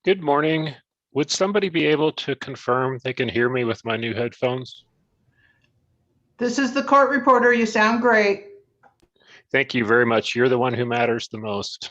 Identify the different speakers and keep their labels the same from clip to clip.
Speaker 1: Good morning. Would somebody be able to confirm they can hear me with my new headphones?
Speaker 2: This is the court reporter. You sound great.
Speaker 1: Thank you very much. You're the one who matters the most.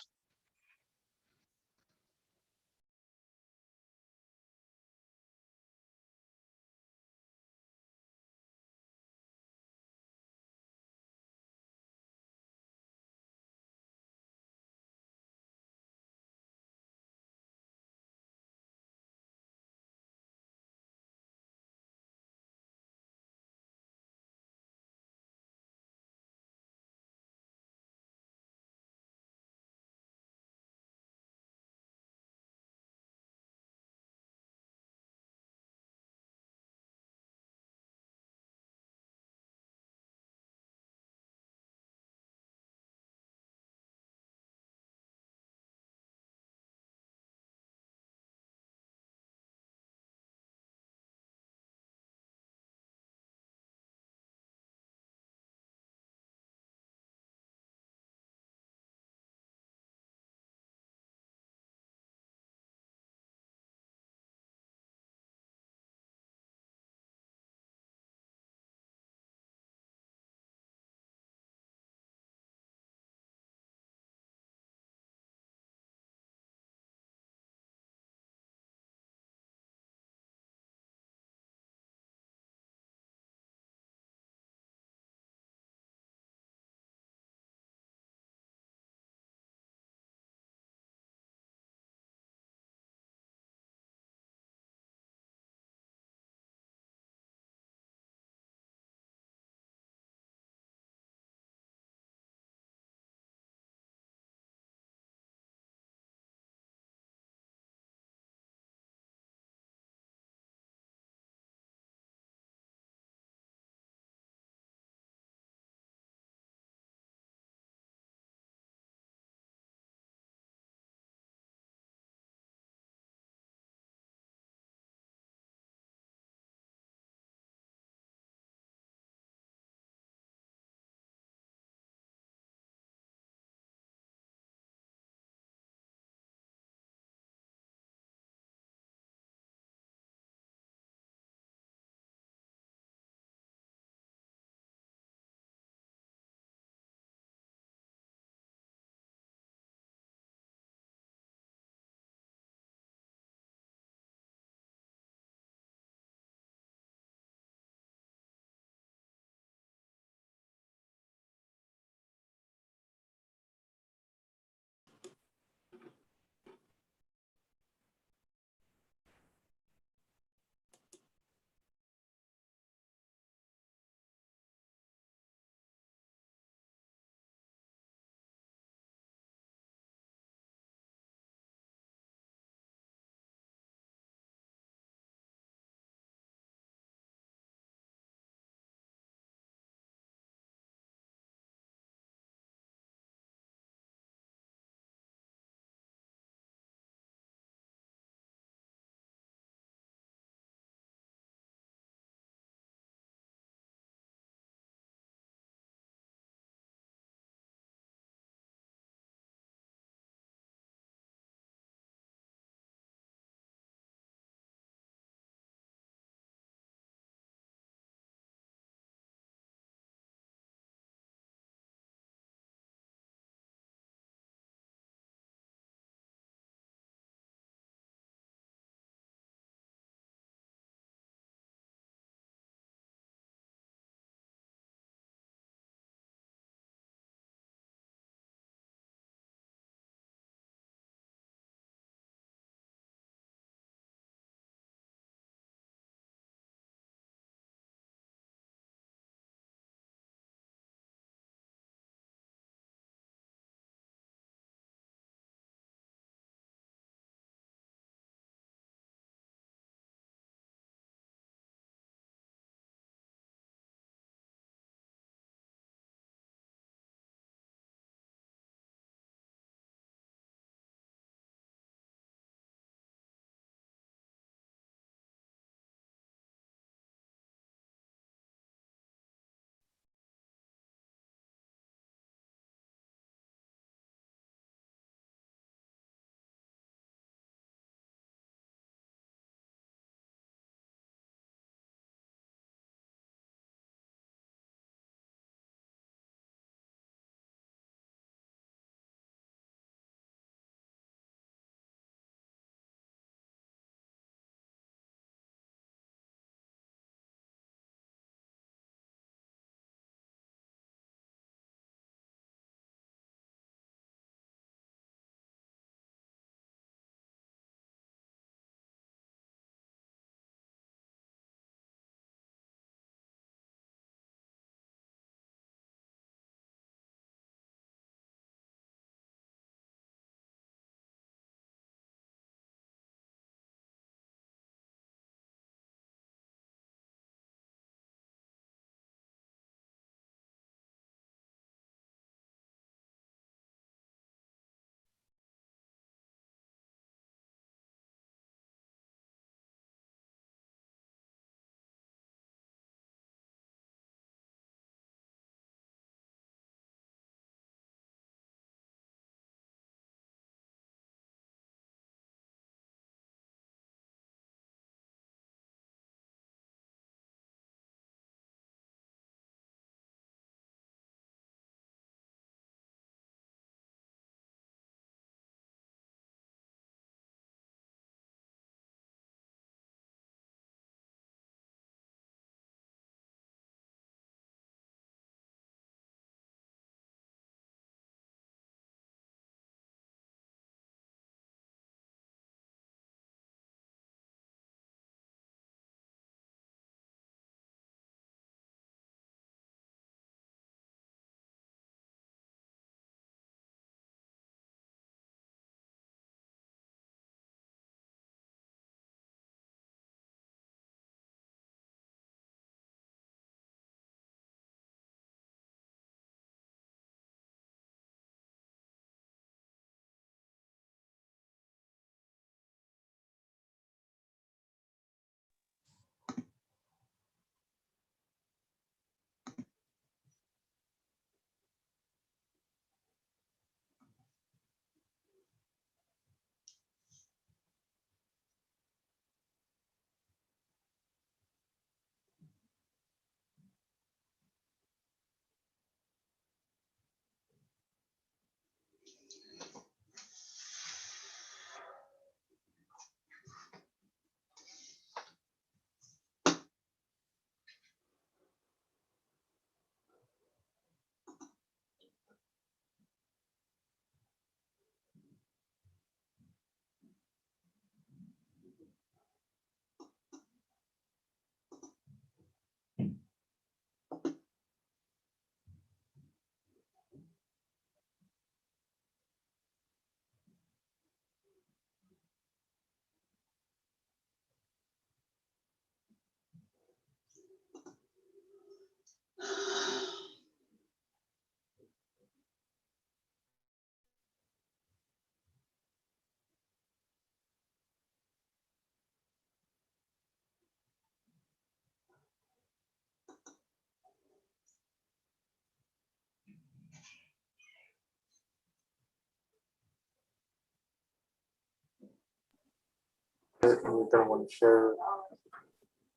Speaker 3: and you're gonna want to share it.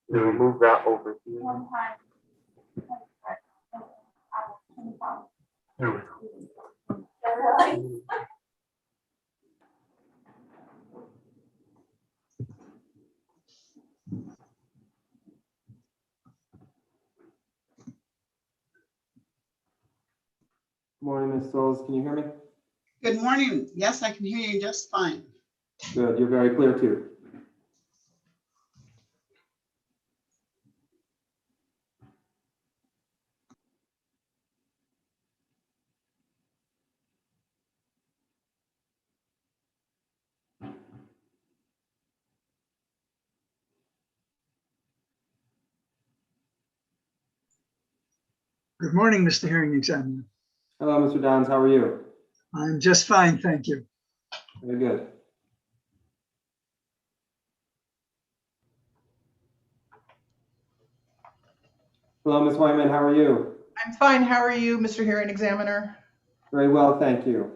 Speaker 3: You remove that over here. There we go.
Speaker 4: Morning, Ms. Souls. Can you hear me?
Speaker 5: Good morning. Yes, I can hear you just fine.
Speaker 4: Good. You're very clear too.
Speaker 6: Good morning, Mr. Hearing Examiner.
Speaker 4: Hello, Mr. Downs. How are you?
Speaker 6: I'm just fine, thank you.
Speaker 4: Very good. Hello, Ms. Whiteman. How are you?
Speaker 2: I'm fine. How are you, Mr. Hearing Examiner?
Speaker 4: Very well, thank you.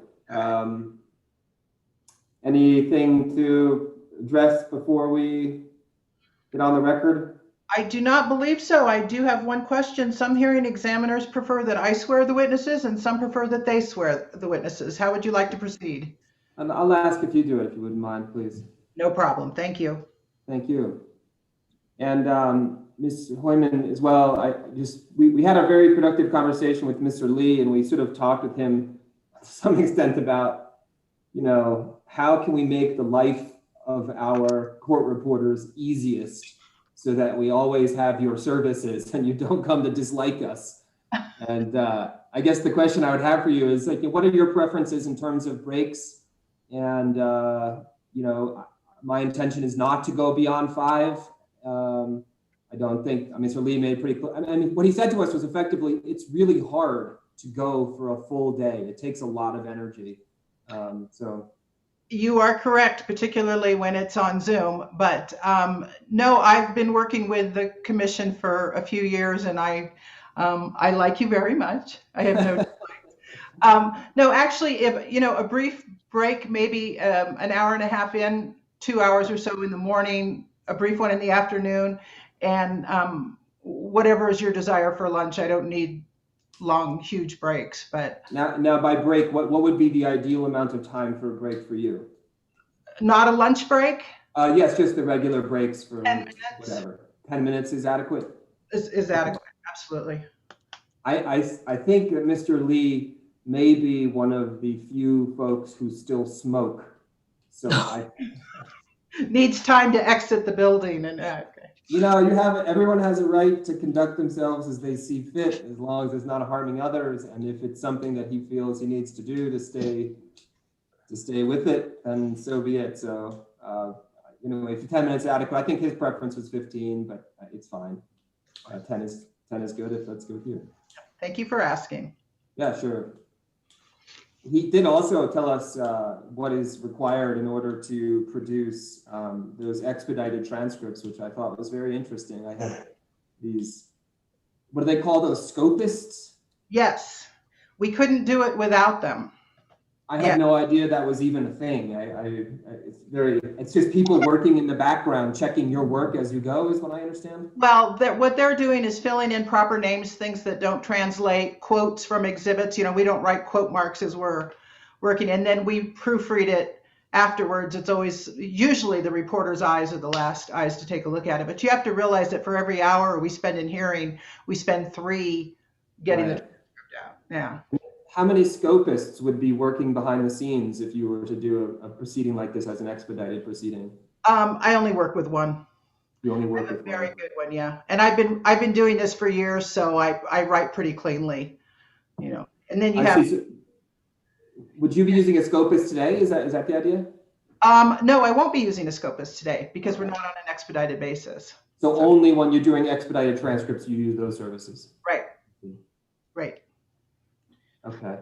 Speaker 4: Anything to address before we get on the record?
Speaker 2: I do not believe so. I do have one question. Some hearing examiners prefer that I swear the witnesses and some prefer that they swear the witnesses. How would you like to proceed?
Speaker 4: And I'll ask if you do it, if you wouldn't mind, please.
Speaker 2: No problem. Thank you.
Speaker 4: Thank you. And Ms. Hoyman as well, we had a very productive conversation with Mr. Lee, and we sort of talked with him to some extent about, you know, how can we make the life of our court reporters easiest so that we always have your services and you don't come to dislike us. And I guess the question I would have for you is, like, what are your preferences in terms of breaks? And, you know, my intention is not to go beyond 5. I don't think, Mr. Lee made pretty clear. I mean, what he said to us was effectively, it's really hard to go for a full day. It takes a lot of energy.
Speaker 2: You are correct, particularly when it's on Zoom. But no, I've been working with the commission for a few years, and I like you very much. I have no complaints. No, actually, if you know, a brief break, maybe an hour and a half in, 2 hours or so in the morning, a brief one in the afternoon, and whatever is your desire for lunch. I don't need long, huge breaks, but
Speaker 4: now by break, what would be the ideal amount of time for a break for you?
Speaker 2: not a lunch break.
Speaker 4: Yes, just the regular breaks for
Speaker 2: 10 minutes.
Speaker 4: whatever. 10 minutes is adequate.
Speaker 2: Is adequate. Absolutely.
Speaker 4: I think that Mr. Lee may be one of the few folks who still smoke. So
Speaker 2: Needs time to exit the building and
Speaker 4: you know, everyone has a right to conduct themselves as they see fit, as long as it's not harming others. And if it's something that he feels he needs to do to stay with it, then so be it. So, you know, if 10 minutes is adequate, I think his preference was 15, but it's fine. 10 is good if that's good with you.
Speaker 2: Thank you for asking.
Speaker 4: Yeah, sure. He did also tell us what is required in order to produce those expedited transcripts, which I thought was very interesting. I had these, what do they call those, scopists?
Speaker 2: Yes, we couldn't do it without them.
Speaker 4: I had no idea that was even a thing. It's just people working in the background, checking your work as you go, is what I understand.
Speaker 2: Well, what they're doing is filling in proper names, things that don't translate, quotes from exhibits. You know, we don't write quote marks as we're working, and then we proofread it afterwards. It's always, usually the reporter's eyes are the last eyes to take a look at it. But you have to realize that for every hour we spend in hearing, we spend 3 getting the transcript out. Yeah.
Speaker 4: How many scopists would be working behind the scenes if you were to do a proceeding like this as an expedited proceeding?
Speaker 2: I only work with one.
Speaker 4: You only work
Speaker 2: A
Speaker 4: with
Speaker 2: very
Speaker 4: one.
Speaker 2: good one, yeah. And I've been doing this for years, so I write pretty cleanly, you know. And then you
Speaker 4: I see. So, would you be using a scopist today? Is that the idea?
Speaker 2: No, I won't be using a scopist today because we're not on an expedited basis.
Speaker 4: So only when you're doing expedited transcripts, you use those services.
Speaker 2: Right. Right.
Speaker 4: Okay.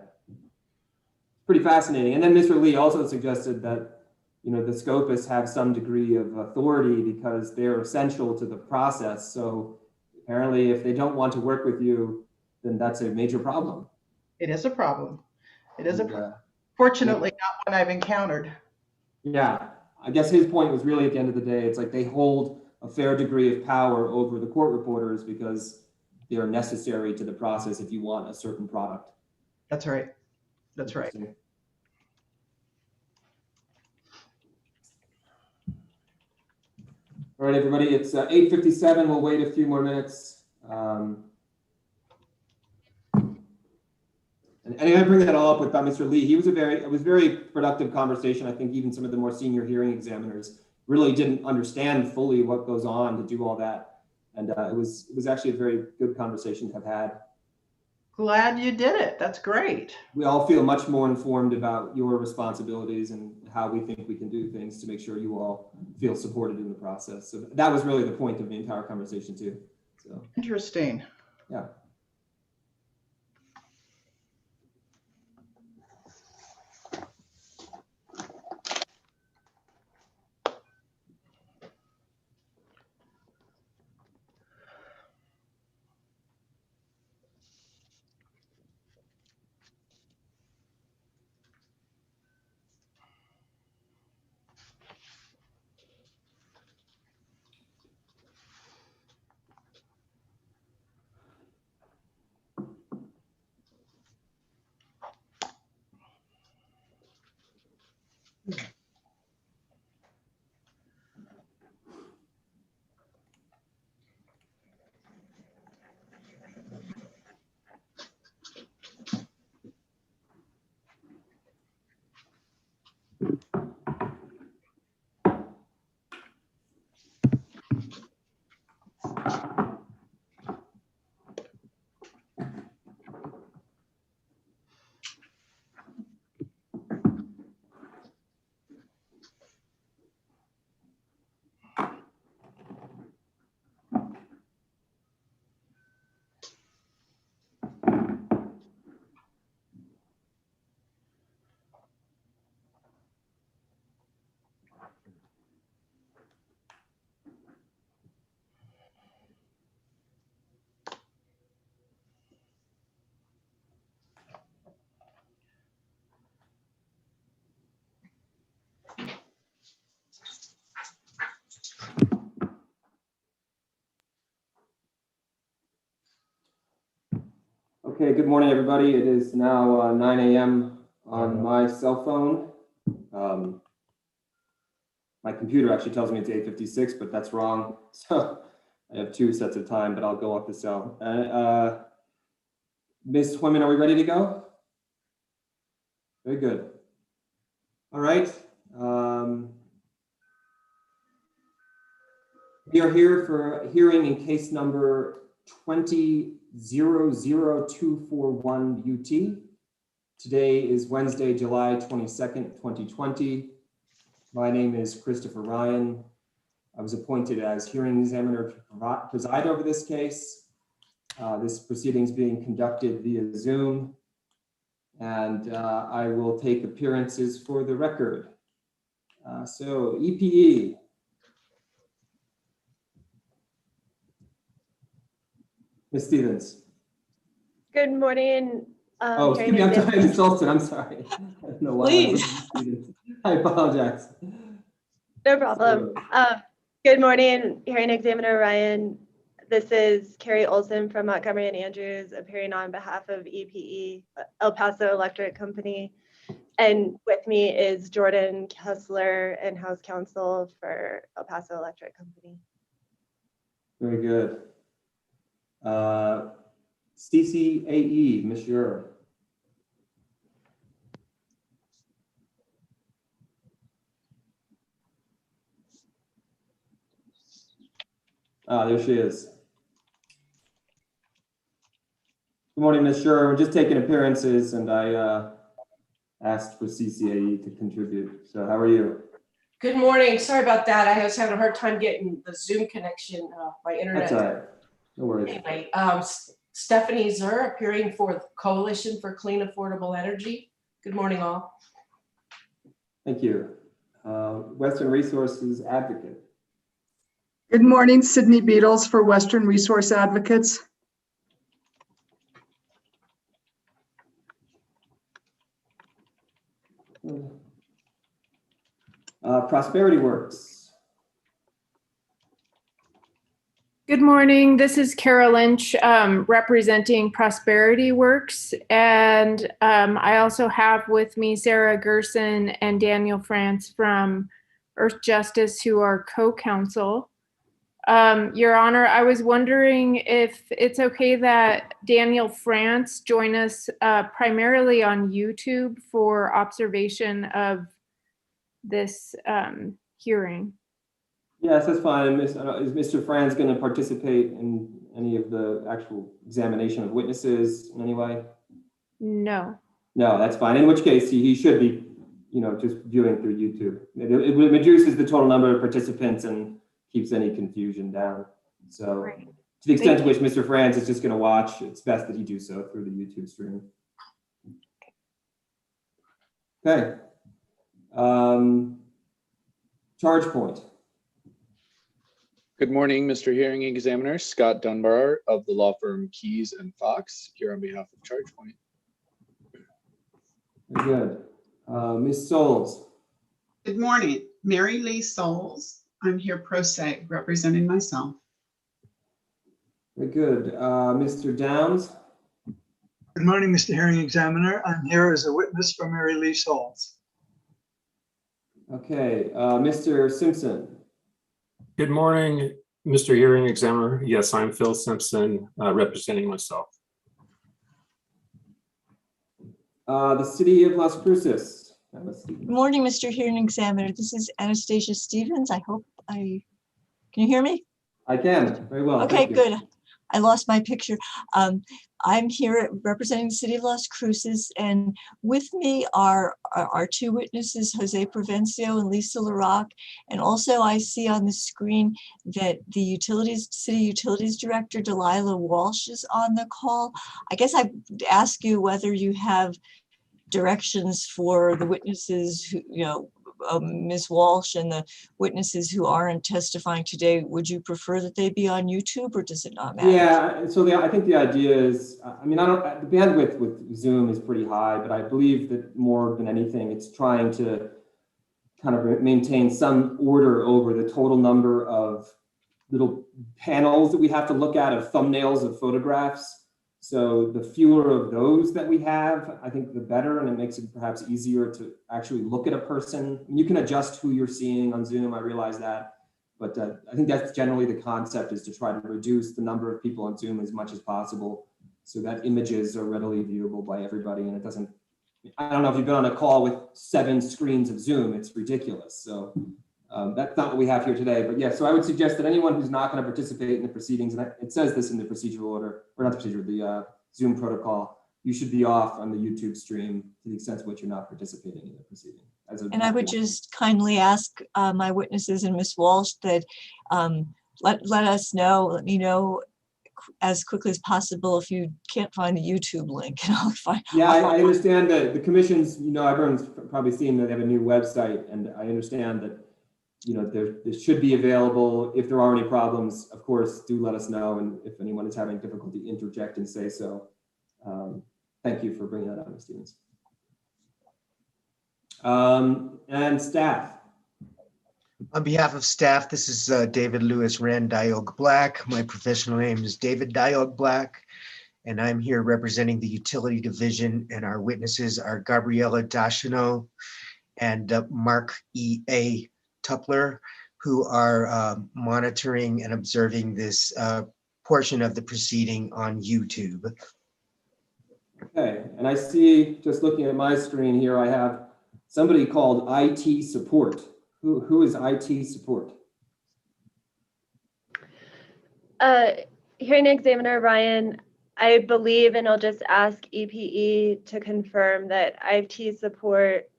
Speaker 4: Pretty fascinating. And then Mr. Lee also suggested that, you know, the scopists have some degree of authority because they're essential to the process. So apparently if they don't want to work with you, then that's a major problem.
Speaker 2: It is a problem. It is a problem. Fortunately, not one I've encountered.
Speaker 4: Yeah. I guess his point was really at the end of the day, it's like they hold a fair degree of power over the court reporters because they are necessary to the process if you want a certain product.
Speaker 2: That's right. That's right.
Speaker 4: Interesting. All right, everybody, it's 8:57. We'll wait a few more minutes. And I bring that all up with Mr. Lee. It was very productive conversation. I think even some of the more senior hearing examiners really didn't understand fully what goes on to do all that. And it was actually a very good conversation to have had.
Speaker 2: Glad you did it. That's great.
Speaker 4: We all feel much more informed about your responsibilities and how we think we can do things to make sure you all feel supported in the process. So that was really the point of the entire conversation too. So
Speaker 2: Interesting.
Speaker 4: yeah. Okay, good morning, everybody. It is now 9 a.m. on my cell phone. My computer actually tells me it's 8:56, but that's wrong. So I have two sets of time, but I'll go off the cell. Ms. Hoyman, are we ready to go? Very good. All right. We are here for a hearing in case number 20-00241 UT. Today is Wednesday, July 22nd, 2020. My name is Christopher Ryan. I was appointed as hearing examiner to preside over this case. This proceeding is being conducted via Zoom, and I will take appearances for the record. So EPE. Ms. Stevens.
Speaker 7: Good morning.
Speaker 4: Oh, excuse me, I'm sorry, Ms. Olson, I'm sorry. I don't know why.
Speaker 7: Please.
Speaker 4: I apologize.
Speaker 7: No problem. Good morning, hearing examiner Ryan. This is Carrie Olson from Montgomery and Andrews, appearing on behalf of EPE, El Paso Electric Company. And with me is Jordan Kessler, in-house counsel for El Paso Electric Company.
Speaker 4: Very good. CCAE, Monsieur. There she is. Good morning, Ms. Scher. We're just taking appearances, and I asked for CCAE to contribute. So how are you?
Speaker 8: Good morning. Sorry about that. I was having a hard time getting the Zoom connection by internet.
Speaker 4: That's all right. No worries.
Speaker 8: Anyway, Stephanie Zur, appearing for the Coalition for Clean Affordable Energy. Good morning, all.
Speaker 4: Thank you. Western Resources Advocate.
Speaker 6: Good morning, Sydney Beatles for Western Resource Advocates.
Speaker 4: Prosperity Works.
Speaker 9: Good morning. This is Kara Lynch, representing Prosperity Works. And I also have with me Sarah Gerson and Daniel France from Earth Justice, who are co-counsel. Your Honor, I was wondering if it's okay that Daniel France join us primarily on YouTube for observation of this hearing.
Speaker 4: Yes, that's fine. Is Mr. Franz going to participate in any of the actual examination of witnesses in any way?
Speaker 9: No.
Speaker 4: No, that's fine. In which case, he should be, just viewing through YouTube. It reduces the total number of participants and keeps any confusion down. So
Speaker 9: Right.
Speaker 4: to the extent to which Mr. Franz is just going to watch, it's best that he do so through the YouTube stream. Okay. Charge point.
Speaker 10: Good morning, Mr. Hearing Examiner. Scott Dunbar of the law firm Keys and Fox, here on behalf of ChargePoint.
Speaker 4: Very good. Ms. Souls.
Speaker 5: Good morning, Mary Lee Souls. I'm here pro se, representing myself.
Speaker 4: Very good. Mr. Downs.
Speaker 11: Good morning, Mr. Hearing Examiner. I'm here as a witness for Mary Lee Souls.
Speaker 4: Okay. Mr. Simpson.
Speaker 1: Good morning, Mr. Hearing Examiner. Yes, I'm Phil Simpson, representing myself.
Speaker 4: The City of Las Cruces.
Speaker 12: Good morning, Mr. Hearing Examiner. This is Anastasia Stevens. Can you hear me?
Speaker 4: I can, very well.
Speaker 12: Okay, good. I lost my picture. I'm here representing the City of Las Cruces, and with me are our two witnesses, Jose Provencio and Lisa LaRock. And also I see on the screen that the City Utilities Director, Delilah Walsh, is on the call. I guess I'd ask you whether you have directions for the witnesses who, Ms. Walsh and the witnesses who aren't testifying today. Would you prefer that they be on YouTube, or does it not matter?
Speaker 4: Yeah, so I think the idea is, the bandwidth with Zoom is pretty high, but I believe that more than anything, it's trying to kind of maintain some order over the total number of little panels that we have to look at of thumbnails of photographs. So the fewer of those that we have, I think the better, and it makes it perhaps easier to actually look at a person. You can adjust who you're seeing on Zoom, I realize that, but I think that's generally the concept, is to try to reduce the number of people on Zoom as much as possible so that images are readily viewable by everybody, and it doesn't, I don't know if you've been on a call with 7 screens of Zoom, it's ridiculous. So that's not what we have here today, but yeah, so I would suggest that anyone who's not going to participate in the proceedings, and it says this in the procedural order, or not the procedure, the Zoom protocol, you should be off on the YouTube stream to the extent to which you're not participating in the proceeding.
Speaker 12: And I would just kindly ask my witnesses and Ms. Walsh that let me know as quickly as possible if you can't find the YouTube link. And I'll find.
Speaker 4: Yeah, I understand that the commission's, everyone's probably seen that they have a new website, and I understand that this should be available. If there are any problems, of course, do let us know. And if anyone is having difficulty, interject and say so. Thank you for bringing that up, Ms. Stevens. And staff.
Speaker 13: On behalf of staff, this is David Lewis Rand Diog Black. My professional name is David Diog Black, and I'm here representing the Utility Division, and our witnesses are Gabriela Dachino and Mark E.A. Tupler, who are monitoring and observing this portion of the proceeding on YouTube.
Speaker 4: Okay, and I see, just looking at my screen here, I have somebody called IT support. Who is IT support?
Speaker 7: Hearing Examiner Ryan, I believe, and I'll just ask EPE to confirm that IT support,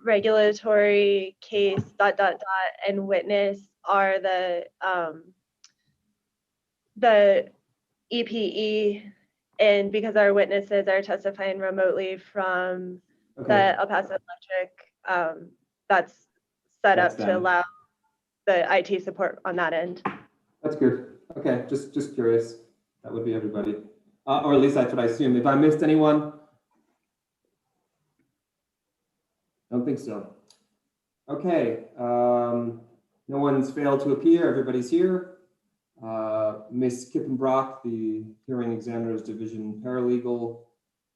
Speaker 7: regulatory case, ... and witness are the EPE, and because our witnesses are testifying remotely from the El Paso Electric, that's set up to allow the IT support on that end.
Speaker 4: That's good. Okay, just curious. That would be everybody, or at least that's what I assume. If I missed anyone, I don't think so. Okay, no one's failed to appear. Everybody's here. Ms. Kippenbrock, the Hearing Examiners Division paralegal,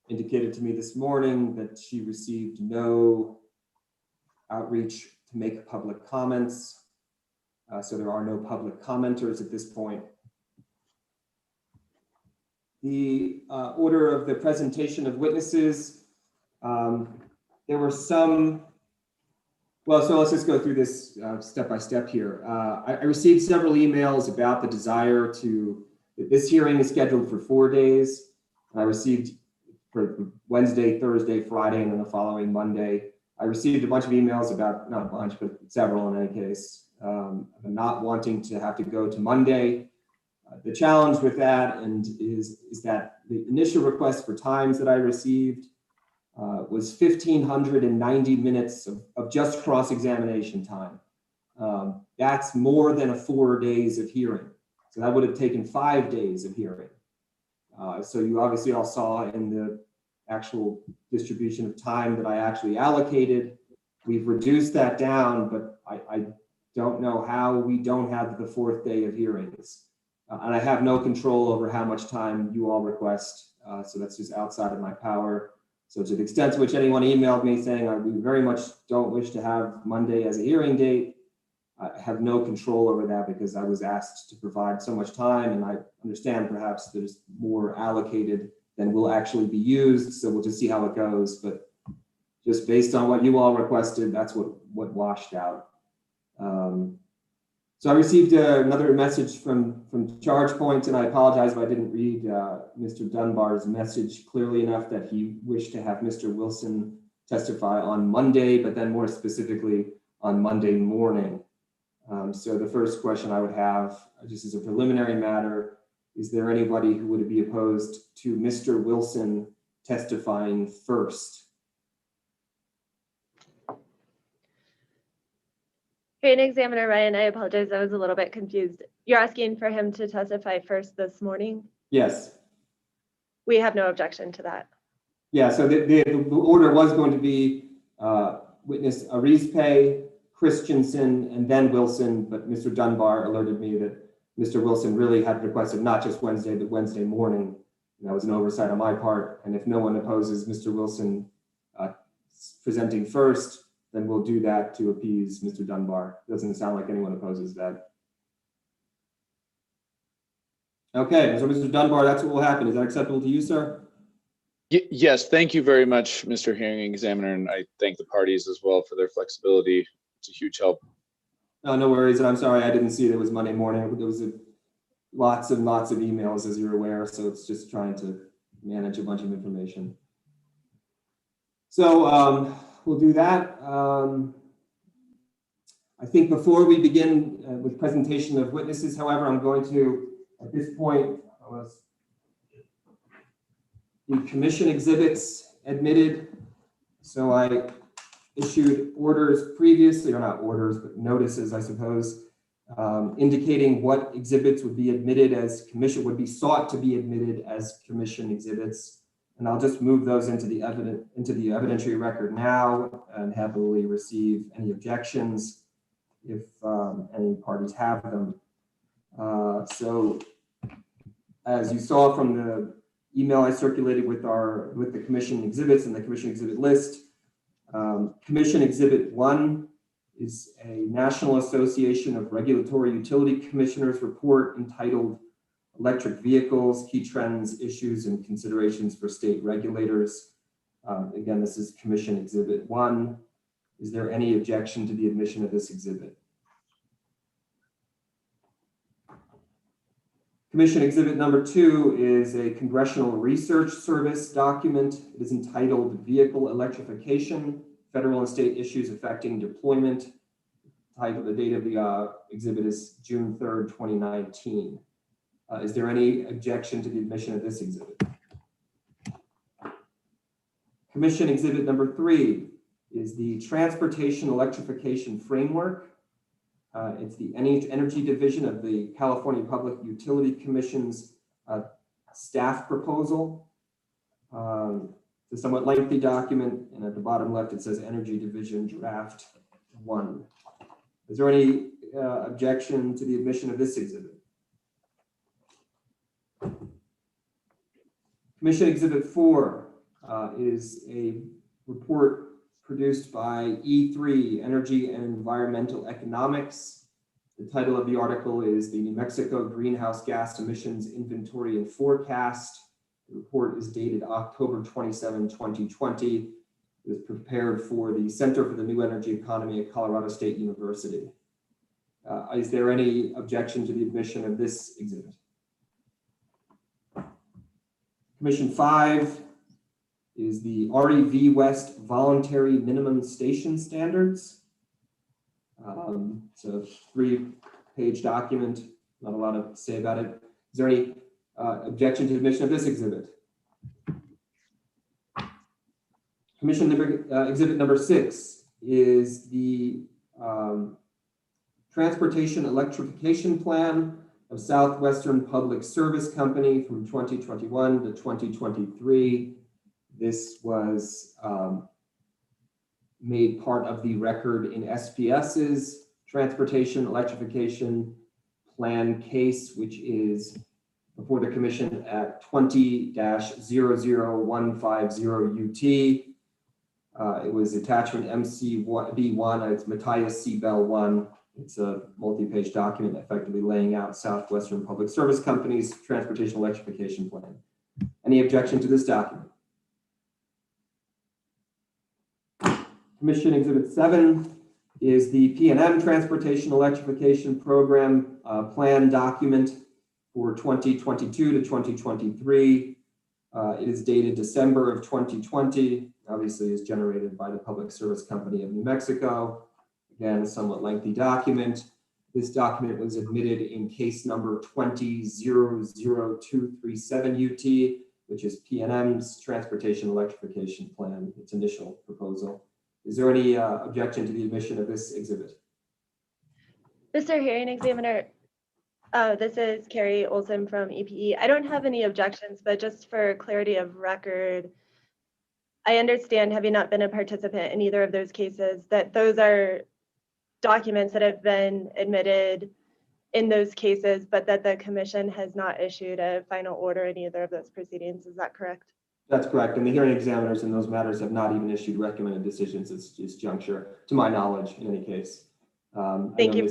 Speaker 4: indicated to me this morning that she received no outreach to make public comments. So there are no public commenters at this point. The order of the presentation of witnesses, there were some, well, so let's just go through this step by step here. I received several emails about the desire to, this hearing is scheduled for 4 days. I received for Wednesday, Thursday, Friday, and then the following Monday. I received a bunch of emails about, not a bunch, but several in any case, not wanting to have to go to Monday. The challenge with that is that the initial request for times that I received was 1,590 minutes of just cross-examination time. That's more than 4 days of hearing. So that would have taken 5 days of hearing. So you obviously all saw in the actual distribution of time that I actually allocated. We've reduced that down, but I don't know how we don't have the 4th day of hearings. And I have no control over how much time you all request. So that's just outside of my power. So to the extent to which anyone emailed me saying, we very much don't wish to have Monday as a hearing date, I have no control over that because I was asked to provide so much time, and I understand perhaps there's more allocated than will actually be used. So we'll just see how it goes. But just based on what you all requested, that's what washed out. So I received another message from ChargePoint, and I apologize if I didn't read Mr. Dunbar's message clearly enough that he wished to have Mr. Wilson testify on Monday, but then more specifically on Monday morning. So the first question I would have, just as a preliminary matter, is there anybody who would be opposed to Mr. Wilson testifying first?
Speaker 7: Hearing Examiner Ryan, I apologize, I was a little bit confused. You're asking for him to testify first this morning?
Speaker 4: Yes.
Speaker 7: We have no objection to that.
Speaker 4: Yeah, so the order was going to be witness Arizpe, Christensen, and then Wilson, but Mr. Dunbar alerted me that Mr. Wilson really had requested not just Wednesday, but Wednesday morning. And that was an oversight on my part. And if no one opposes Mr. Wilson presenting first, then we'll do that to appease Mr. Dunbar. Doesn't sound like anyone opposes that. Okay, so Mr. Dunbar, that's what will happen. Is that acceptable to you, sir?
Speaker 10: Yes, thank you very much, Mr. Hearing Examiner, and I thank the parties as well for their flexibility. It's a huge help.
Speaker 4: No worries, and I'm sorry I didn't see it was Monday morning. There was lots and lots of emails, as you're aware, so it's just trying to manage a bunch of information. So we'll do that. I think before we begin with presentation of witnesses, however, I'm going to, at this point, the commission exhibits admitted. So I issued orders previously, or not orders, but notices, I suppose, indicating what exhibits would be admitted as commission, would be sought to be admitted as commission exhibits. And I'll just move those into the evidentiary record now and happily receive any objections if any parties have them. So as you saw from the email I circulated with the commission exhibits and the commission exhibit list, Commission Exhibit 1 is a National Association of Regulatory Utility Commissioners report entitled Electric Vehicles, Key Trends, Issues, and Considerations for State Regulators. Again, this is Commission Exhibit 1. Is there any objection to the admission of this exhibit? Commission Exhibit number 2 is a Congressional Research Service document. It is entitled Vehicle Electrification, Federal and State Issues Affecting Deployment. The date of the exhibit is June 3rd, 2019. Is there any objection to the admission of this exhibit? Commission Exhibit number 3 is the Transportation Electrification Framework. It's the Energy Division of the California Public Utility Commission's staff proposal. It's a somewhat lengthy document, and at the bottom left it says Energy Division draft 1. Is there any objection to the admission of this exhibit? Commission Exhibit 4 is a report produced by E3, Energy and Environmental Economics. The title of the article is the New Mexico Greenhouse Gas Emissions Inventory and Forecast. The report is dated October 27, 2020. It was prepared for the Center for the New Energy Economy at Colorado State University. Is there any objection to the admission of this exhibit? Commission 5 is the REV West Voluntary Minimum Station Standards. It's a 3-page document, not a lot to say about it. Is there any objection to admission of this exhibit? Exhibit number 6 is the Transportation Electrification Plan of Southwestern Public Service Company from 2021 to 2023. This was made part of the record in SPS's Transportation Electrification Plan case, which is before the commission at 20-00150 UT. It was attachment MCB1, it's Matthias C. Bell 1. It's a multi-page document effectively laying out Southwestern Public Service Company's Transportation Electrification Plan. Any objection to this document? Commission Exhibit 7 is the PNM Transportation Electrification Program Plan document for 2022 to 2023. It is dated December of 2020. Obviously, is generated by the Public Service Company of New Mexico. Again, a somewhat lengthy document. This document was admitted in case number 20-00237 UT, which is PNM's Transportation Electrification Plan, its initial proposal. Is there any objection to the admission of this exhibit?
Speaker 7: Mr. Hearing Examiner, this is Carrie Olson from EPE. I don't have any objections, but just for clarity of record, I understand, having not been a participant in either of those cases, that those are documents that have been admitted in those cases, but that the commission has not issued a final order in either of those proceedings. Is that correct?
Speaker 4: That's correct. And the hearing examiners in those matters have not even issued recommended decisions at this juncture, to my knowledge, in any case.
Speaker 7: Thank you.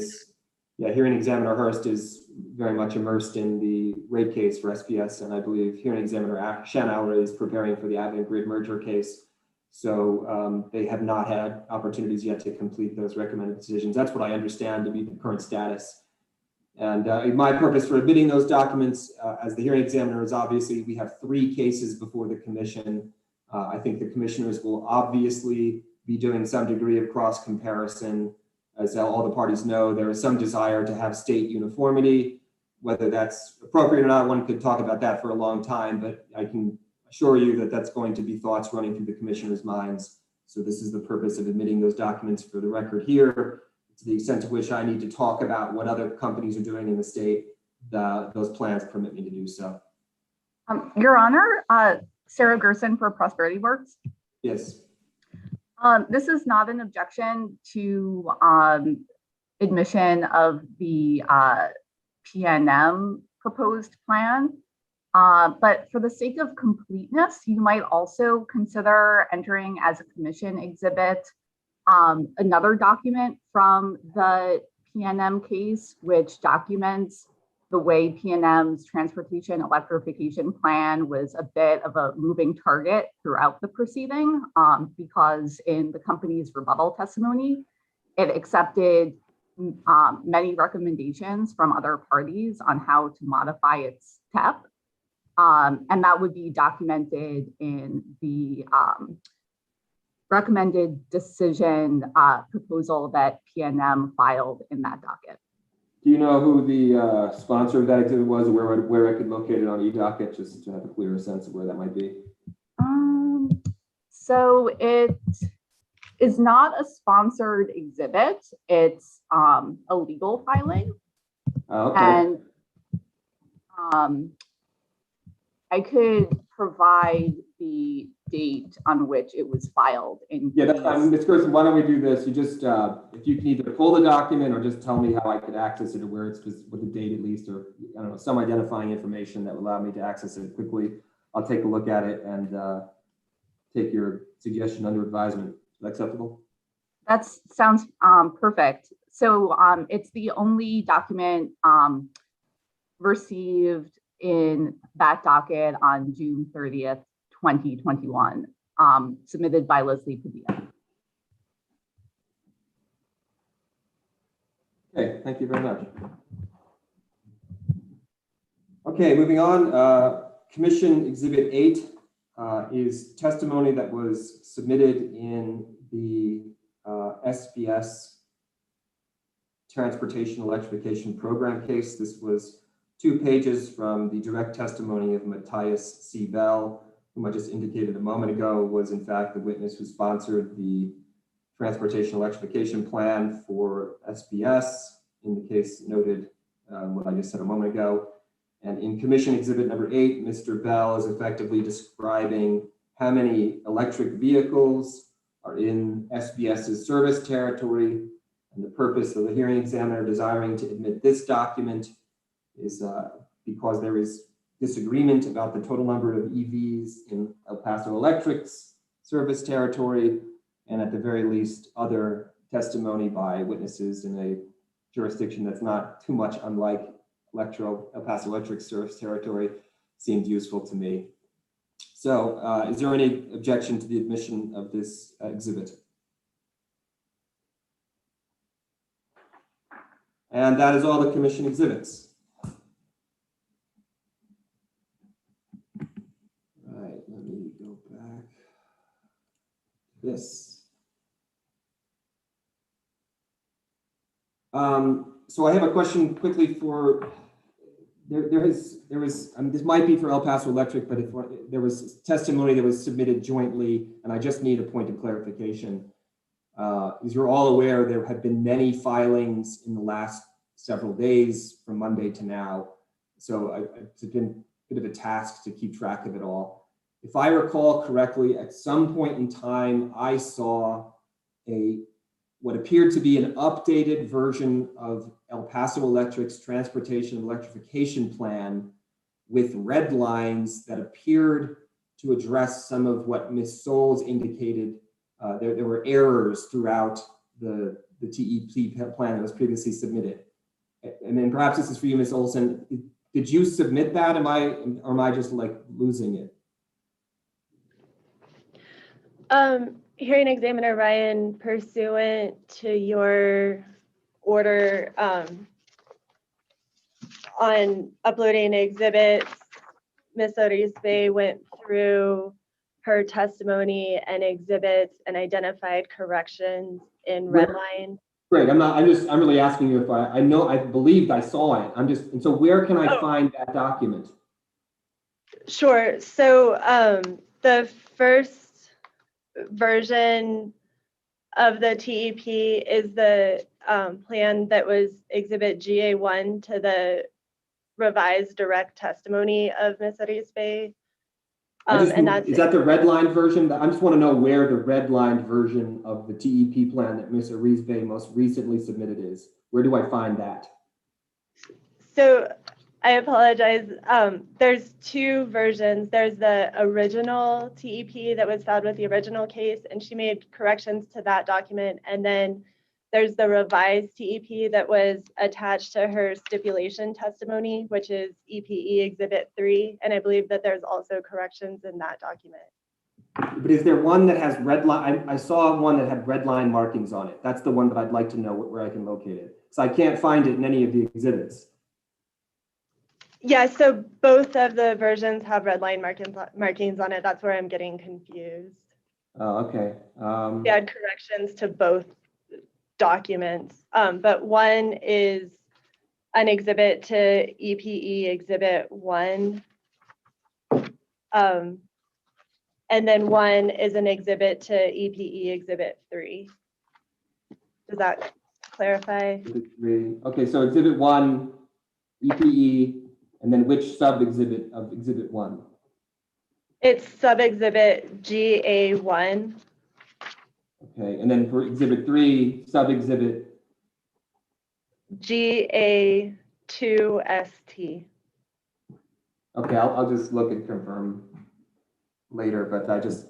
Speaker 4: Hearing examiner Hurst is very much immersed in the rate case for SPS, and I believe hearing examiner Shanauer is preparing for the Avenue Grid merger case. So they have not had opportunities yet to complete those recommended decisions. That's what I understand to be the current status. And my purpose for admitting those documents as the hearing examiner is obviously we have 3 cases before the commission. I think the commissioners will obviously be doing some degree of cross comparison. As all the parties know, there is some desire to have state uniformity. Whether that's appropriate or not, one could talk about that for a long time, but I can assure you that that's going to be thoughts running through the commissioners' minds. So this is the purpose of admitting those documents for the record here. To the extent to which I need to talk about what other companies are doing in the state, those plans permit me to do so.
Speaker 14: Your Honor, Sarah Gerson for Prosperity Works.
Speaker 4: Yes.
Speaker 14: This is not an objection to admission of the PNM proposed plan. But for the sake of completeness, you might also consider entering as a commission exhibit another document from the PNM case, which documents the way PNM's transportation electrification plan was a bit of a moving target throughout the proceeding, because in the company's rebuttal testimony, it accepted many recommendations from other parties on how to modify its TEP. And that would be documented in the recommended decision proposal that PNM filed in that docket.
Speaker 4: Do you know who the sponsor of that exhibit was, or where I could locate it on eDocket, just to have a clearer sense of where that might be?
Speaker 14: So it is not a sponsored exhibit. It's a legal filing.
Speaker 4: Okay.
Speaker 14: And I could provide the date on which it was filed in.
Speaker 4: Yeah, that's fine. Ms. Gerson, why don't we do this? You just, if you can either pull the document or just tell me how I could access it or where it's just with the date at least, or I don't know, some identifying information that will allow me to access it quickly. I'll take a look at it and take your suggestion under advisement. Is that acceptable?
Speaker 14: That sounds perfect. So it's the only document received in that docket on June 30th, 2021, submitted by Leslie Padilla.
Speaker 4: Okay, thank you very much. Okay, moving on. Commission Exhibit 8 is testimony that was submitted in the SBS Transportation Electrification Program case. This was 2 pages from the direct testimony of Matthias C. Bell, whom I just indicated a moment ago was in fact the witness who sponsored the Transportation Electrification Plan for SBS, in the case noted what I just said a moment ago. And in Commission Exhibit number 8, Mr. Bell is effectively describing how many electric vehicles are in SBS's service territory. And the purpose of the hearing examiner desiring to admit this document is because there is disagreement about the total number of EVs in El Paso Electric's service territory, and at the very least, other testimony by witnesses in a jurisdiction that's not too much unlike El Paso Electric service territory seemed useful to me. So is there any objection to the admission of this exhibit? And that is all the commission exhibits. All right, let me go back. This. So I have a question quickly for, this might be for El Paso Electric, but there was testimony that was submitted jointly, and I just need a point of clarification. As you're all aware, there have been many filings in the last several days from Monday to now. So it's been a bit of a task to keep track of it all. If I recall correctly, at some point in time, I saw what appeared to be an updated version of El Paso Electric's transportation electrification plan with red lines that appeared to address some of what Ms. Souls indicated. There were errors throughout the TEP plan that was previously submitted. And then perhaps this is for you, Ms. Olson. Did you submit that? Or am I just like losing it?
Speaker 7: Hearing examiner Ryan, pursuant to your order on uploading exhibits, Ms. Orispe went through her testimony and exhibits and identified corrections in red line.
Speaker 4: Great. I'm really asking you if I believed I saw it. And so where can I find that document?
Speaker 7: Sure. So the first version of the TEP is the plan that was exhibit GA1 to the revised direct testimony of Ms. Orispe.
Speaker 4: Is that the red line version? I just want to know where the red line version of the TEP plan that Ms. Orispe most recently submitted is. Where do I find that?
Speaker 7: So I apologize. There's 2 versions. There's the original TEP that was filed with the original case, and she made corrections to that document. And then there's the revised TEP that was attached to her stipulation testimony, which is EPE Exhibit 3. And I believe that there's also corrections in that document.
Speaker 4: But is there one that has red line? I saw one that had red line markings on it. That's the one that I'd like to know where I can locate it. So I can't find it in any of the exhibits.
Speaker 7: Yeah, so both of the versions have red line markings on it. That's where I'm getting confused.
Speaker 4: Oh, okay.
Speaker 7: We had corrections to both documents, but one is an exhibit to EPE Exhibit 1, and then one is an exhibit to EPE Exhibit 3. Does that clarify?
Speaker 4: Okay, so Exhibit 1, EPE, and then which sub-exhibit of Exhibit 1?
Speaker 7: It's sub-exhibit GA1.
Speaker 4: Okay, and then for exhibit 3, sub-exhibit,
Speaker 7: GA2ST.
Speaker 4: okay, I'll just look and confirm later, but I just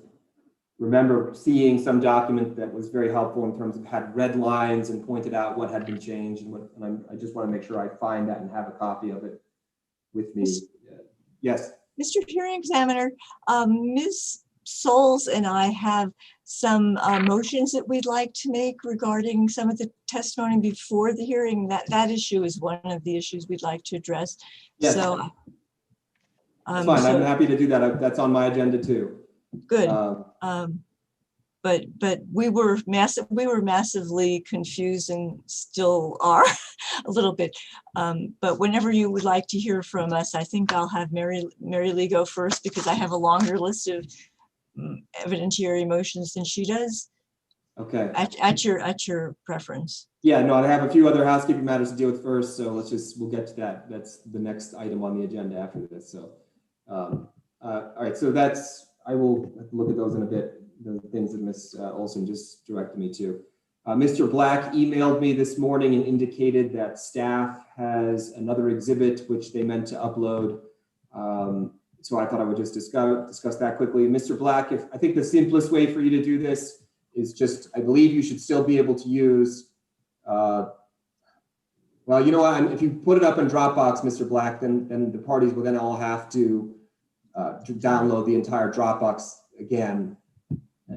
Speaker 4: remember seeing some document that was very helpful in terms of had red lines and pointed out what had been changed, and I just want to make sure I find that and have a copy of it with me. Yes.
Speaker 12: Mr. Hearing Examiner, Ms. Souls and I have some motions that we'd like to make regarding some of the testimony before the hearing. That issue is one of the issues we'd like to address.
Speaker 4: Yes.
Speaker 12: So,
Speaker 4: That's fine. I'm happy to do that. That's on my agenda too.
Speaker 12: Good. But we were massively confused and still are a little bit. But whenever you would like to hear from us, I think I'll have Mary Lee go first because I have a longer list of evidentiary motions than she does.
Speaker 4: Okay.
Speaker 12: At your preference.
Speaker 4: Yeah, no, I have a few other housekeeping matters to deal with first, so we'll get to that. That's the next item on the agenda after this. So, all right, so I will look at those in a bit, the things that Ms. Olson just directed me to. Mr. Black emailed me this morning and indicated that staff has another exhibit which they meant to upload. So I thought I would just discuss that quickly. Mr. Black, I think the simplest way for you to do this is just, I believe you should still be able to use, well, you know what, if you put it up in Dropbox, Mr. Black, then the parties will then all have to download the entire Dropbox again.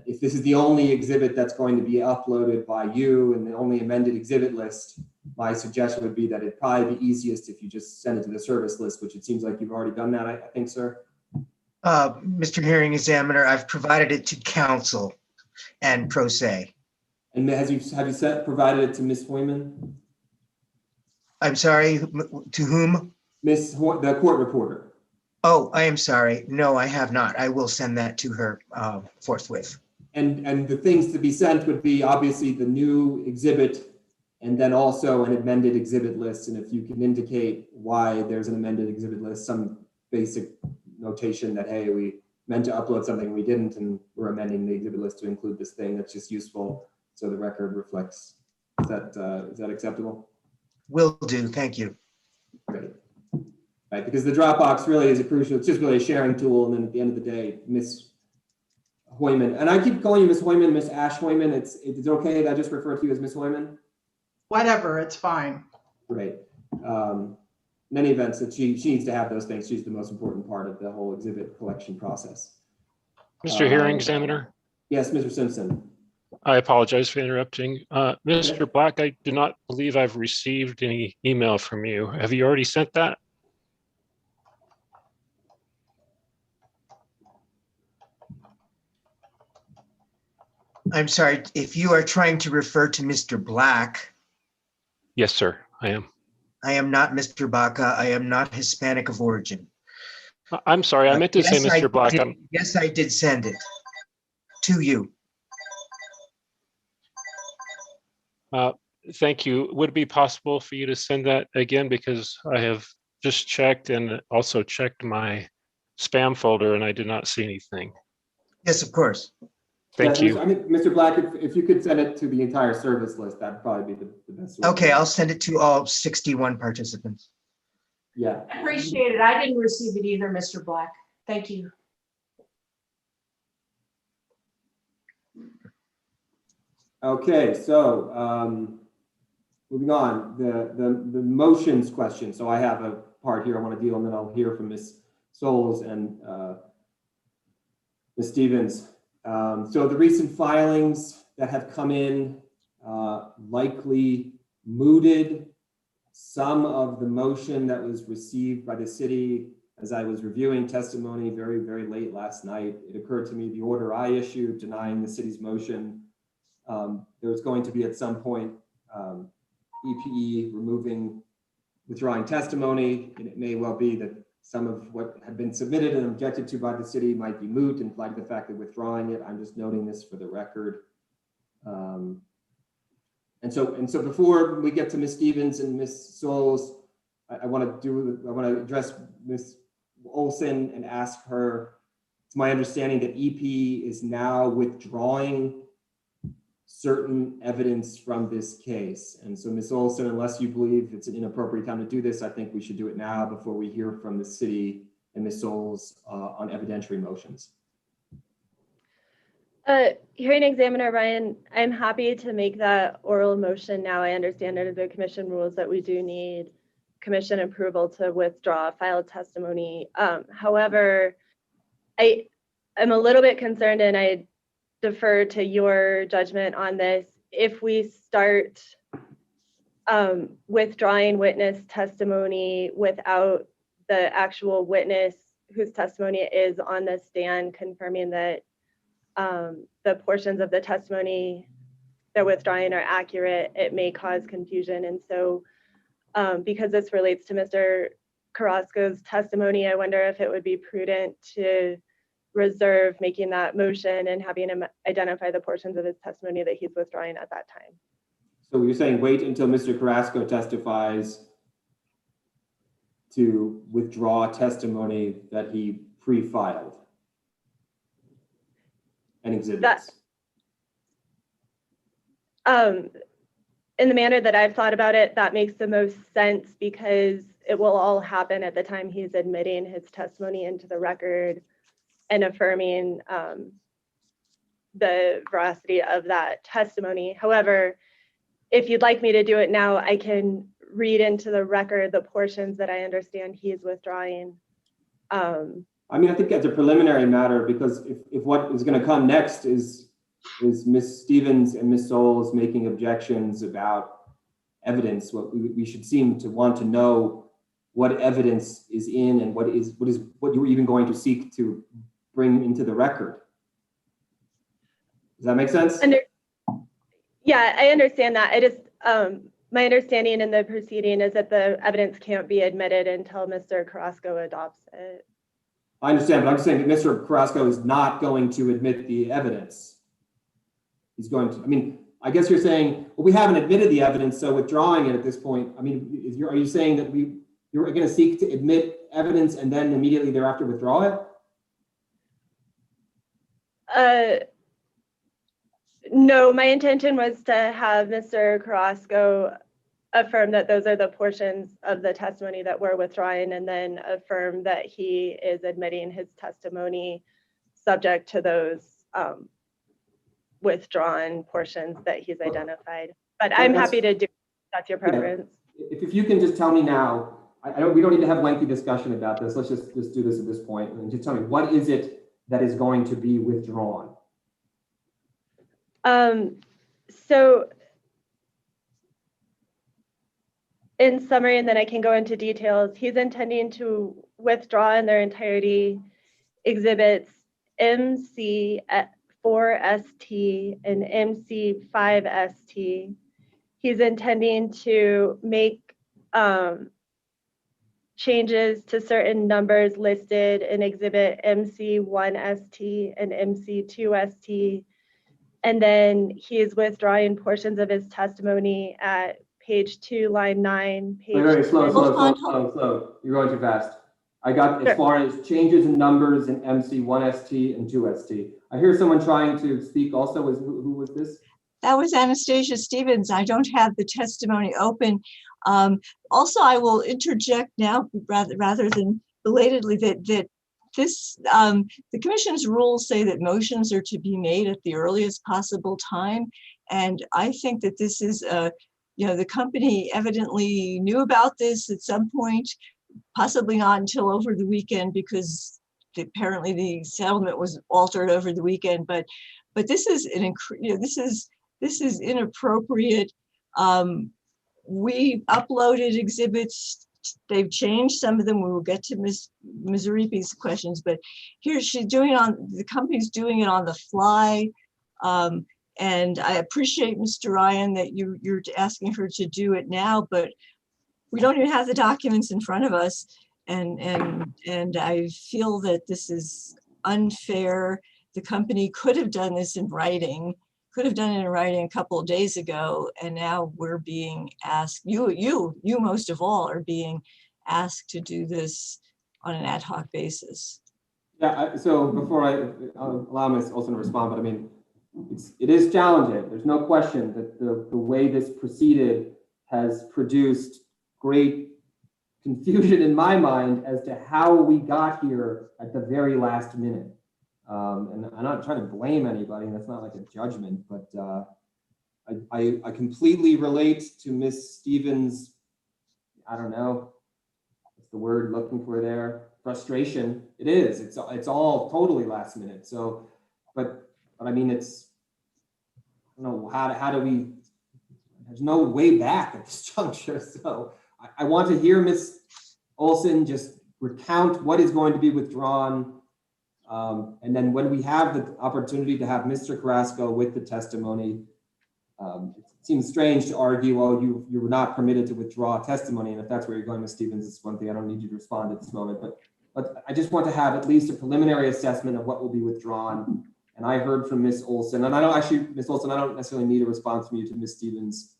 Speaker 4: If this is the only exhibit that's going to be uploaded by you and the only amended exhibit list, my suggestion would be that it'd probably be easiest if you just send it to the service list, which it seems like you've already done that, I think, sir.
Speaker 13: Mr. Hearing Examiner, I've provided it to counsel and pro se.
Speaker 4: And have you provided it to Ms. Hoyman?
Speaker 13: I'm sorry, to whom?
Speaker 4: The court reporter.
Speaker 13: Oh, I am sorry. No, I have not. I will send that to her forthwith.
Speaker 4: And the things to be sent would be obviously the new exhibit and then also an amended exhibit list. And if you can indicate why there's an amended exhibit list, some basic notation that, hey, we meant to upload something we didn't, and we're amending the exhibit list to include this thing, that's just useful so the record reflects. Is that acceptable?
Speaker 13: Will do. Thank you.
Speaker 4: Great. Right, because the Dropbox really is it's just really a sharing tool. And then at the end of the day, Ms. Hoyman, and I keep calling you Ms. Hoyman, Ms. Ash Hoyman. It's okay that I just refer to you as Ms. Hoyman?
Speaker 2: Whatever, it's fine.
Speaker 4: Great. In any event, so she needs to have those things. She's the most important part of the whole exhibit collection process.
Speaker 15: Mr. Hearing Examiner?
Speaker 4: Yes, Mr. Simpson.
Speaker 15: I apologize for interrupting. Mr. Black, I do not believe I've received any email from you. Have you already sent that?
Speaker 13: I'm sorry, if you are trying to refer to Mr. Black.
Speaker 15: Yes, sir, I am.
Speaker 13: I am not Mr. Baca. I am not Hispanic of origin.
Speaker 15: I'm sorry, I meant to say Mr. Black.
Speaker 13: Yes, I did send it to you.
Speaker 15: Thank you. Would it be possible for you to send that again? Because I have just checked and also checked my spam folder and I did not see anything.
Speaker 13: Yes, of course.
Speaker 15: Thank you.
Speaker 4: I mean, Mr. Black, if you could send it to the entire service list, that'd probably be the best way.
Speaker 13: Okay, I'll send it to all 61 participants.
Speaker 4: Yeah.
Speaker 8: Appreciate it. I didn't receive it either, Mr. Black. Thank you.
Speaker 4: Okay, so moving on, the motions question. So I have a part here I want to deal, and then I'll hear from Ms. Souls and Ms. Stevens. So the recent filings that have come in likely mooted some of the motion that was received by the city. As I was reviewing testimony very, very late last night, it occurred to me the order I issued denying the city's motion, there was going to be at some point EPE withdrawing testimony, and it may well be that some of what had been submitted and objected to by the city might be moot in light of the fact that withdrawing it. I'm just noting this for the record. And so before we get to Ms. Stevens and Ms. Souls, I want to address Ms. Olson and ask her it's my understanding that EP is now withdrawing certain evidence from this case. And so Ms. Olson, unless you believe it's an inappropriate time to do this, I think we should do it now before we hear from the city and Ms. Souls on evidentiary motions.
Speaker 7: Hearing examiner Ryan, I'm happy to make that oral motion now. I understand under the commission rules that we do need commission approval to withdraw filed testimony. However, I'm a little bit concerned, and I defer to your judgment on this. If we start withdrawing witness testimony without the actual witness whose testimony is on the stand confirming that the portions of the testimony they're withdrawing are accurate, it may cause confusion. And so because this relates to Mr. Carrasco's testimony, I wonder if it would be prudent to reserve making that motion and having him identify the portions of his testimony that he's withdrawing at that time.
Speaker 4: So you're saying wait until Mr. Carrasco testifies to withdraw testimony that he pre-filed and exhibits? In the manner that I've thought about it, that makes the most sense because it will all happen at the time he's admitting his testimony into the record and affirming the veracity of that testimony. However, if you'd like me to do it now, I can read into the record the portions that I understand he's withdrawing. I mean, I think that's a preliminary matter because if what is going to come next is Ms. Stevens and Ms. Souls making objections about evidence, what we should seem to want to know what evidence is in and what you're even going to seek to bring into the record. Does that make sense?
Speaker 7: Yeah, I understand that. I just, my understanding in the proceeding is that the evidence can't be admitted until Mr. Carrasco adopts it.
Speaker 4: I understand, but I'm saying that Mr. Carrasco is not going to admit the evidence. He's going to, I mean, I guess you're saying, well, we haven't admitted the evidence, so withdrawing it at this point, I mean, are you saying that you're going to seek to admit evidence and then immediately thereafter withdraw it?
Speaker 7: No, my intention was to have Mr. Carrasco affirm that those are the portions of the testimony that we're withdrawing and then affirm that he is admitting his testimony subject to those withdrawn portions that he's identified. But I'm happy to do it. That's your preference.
Speaker 4: Yeah. If you can just tell me now, we don't need to have lengthy discussion about this. Let's just do this at this point and just tell me, what is it that is going to be withdrawn?
Speaker 7: So in summary, and then I can go into details, he's intending to withdraw in their entirety exhibits MC4ST and MC5ST. He's intending to make changes to certain numbers listed in exhibit MC1ST and MC2ST. And then he is withdrawing portions of his testimony at page 2, line 9.
Speaker 4: Wait, slow. You're going too fast. I got as far as changes in numbers in MC1ST and 2ST. I hear someone trying to speak also. Who was this?
Speaker 12: That was Anastasia Stevens. I don't have the testimony open. Also, I will interject now rather than belatedly that this the commission's rules say that motions are to be made at the earliest possible time, and I think that this is the company evidently knew about this at some point, possibly not until over the weekend because apparently the settlement was altered over the weekend. But this is this is inappropriate. We uploaded exhibits. They've changed some of them. We will get to Ms. Aripi's questions, but here she's the company's doing it on the fly. And I appreciate, Mr. Ryan, that you're asking her to do it now, but we don't even have the documents in front of us. And I feel that this is unfair. The company could have done this in writing, a couple of days ago, and now we're being asked, you most of all are being asked to do this on an ad hoc basis.
Speaker 4: Yeah, so before I'll allow Ms. Olson to respond, but I mean, it is challenging. There's no question that the way this proceeded has produced great confusion in my mind as to how we got here at the very last minute. And I'm not trying to blame anybody, that's not like a judgment, but I completely relate to Ms. Stevens, I don't know, what's the word looking for there? Frustration. It is, it's all totally last minute. So, but I mean, it's, I don't know, how do we, there's no way back at this juncture. So I want to hear Ms. Olson just recount what is going to be withdrawn. And then when we have the opportunity to have Mr. Carrasco with the testimony, it seems strange to argue, oh, you were not permitted to withdraw testimony. And if that's where you're going, Ms. Stevens, it's one thing. I don't need you to respond at this moment, but I just want to have at least a preliminary assessment of what will be withdrawn. And I heard from Ms. Olson, and I don't actually, Ms. Olson, I don't necessarily need a response from you to Ms. Stevens'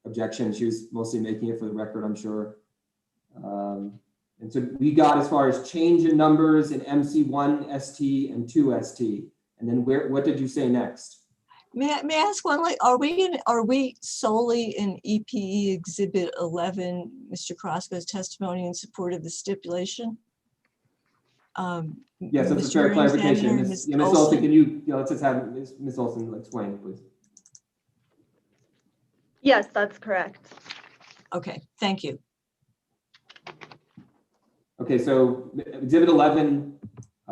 Speaker 4: objection. She was mostly making it for the record, I'm sure. And so we got as far as change in numbers in MC1 ST and 2 ST. And then what did you say next?
Speaker 12: May I ask one, like, are we solely in EPE Exhibit 11, Mr. Carrasco's testimony in support of the stipulation?
Speaker 4: Yes, that's a fair clarification. Ms. Olson, can you, let's just have Ms. Olson explain, please.
Speaker 7: Yes, that's correct.
Speaker 12: Okay, thank you.
Speaker 4: Okay, so Exhibit 11,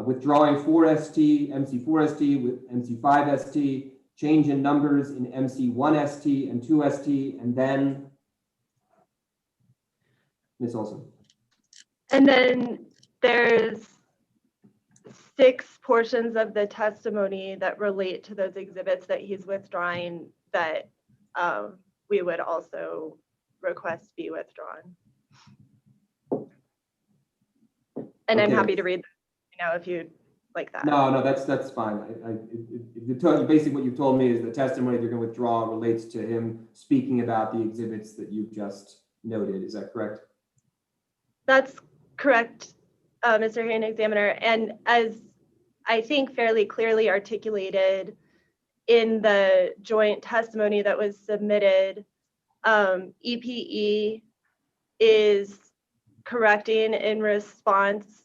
Speaker 4: withdrawing 4 ST, MC4 ST with MC5 ST, change in numbers in MC1 ST and 2 ST, and then Ms. Olson.
Speaker 7: And then there's 6 portions of the testimony that relate to those exhibits that he's withdrawing that we would also request be withdrawn. And I'm happy to read, if you'd like that.
Speaker 4: No, that's fine. Basically what you've told me is the testimony you're going to withdraw relates to him speaking about the exhibits that you've just noted. Is that correct?
Speaker 7: That's correct, Mr. Hearing Examiner. And as I think fairly clearly articulated in the joint testimony that was submitted, EPE is correcting in response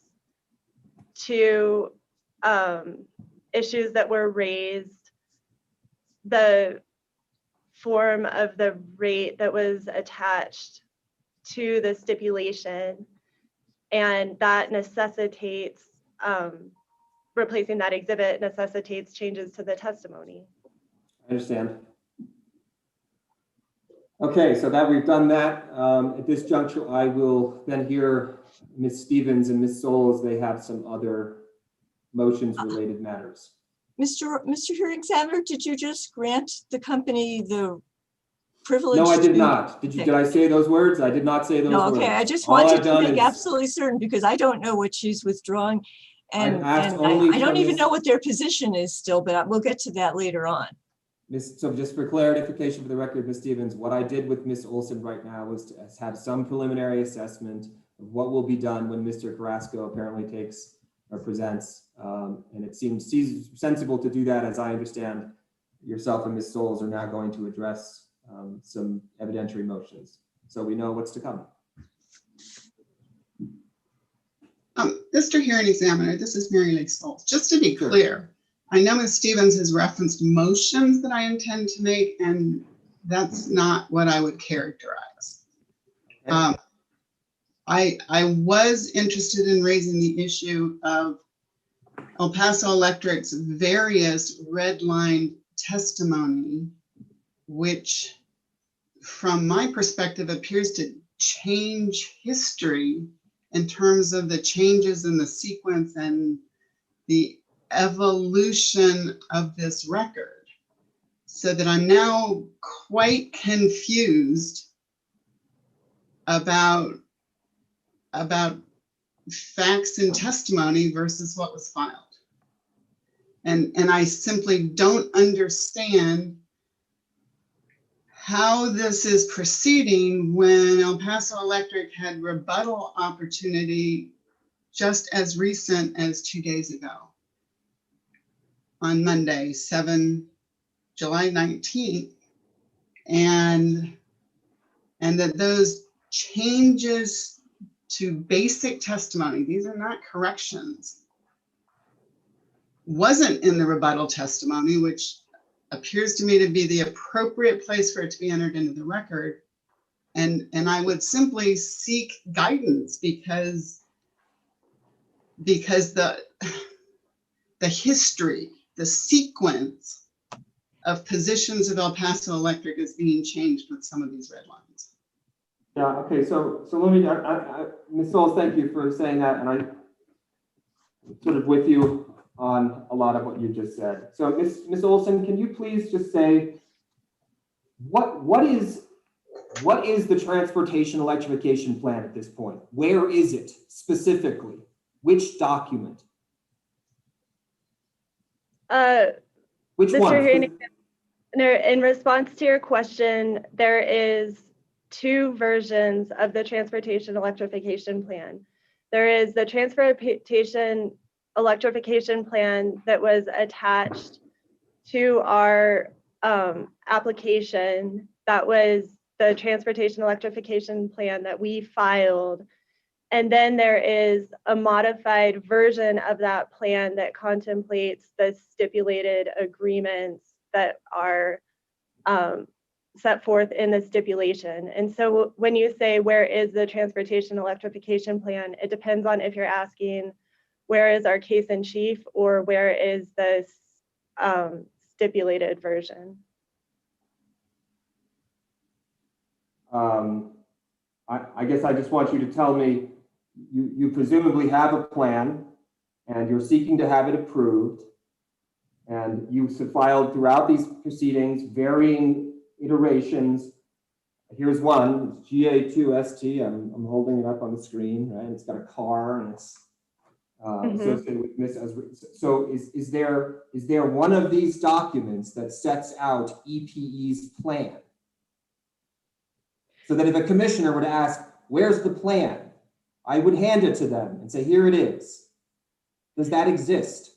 Speaker 7: to issues that were raised, the form of the rate that was attached to the stipulation, and that necessitates, replacing that exhibit necessitates changes to the testimony.
Speaker 4: I understand. Okay, so that we've done that. At this juncture, I will then hear Ms. Stevens and Ms. Souls. They have some other motions related matters.
Speaker 12: Mr. Hearing Examiner, did you just grant the company the privilege?
Speaker 4: No, I did not. Did I say those words? I did not say those words.
Speaker 12: Okay, I just wanted to make absolutely certain because I don't know what she's withdrawing. And I don't even know what their position is still, but we'll get to that later on.
Speaker 4: So just for clarification for the record, Ms. Stevens, what I did with Ms. Olson right now was to have some preliminary assessment of what will be done when Mr. Carrasco apparently takes or presents. And it seems sensible to do that, as I understand yourself and Ms. Souls are now going to address some evidentiary motions. So we know what's to come.
Speaker 5: Mr. Hearing Examiner, this is Mary Lee Souls. Just to be clear, I know Ms. Stevens has referenced motions that I intend to make, and that's not what I would characterize. I was interested in raising the issue of El Paso Electric's various red line testimony, which from my perspective appears to change history in terms of the changes in the sequence and the evolution of this record, so that I'm now quite confused about facts and testimony versus what was filed. And I simply don't understand how this is proceeding when El Paso Electric had rebuttal opportunity just as recent as 2 days ago, on Monday, July 19th, and that those changes to basic testimony, these are not corrections, wasn't in the rebuttal testimony, which appears to me to be the appropriate place for it to be entered into the record. And I would simply seek guidance because the history, the sequence of positions of El Paso Electric is being changed with some of these red lines.
Speaker 4: Yeah, okay, so let me, Ms. Souls, thank you for saying that, and I'm sort of with you on a lot of what you just said. So Ms. Olson, can you please just say, what is the transportation electrification plan at this point? Where is it specifically? Which document? Which one?
Speaker 7: In response to your question, there is 2 versions of the transportation electrification plan. There is the transportation electrification plan that was attached to our application. That was the transportation electrification plan that we filed. And then there is a modified version of that plan that contemplates the stipulated agreements that are set forth in the stipulation. And so when you say, where is the transportation electrification plan, it depends on if you're asking, where is our case in chief, or where is the stipulated version?
Speaker 4: I guess I just want you to tell me, you presumably have a plan and you're seeking to have it approved, and you've filed throughout these proceedings varying iterations. Here's one, it's GA2ST. I'm holding it up on the screen, right? It's got a car and it's associated with Miss. So is there one of these documents that sets out EPE's plan? So that if a commissioner were to ask, where's the plan? I would hand it to them and say, here it is. Does that exist?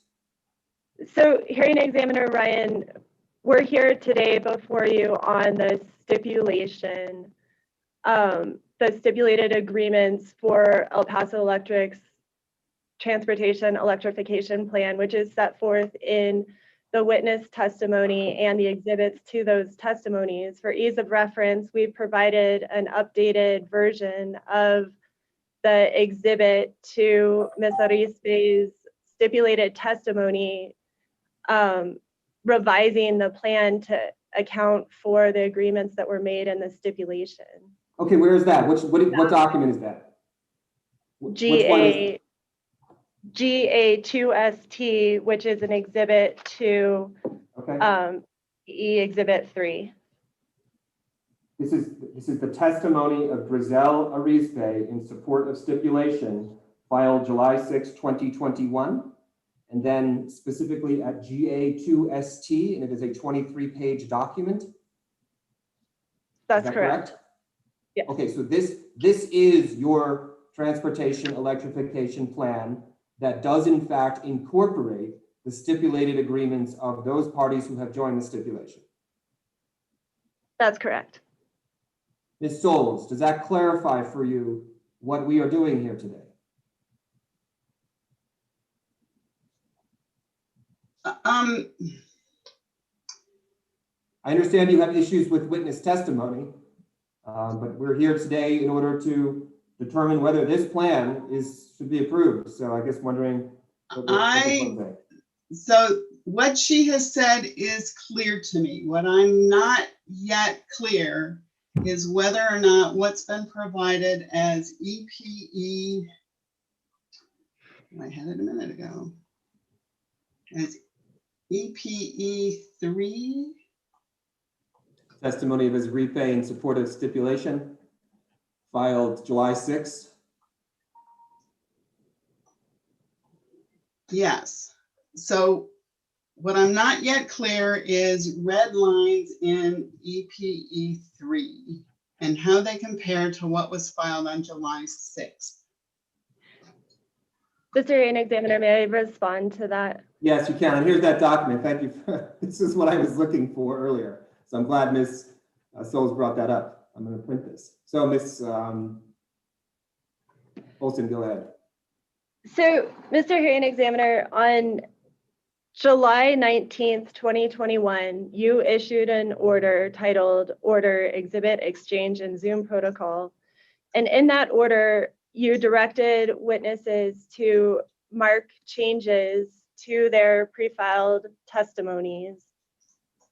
Speaker 7: So Hearing Examiner Ryan, we're here today before you on the stipulation, the stipulated agreements for El Paso Electric's transportation electrification plan, which is set forth in the witness testimony and the exhibits to those testimonies. For ease of reference, we've provided an updated version of the exhibit to Ms. Arizpe's stipulated testimony, revising the plan to account for the agreements that were made in the stipulation.
Speaker 4: Okay, where is that? What document is that?
Speaker 7: GA2ST, which is an exhibit to Exhibit 3.
Speaker 4: This is the testimony of Grizel Arizpe in support of stipulation, filed July 6, 2021, and then specifically at GA2ST, and it is a 23-page document.
Speaker 7: That's correct.
Speaker 4: Yes. Okay, so this is your transportation electrification plan that does in fact incorporate the stipulated agreements of those parties who have joined the stipulation.
Speaker 7: That's correct.
Speaker 4: Ms. Souls, does that clarify for you what we are doing here today?
Speaker 5: I
Speaker 4: understand you have issues with witness testimony, but we're here today in order to determine whether this plan should be approved. So I guess wondering.
Speaker 5: So what she has said is clear to me. What I'm not yet clear is whether or not what's been provided as EPE, I had it a minute ago, as EPE 3.
Speaker 4: Testimony of his repay in support of stipulation, filed July 6th.
Speaker 5: Yes. So what I'm not yet clear is red lines in EPE 3 and how they compare to what was filed on July 6th.
Speaker 7: Mr. Hearing Examiner, may I respond to that?
Speaker 4: Yes, you can. And here's that document. Thank you. This is what I was looking for earlier. So I'm glad Ms. Souls brought that up. I'm going to print this. So Ms. Olson, go ahead.
Speaker 7: So, Mr. Hearing Examiner, on July 19th, 2021, you issued an order titled Order Exhibit Exchange and Zoom Protocol. And in that order, you directed witnesses to mark changes to their pre-filed testimonies.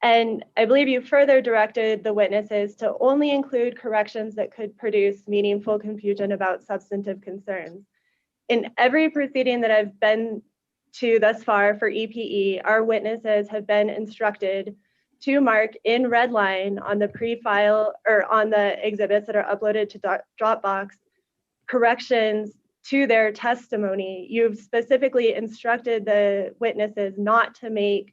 Speaker 7: And I believe you further directed the witnesses to only include corrections that could produce meaningful confusion about substantive concerns. In every proceeding that I've been to thus far for EPE, our witnesses have been instructed to mark in red line on the pre-file or on the exhibits that are uploaded to Dropbox corrections to their testimony. You've specifically instructed the witnesses not to make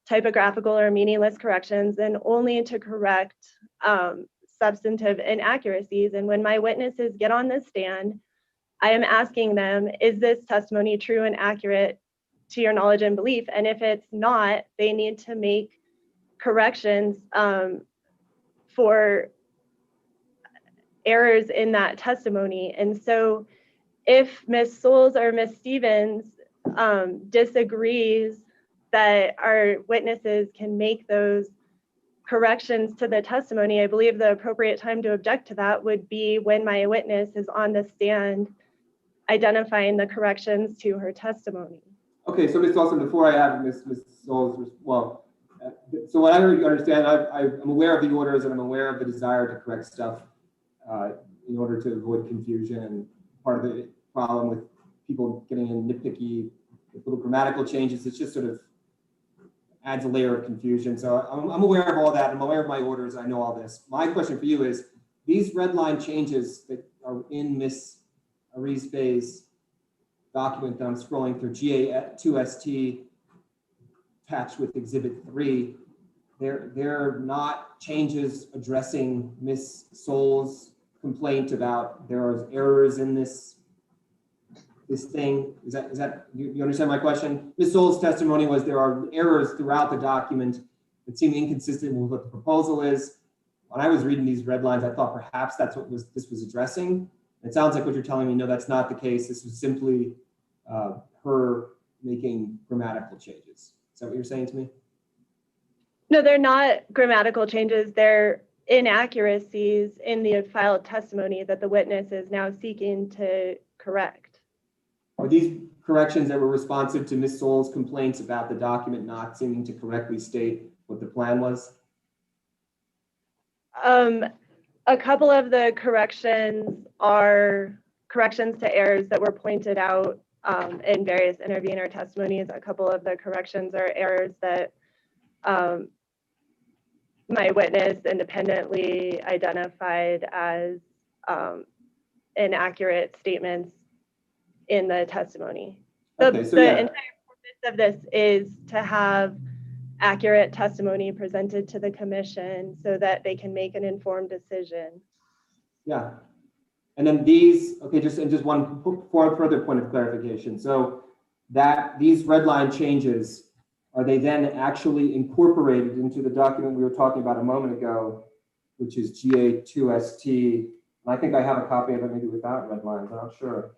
Speaker 7: typographical or meaningless corrections and only to correct substantive inaccuracies. And when my witnesses get on the stand, I am asking them, is this testimony true and accurate to your knowledge and belief? And if it's not, they need to make corrections for errors in that testimony. And so if Ms. Souls or Ms. Stevens disagrees that our witnesses can make those corrections to the testimony, I believe the appropriate time to object to that would be when my witness is on the stand identifying the corrections to her testimony.
Speaker 4: Okay, so Ms. Olson, before I have Ms. Souls, well, so what I understand, I'm aware of the orders and I'm aware of the desire to correct stuff in order to avoid confusion. And part of the problem with people getting in nitpicky with little grammatical changes, it's just sort of adds a layer of confusion. So I'm aware of all that. I'm aware of my orders. I know all this. My question for you is, these red line changes that are in Ms. Arizpe's document that I'm scrolling through, GA2ST attached with Exhibit 3, they're not changes addressing Ms. Souls' complaint about there are errors in this thing. Is that you understand my question? Ms. Souls' testimony was there are errors throughout the document that seem inconsistent with what the proposal is. When I was reading these red lines, I thought perhaps that's what this was addressing. It sounds like what you're telling me, no, that's not the case. This was simply her making grammatical changes. Is that what you're saying to me?
Speaker 7: No, they're not grammatical changes. They're inaccuracies in the filed testimony that the witness is now seeking to correct.
Speaker 4: Are these corrections that were responsive to Ms. Souls' complaints about the document not seeming to correctly state what the plan was?
Speaker 7: A couple of the corrections are corrections to errors that were pointed out in various intervener testimonies. A couple of the corrections are errors that my witness independently identified as inaccurate statements in the testimony.
Speaker 4: Okay, so
Speaker 7: the
Speaker 4: yeah.
Speaker 7: entire purpose of this is to have accurate testimony presented to the commission so that they can make an informed decision.
Speaker 4: Yeah. And then these, okay, just one further point of clarification. So that these red line changes, are they then actually incorporated into the document we were talking about a moment ago, which is GA2ST? And I think I have a copy of it maybe without red lines, I'm not sure.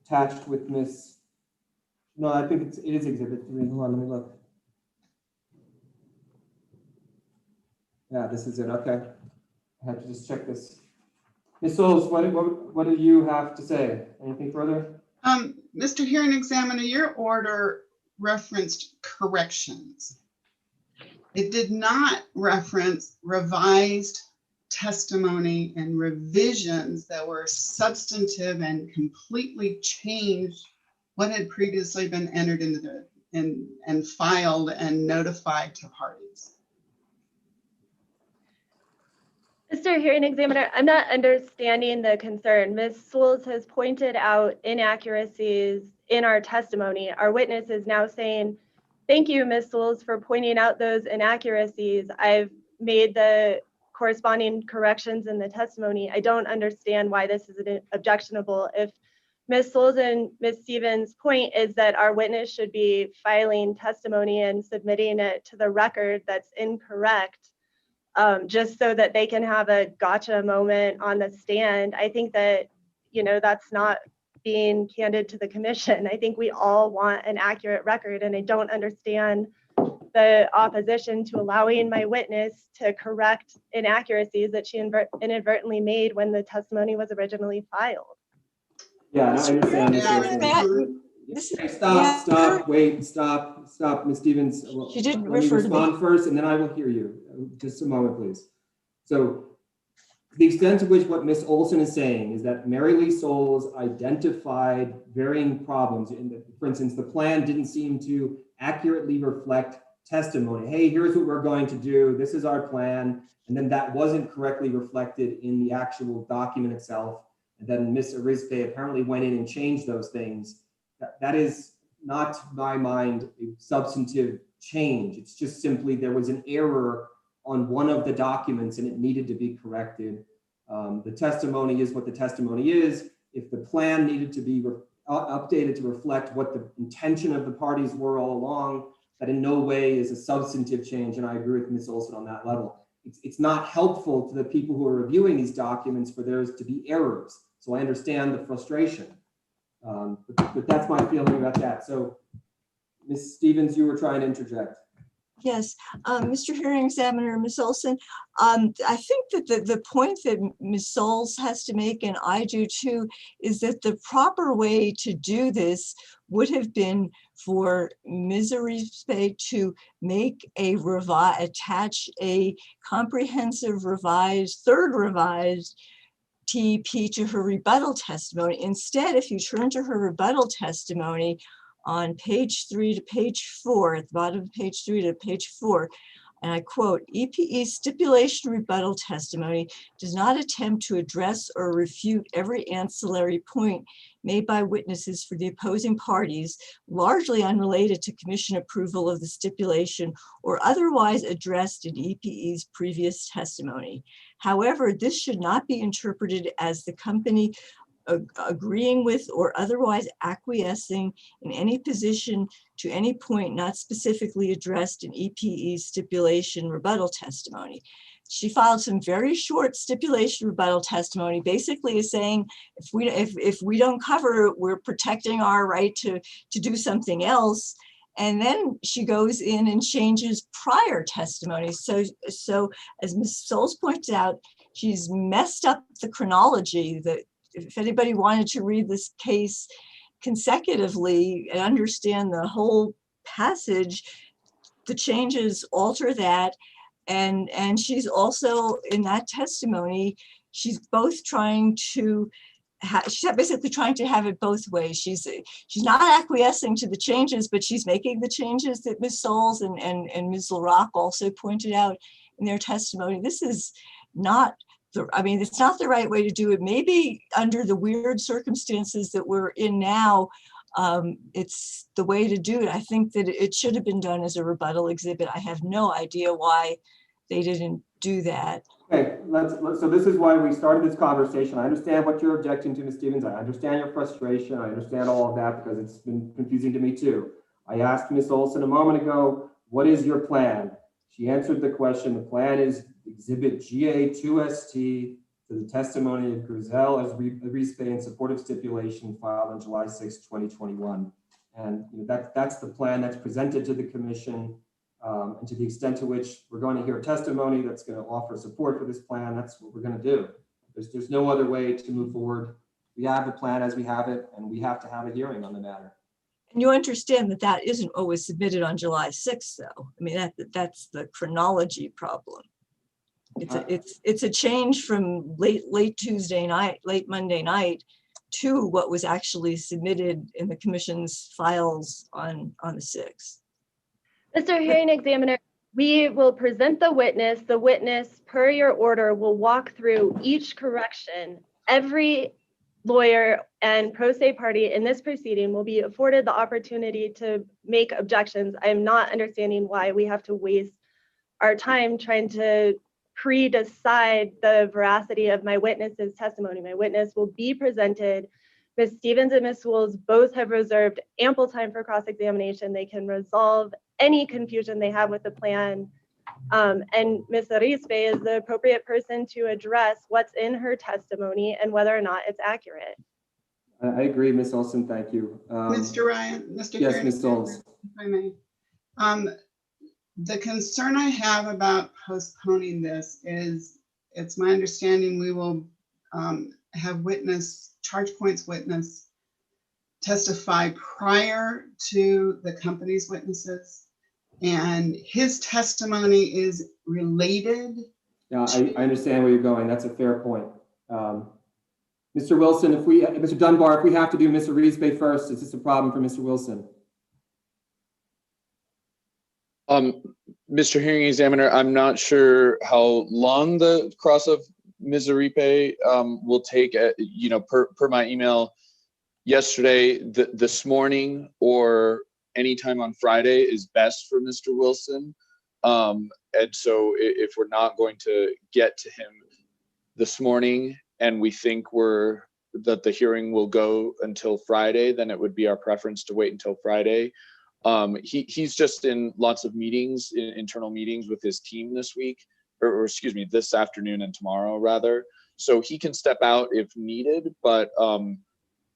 Speaker 4: Attached with Ms. No, I think it is Exhibit 3. Hold on, let me look. Yeah, this is it. Okay. I have to just check this. Ms. Souls, what do you have to say? Anything further?
Speaker 5: Mr. Hearing Examiner, your order referenced corrections. It did not reference revised testimony and revisions that were substantive and completely changed what had previously been entered into the and filed and notified to parties.
Speaker 7: Mr. Hearing Examiner, I'm not understanding the concern. Ms. Souls has pointed out inaccuracies in our testimony. Our witness is now saying, thank you, Ms. Souls, for pointing out those inaccuracies. I've made the corresponding corrections in the testimony. I don't understand why this is objectionable. If Ms. Souls and Ms. Stevens' point is that our witness should be filing testimony and submitting it to the record that's incorrect, just so that they can have a gotcha moment on the stand. I think that, that's not being candid to the commission. I think we all want an accurate record, and I don't understand the opposition to allowing my witness to correct inaccuracies that she inadvertently made when the testimony was originally filed.
Speaker 4: Yeah, I understand. Stop, Ms. Stevens. Well,
Speaker 12: She didn't
Speaker 4: let me
Speaker 12: refer to me.
Speaker 4: respond first, and then I will hear you. Just a moment, please. So, the extent to which what Ms. Olson is saying is that Mary Lee Souls identified varying problems. For instance, the plan didn't seem to accurately reflect testimony. Hey, here's what we're going to do. This is our plan. And then that wasn't correctly reflected in the actual document itself. And then Ms. Arizpe apparently went in and changed those things. That is not, to my mind, a substantive change. It's just simply there was an error on one of the documents and it needed to be corrected. The testimony is what the testimony is. If the plan needed to be updated to reflect what the intention of the parties were all along, that in no way is a substantive change. And I agree with Ms. Olson on that level. It's not helpful to the people who are reviewing these documents for there to be errors. So I understand the frustration, but that's my feeling about that. So Ms. Stevens, you were trying to interject.
Speaker 12: Yes, Mr. Hearing Examiner, Ms. Olson, I think that the point that Ms. Souls has to make, and I do too, is that the proper way to do this would have been for Ms. Arizpe to make attach a comprehensive third revised TEP to her rebuttal testimony. Instead, if you turn to her rebuttal testimony, on page 3 to page 4, at the bottom of page 3 to page 4, and I quote, EPE stipulation rebuttal testimony does not attempt to address or refute every ancillary point made by witnesses for the opposing parties, largely unrelated to commission approval of the stipulation or otherwise addressed in EPE's previous testimony. However, this should not be interpreted as the company agreeing with or otherwise acquiescing in any position to any point not specifically addressed in EPE's stipulation rebuttal testimony. She filed some very short stipulation rebuttal testimony, basically is saying if we don't cover it, we're protecting our right to do something else. And then she goes in and changes prior testimony. So as Ms. Souls pointed out, she's messed up the chronology. That if anybody wanted to read this case consecutively and understand the whole passage, the changes alter that. And she's also, in that testimony, she's both trying to, she's basically trying to have it both ways. She's not acquiescing to the changes, but she's making the changes that Ms. Souls and Ms. LaRock also pointed out in their testimony. This is not, it's not the right way to do it. Maybe under the weird circumstances that we're in now, it's the way to do it. I think that it should have been done as a rebuttal exhibit. I have no idea why they didn't do that.
Speaker 4: Okay, so this is why we started this conversation. I understand what you're objecting to, Ms. Stevens. I understand your frustration. I understand all of that because it's been confusing to me too. I asked Ms. Olson a moment ago, what is your plan? She answered the question. The plan is Exhibit GA2ST to the testimony of Grizel Arizpe in support of stipulation filed on July 6, 2021. And that's the plan that's presented to the commission. And to the extent to which we're going to hear testimony that's going to offer support for this plan, that's what we're going to do. There's no other way to move forward. We have the plan as we have it, and we have to have a hearing on the matter.
Speaker 12: And you understand that that isn't what was submitted on July 6th, though. I mean, that's the chronology problem. It's a change from late Monday night to what was actually submitted in the commission's files on the 6th.
Speaker 7: Mr. Hearing Examiner, we will present the witness. The witness, per your order, will walk through each correction. Every lawyer and pro se party in this proceeding will be afforded the opportunity to make objections. I'm not understanding why we have to waste our time trying to pre-decide the veracity of my witness's testimony. My witness will be presented Ms. Stevens and Ms. Wools both have reserved ample time for cross-examination. They can resolve any confusion they have with the plan. And Ms. Arispe is the appropriate person to address what's in her testimony and whether or not it's accurate.
Speaker 4: I agree, Ms. Olson, thank you.
Speaker 5: Mr. Ryan, Mr.
Speaker 4: Yes,
Speaker 5: Chair,
Speaker 4: Ms. Olds.
Speaker 5: if I may. The concern I have about postponing this is, it's my understanding we will have ChargePoint's witness testify prior to the company's witnesses, and his testimony is related.
Speaker 4: Yeah, I understand where you're going. That's a fair point. Mr. Wilson, Mr. Dunbar, if we have to do Mr. Arispe first, is this a problem for Mr. Wilson?
Speaker 10: Mr. Hearing Examiner, I'm not sure how long the cross of Ms. Arispe will take. Per my email yesterday, this morning or anytime on Friday is best for Mr. Wilson. And so if we're not going to get to him this morning and we think that the hearing will go until Friday, then it would be our preference to wait until Friday. He's just in lots of meetings, internal meetings with his team this week, or excuse me, this afternoon and tomorrow rather. So he can step out if needed, but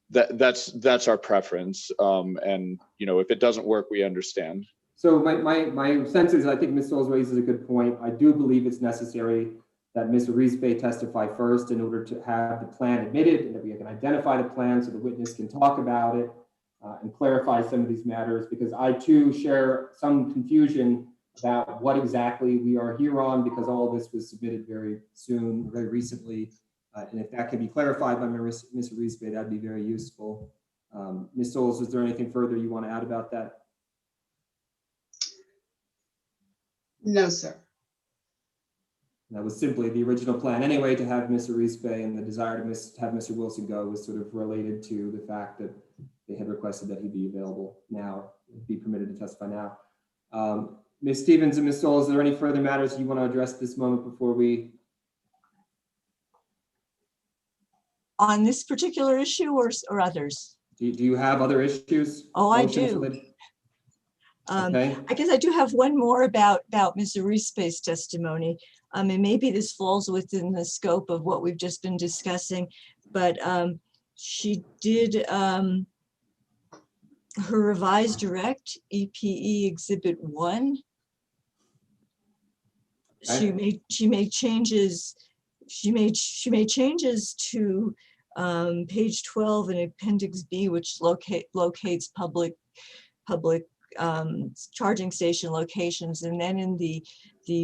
Speaker 10: that's our preference. And if it doesn't work, we understand.
Speaker 4: So my sense is, I think Ms. Souls raises a good point. I do believe it's necessary that Ms. Arispe testify first in order to have the plan admitted, and that we can identify the plan so the witness can talk about it and clarify some of these matters, because I too share some confusion about what exactly we are here on, because all of this was submitted very recently. And if that can be clarified by Ms. Arispe, that'd be very useful. Ms. Souls, is there anything further you want to add about that?
Speaker 5: No, sir.
Speaker 4: That was simply the original plan anyway, to have Ms. Arispe, and the desire to have Mr. Wilson go was sort of related to the fact that they had requested that he be available now, be permitted to testify now. Ms. Stevens and Ms. Souls, is there any further matters you want to address at this moment before we?
Speaker 12: On this particular issue or others?
Speaker 4: Do you have other issues?
Speaker 12: Oh, I
Speaker 4: Motions
Speaker 12: do.
Speaker 4: related? Okay.
Speaker 12: I guess I do have one more about Ms. Arispe's testimony. And maybe this falls within the scope of what we've just been discussing, but she did her revised direct EPE Exhibit 1.
Speaker 4: Okay.
Speaker 12: She made changes. She made changes to page 12 in Appendix B, which locates public charging station locations, and then in the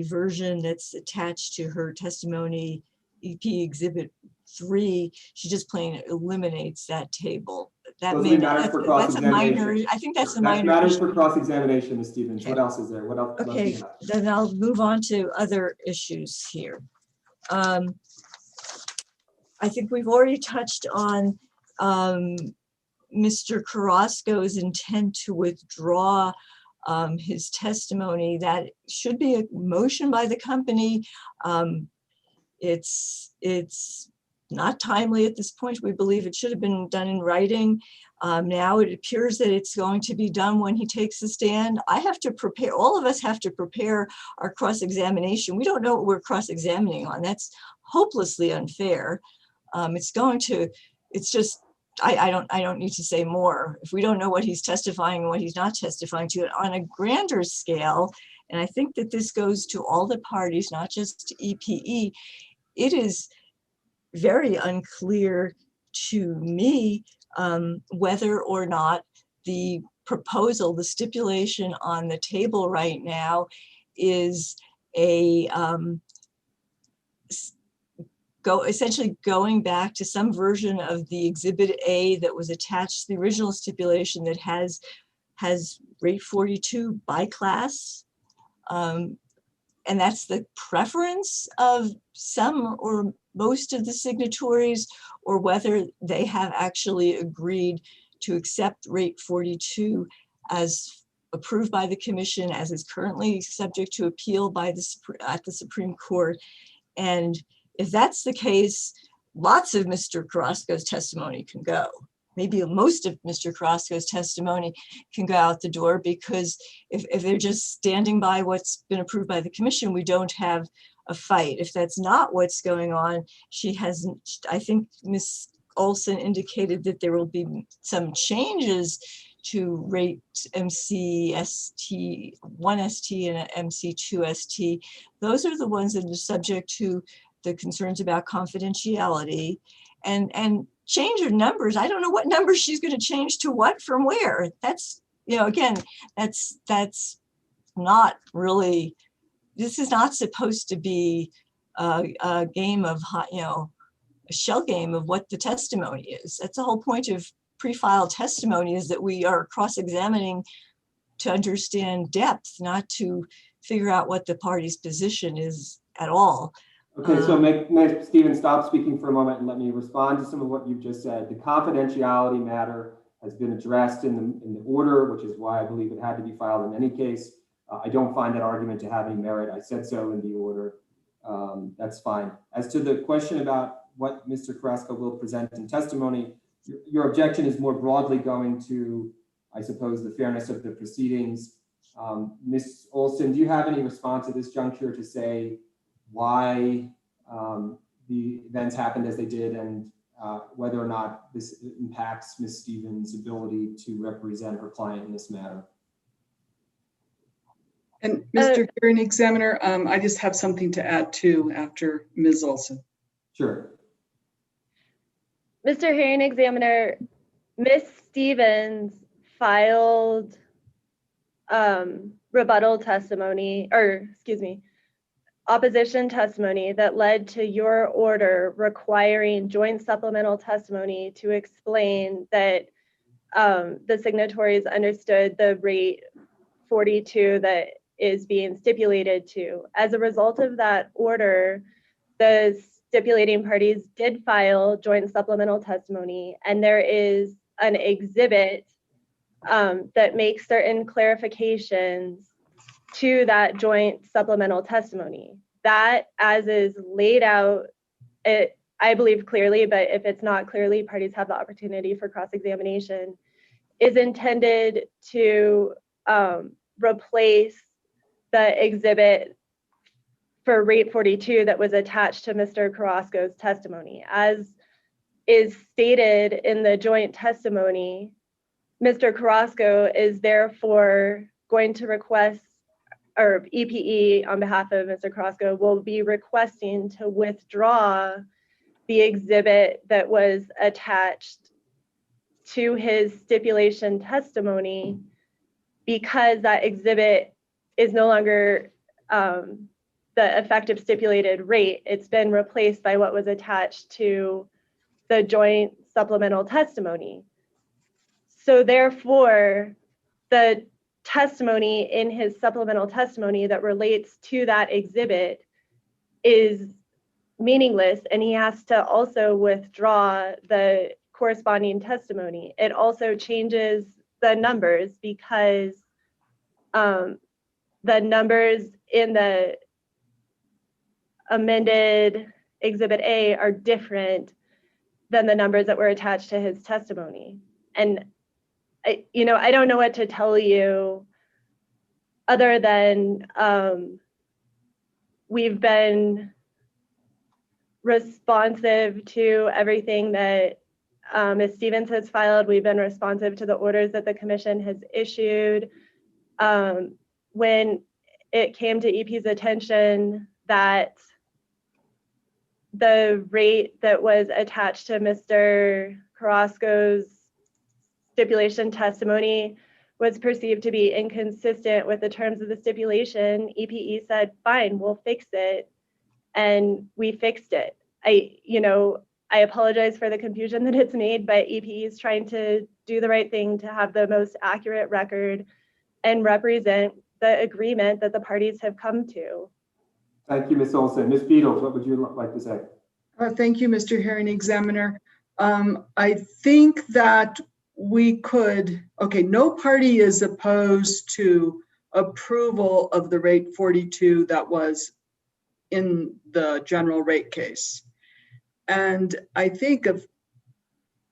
Speaker 12: version that's attached to her testimony, EP Exhibit 3, she just plain eliminates that table. That's a minor. I think that's a minor.
Speaker 4: Matters for cross-examination, Ms. Stevens. Okay. What else is there? What else?
Speaker 12: Okay, then I'll move on to other issues here. I think we've already touched on Mr. Carrasco's intent to withdraw his testimony. That should be a motion by the company. It's not timely at this point. We believe it should have been done in writing. Now it appears that it's going to be done when he takes the stand. I have to prepare, all of us have to prepare our cross-examination. We don't know what we're cross-examining on. That's hopelessly unfair. It's just, I don't need to say more. If we don't know what he's testifying and what he's not testifying to on a grander scale, and I think that this goes to all the parties, not just to EPE, it is very unclear to me whether or not the proposal, the stipulation on the table right now is essentially going back to some version of the Exhibit A that was attached to the original stipulation that has rate 42 by class. And that's the preference of some or most of the signatories, or whether they have actually agreed to accept rate 42 as approved by the commission, as is currently subject to appeal by at the Supreme Court. And if that's the case, lots of Mr. Carrasco's testimony can go. maybe most of Mr. Carrasco's testimony can go out the door, because if they're just standing by what's been approved by the commission, we don't have a fight. If that's not what's going on, she hasn't, I think Ms. Olson indicated that there will be some changes to rate MC-ST, 1ST and MC-2ST. Those are the ones that are subject to the concerns about confidentiality, and change of numbers. I don't know what numbers she's going to change to what from where. That's, again, that's not really, this is not supposed to be a game of, a shell game of what the testimony is. That's the whole point of pre-filed testimony, is that we are cross-examining to understand depth, not to figure out what the party's position is at all.
Speaker 4: Okay, so make Stephen stop speaking for a moment and let me respond to some of what you've just said. The confidentiality matter has been addressed in the order, which is why I believe it had to be filed in any case. I don't find that argument to have any merit. I said so in the order. That's fine. As to the question about what Mr. Carrasco will present in testimony, your objection is more broadly going to, I suppose, the fairness of the proceedings. Ms. Olson, do you have any response at this juncture to say why the events happened as they did, and whether or not this impacts Ms. Stevens' ability to represent her client in this matter?
Speaker 6: And Mr. Hearing Examiner, I just have something to add too after Ms. Olson.
Speaker 4: Sure.
Speaker 7: Mr. Hearing Examiner, Ms. Stevens filed rebuttal testimony, or excuse me, opposition testimony that led to your order requiring joint supplemental testimony to explain that the signatories understood the rate 42 that is being stipulated to. As a result of that order, the stipulating parties did file joint supplemental testimony, and there is an exhibit that makes certain clarifications to that joint supplemental testimony. That, as is laid out, I believe clearly, but if it's not clearly, parties have the opportunity for cross-examination, is intended to replace the exhibit for rate 42 that was attached to Mr. Carrasco's testimony. As is stated in the joint testimony, Mr. Carrasco is therefore going to request, or EPE on behalf of Mr. Carrasco will be requesting to withdraw the exhibit that was attached to his stipulation testimony, because that exhibit is no longer the effective stipulated rate. It's been replaced by what was attached to the joint supplemental testimony. So therefore, the testimony in his supplemental testimony that relates to that exhibit is meaningless, and he has to also withdraw the corresponding testimony. It also changes the numbers, because the numbers in the amended Exhibit A are different than the numbers that were attached to his testimony. And I don't know what to tell you other than we've been responsive to everything that Ms. Stevens has filed. We've been responsive to the orders that the commission has issued. When it came to EP's attention that the rate that was attached to Mr. Carrasco's stipulation testimony was perceived to be inconsistent with the terms of the stipulation, EPE said, fine, we'll fix it. And we fixed it. I apologize for the confusion that it's made, but EPE is trying to do the right thing to have the most accurate record and represent the agreement that the parties have come to.
Speaker 4: Thank you, Ms. Olson. Ms. Beatles, what would you like to say?
Speaker 6: Thank you, Mr. Hearing Examiner. I think that we could, no party is opposed to approval of the rate 42 that was in the general rate case. And I think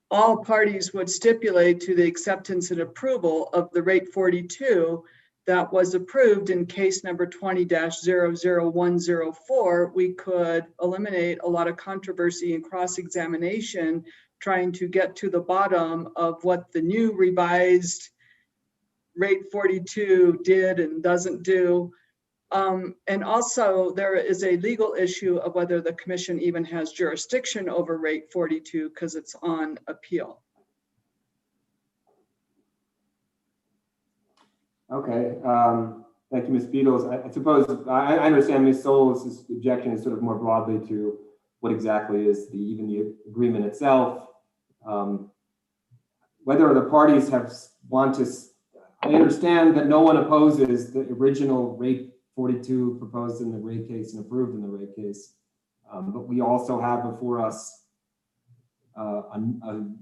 Speaker 6: all parties would stipulate to the acceptance and approval of the rate 42 that was approved in case number 20-00104, we could eliminate a lot of controversy and cross-examination trying to get to the bottom of what the new revised rate 42 did and doesn't do. And also there is a legal issue of whether the commission even has jurisdiction over rate 42 because it's on appeal.
Speaker 4: Okay, thank you, Ms. Beatles. I suppose I understand Ms. Souls' objection is sort of more broadly to what exactly is even the agreement itself. Whether the parties I understand that no one opposes the original rate 42 proposed in the rate case and approved in the rate case, but we also have before us a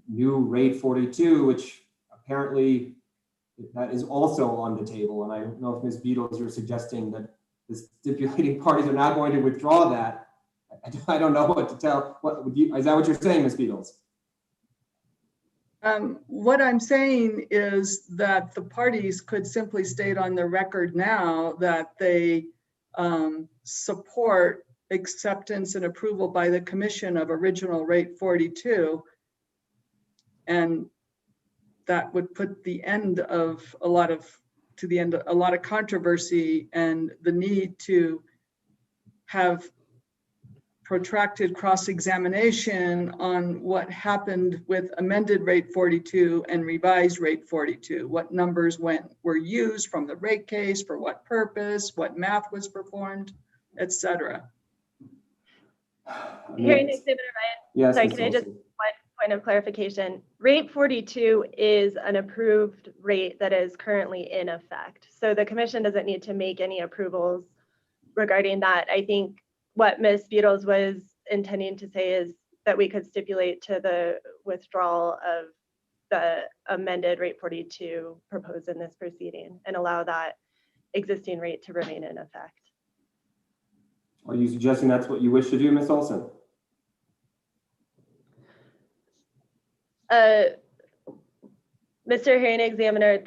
Speaker 4: new rate 42, which apparently that is also on the table. And I don't know if Ms. Beatles, you're suggesting that the stipulating parties are not going to withdraw that. I don't know what to tell. Is that what you're saying, Ms. Beatles?
Speaker 6: What I'm saying is that the parties could simply state on the record now that they support acceptance and approval by the commission of original rate 42. And that would put the end of a lot of controversy and the need to have protracted cross-examination on what happened with amended rate 42 and revised rate 42. What numbers were used from the rate case, for what purpose, what math was performed, etc.
Speaker 7: Hearing Examiner Ryan,
Speaker 4: yes,
Speaker 7: sorry, can I just one point of clarification? Rate 42 is an approved rate that is currently in effect. So the commission doesn't need to make any approvals regarding that. I think what Ms. Beatles was intending to say is that we could stipulate to the withdrawal of the amended rate 42 proposed in this proceeding and allow that existing rate to remain in effect.
Speaker 4: Are you suggesting that's what you wish to do, Ms. Olson?
Speaker 7: Mr. Hearing Examiner,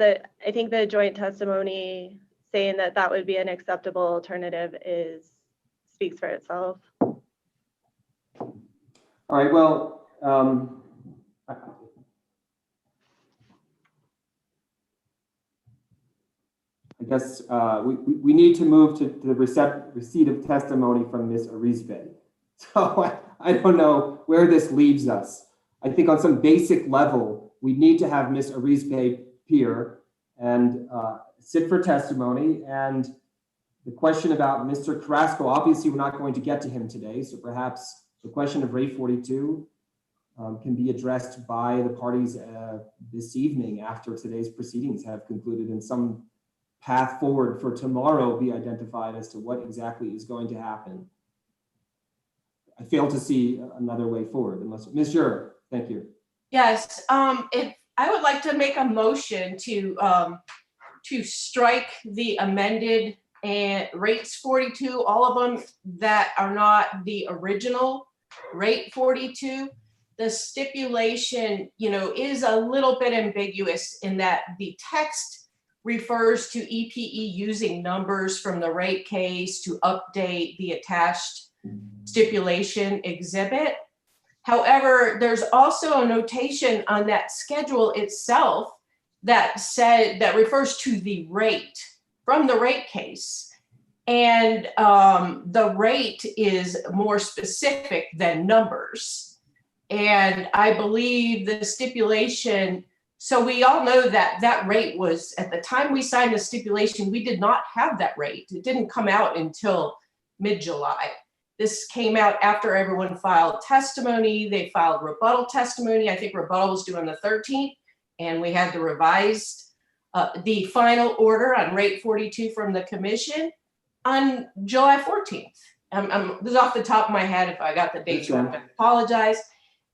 Speaker 7: I think the joint testimony saying that that would be an acceptable alternative speaks for itself.
Speaker 4: All right, well, I guess we need to move to the receipt of testimony from Ms. Arizpe. So I don't know where this leaves us. I think on some basic level, we need to have Ms. Arizpe appear and sit for testimony. And the question about Mr. Carrasco, obviously we're not going to get to him today. So perhaps the question of rate 42 can be addressed by the parties this evening after today's proceedings have concluded, and some path forward for tomorrow be identified as to what exactly is going to happen. I fail to see another way forward unless, Ms. Jur, thank you.
Speaker 8: Yes, if I would like to make a motion to strike the amended and rates 42, all of them that are not the original rate 42. The stipulation, is a little bit ambiguous in that the text refers to EPE using numbers from the rate case to update the attached stipulation exhibit. However, there's also a notation on that schedule itself that refers to the rate from the rate case. And the rate is more specific than numbers. And I believe the stipulation, so we all know that that rate was, at the time we signed the stipulation, we did not have that rate. It didn't come out until mid-July. This came out after everyone filed testimony. They filed rebuttal testimony. I think rebuttal was due on the 13th, and we had the revised, the final order on rate 42 from the commission on July 14th. This is off the top of my head. If I got the dates wrong, I apologize.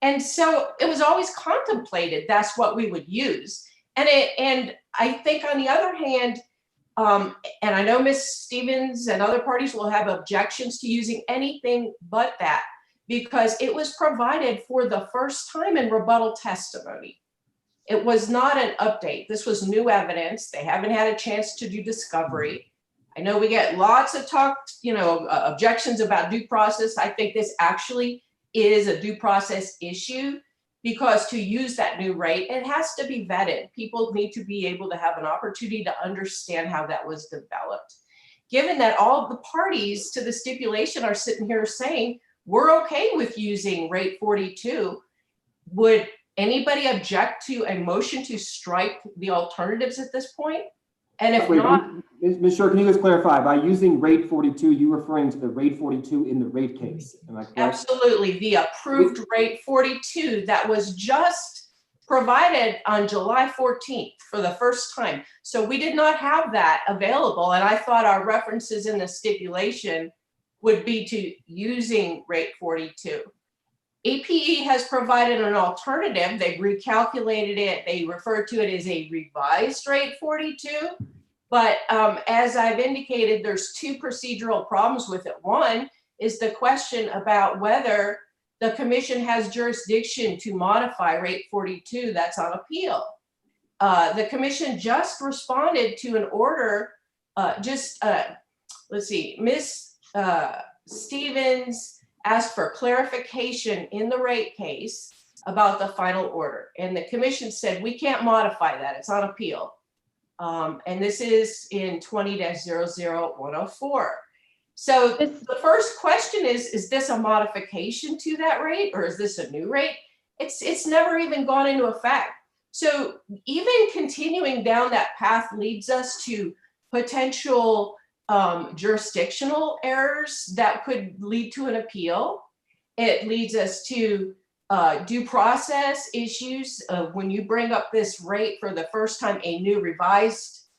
Speaker 8: And so it was always contemplated that's what we would use. And I think on the other hand, and I know Ms. Stevens and other parties will have objections to using anything but that. because it was provided for the first time in rebuttal testimony. It was not an update. This was new evidence. They haven't had a chance to do discovery. I know we get lots of objections about due process. I think this actually is a due process issue, because to use that new rate, it has to be vetted. People need to be able to have an opportunity to understand how that was developed. Given that all of the parties to the stipulation are sitting here saying, we're okay with using rate 42, would anybody object to a motion to strike the alternatives at this point? And if
Speaker 4: Wait,
Speaker 8: not,
Speaker 4: Ms. Shore, can you just clarify, by using rate 42, you referring to the rate 42 in the rate case? Am I correct?
Speaker 8: absolutely, the approved rate 42 that was just provided on July 14th for the first time. So we did not have that available, and I thought our references in the stipulation would be to using rate 42. APE has provided an alternative. They've recalculated it. They refer to it as a revised rate 42. But as I've indicated, there's two procedural problems with it. One is the question about whether the commission has jurisdiction to modify rate 42 that's on appeal. The commission just responded to an order, let's see, Ms. Stevens asked for clarification in the rate case about the final order. And the commission said, we can't modify that, it's on appeal. And this is in 20-00104. So the first question is this a modification to that rate, or is this a new rate? It's never even gone into effect. So even continuing down that path leads us to potential jurisdictional errors that could lead to an appeal. It leads us to due process issues when you bring up this rate for the first time, a new revised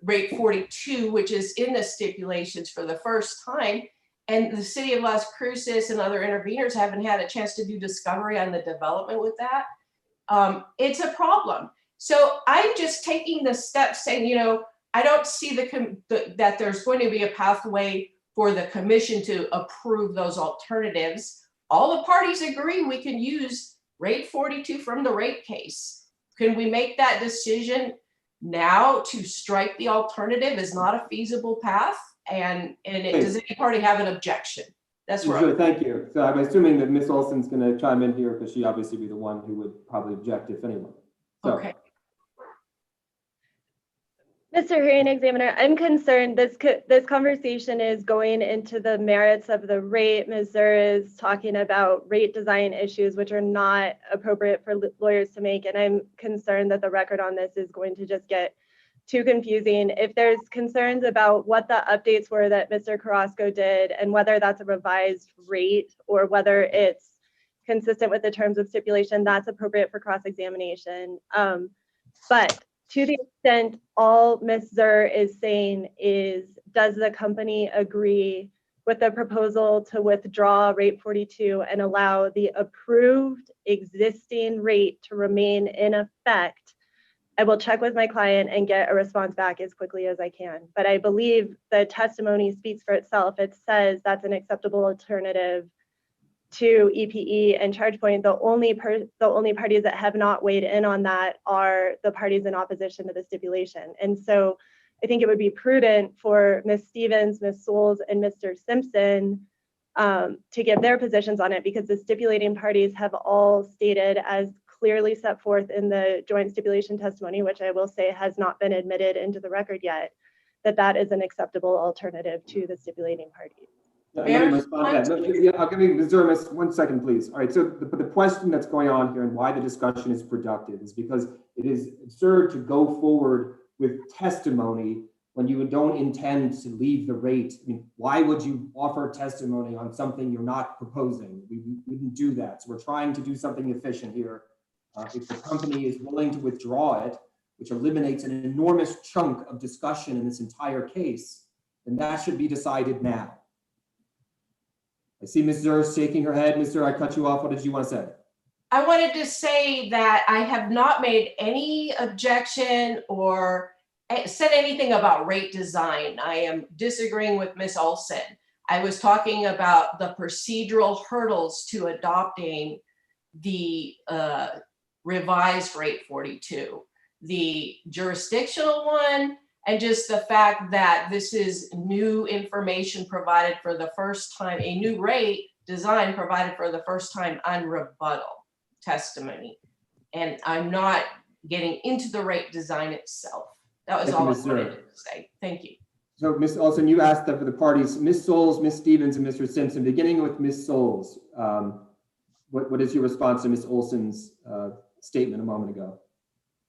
Speaker 8: rate 42, which is in the stipulations for the first time, and the city of Las Cruces and other interveners haven't had a chance to do discovery on the development with that. It's a problem. So I'm just taking the steps saying, I don't see that there's going to be a pathway for the commission to approve those alternatives. All the parties agree we can use rate 42 from the rate case. Can we make that decision now to strike the alternative is not a feasible path? And does any party have an objection? That's right.
Speaker 4: Sure, thank you. So I'm assuming that Ms. Olson's going to chime in here because she obviously be the one who would probably object if anyone. So.
Speaker 8: Okay.
Speaker 7: Mr. Hearing Examiner, I'm concerned this conversation is going into the merits of the rate. Ms. Zur is talking about rate design issues, which are not appropriate for lawyers to make. And I'm concerned that the record on this is going to just get too confusing. If there's concerns about what the updates were that Mr. Carrasco did and whether that's a revised rate or whether it's consistent with the terms of stipulation, that's appropriate for cross-examination. But to the extent all Ms. Zur is saying is, does the company agree with the proposal to withdraw rate 42 and allow the approved existing rate to remain in effect? I will check with my client and get a response back as quickly as I can. But I believe the testimony speaks for itself. It says that's an acceptable alternative to EPE and ChargePoint. The only parties that have not weighed in on that are the parties in opposition to the stipulation. And so I think it would be prudent for Ms. Stevens, Ms. Souls, and Mr. Simpson to give their positions on it, because the stipulating parties have all stated, as clearly set forth in the joint stipulation testimony, which I will say has not been admitted into the record yet, that that is an acceptable alternative to the stipulating parties.
Speaker 4: Let me respond to that. Yeah, I'll give you, Ms. Zur, 1 second, please. All right, so the question that's going on here and why the discussion is productive is because it is absurd to go forward with testimony when you don't intend to leave the rate. I mean, why would you offer testimony on something you're not proposing? We wouldn't do that. So we're trying to do something efficient here. If the company is willing to withdraw it, which eliminates an enormous chunk of discussion in this entire case, then that should be decided now. I see Ms. Zur shaking her head. Ms. Zur, I cut you off. What did you want to say?
Speaker 8: I wanted to say that I have not made any objection or said anything about rate design. I am disagreeing with Ms. Olson. I was talking about the procedural hurdles to adopting the revised rate 42, the jurisdictional one, and just the fact that this is new information provided for the first time, a new rate design provided for the first time on rebuttal testimony. And I'm not getting into the rate design itself. That was
Speaker 4: Thank you,
Speaker 8: all I
Speaker 4: Ms. Zerr.
Speaker 8: wanted to say. Thank you.
Speaker 4: So Ms. Olson, you asked for the parties, Ms. Souls, Ms. Stevens, and Mr. Simpson, beginning with Ms. Souls. What is your response to Ms. Olson's statement a moment ago?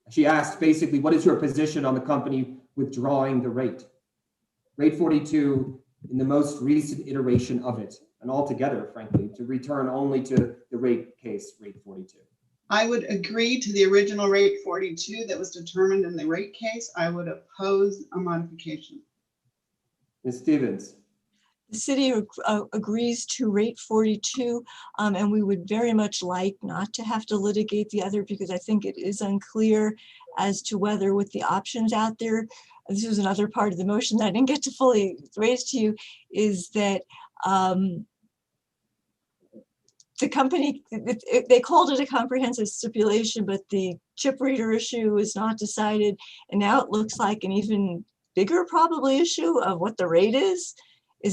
Speaker 4: She asked basically, what is your position on the company withdrawing the rate? Rate 42 in the most recent iteration of it, and altogether, frankly, to return only to the rate case, rate 42.
Speaker 5: I would agree to the original rate 42 that was determined in the rate case. I would oppose a modification.
Speaker 4: Ms. Stevens.
Speaker 12: The city agrees to rate 42, and we would very much like not to have to litigate the other because I think it is unclear as to whether with the options out there, this was another part of the motion that I didn't get to fully raise to you, is that the company, they called it a comprehensive stipulation, but the chip reader issue is not decided. And now it looks like an even bigger probably issue of what the rate is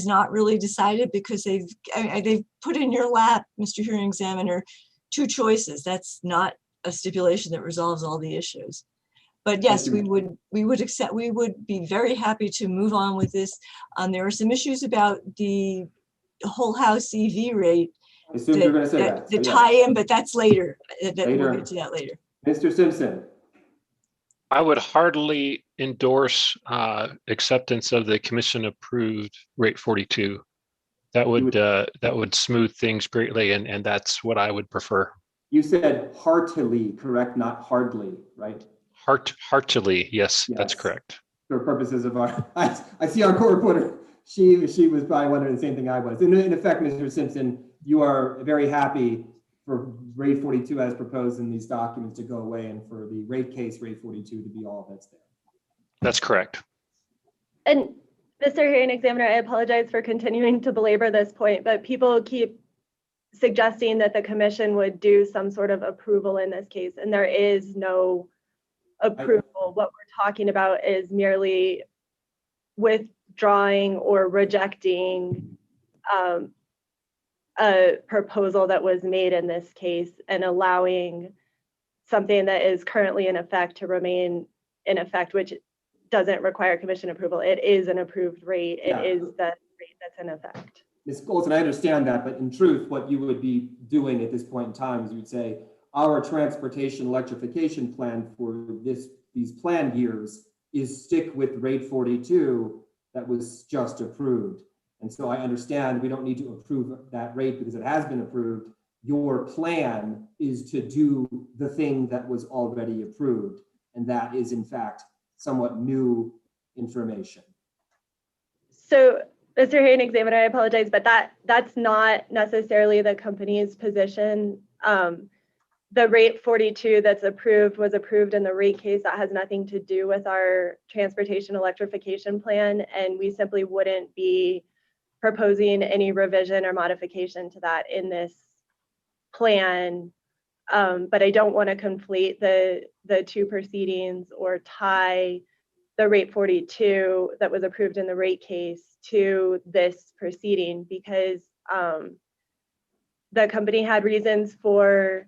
Speaker 12: not really decided because they've put in your lap, Mr. Hearing Examiner, two choices. That's not a stipulation that resolves all the issues. But yes, we would be very happy to move on with this. There are some issues about the whole house EV rate.
Speaker 4: I assume you're going to say that.
Speaker 12: The tie-in, but that's later. We'll get to that later.
Speaker 4: Mr. Simpson.
Speaker 15: I would heartily endorse acceptance of the commission approved rate 42. That would smooth things greatly, and that's what I would prefer.
Speaker 4: You said heartily, correct? Not hardly, right?
Speaker 15: Heartily, yes, that's correct.
Speaker 4: For purposes of our, I see our co-reporter. She was probably wondering the same thing I was. In effect, Mr. Simpson, you are very happy for rate 42 as proposed in these documents to go away and for the rate case rate 42 to be all that's there.
Speaker 15: That's correct.
Speaker 7: And Mr. Hearing Examiner, I apologize for continuing to belabor this point, but people keep suggesting that the commission would do some sort of approval in this case, and there is no approval. What we're talking about is merely withdrawing or rejecting a proposal that was made in this case and allowing something that is currently in effect to remain in effect, which doesn't require commission approval. It is an approved rate. It is the rate that's in effect.
Speaker 4: Ms. Golson, I understand that, but in truth, what you would be doing at this point in time is you would say, our transportation electrification plan for these planned years is stick with rate 42 that was just approved. And so I understand we don't need to approve that rate because it has been approved. Your plan is to do the thing that was already approved. And that is in fact somewhat new information.
Speaker 7: So Mr. Hearing Examiner, I apologize, but that's not necessarily the company's position. The rate 42 that's approved was approved in the rate case. That has nothing to do with our transportation electrification plan. And we simply wouldn't be proposing any revision or modification to that in this plan. But I don't want to conflate the two proceedings or tie the rate 42 that was approved in the rate case to this proceeding because the company had reasons for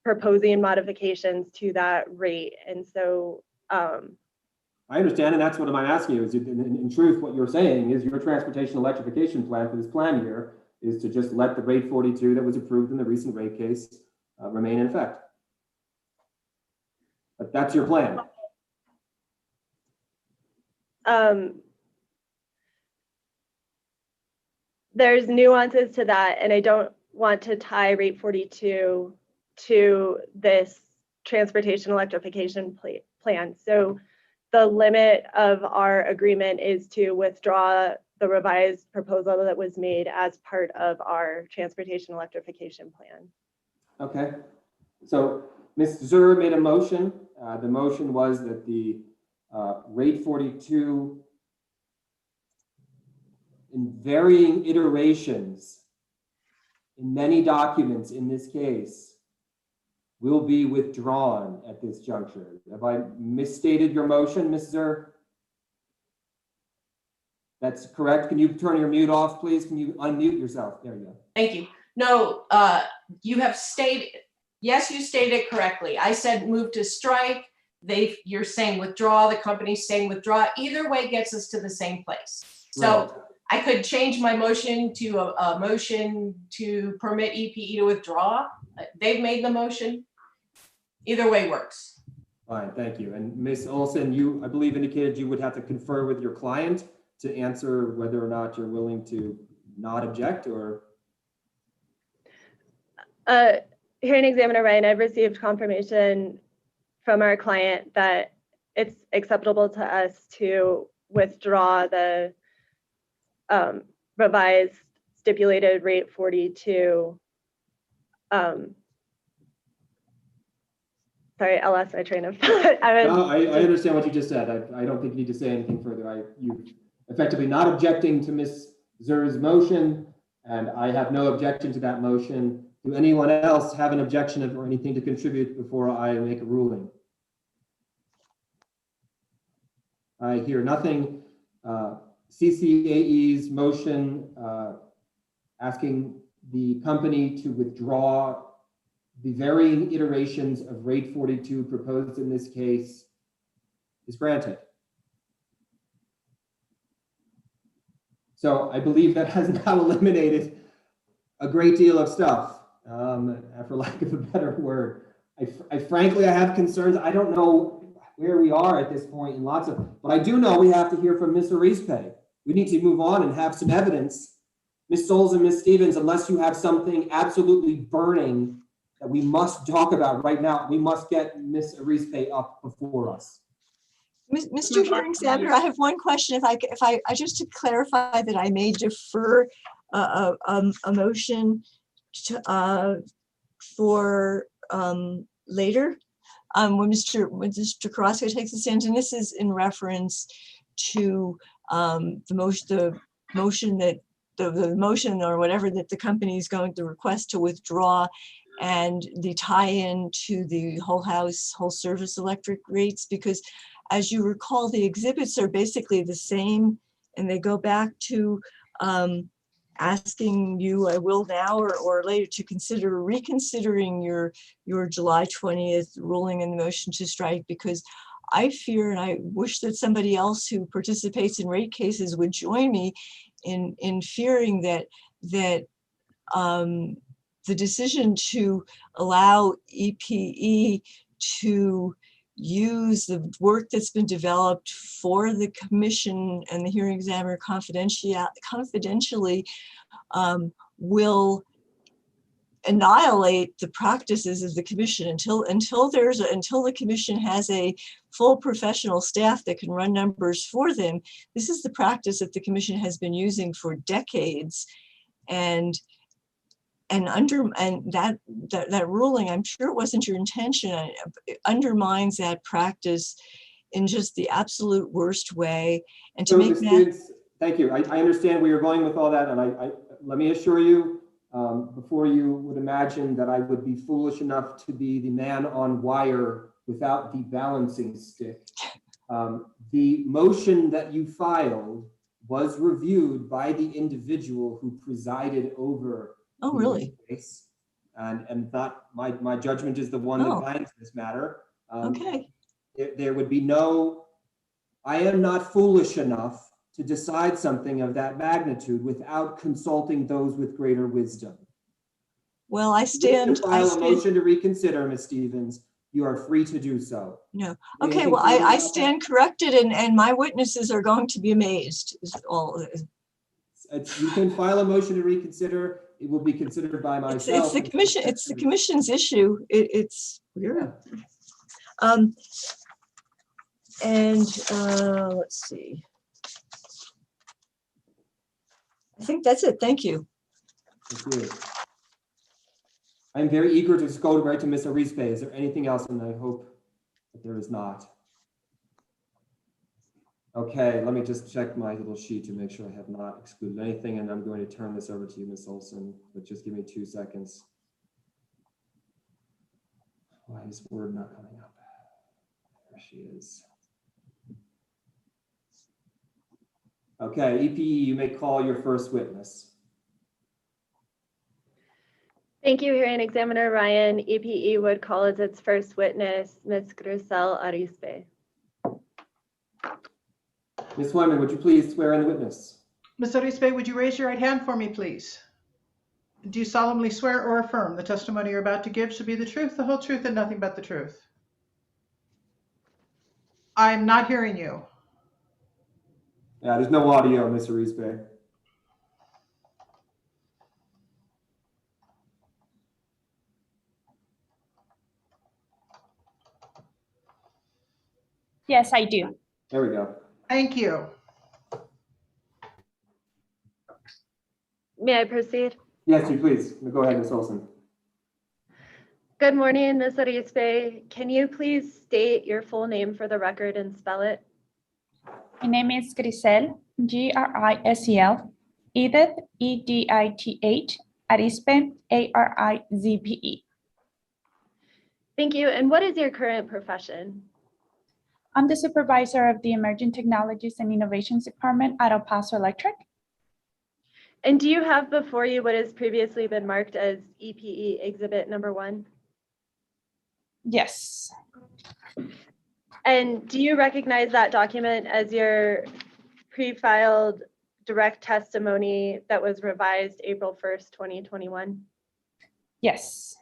Speaker 7: proposing modifications to that rate. And so
Speaker 4: I understand, and that's what I'm asking you is in truth, what you're saying is your transportation electrification plan for this plan year is to just let the rate 42 that was approved in the recent rate case remain in effect. But that's your plan.
Speaker 7: There's nuances to that, and I don't want to tie rate 42 to this transportation electrification plan. So the limit of our agreement is to withdraw the revised proposal that was made as part of our transportation electrification plan.
Speaker 4: Okay, so Ms. Zerr made a motion. The motion was that the rate 42 in varying iterations in many documents in this case will be withdrawn at this juncture. Have I misstated your motion, Ms. Zer? That's correct. Can you turn your mute off, please? Can you unmute yourself? There you go.
Speaker 8: Thank you. No, you have stated, yes, you stated it correctly. I said move to strike. You're saying withdraw, the company's saying withdraw. Either way gets us to the same place. So
Speaker 4: Right.
Speaker 8: I could change my motion to a motion to permit EPE to withdraw. They've made the motion. Either way works.
Speaker 4: Fine, thank you. And Ms. Olson, you, I believe, indicated you would have to confer with your client to answer whether or not you're willing to not object, or?
Speaker 7: Hearing examiner Ryan, I've received confirmation from our client that it's acceptable to us to withdraw the revised stipulated rate 42. Sorry, I lost my train of thought.
Speaker 4: I understand what you just said. I don't think you need to say anything further. You effectively not objecting to Ms. Zer's motion, and I have no objection to that motion. Do anyone else have an objection or anything to contribute before I make a ruling? I hear nothing. CCAE's motion asking the company to withdraw the varying iterations of rate 42 proposed in this case is granted. So I believe that has now eliminated a great deal of stuff, for lack of a better word. I frankly, I have concerns. I don't know where we are at this point in lots of, but I do know we have to hear from Ms. Arizpe. We need to move on and have some evidence. Ms. Souls and Ms. Stevens, unless you have something absolutely burning that we must talk about right now, we must get Ms. Arizpe up before us.
Speaker 12: Mr. Hearing Examiner, I have one question. If I just to clarify that I may defer a motion to, for later when Mr. Carrasco takes a stand, and this is in reference to the motion or whatever that the company is going to request to withdraw, and the tie-in to the whole house, whole service electric rates, because as you recall, the exhibits are basically the same, and they go back to asking you, I will now or later, to consider reconsidering your July 20th ruling and the motion to strike, because I fear, and I wish that somebody else who participates in rate cases would join me in fearing that the decision to allow EPE to use the work that's been developed for the commission and the hearing examiner confidentially will annihilate the practices of the commission until the commission has a full professional staff that can run numbers for them. This is the practice that the commission has been using for decades, and that ruling, I'm sure it wasn't your intention, it undermines that practice in just the absolute worst way. And to make that,
Speaker 4: thank you. I understand where you're going with all that, and I let me assure you, before you would imagine that I would be foolish enough to be the man on wire without the balancing stick. The motion that you filed was reviewed by the individual who presided over.
Speaker 12: Oh, really?
Speaker 4: Case, and not my judgment is the one that binds this matter.
Speaker 12: Okay.
Speaker 4: There would be no, I am not foolish enough to decide something of that magnitude without consulting those with greater wisdom.
Speaker 12: Well, I stand.
Speaker 4: File a motion to reconsider, Ms. Stevens. You are free to do so.
Speaker 12: No. Okay. Well, I stand corrected, and my witnesses are going to be amazed. Is all.
Speaker 4: You can file a motion to reconsider. It will be considered by myself.
Speaker 12: It's the commission. It's the commission's issue. It's weird. And let's see. I think that's it. Thank you.
Speaker 4: Thank you. I'm very eager to go right to Ms. Arizpe. Is there anything else? And I hope that there is not. Okay, let me just check my little sheet to make sure I have not excluded anything, and I'm going to turn this over to you, Ms. Olson, but just give me 2 seconds. Why is Word not coming up? There she is. Okay, EPE, you may call your first witness.
Speaker 7: Thank you, Hearing Examiner Ryan. EPE would call as its first witness, Ms. Grisel Arispe.
Speaker 4: Ms. Wyman, would you please swear in the witness?
Speaker 2: Ms. Arispe, would you raise your right hand for me, please? Do you solemnly swear or affirm the testimony you're about to give should be the truth, the whole truth, and nothing but the truth? I'm not hearing you.
Speaker 4: Yeah, there's no audio, Ms. Arispe.
Speaker 9: Yes, I do.
Speaker 4: There we go.
Speaker 2: Thank you.
Speaker 7: May I proceed?
Speaker 4: Yes, you please. Go ahead, Ms. Olson.
Speaker 7: Good morning, Ms. Arispe. Can you please state your full name for the record and spell it?
Speaker 9: My name is Grisel, Grisel, Edith, Edith, Arispe, Arizpe.
Speaker 7: Thank you. And what is your current profession?
Speaker 9: I'm the supervisor of the Emerging Technologies and Innovations Department at El Paso Electric.
Speaker 7: And do you have before you what has previously been marked as EPE Exhibit Number 1?
Speaker 9: Yes.
Speaker 7: And do you recognize that document as your pre-filed direct testimony that was revised April 1st, 2021?
Speaker 9: Yes.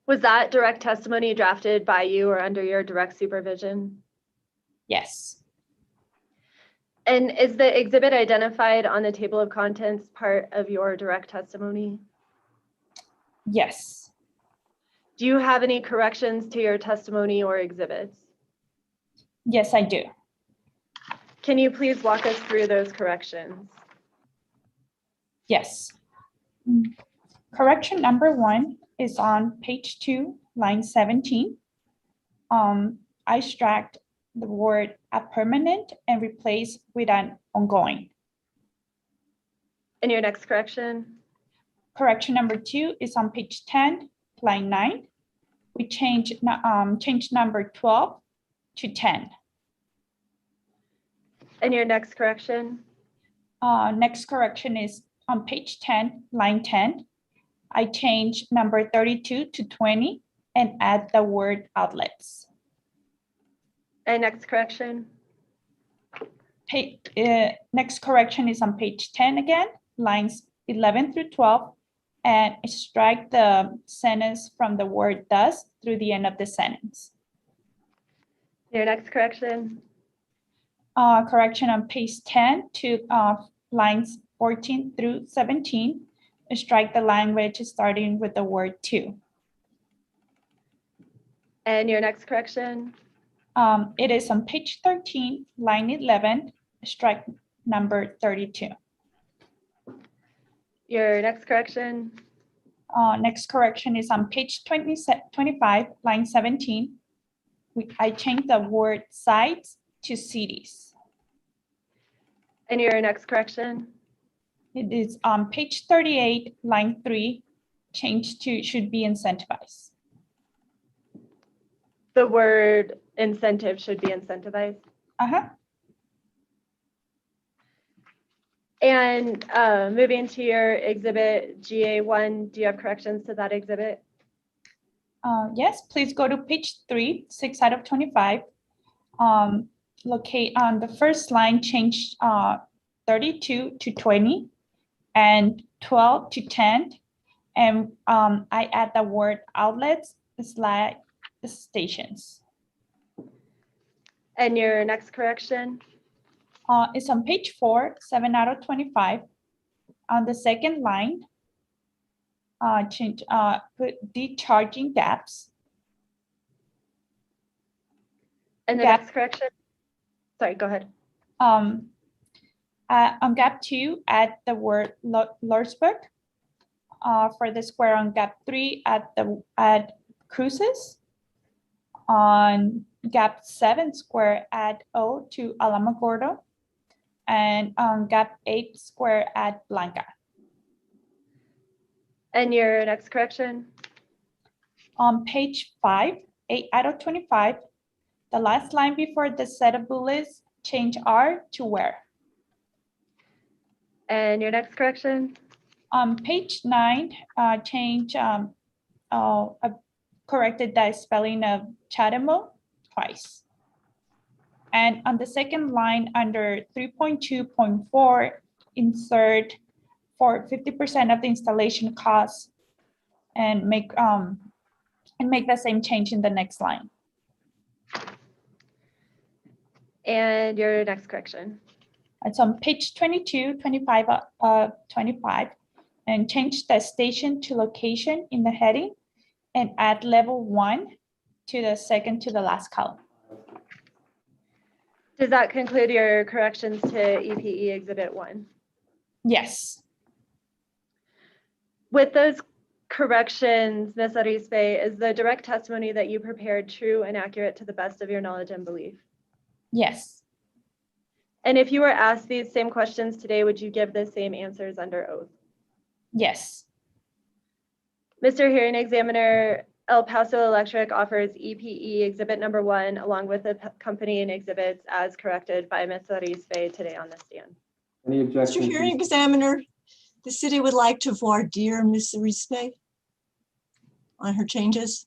Speaker 7: Was that direct testimony drafted by you or under your direct supervision?
Speaker 9: Yes.
Speaker 7: And is the exhibit identified on the table of contents part of your direct testimony?
Speaker 9: Yes.
Speaker 7: Do you have any corrections to your testimony or exhibits?
Speaker 9: Yes, I do.
Speaker 7: Can you please walk us through those corrections?
Speaker 9: Yes. Correction number 1 is on page 2, line 17. I struck the word "a permanent" and replaced with an "ongoing."
Speaker 7: And your next correction?
Speaker 9: Correction number 2 is on page 10, line 9. We changed number 12 to 10.
Speaker 7: And your next correction?
Speaker 9: Next correction is on page 10, line 10. I changed number 32 to 20 and add the word "outlets."
Speaker 7: And next correction?
Speaker 9: Next correction is on page 10 again, lines 11 through 12, and strike the sentence from the word "thus" through the end of the sentence.
Speaker 7: Your next correction?
Speaker 9: Correction on page 10 to lines 14 through 17, strike the language starting with the word "to."
Speaker 7: And your next correction?
Speaker 9: It is on page 13, line 11, strike number 32.
Speaker 7: Your next correction?
Speaker 9: Next correction is on page 25, line 17. I changed the word "sites" to "cities."
Speaker 7: And your next correction?
Speaker 9: It is on page 38, line 3, changed to "should be incentivized."
Speaker 7: The word "incentive" should be "incentivized."
Speaker 9: Uh-huh.
Speaker 7: And moving to your exhibit GA1, do you have corrections to that exhibit?
Speaker 9: Yes, please go to page 3, 6 out of 25. Locate on the first line, change 32 to 20 and 12 to 10. And I add the word "outlets" / stations.
Speaker 7: And your next correction?
Speaker 9: It's on page 4, 7 out of 25. On the second line, put "decharging gaps."
Speaker 7: And the
Speaker 9: Gap.
Speaker 7: next correction? Sorry, go ahead.
Speaker 9: On gap 2, add the word "Lordsburg." For the square on gap 3, add cruises.
Speaker 16: on gap 7 square at O to Alamogordo, and on gap 8 square at Blanca.
Speaker 7: And your next correction?
Speaker 16: On page 5, 8 out of 25, the last line before the set of bullets, change R to where.
Speaker 7: And your next correction?
Speaker 16: On page 9, corrected the spelling of Chatamo twice. And on the second line under 3.2.4, insert for 50% of the installation costs and make the same change in the next line.
Speaker 7: And your next correction?
Speaker 16: It's on page 22, 25, 25, and change the station to location in the heading and add level 1 to the second to the last column.
Speaker 7: Does that conclude your corrections to EPE Exhibit 1?
Speaker 16: Yes.
Speaker 7: With those corrections, Ms. Arispe, is the direct testimony that you prepared true and accurate to the best of your knowledge and belief?
Speaker 16: Yes.
Speaker 7: And if you were asked these same questions today, would you give the same answers under oath?
Speaker 16: Yes.
Speaker 7: Mr. Hearing Examiner, El Paso Electric offers EPE Exhibit number 1 along with the accompanying exhibits as corrected by Ms. Arispe today on the stand.
Speaker 4: Any objections?
Speaker 12: Mr. Hearing Examiner, the city would like to voir dire Ms. Arispe on her changes.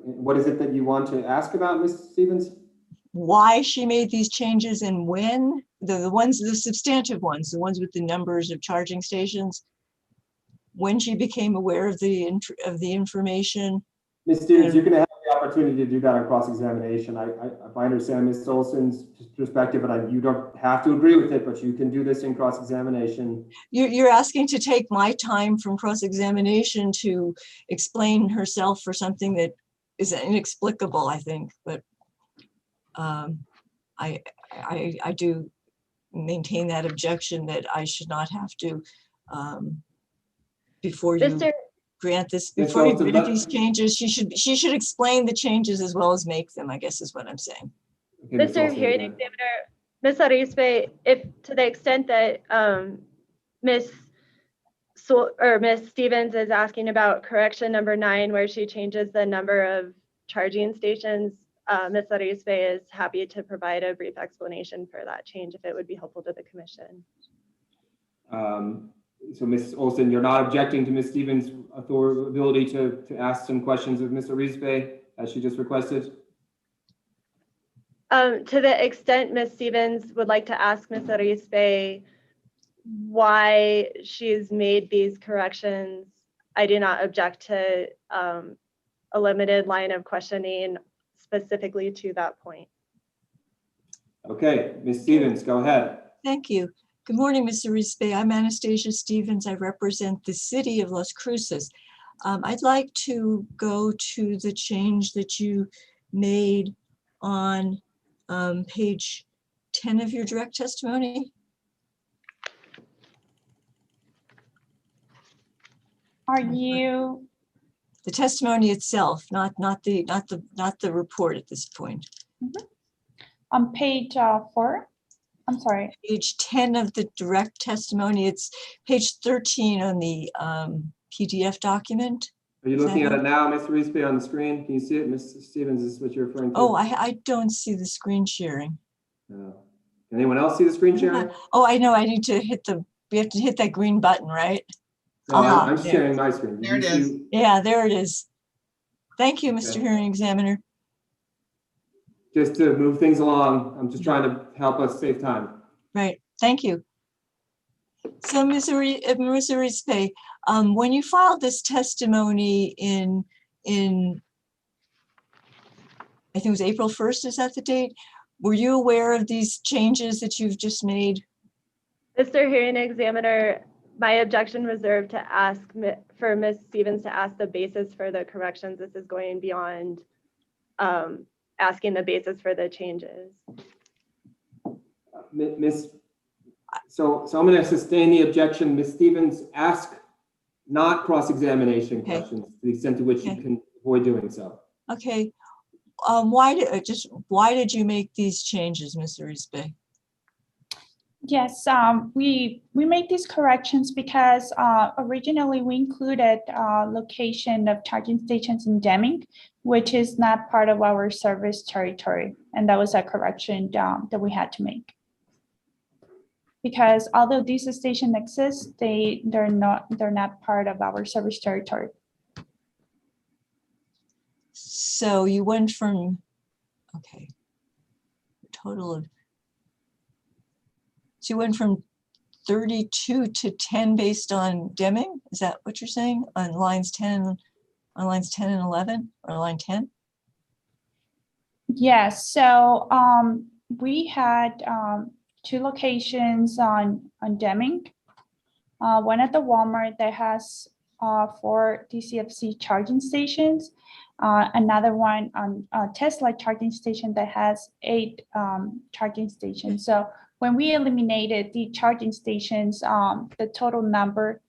Speaker 4: What is it that you want to ask about, Ms. Stevens?
Speaker 12: Why she made these changes and when, the substantive ones, the ones with the numbers of charging stations, when she became aware of the information.
Speaker 4: Ms. Stevens, you're going to have the opportunity to do that on cross-examination. If I understand Ms. Olson's perspective, and you don't have to agree with it, but you can do this in cross-examination.
Speaker 12: You're asking to take my time from cross-examination to explain herself for something that is inexplicable, I think, but I do maintain that objection that I should not have to, before you grant this, before you grant these changes, she should explain the changes as well as make them, I guess is what I'm saying.
Speaker 4: Okay,
Speaker 7: Mr. Hearing Examiner, Ms. Arispe, if to the extent that Ms. Stevens is asking about correction number 9, where she changes the number of charging stations, Ms. Arispe is happy to provide a brief explanation for that change if it would be helpful to the commission.
Speaker 4: So Ms. Olson, you're not objecting to Ms. Stevens' ability to ask some questions of Ms. Arispe as she just requested?
Speaker 7: To the extent Ms. Stevens would like to ask Ms. Arispe why she's made these corrections, I do not object to a limited line of questioning specifically to that point.
Speaker 4: Okay, Ms. Stevens, go ahead.
Speaker 12: Thank you. Good morning, Ms. Arispe. I'm Anastasia Stevens. I represent the city of Las Cruces. I'd like to go to the change that you made on page 10 of your direct testimony.
Speaker 16: Are you
Speaker 12: the testimony itself, not the report at this point?
Speaker 16: Mm-hmm. On page 4? I'm sorry.
Speaker 12: Page 10 of the direct testimony. It's page 13 on the PDF document.
Speaker 4: Are you looking at it now, Ms. Arispe, on the screen? Can you see it? Ms. Stevens, is this what you're referring to?
Speaker 12: Oh, I don't see the screen sharing.
Speaker 4: No. Anyone else see the screen sharing?
Speaker 12: Oh, I know. I need to hit we have to hit that green button, right?
Speaker 4: No, I'm sharing my screen.
Speaker 5: There it is.
Speaker 12: Yeah, there it is. Thank you, Mr. Hearing Examiner.
Speaker 4: Just to move things along, I'm just trying to help us save time.
Speaker 12: Right, thank you. So, Ms. Arispe, when you filed this testimony in I think it was April 1st, is that the date? Were you aware of these changes that you've just made?
Speaker 7: Mr. Hearing Examiner, my objection reserved to ask for Ms. Stevens to ask the basis for the corrections. This is going beyond asking the basis for the changes.
Speaker 4: So I'm going to sustain the objection. Ms. Stevens, ask not cross-examination questions to the extent to which you can avoid doing so.
Speaker 12: Okay. Why did you make these changes, Mr. Rispe?
Speaker 16: Yes, we made these corrections because originally we included location of charging stations in Deming, which is not part of our service territory, and that was a correction that we had to make. Because although these stations exist, they're not part of our service territory.
Speaker 12: So you went from, okay, total of, so you went from 32 to 10 based on Deming? Is that what you're saying on lines 10 and 11 or line 10?
Speaker 16: Yes, so we had 2 locations on Deming. One at the Walmart that has 4 DCFC charging stations. Another one on Tesla charging station that has 8 charging stations. So when we eliminated the charging stations, the total number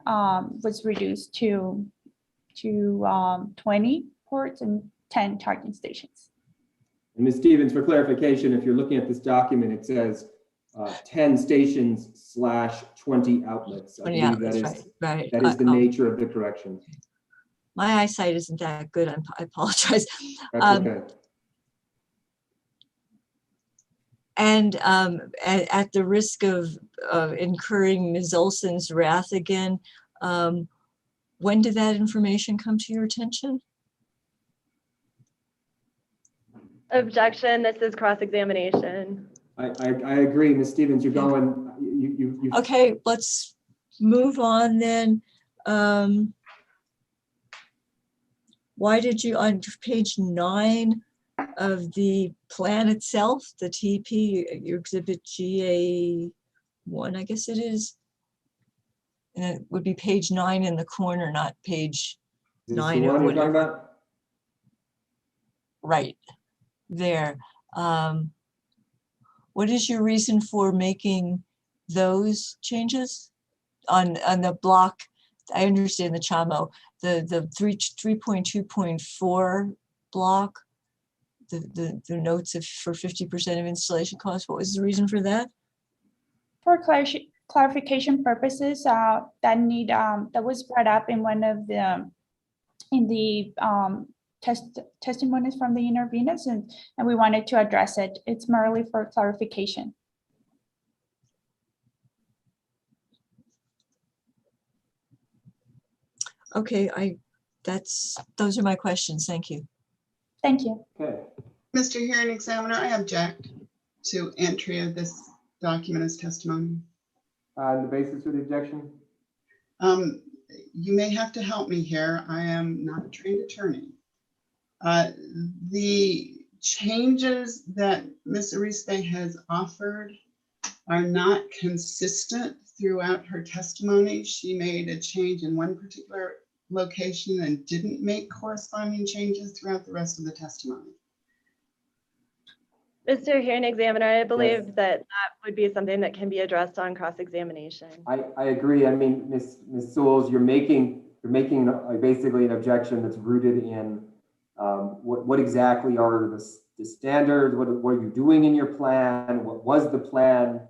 Speaker 16: was reduced to 20 ports and 10 charging stations.
Speaker 4: And Ms. Stevens, for clarification, if you're looking at this document, it says 10 stations / 20 outlets. I believe that is,
Speaker 12: right.
Speaker 4: That is the nature of the correction.
Speaker 12: My eyesight isn't that good. I apologize.
Speaker 4: That's okay.
Speaker 12: And at the risk of incurring Ms. Olson's wrath again, when did that information come to your attention?
Speaker 7: Objection, this is cross-examination.
Speaker 4: I agree, Ms. Stevens, you're going, you.
Speaker 12: Okay, let's move on then. Why did you, on page 9 of the plan itself, the TP, your exhibit GA1, I guess it is, and it would be page 9 in the corner, not page 9 or whatever. Right there. What is your reason for making those changes on the block? I understand the CHAMO, the 3.2.4 block, the notes for 50% of installation costs. What was the reason for that?
Speaker 16: For clarification purposes, that was brought up in one of the testimonies from the interveners, and we wanted to address it. It's merely for clarification.
Speaker 12: Okay, those are my questions. Thank you.
Speaker 16: Thank you.
Speaker 4: Okay.
Speaker 5: Mr. Hearing Examiner, I object to entry of this document as testimony.
Speaker 4: The basis for the objection?
Speaker 5: You may have to help me here. I am not a trained attorney. The changes that Ms. Arispe has offered are not consistent throughout her testimony. She made a change in one particular location and didn't make corresponding changes throughout the rest of the testimony.
Speaker 7: Mr. Hearing Examiner, I believe that would be something that can be addressed on cross-examination.
Speaker 4: I agree. I mean, Ms. Sewells, you're making basically an objection that's rooted in what exactly are the standards? What are you doing in your plan? What was the plan?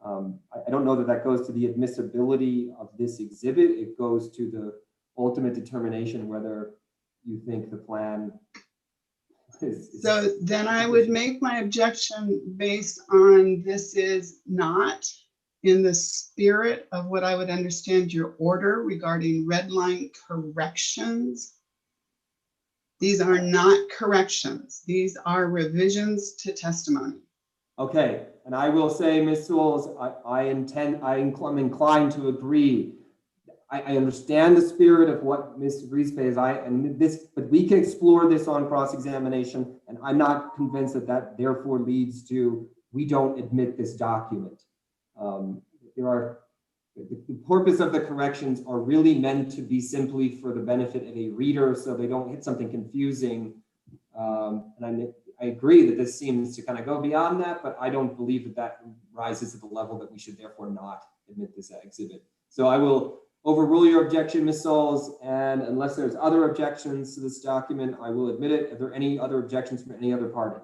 Speaker 4: I don't know that goes to the admissibility of this exhibit. It goes to the ultimate determination whether you think the plan is. So
Speaker 5: then I would make my objection based on this is not in the spirit of what I would understand your order regarding red line corrections. These are not corrections. These are revisions to testimony.
Speaker 4: Okay, and I will say, Ms. Sewells, I'm inclined to agree. I understand the spirit of what Ms. Arispe is, but we can explore this on cross-examination, and I'm not convinced that therefore leads to we don't admit this document. The purpose of the corrections are really meant to be simply for the benefit of a reader, so they don't hit something confusing. And I agree that this seems to kind of go beyond that, but I don't believe that rises to the level that we should therefore not admit this exhibit. So I will overrule your objection, Ms. Souls, and unless there's other objections to this document, I will admit it. Are there any other objections from any other party?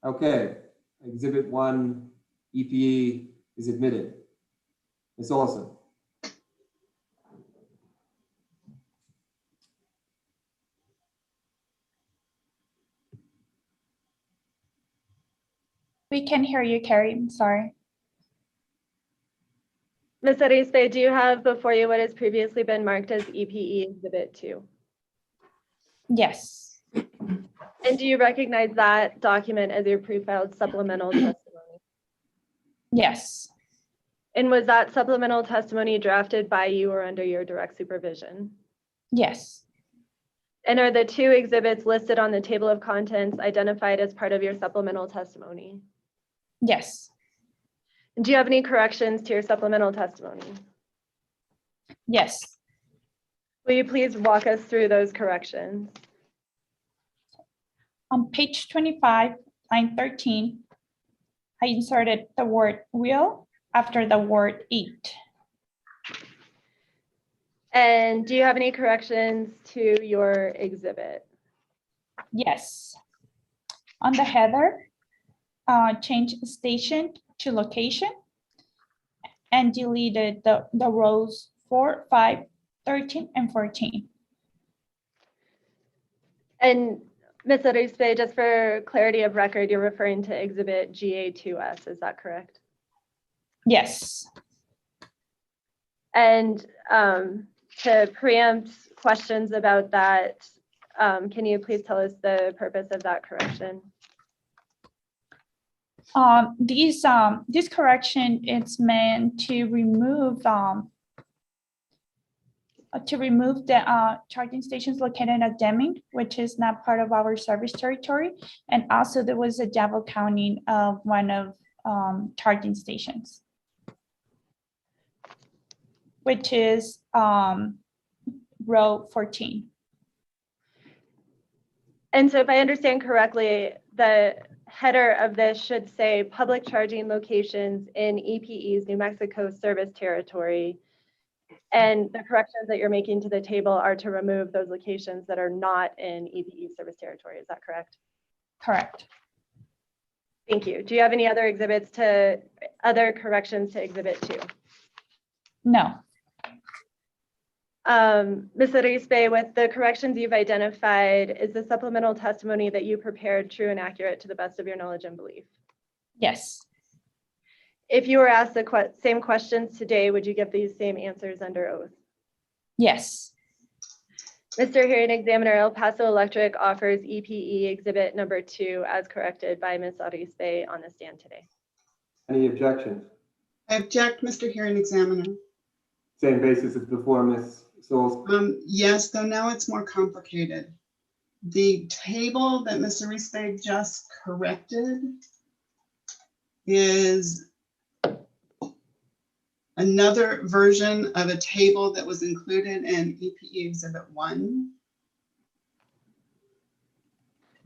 Speaker 4: Okay, Exhibit 1, EPE is admitted. Ms. Olson.
Speaker 16: We can hear you, Carrie. I'm sorry.
Speaker 7: Ms. Arispe, do you have before you what has previously been marked as EPE Exhibit 2?
Speaker 16: Yes.
Speaker 7: And do you recognize that document as your pre-filed supplemental testimony?
Speaker 16: Yes.
Speaker 7: And was that supplemental testimony drafted by you or under your direct supervision?
Speaker 16: Yes.
Speaker 7: And are the 2 exhibits listed on the table of contents identified as part of your supplemental testimony?
Speaker 16: Yes.
Speaker 7: And do you have any corrections to your supplemental testimony?
Speaker 16: Yes.
Speaker 7: Will you please walk us through those corrections?
Speaker 16: On page 25, line 13, I inserted the word will after the word eat.
Speaker 7: And do you have any corrections to your exhibit?
Speaker 16: Yes. On the header, change station to location and deleted the rows 4, 5, 13, and 14.
Speaker 7: And Ms. Arispe, just for clarity of record, you're referring to exhibit GA2S, is that correct?
Speaker 16: Yes.
Speaker 7: And to preempt questions about that, can you please tell us the purpose of that correction?
Speaker 16: This correction is meant to remove the charging stations located at Deming, which is not part of our service territory. And also there was a double counting of one of charging stations, which is row 14.
Speaker 7: And so if I understand correctly, the header of this should say public charging locations in EPE's New Mexico service territory. And the corrections that you're making to the table are to remove those locations that are not in EPE service territory. Is that correct?
Speaker 16: Correct.
Speaker 7: Thank you. Do you have any other other corrections to exhibit 2?
Speaker 16: No.
Speaker 7: Ms. Arispe, with the corrections you've identified, is the supplemental testimony that you prepared true and accurate to the best of your knowledge and belief?
Speaker 16: Yes.
Speaker 7: If you were asked the same questions today, would you give these same answers under oath?
Speaker 16: Yes.
Speaker 7: Mr. Hearing Examiner, El Paso Electric offers EPE Exhibit number 2 as corrected by Ms. Arispe on the stand today.
Speaker 4: Any objections?
Speaker 5: I object, Mr. Hearing Examiner.
Speaker 4: Same basis as before, Ms. Souls.
Speaker 5: Yes, though now it's more complicated. The table that Mr. Arispe just corrected is another version of a table that was included in EPE Exhibit 1.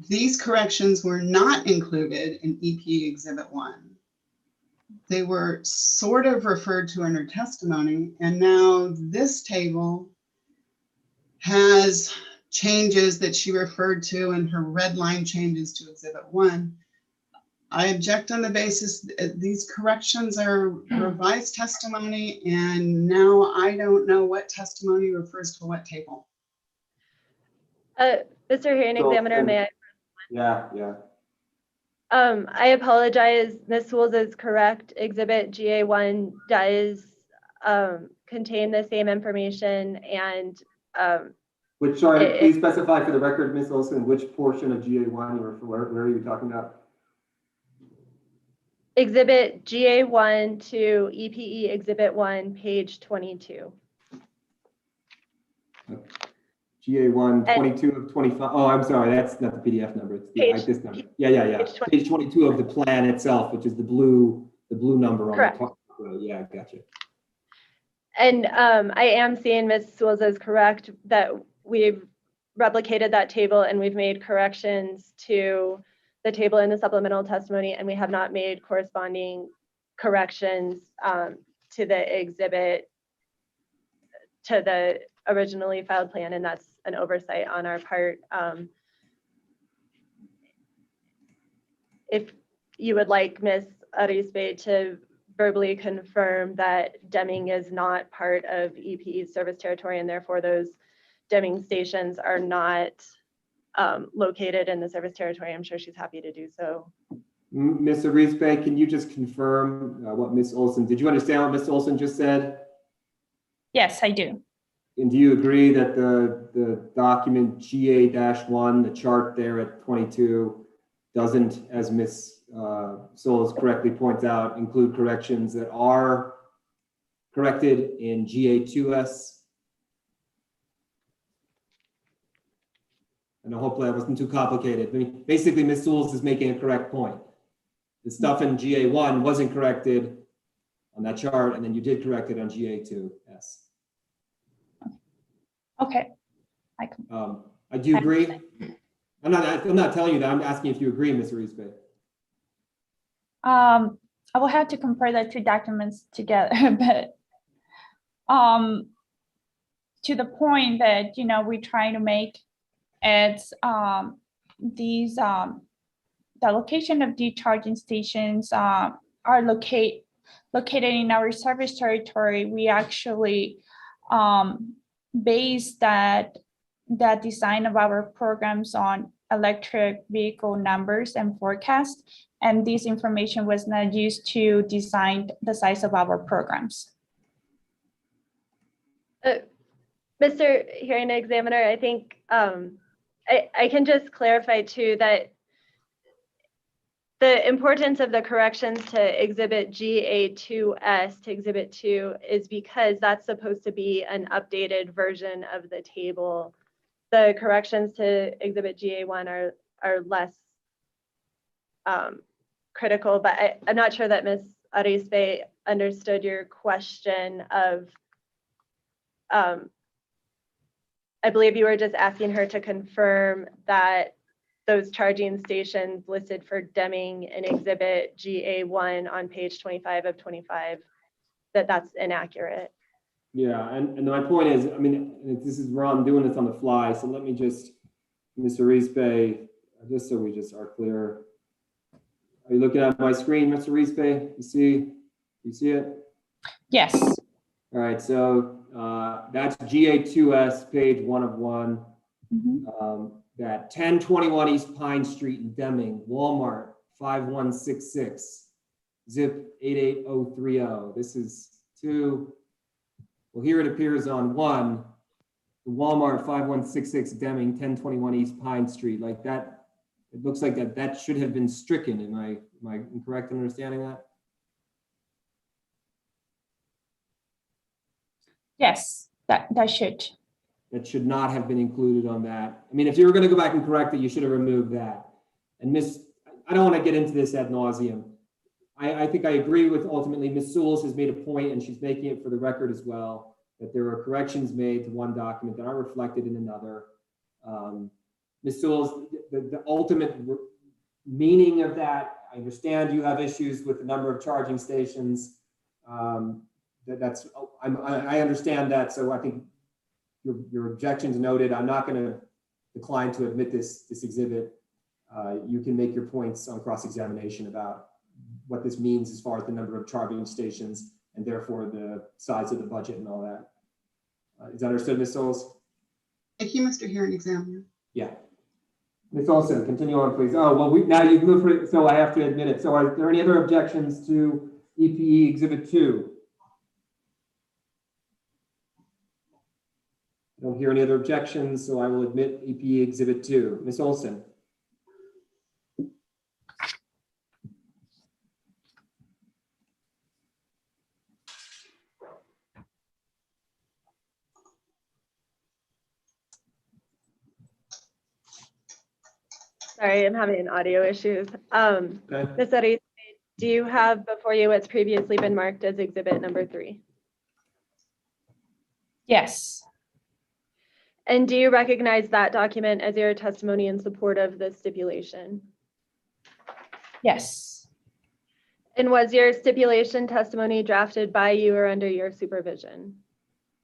Speaker 5: These corrections were not included in EPE Exhibit 1. They were sort of referred to in her testimony, and now this table has changes that she referred to in her red line changes to Exhibit 1. I object on the basis that these corrections are revised testimony, and now I don't know what testimony refers to what table.
Speaker 7: Mr. Hearing Examiner, may I?
Speaker 4: Yeah.
Speaker 7: I apologize. Ms. Souls is correct. Exhibit GA1 does contain the same information, and
Speaker 4: please specify for the record, Ms. Olson, which portion of GA1 where are you talking about?
Speaker 7: Exhibit GA1 to EPE Exhibit 1, page 22.
Speaker 4: GA1 22 of 25. Oh, I'm sorry, that's not the PDF number. It's this number. Yeah. Page 22 of the plan itself, which is the blue number on
Speaker 7: Correct.
Speaker 4: the top. Yeah, gotcha.
Speaker 7: And I am seeing Ms. Souls is correct that we've replicated that table and we've made corrections to the table in the supplemental testimony, and we have not made corresponding corrections to the exhibit, to the originally filed plan, and that's an oversight on our part. If you would like Ms. Arispe to verbally confirm that Deming is not part of EPE's service territory, and therefore those Deming stations are not located in the service territory, I'm sure she's happy to do so.
Speaker 4: Ms. Arispe, can you just confirm what Ms. Olson, did you understand what Ms. Olson just said?
Speaker 16: Yes, I do.
Speaker 4: And do you agree that the document GA-1, the chart there at 22, doesn't, as Ms. Souls correctly points out, include corrections that are corrected in GA-2S? And hopefully that wasn't too complicated. I mean, basically, Ms. Souls is making a correct point. The stuff in GA-1 wasn't corrected on that chart, and then you did correct it on GA-2S.
Speaker 16: Okay.
Speaker 4: Do you agree? I'm not telling you that. I'm asking if you agree, Ms. Arispe.
Speaker 16: I will have to compare the two documents together, but to the point that we're trying to make, it's these the location of the charging stations are located in our service territory. We actually base that design of our programs on electric vehicle numbers and forecasts, and this information was not used to design the size of our programs.
Speaker 7: Mr. Hearing Examiner, I think I can just clarify too that the importance of the corrections to Exhibit GA-2S to Exhibit 2 is because that's supposed to be an updated version of the table. The corrections to Exhibit GA-1 are less critical, but I'm not sure that Ms. Arispe understood your question of, I believe you were just asking her to confirm that those charging stations listed for Deming in Exhibit GA-1 on page 25 of 25, that's inaccurate.
Speaker 4: Yeah, and my point is, I mean, this is where I'm doing this on the fly, so let me just, Mr. Arispe, just so we just are clear. Are you looking at my screen, Mr. Arispe? You see it?
Speaker 16: Yes.
Speaker 4: All right, so that's GA-2S, page 1 of 1.
Speaker 16: Mm-hmm.
Speaker 4: That 1021 East Pine Street in Deming, Walmart 5166, zip 88030. This is 2. Well, here it appears on 1, the Walmart 5166 Deming, 1021 East Pine Street. Like that, it looks like that should have been stricken. Am I incorrect in understanding that?
Speaker 16: Yes, that should.
Speaker 4: That should not have been included on that. I mean, if you were going to go back and correct it, you should have removed that. And I don't want to get into this ad nauseum. I think I agree with ultimately Ms. Souls has made a point, and she's making it for the record as well, that there are corrections made to one document that are reflected in another. Ms. Souls, the ultimate meaning of that, I understand you have issues with the number of charging stations. I understand that, so I think your objections noted. I'm not going to decline to admit this exhibit. You can make your points on cross-examination about what this means as far as the number of charging stations and therefore the size of the budget and all that. Is that understood, Ms. Souls?
Speaker 5: Thank you, Mr. Hearing Examiner.
Speaker 4: Yeah. Ms. Olson, continue on, please. Oh, well, now you've moved for it, so I have to admit it. So are there any other objections to EPE Exhibit 2? I don't hear any other objections, so I will admit EPE Exhibit 2. Ms. Olson.
Speaker 7: Sorry, I'm having audio issues.
Speaker 4: Okay.
Speaker 7: Ms. Arispe, do you have before you what's previously been marked as exhibit number 3?
Speaker 16: Yes.
Speaker 7: And do you recognize that document as your testimony in support of the stipulation?
Speaker 16: Yes.
Speaker 7: And was your stipulation testimony drafted by you or under your supervision?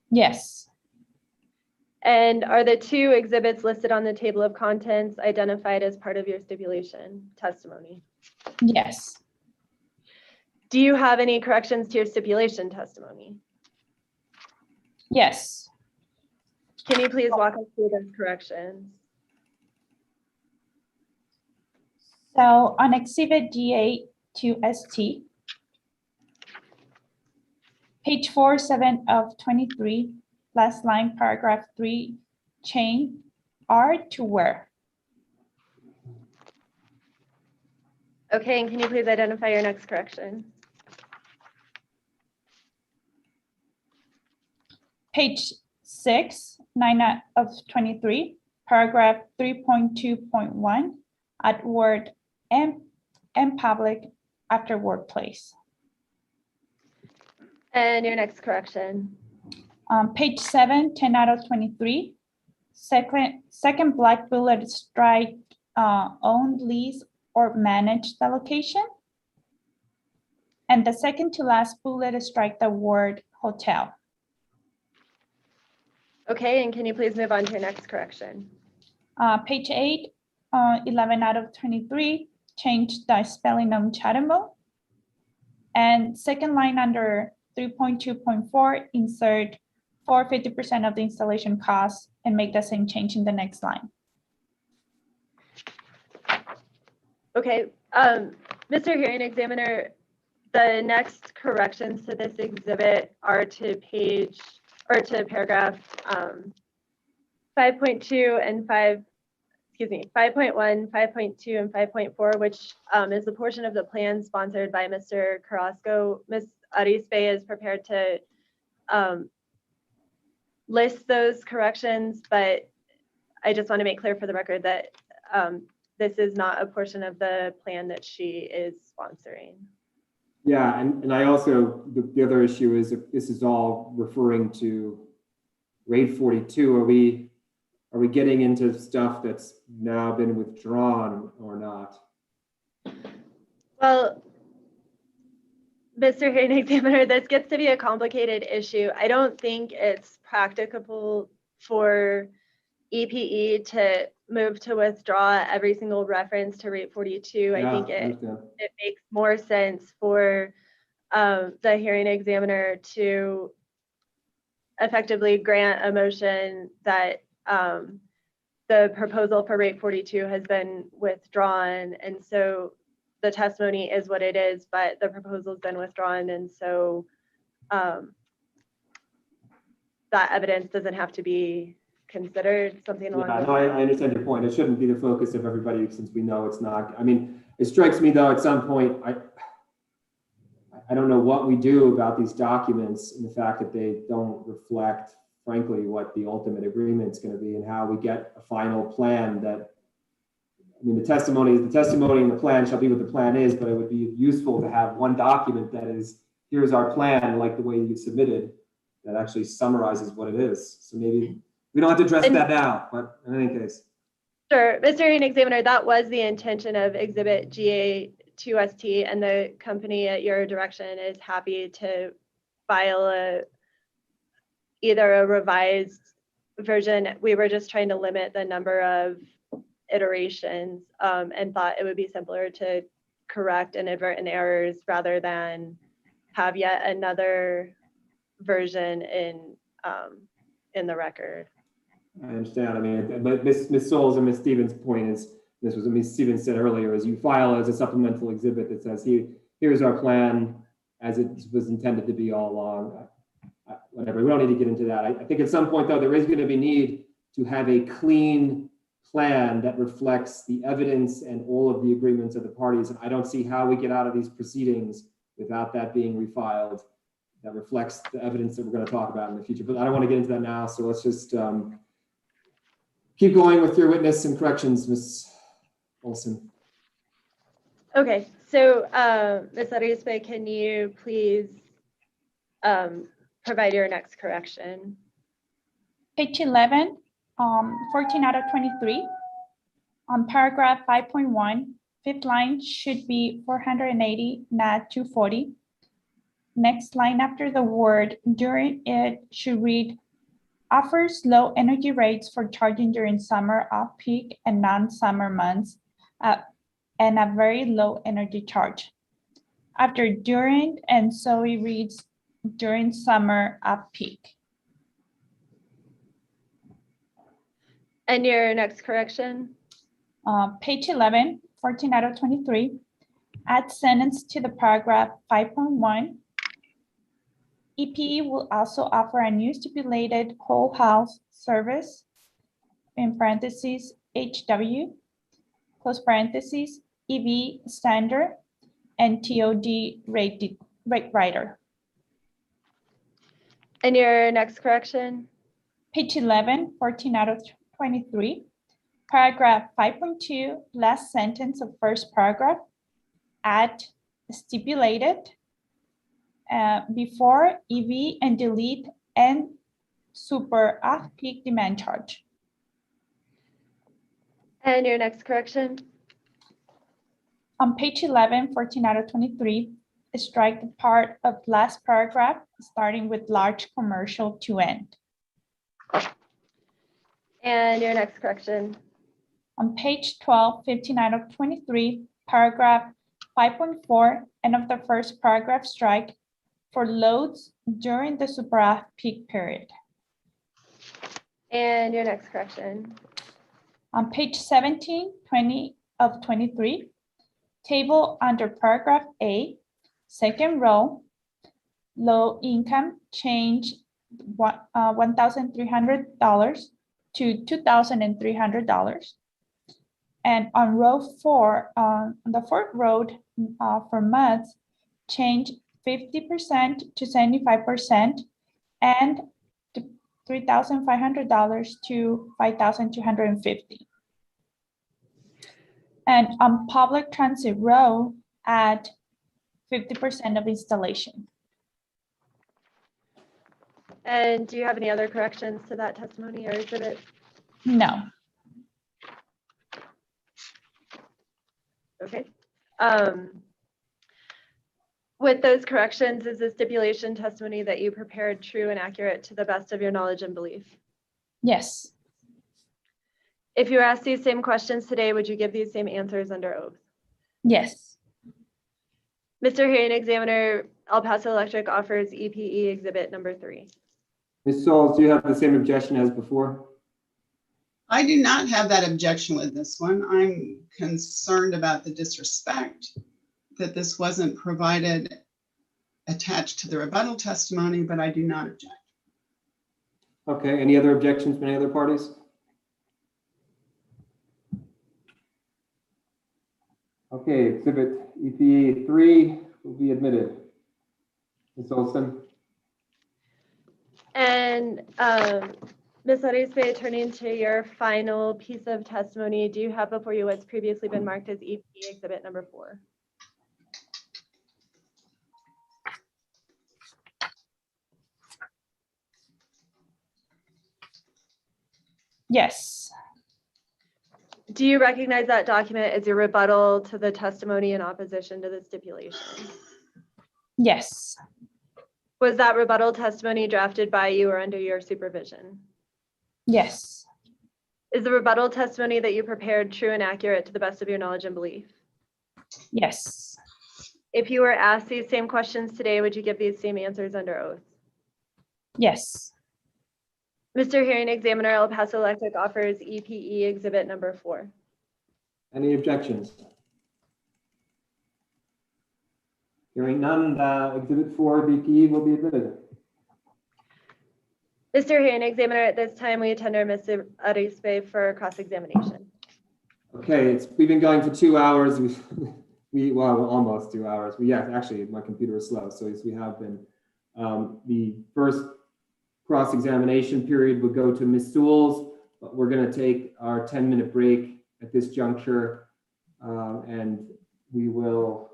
Speaker 16: Yes.
Speaker 7: And are the two exhibits listed on the table of contents identified as part of your stipulation testimony?
Speaker 16: Yes.
Speaker 7: Do you have any corrections to your stipulation testimony?
Speaker 16: Yes.
Speaker 7: Can you please walk us through those corrections?
Speaker 16: So on Exhibit GA to ST, page 47 of 23, last line, paragraph 3, change are to where?
Speaker 7: Okay, and can you please identify your next correction?
Speaker 16: Page 6, 9 of 23, paragraph 3.2.1, add word and public after workplace.
Speaker 7: And your next correction?
Speaker 16: Page 7, 10 out of 23, second black bullet strike own, lease, or manage the location. And the second to last bullet strike the word hotel.
Speaker 7: Okay, and can you please move on to your next correction?
Speaker 16: Page 8, 11 out of 23, change the spelling of Chatamo. And second line under 3.2.4, insert for 50% of the installation costs and make the same change in the next line.
Speaker 7: Okay, Mr. Hearing Examiner, the next corrections to this exhibit are to page, or to paragraph 5.2 and 5.1, 5.2, and 5.4, which is the portion of the plan sponsored by Mr. Carrasco. Ms. Arispe is prepared to list those corrections, but I just want to make clear for the record that this is not a portion of the plan that she is sponsoring.
Speaker 4: Yeah, and I also, the other issue is if this is all referring to RAID 42, are we getting into stuff that's now been withdrawn or not?
Speaker 7: Well, Mr. Hearing Examiner, this gets to be a complicated issue. I don't think it's practicable for EPE to move to withdraw every single reference to RAID 42. I think it makes more sense for the hearing examiner to effectively grant a motion that the proposal for RAID 42 has been withdrawn, and so the testimony is what it is, but the proposal's been withdrawn, and so that evidence doesn't have to be considered, something along those lines.
Speaker 4: I understand your point. It shouldn't be the focus of everybody since we know it's not. I mean, it strikes me though at some point, I don't know what we do about these documents and the fact that they don't reflect, frankly, what the ultimate agreement is going to be and how we get a final plan that, I mean, the testimony and the plan shall be what the plan is, but it would be useful to have one document that is, here's our plan, like the way you submitted, that actually summarizes what it is. So maybe we don't have to address that now, but in any case.
Speaker 7: Sure, Mr. Hearing Examiner, that was the intention of Exhibit GA2ST, and the company at your direction is happy to file either a revised version. We were just trying to limit the number of iterations and thought it would be simpler to correct inadvertent errors rather than have yet another version in the record.
Speaker 4: I understand. I mean, but Ms. Souls and Ms. Stevens' point is, this was what Ms. Stevens said earlier, is you file as a supplemental exhibit that says, here's our plan as it was intended to be all along. Whatever, we don't need to get into that. I think at some point though, there is going to be need to have a clean plan that reflects the evidence and all of the agreements of the parties. And I don't see how we get out of these proceedings without that being refiled that reflects the evidence that we're going to talk about in the future. But I don't want to get into that now. So let's just keep going with your witness and corrections, Ms. Olson.
Speaker 7: Okay, so Ms. Arispe, can you please provide your next correction?
Speaker 16: Page 11, 14 out of 23, on paragraph 5.1, fifth line should be 480, not 240. Next line after the word during it should read offers low energy rates for charging during summer off-peak and non-summer months and a very low energy charge. After during, and so it reads during summer off-peak.
Speaker 7: And your next correction?
Speaker 16: Page 11, 14 out of 23. Add sentence to the paragraph 5.1. EPE will also offer a new stipulated whole house service, in parentheses, HW, close parentheses, EV standard, and TOD rate rider.
Speaker 7: And your next correction?
Speaker 16: Page 11, 14 out of 23. Paragraph 5.2, last sentence of first paragraph, add stipulated before EV and delete and super off-peak demand charge.
Speaker 7: And your next correction?
Speaker 16: On page 11, 14 out of 23, strike the part of last paragraph starting with large commercial to end.
Speaker 7: And your next correction?
Speaker 16: On page 12, 15 out of 23, paragraph 5.4, end of the first paragraph strike for loads during the super off-peak period.
Speaker 7: And your next correction?
Speaker 16: On page 17, 20 of 23, table under paragraph A, second row, low income change $1,300 to $2,300. And on row 4, on the fourth row for months, change 50% to 75% and $3,500 to $5,250. And on public transit row, add 50% of installation.
Speaker 7: And do you have any other corrections to that testimony or exhibit?
Speaker 16: No.
Speaker 7: Okay. With those corrections, is the stipulation testimony that you prepared true and accurate to the best of your knowledge and belief?
Speaker 16: Yes.
Speaker 7: If you were asked these same questions today, would you give these same answers under oath?
Speaker 16: Yes.
Speaker 7: Mr. Hearing Examiner, El Paso Electric offers EPE exhibit number 3.
Speaker 4: Ms. Souls, do you have the same objection as before?
Speaker 5: I do not have that objection with this one. I'm concerned about the disrespect that this wasn't provided attached to the rebuttal testimony, but I do not object.
Speaker 4: Okay, any other objections from any other parties? Okay, exhibit EPE 3 will be admitted. Ms. Olson.
Speaker 7: And Ms. Arispe, turning to your final piece of testimony, do you have before you what's previously been marked as EPE exhibit number 4?
Speaker 16: Yes.
Speaker 7: Do you recognize that document as your rebuttal to the testimony in opposition to the stipulation?
Speaker 16: Yes.
Speaker 7: Was that rebuttal testimony drafted by you or under your supervision?
Speaker 16: Yes.
Speaker 7: Is the rebuttal testimony that you prepared true and accurate to the best of your knowledge and belief?
Speaker 16: Yes.
Speaker 7: If you were asked these same questions today, would you give these same answers under oath?
Speaker 16: Yes.
Speaker 7: Mr. Hearing Examiner, El Paso Electric offers EPE exhibit number 4.
Speaker 4: Any objections? Hearing none, exhibit 4 of EPE will be admitted.
Speaker 7: Mr. Hearing Examiner, at this time, we tender Mr. Arispe for cross-examination.
Speaker 4: Okay, we've been going for 2 hours. Well, almost 2 hours. Actually, my computer is slow, so yes, we have been. The first cross-examination period would go to Ms. Souls, but we're going to take our 10-minute break at this juncture, and we will.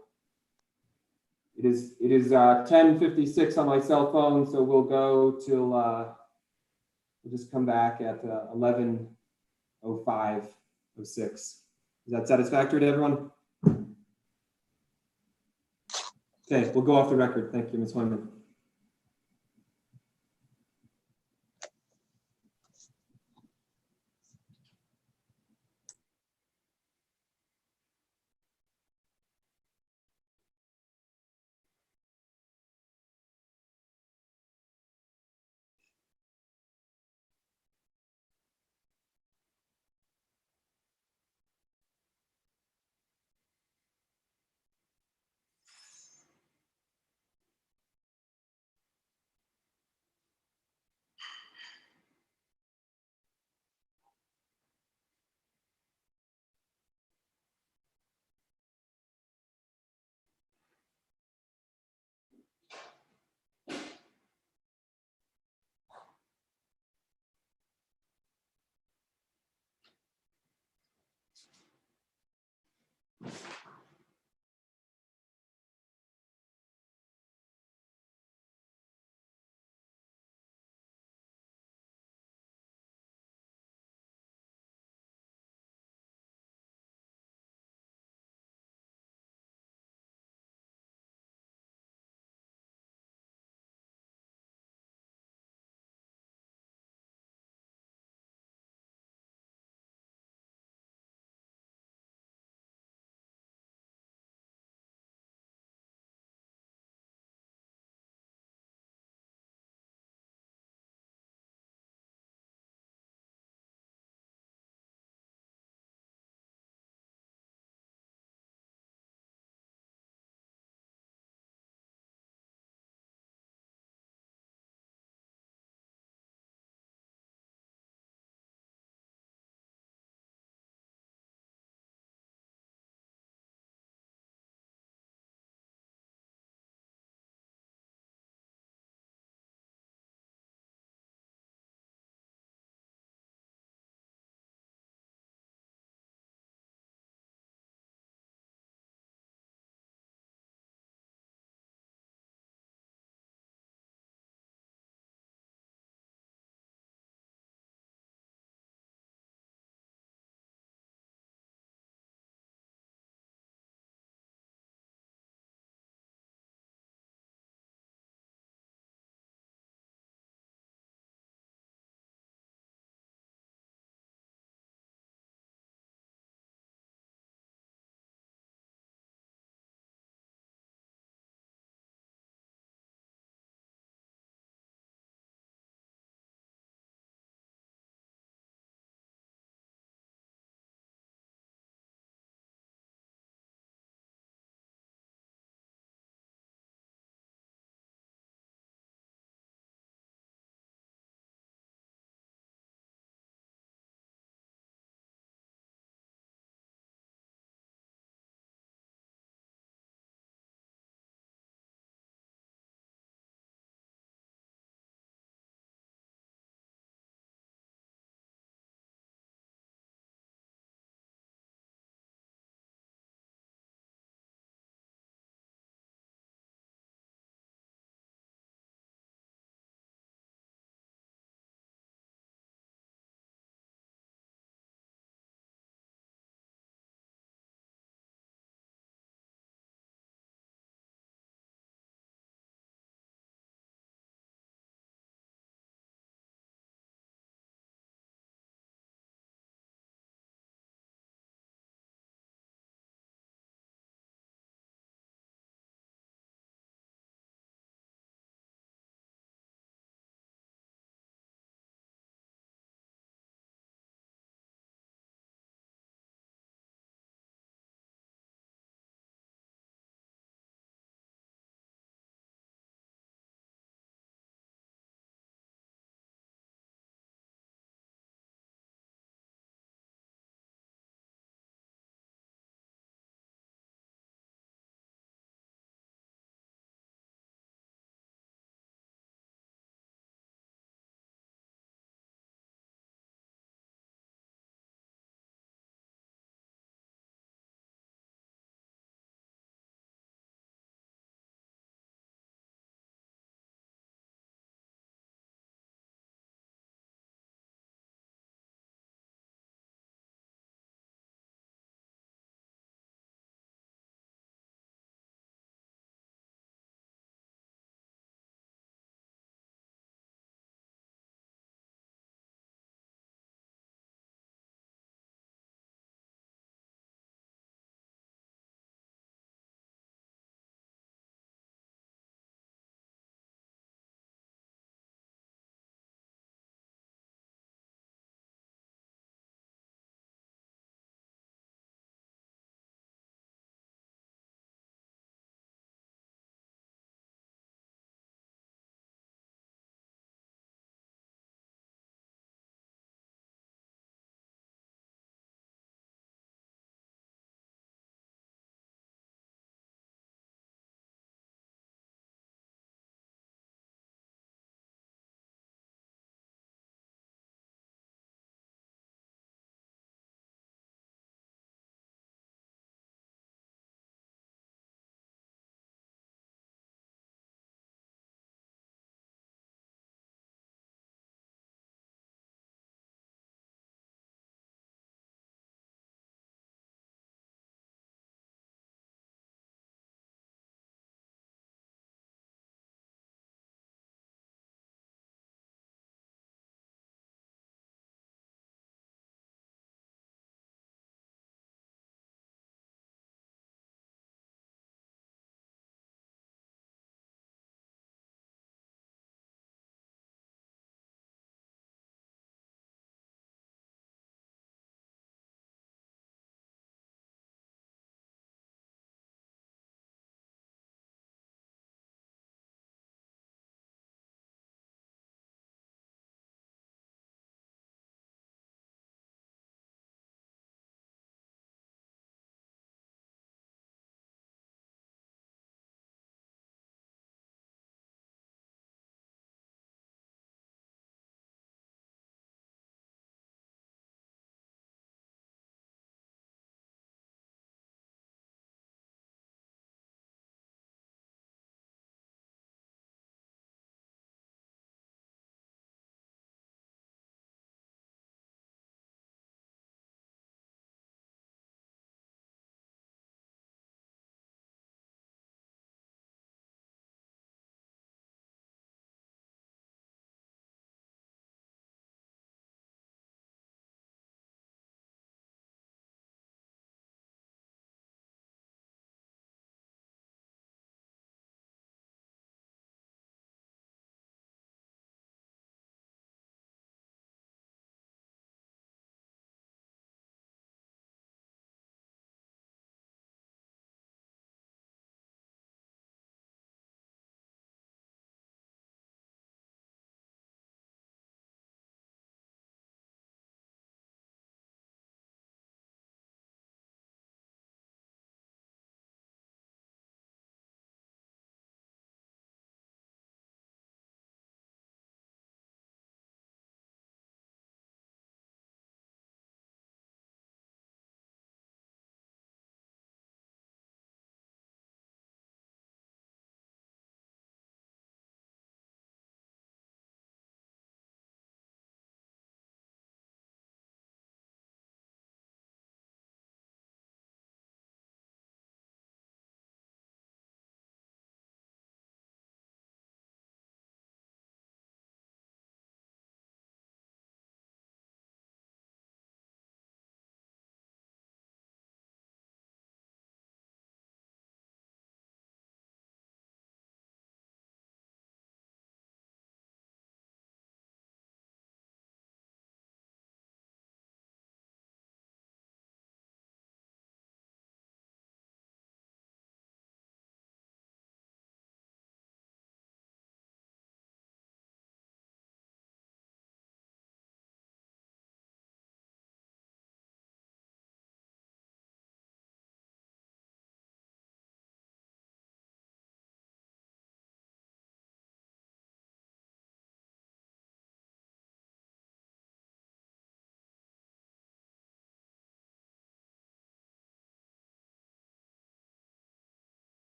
Speaker 4: It is 10:56 on my cell phone, so we'll go till we'll just come back at 11:05, 06. Is that satisfactory to everyone? Okay, we'll go off the record. Thank you, Ms. Hoyman.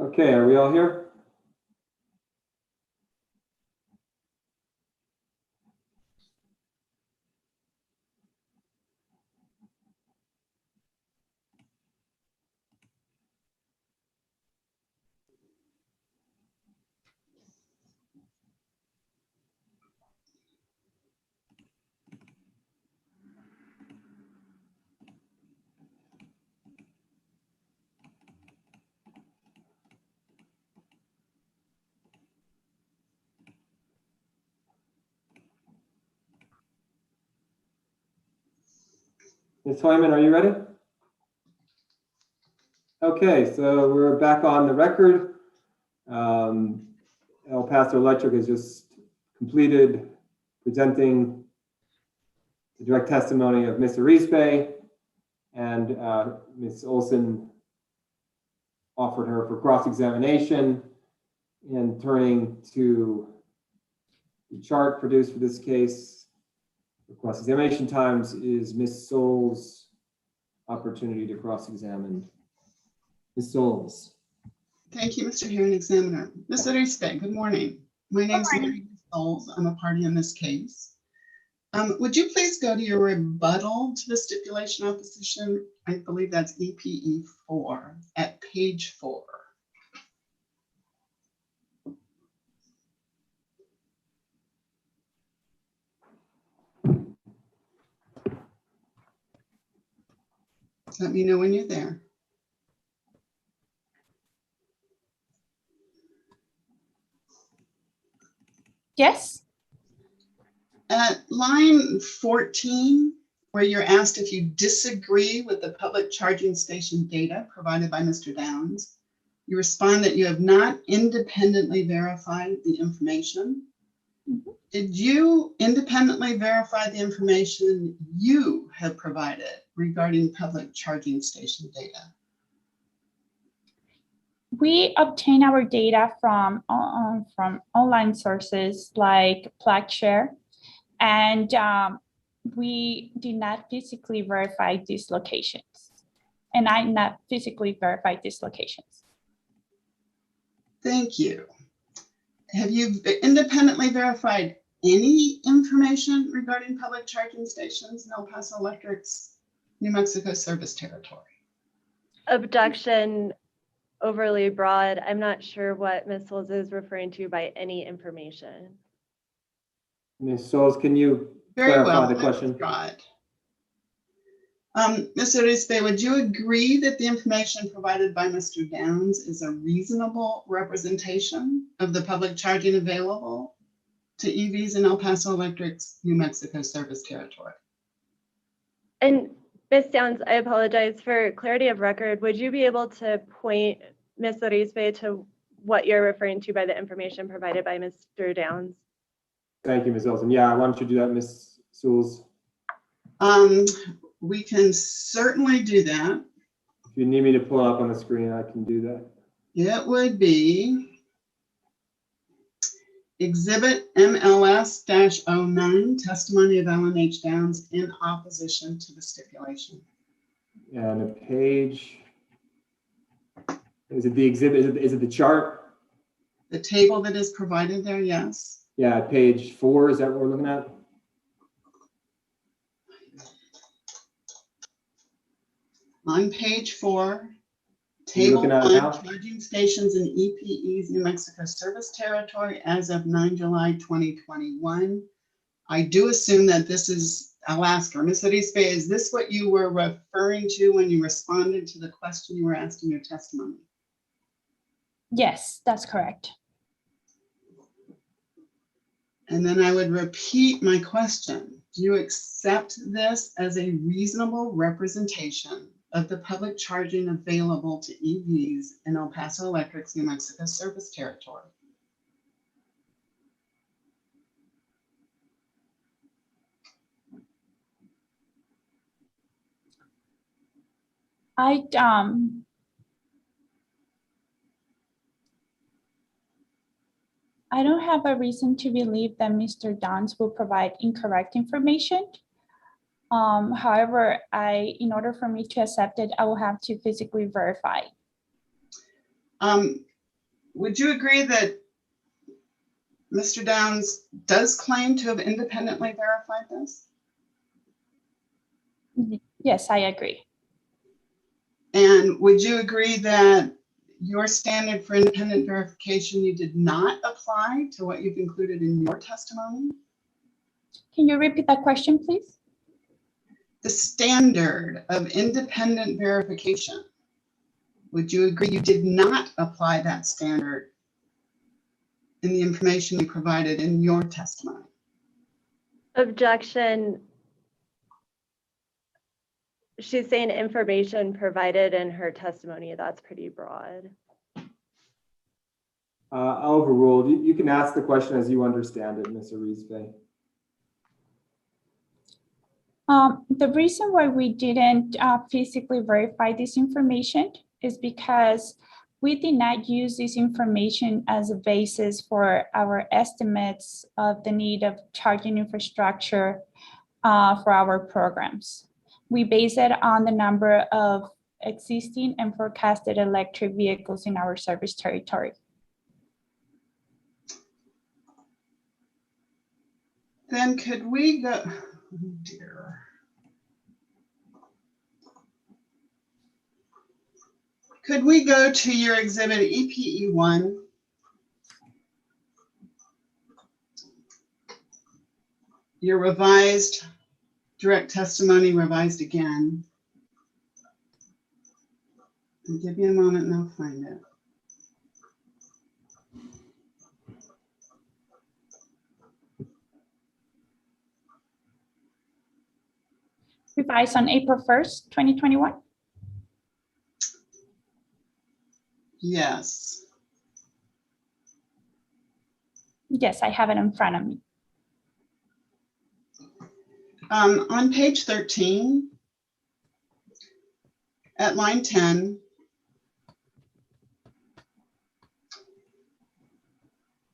Speaker 4: Okay, are we all here? Ms. Hoyman, are you ready? Okay, so we're back on the record. El Paso Electric has just completed presenting the direct testimony of Mr. Arispe, and Ms. Olson offered her for cross-examination. And turning to the chart produced for this case, the cross-examination times is Ms. Souls' opportunity to cross-examine. Ms. Souls.
Speaker 5: Thank you, Mr. Hearing Examiner. Ms. Arispe, good morning. My name is Mary Souls. I'm a party in this case. Would you please go to your rebuttal to the stipulation opposition? I believe that's EPE 4 at page 4. Let me know when you're there.
Speaker 16: Yes.
Speaker 5: At line 14, where you're asked if you disagree with the public charging station data provided by Mr. Downs, you respond that you have not independently verified the information. Did you independently verify the information you have provided regarding public charging station data?
Speaker 16: We obtain our data from online sources like PlugShare, and we did not physically verify these locations. And I not physically verified these locations.
Speaker 5: Thank you. Have you independently verified any information regarding public charging stations in El Paso Electric's New Mexico service territory?
Speaker 7: Objection, overly broad. I'm not sure what Ms. Souls is referring to by any information.
Speaker 4: Ms. Souls, can you
Speaker 5: Very
Speaker 4: clarify
Speaker 5: well,
Speaker 4: the question?
Speaker 5: Ms. Arispe, would you agree that the information provided by Mr. Downs is a reasonable representation of the public charging available to EVs in El Paso Electric's New Mexico service territory?
Speaker 7: And Ms. Downs, I apologize for clarity of record. Would you be able to point Ms. Arispe to what you're referring to by the information provided by Mr. Downs?
Speaker 4: Thank you, Ms. Olson. Yeah, why don't you do that, Ms. Souls?
Speaker 5: We can certainly do that.
Speaker 4: If you need me to pull it up on the screen, I can do that.
Speaker 5: It would be Exhibit MLS-09, testimony of Ellen H. Downs in opposition to the stipulation.
Speaker 4: And a page, is it the exhibit, is it the chart?
Speaker 5: The table that is provided there, yes.
Speaker 4: Yeah, page 4, is that what we're looking at?
Speaker 5: On page 4, table 1, charging stations in EPE's New Mexico service territory as of 9 July 2021. I do assume that this is, I'll ask her, Ms. Arispe, is this what you were referring to when you responded to the question you were asked in your testimony?
Speaker 16: Yes, that's correct.
Speaker 5: And then I would repeat my question. Do you accept this as a reasonable representation of the public charging available to EVs in El Paso Electric's New Mexico service territory?
Speaker 16: I don't have a reason to believe that Mr. Downs will provide incorrect information. However, in order for me to accept it, I will have to physically verify.
Speaker 5: would you agree that Mr. Downs does claim to have independently verified this?
Speaker 16: Yes, I agree.
Speaker 5: And would you agree that your standard for independent verification, you did not apply to what you've included in your testimony?
Speaker 16: Can you repeat that question, please?
Speaker 5: The standard of independent verification, would you agree you did not apply that standard in the information you provided in your testimony?
Speaker 7: Objection. She's saying information provided in her testimony. That's pretty broad.
Speaker 4: Overruled. You can ask the question as you understand it, Ms. Arizpe.
Speaker 16: The reason why we didn't physically verify this information is because we did not use this information as a basis for our estimates of the need of charging infrastructure for our programs. We base it on the number of existing and forecasted electric vehicles in our service territory.
Speaker 5: Then could we go, oh dear. Could we go to your exhibit EPE1? Your revised direct testimony, revised again. And give me a moment and I'll find it.
Speaker 16: Revised on April 1st, 2021?
Speaker 5: Yes.
Speaker 16: Yes, I have it in front of me.
Speaker 5: On page 13, at line 10,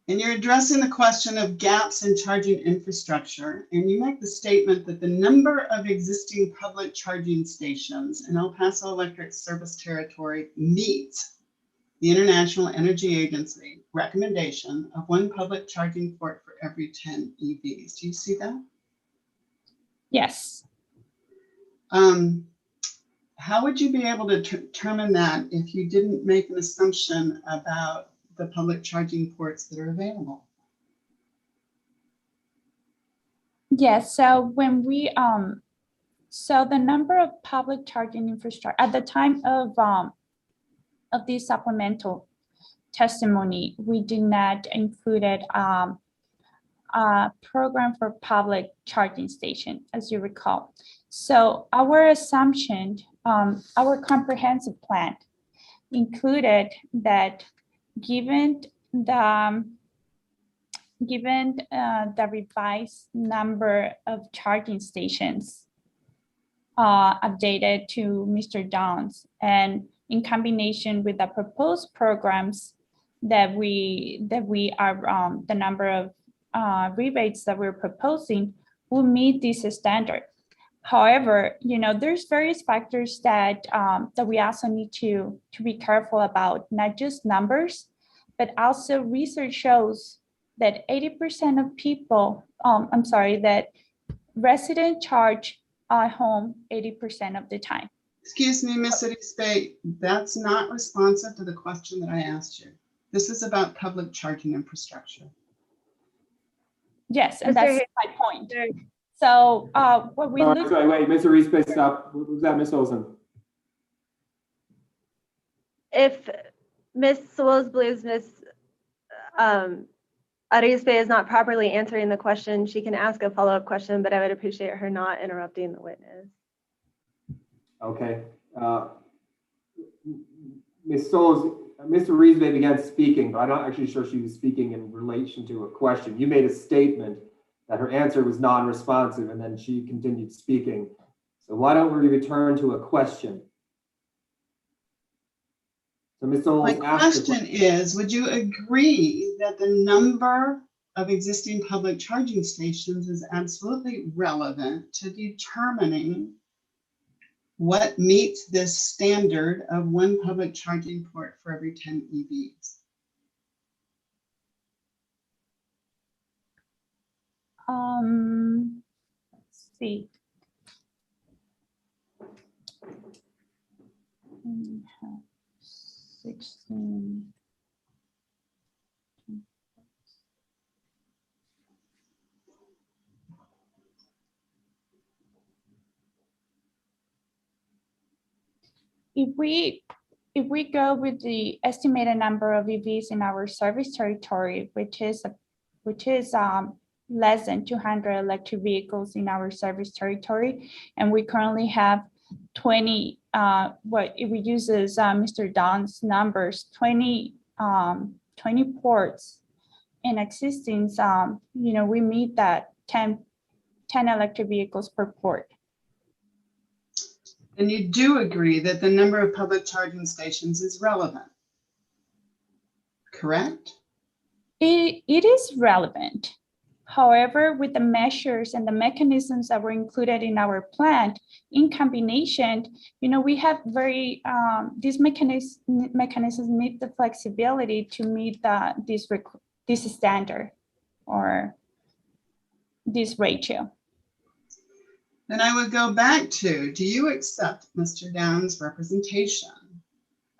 Speaker 5: and you're addressing the question of gaps in charging infrastructure, and you make the statement that the number of existing public charging stations in El Paso Electric service territory meets the International Energy Agency recommendation of 1 public charging port for every 10 EVs. Do you see that?
Speaker 16: Yes.
Speaker 5: How would you be able to determine that if you didn't make an assumption about the public charging ports that are available?
Speaker 16: Yes, so when we, so the number of public charging infrastructure at the time of this supplemental testimony, we did not include a program for public charging station, as you recall. So our assumption, our comprehensive plan included that given the revised number of charging stations updated to Mr. Downs, and in combination with the proposed programs that we are the number of rebates that we're proposing will meet this standard. However, there's various factors that that we also need to be careful about, not just numbers, but also research shows that 80% of people, that residents charge at home 80% of the time.
Speaker 5: Excuse me, Ms. Arizpe, that's not responsive to the question that I asked you. This is about public charging infrastructure.
Speaker 16: Yes, and that's my point. So what we look.
Speaker 4: Sorry, wait, Ms. Arizpe, stop. What was that, Ms. Olson?
Speaker 7: If Ms. Wills believes Ms. Arizpe is not properly answering the question, she can ask a follow-up question, but I would appreciate her not interrupting the witness.
Speaker 4: Okay. Ms. Souls, Mr. Arizpe began speaking, but I'm not actually sure she was speaking in relation to a question. You made a statement that her answer was non-responsive, and then she continued speaking. So why don't we return to a question? So Ms. Souls,
Speaker 5: my question is, would you agree that the number of existing public charging stations is absolutely relevant to determining what meets this standard of 1 public charging port for every 10 EVs?
Speaker 16: Let's see. We have 16. If we go with the estimated number of EVs in our service territory, which is less than 200 electric vehicles in our service territory, and we currently have 20. What if we use Mr. Don's numbers, 20 ports in existing. We meet that 10 electric vehicles per port.
Speaker 5: And you do agree that the number of public charging stations is relevant, correct?
Speaker 16: It is relevant. However, with the measures and the mechanisms that were included in our plan, in combination, we have these mechanisms meet the flexibility to meet this standard or this ratio.
Speaker 5: Then I would go back to, do you accept Mr. Down's representation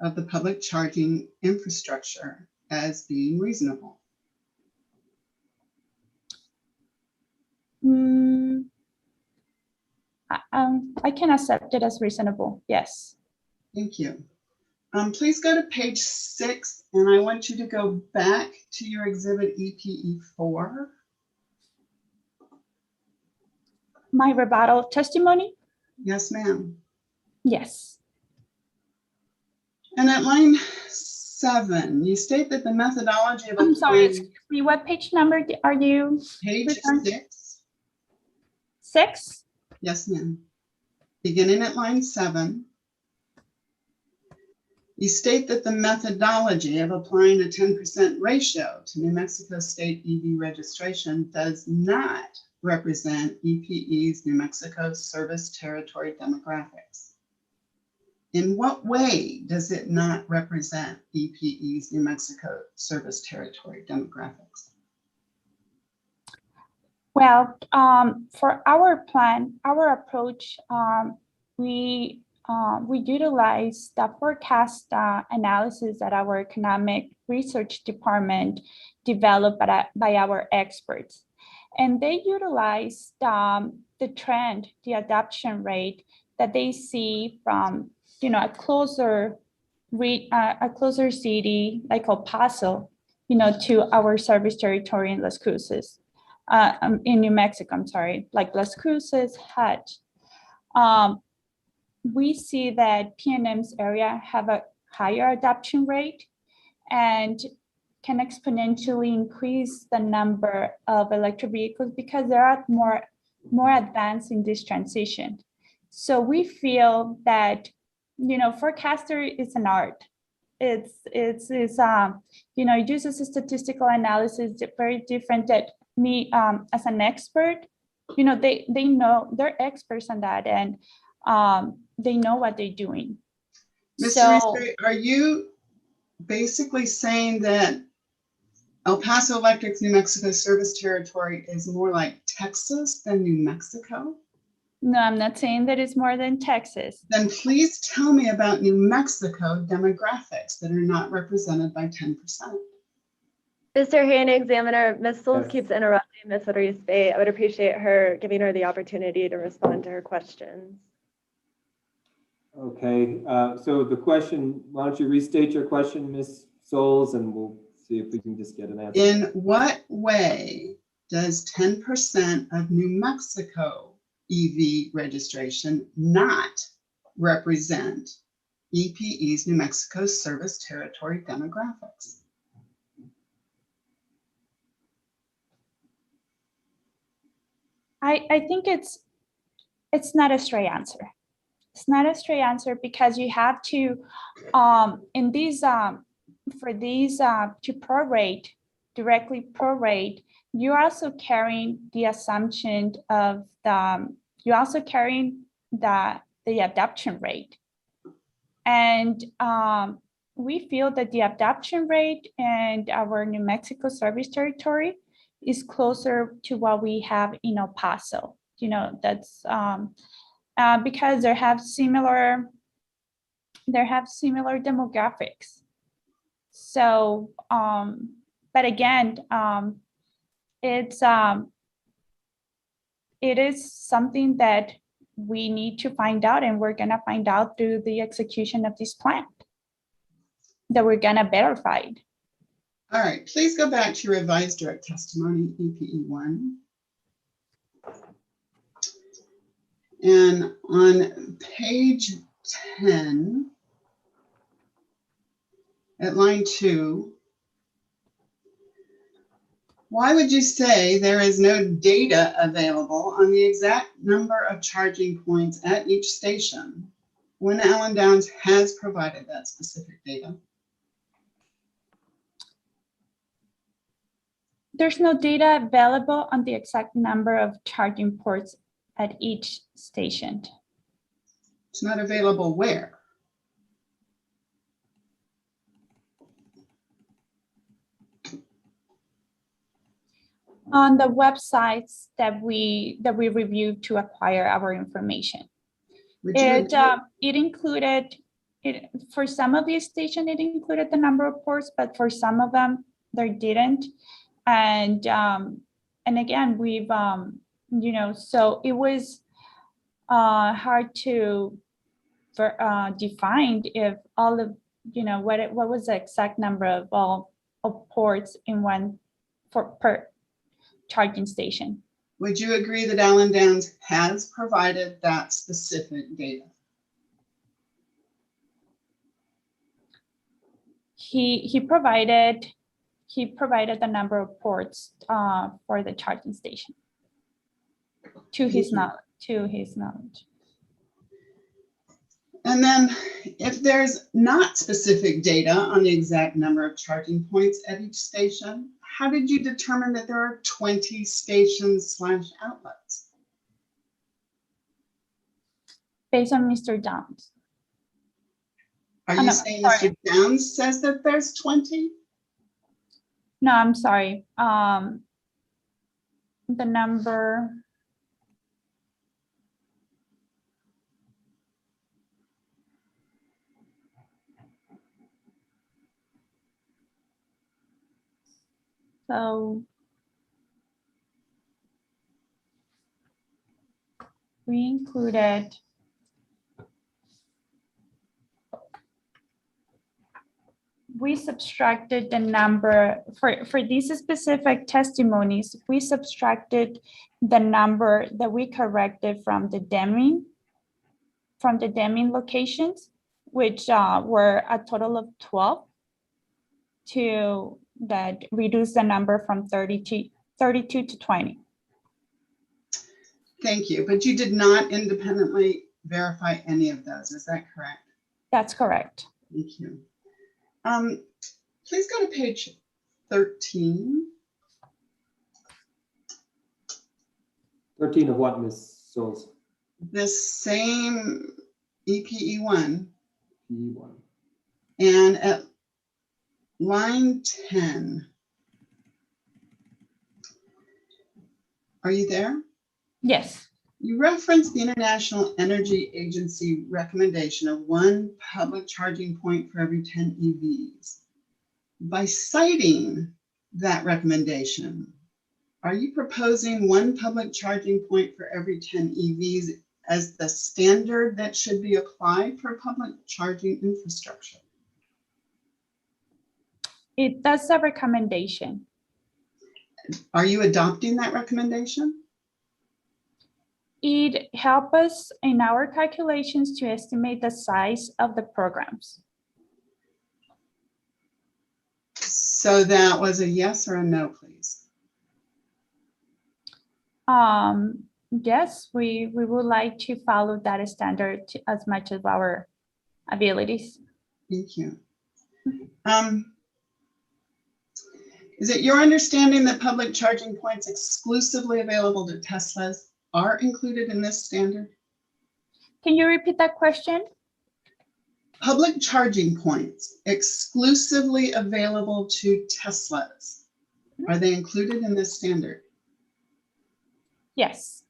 Speaker 5: of the public charging infrastructure as being reasonable?
Speaker 16: I can accept it as reasonable, yes.
Speaker 5: Thank you. Please go to page 6, and I want you to go back to your exhibit EPE4.
Speaker 16: My rebuttal testimony?
Speaker 5: Yes, ma'am.
Speaker 16: Yes.
Speaker 5: And at line 7, you state that the methodology of
Speaker 16: I'm sorry, excuse me, what page number are you?
Speaker 5: Page
Speaker 16: referring to?
Speaker 5: 6.
Speaker 16: 6?
Speaker 5: Yes, ma'am. Beginning at line 7, you state that the methodology of applying a 10% ratio to New Mexico State EV registration does not represent EPE's New Mexico service territory demographics. In what way does it not represent EPE's New Mexico service territory demographics?
Speaker 16: Well, for our plan, our approach, we utilize the forecast analysis that our economic research department developed by our experts. And they utilized the trend, the adoption rate that they see from a closer city like El Paso, to our service territory in Las Cruces, in New Mexico, I'm sorry, like Las Cruces, Hutch. We see that PNM's area have a higher adoption rate and can exponentially increase the number of electric vehicles because they are more advanced in this transition. So we feel that, forecaster is an art. It uses a statistical analysis very different that me as an expert, they know, they're experts on that, and they know what they're doing.
Speaker 5: Mr. Reese, are you basically saying that El Paso Electric's New Mexico service territory is more like Texas than New Mexico?
Speaker 16: No, I'm not saying that it's more than Texas.
Speaker 5: Then please tell me about New Mexico demographics that are not represented by 10%.
Speaker 7: Mr. Hearing Examiner, Ms. Souls keeps interrupting Ms. Arispe. I would appreciate her giving her the opportunity to respond to her questions.
Speaker 4: Okay, so the question, why don't you restate your question, Ms. Souls, and we'll see if we can just get an answer.
Speaker 5: In what way does 10% of New Mexico EV registration not represent EPE's New Mexico service territory demographics?
Speaker 16: I think it's not a straight answer. It's not a straight answer because you have to, in these, for these to prorate, directly prorate, you're also carrying the assumption of you're also carrying the adoption rate. And we feel that the adoption rate and our New Mexico service territory is closer to what we have in El Paso. You know, that's because they have similar demographics. So, but again, it is something that we need to find out, and we're gonna find out through the execution of this plan that we're gonna verify it.
Speaker 5: All right, please go back to your revised direct testimony, EPE 1. And on page 10, at line 2, why would you say there is no data available on the exact number of charging points at each station when Allen Downs has provided that specific data?
Speaker 16: There's no data available on the exact number of charging ports at each station.
Speaker 5: It's not available where?
Speaker 16: On the websites that we reviewed to acquire our information. It included for some of these stations, it included the number of ports, but for some of them there didn't. And again, we've you know, so it was hard to define if all of, you know, what was the exact number of all of ports in one per charging station.
Speaker 5: Would you agree that Allen Downs has provided that specific data?
Speaker 16: He provided the number of ports for the charging station to his knowledge.
Speaker 5: And then if there's not specific data on the exact number of charging points at each station, how did you determine that there are 20 stations/outlets?
Speaker 16: Based on Mr. Downs.
Speaker 5: Are you saying Mr. Downs says that there's 20?
Speaker 16: No, I'm sorry. The number. So we included we subtracted the number for these specific testimonies. We subtracted the number that we corrected from the Deming locations, which were a total of 12, to that reduced the number from 32 to 20.
Speaker 5: Thank you, but you did not independently verify any of those, is that correct?
Speaker 16: That's correct.
Speaker 5: Thank you. Please go to page 13.
Speaker 4: 13 of what, Ms. Souls?
Speaker 5: This same EPE 1.
Speaker 4: E1.
Speaker 5: And at line 10. Are you there?
Speaker 16: Yes.
Speaker 5: You referenced the International Energy Agency recommendation of 1 public charging point for every 10 EVs. By citing that recommendation, are you proposing 1 public charging point for every 10 EVs as the standard that should be applied for public charging infrastructure?
Speaker 16: That's a recommendation.
Speaker 5: Are you adopting that recommendation?
Speaker 16: It helps us in our calculations to estimate the size of the programs.
Speaker 5: So that was a yes or a no, please?
Speaker 16: Yes, we would like to follow that standard as much as our abilities.
Speaker 5: Thank you. Is it your understanding that public charging points exclusively available to Teslas are included in this standard?
Speaker 16: Can you repeat that question?
Speaker 5: Public charging points exclusively available to Teslas Are they included in this standard?
Speaker 16: Yes.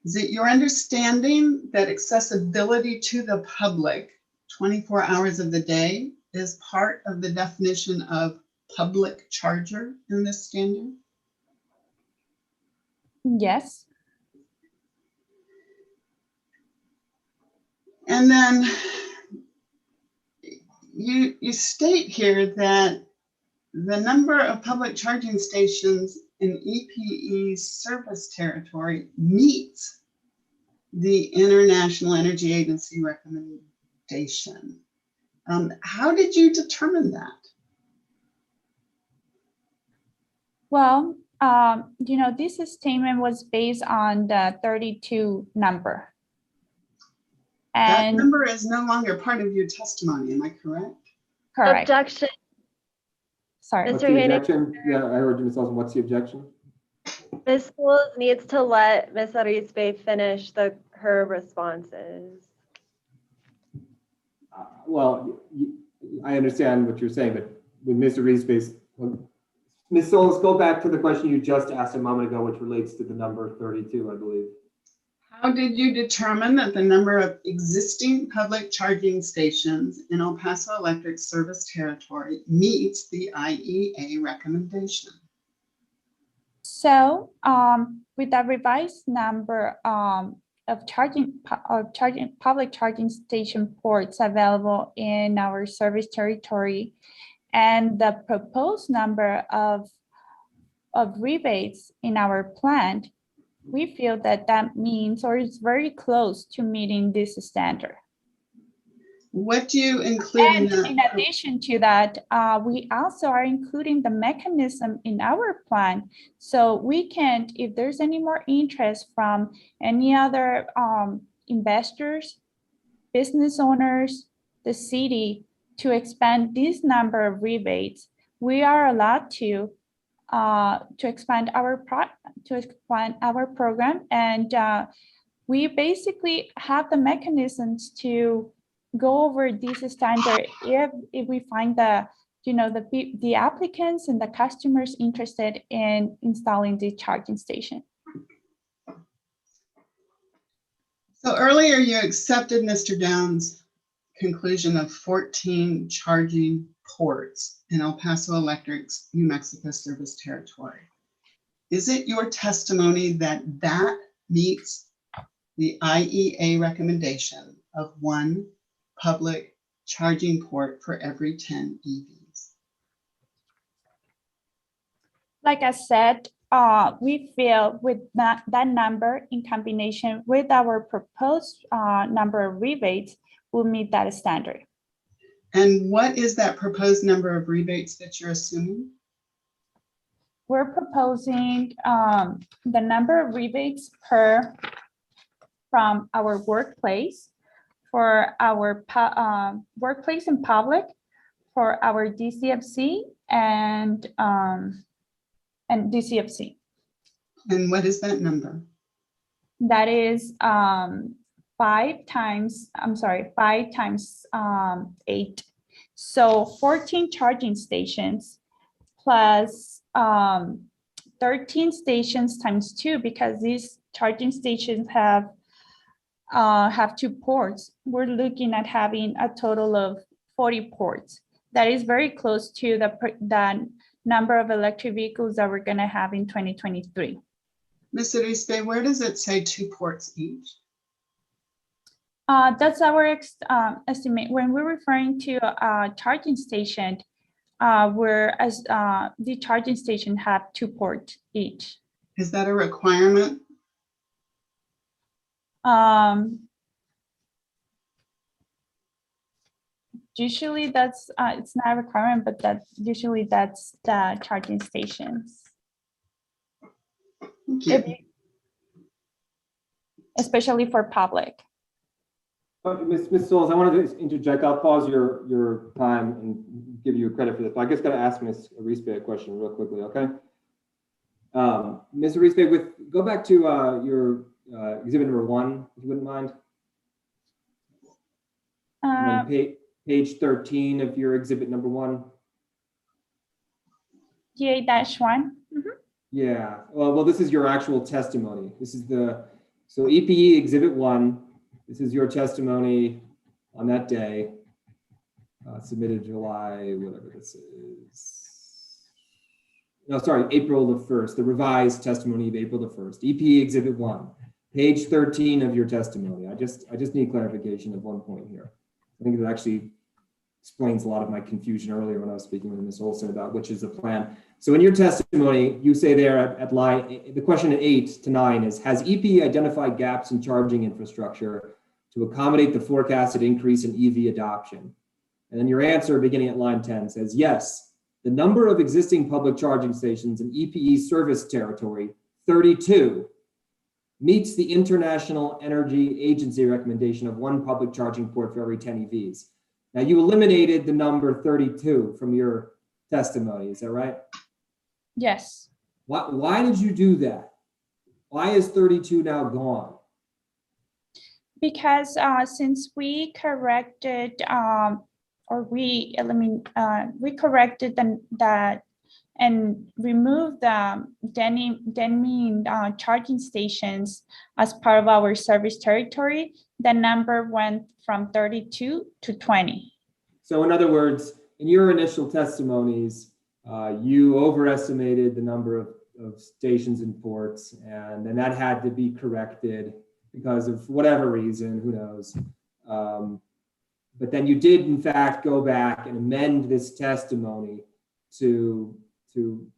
Speaker 5: Is it your understanding that accessibility to the public 24 hours of the day is part of the definition of public charger in this standard?
Speaker 16: Yes.
Speaker 5: And then you state here that the number of public charging stations in EPE's service territory meets the International Energy Agency recommendation. How did you determine that?
Speaker 16: Well, this statement was based on the 32 number.
Speaker 5: That
Speaker 16: And
Speaker 5: number is no longer part of your testimony, am I correct?
Speaker 16: correct.
Speaker 7: Objection.
Speaker 16: Sorry.
Speaker 4: What's
Speaker 7: Mr.
Speaker 4: the
Speaker 7: Hayden,
Speaker 4: objection? Yeah, I heard you, Ms. Olson. What's the objection?
Speaker 7: Ms. Schools needs to let Ms. Arispe finish her responses.
Speaker 4: Well, I understand what you're saying, but with Mr. Reese's, Ms. Solis, go back to the question you just asked a moment ago, which relates to the number 32, I believe.
Speaker 5: How did you determine that the number of existing public charging stations in El Paso Electric service territory meets the IEA recommendation?
Speaker 16: So with the revised number of public charging station ports available in our service territory and the proposed number of rebates in our plant, we feel that means or is very close to meeting this standard.
Speaker 5: What do you include in that?
Speaker 16: In addition to that, we also are including the mechanism in our plan. So we can, if there's any more interest from any other investors, business owners, the city, to expand this number of rebates, we are allowed to expand our program, and we basically have the mechanisms to go over this standard if we find the applicants and the customers interested in installing the charging station.
Speaker 5: So earlier you accepted Mr. Downs' conclusion of 14 charging ports in El Paso Electric's New Mexico service territory. Is it your testimony that that meets the IEA recommendation of one public charging port for every 10 EVs?
Speaker 16: Like I said, we feel with that number in combination with our proposed number of rebates will meet that standard.
Speaker 5: And what is that proposed number of rebates that you're assuming?
Speaker 16: We're proposing the number of rebates from our workplace, for our workplace and public, for our DCFC and DCFC.
Speaker 5: And what is that number?
Speaker 16: That is 5 times 8. So 14 charging stations plus 13 stations times 2, because these charging stations have 2 ports. We're looking at having a total of 40 ports. That is very close to the number of electric vehicles that we're going to have in 2023.
Speaker 5: Ms. Arispe, where does it say 2 ports each?
Speaker 16: That's our estimate. When we're referring to a charging station, the charging station have 2 ports each.
Speaker 5: Is that a requirement?
Speaker 16: Usually that's it's not a requirement, but that's the charging stations. Especially for public.
Speaker 4: Ms. Solis, I wanted to interject. I'll pause your time and give you credit for this. But I just got to ask Ms. Arispe a question real quickly, okay? Ms. Arispe, go back to your exhibit number 1, if you wouldn't mind. Page 13 of your exhibit number 1.
Speaker 16: TA-1.
Speaker 4: Yeah, well, this is your actual testimony. This is so EPE Exhibit 1, this is your testimony on that day, submitted July, whatever this is. No, sorry, April the 1st, the revised testimony of April the 1st, EPE Exhibit 1, page 13 of your testimony. I just need clarification of one point here. I think it actually explains a lot of my confusion earlier when I was speaking with Ms. Olson about which is the plan. So in your testimony, you say there at line, the question 8 to 9 is, has EPE identified gaps in charging infrastructure to accommodate the forecasted increase in EV adoption? And then your answer beginning at line 10 says, yes, the number of existing public charging stations in EPE service territory, 32, meets the International Energy Agency recommendation of 1 public charging port for every 10 EVs. Now you eliminated the number 32 from your testimony, is that right?
Speaker 16: Yes.
Speaker 4: Why did you do that? Why is 32 now gone?
Speaker 16: Because since we corrected we corrected that and removed the Denman charging stations as part of our service territory, the number went from 32 to 20.
Speaker 4: So in other words, in your initial testimonies, you overestimated the number of stations and ports, and then that had to be corrected because of whatever reason, who knows. But then you did in fact go back and amend this testimony to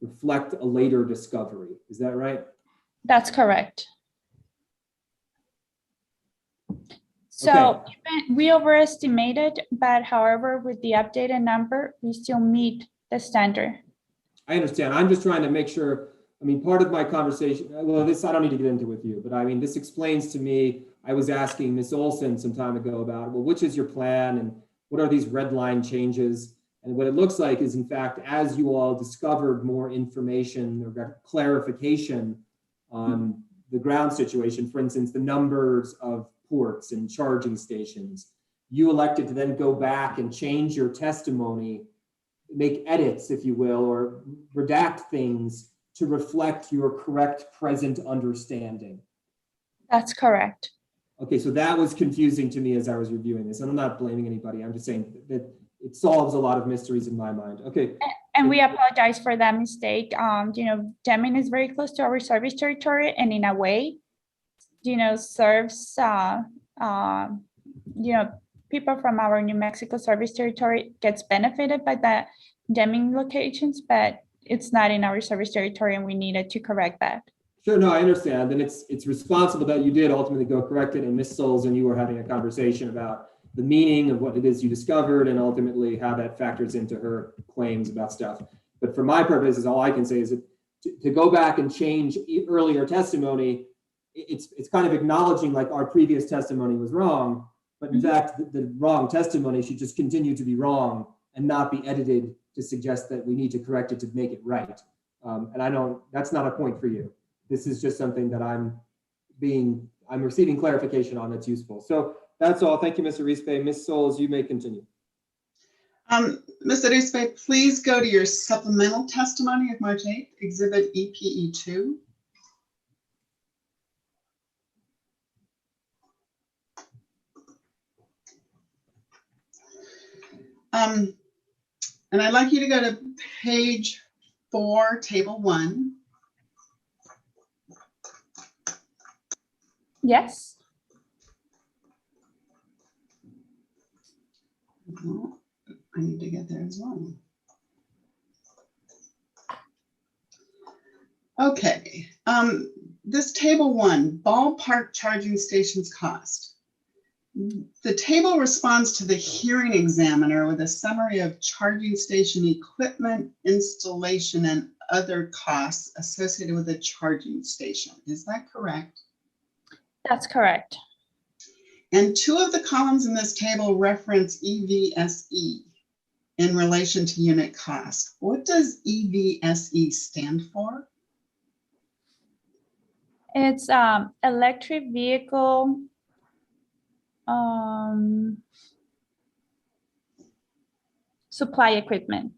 Speaker 4: reflect a later discovery. Is that right?
Speaker 16: That's correct. So we overestimated, but however, with the updated number, we still meet the standard.
Speaker 4: I understand. I'm just trying to make sure, I mean, part of my conversation, well, this, I don't need to get into with you, but I mean, this explains to me, I was asking Ms. Olson some time ago about, well, which is your plan and what are these red line changes? And what it looks like is, in fact, as you all discovered more information or got clarification on the ground situation, for instance, the numbers of ports and charging stations, you elected to then go back and change your testimony, make edits, if you will, or redact things to reflect your correct present understanding.
Speaker 16: That's correct.
Speaker 4: Okay, so that was confusing to me as I was reviewing this. And I'm not blaming anybody. I'm just saying that it solves a lot of mysteries in my mind. Okay.
Speaker 16: And we apologize for that mistake. Denman is very close to our service territory, and in a way, serves, people from our New Mexico service territory gets benefited by the Denman locations, but it's not in our service territory, and we needed to correct that.
Speaker 4: Sure, no, I understand. And it's responsible that you did ultimately go correct it, and Ms. Souls and you were having a conversation about the meaning of what it is you discovered and ultimately how that factors into her claims about stuff. But for my purposes, all I can say is that to go back and change earlier testimony, it's kind of acknowledging like our previous testimony was wrong, but in fact, the wrong testimony should just continue to be wrong and not be edited to suggest that we need to correct it to make it right. And that's not a point for you. This is just something that I'm receiving clarification on that's useful. So that's all. Thank you, Mr. Rispe. Ms. Souls, you may continue.
Speaker 5: Mr. Rispe, please go to your supplemental testimony of March 8th, Exhibit EPE2. And I'd like you to go to page 4, table 1.
Speaker 16: Yes.
Speaker 5: Oh, I need to get there as well. Okay, this table 1, ballpark charging stations cost. The table responds to the hearing examiner with a summary of charging station equipment, installation, and other costs associated with a charging station. Is that correct?
Speaker 16: That's correct.
Speaker 5: And 2 of the columns in this table reference EVSE in relation to unit cost. What does EVSE stand for?
Speaker 16: It's electric vehicle supply equipment.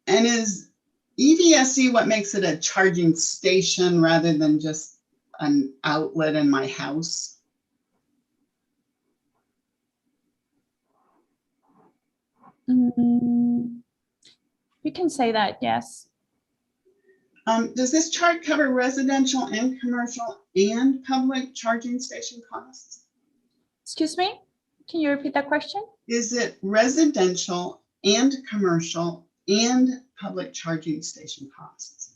Speaker 5: And is EVSE what makes it a charging station rather than just an outlet in my house?
Speaker 16: You can say that, yes.
Speaker 5: Does this chart cover residential and commercial and public charging station costs?
Speaker 16: Excuse me, can you repeat that question?
Speaker 5: Is it residential and commercial and public charging station costs?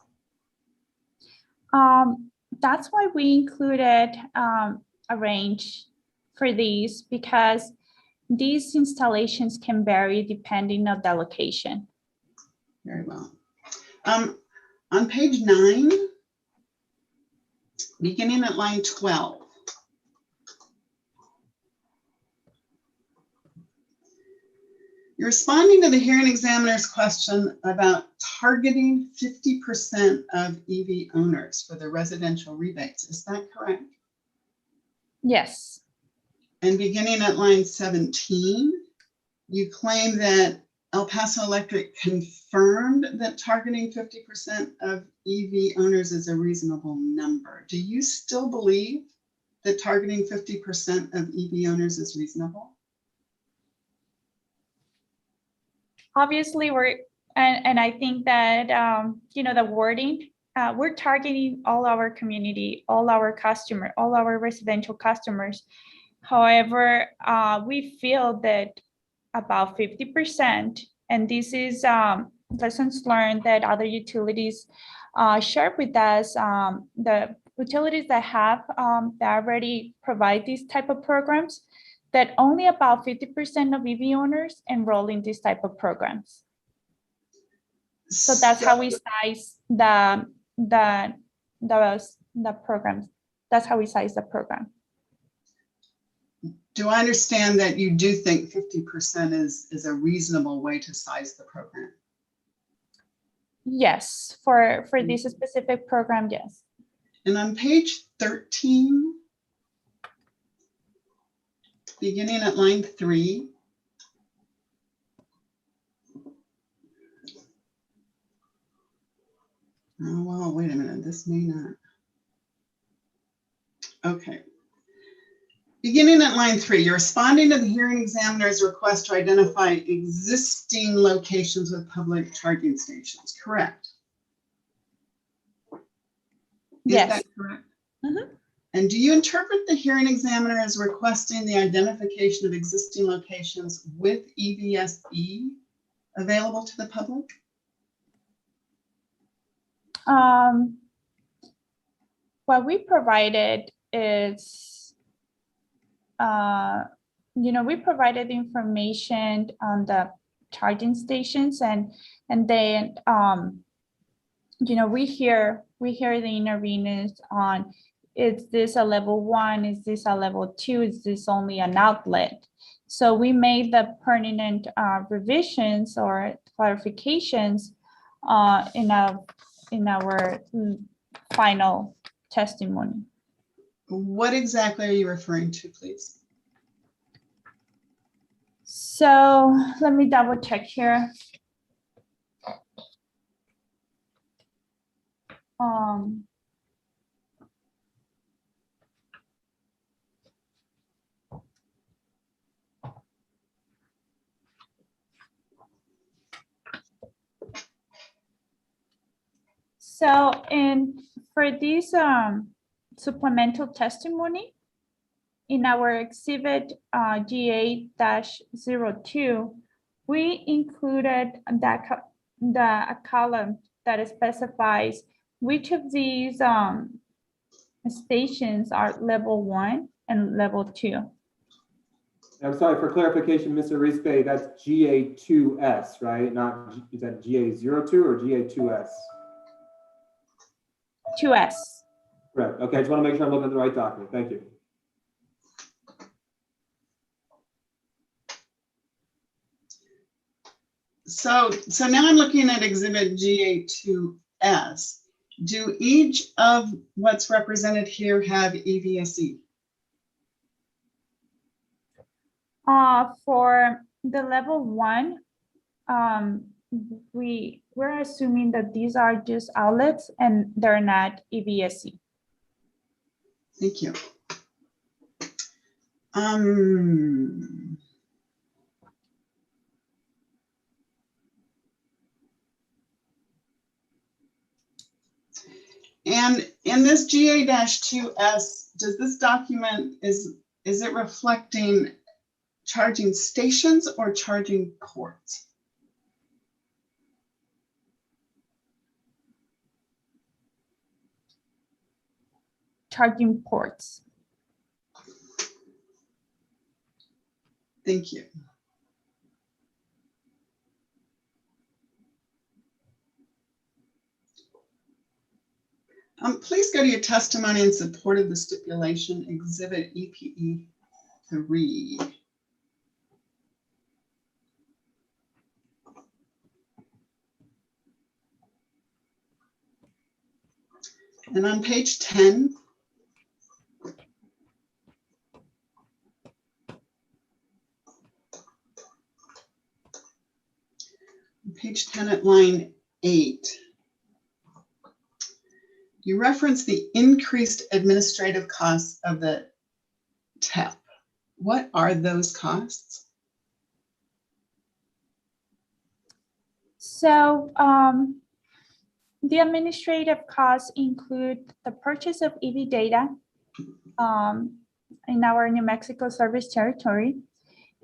Speaker 16: That's why we included a range for these, because these installations can vary depending on the location.
Speaker 5: Very well. On page 9, beginning at line 12, you're responding to the hearing examiner's question about targeting 50% of EV owners for the residential rebates. Is that correct?
Speaker 16: Yes.
Speaker 5: And beginning at line 17, you claim that El Paso Electric confirmed that targeting 50% of EV owners is a reasonable number. Do you still believe that targeting 50% of EV owners is reasonable?
Speaker 16: Obviously, and I think that, the wording, we're targeting all our community, all our customer, all our residential customers. However, we feel that about 50%, and this is lessons learned that other utilities shared with us, the utilities that have that already provide these type of programs, that only about 50% of EV owners enroll in this type of programs. So that's how we size the programs. That's how we size the program.
Speaker 5: Do I understand that you do think 50% is a reasonable way to size the program?
Speaker 16: Yes, for this specific program, yes.
Speaker 5: And on page 13, beginning at line 3, oh, well, wait a minute, this may not. Okay. Beginning at line 3, you're responding to the hearing examiner's request to identify existing locations with public charging stations, correct?
Speaker 16: Yes.
Speaker 5: Is that correct? And do you interpret the hearing examiner as requesting the identification of existing locations with EVSE available to the public?
Speaker 16: What we provided is, we provided information on the charging stations, and then, we hear the interveners on, is this a level 1? Is this a level 2? Is this only an outlet? So we made the pertinent revisions or clarifications in our final testimony.
Speaker 5: What exactly are you referring to, please?
Speaker 16: So let me double check here. So for this supplemental testimony, in our exhibit GA-02, we included the column that specifies which of these stations are level 1 and level 2.
Speaker 4: I'm sorry, for clarification, Mr. Rispe, that's GA2S, right? Not, is that GA02 or GA2S?
Speaker 16: 2S.
Speaker 4: Right, okay, I just want to make sure I'm looking at the right document. Thank you.
Speaker 5: So now I'm looking at exhibit GA2S. Do each of what's represented here have EVSE?
Speaker 16: For the level 1, we're assuming that these are just outlets and they're not EVSE.
Speaker 5: Thank you. And in this GA-2S, does this document, is it reflecting charging stations or charging ports?
Speaker 16: Charging ports.
Speaker 5: Thank you. Please go to your testimony in support of the stipulation, Exhibit EPE 3. And on page 10, page 10 at line 8, you reference the increased administrative costs of the TEP. What are those costs?
Speaker 16: So the administrative costs include the purchase of EV data in our New Mexico service territory,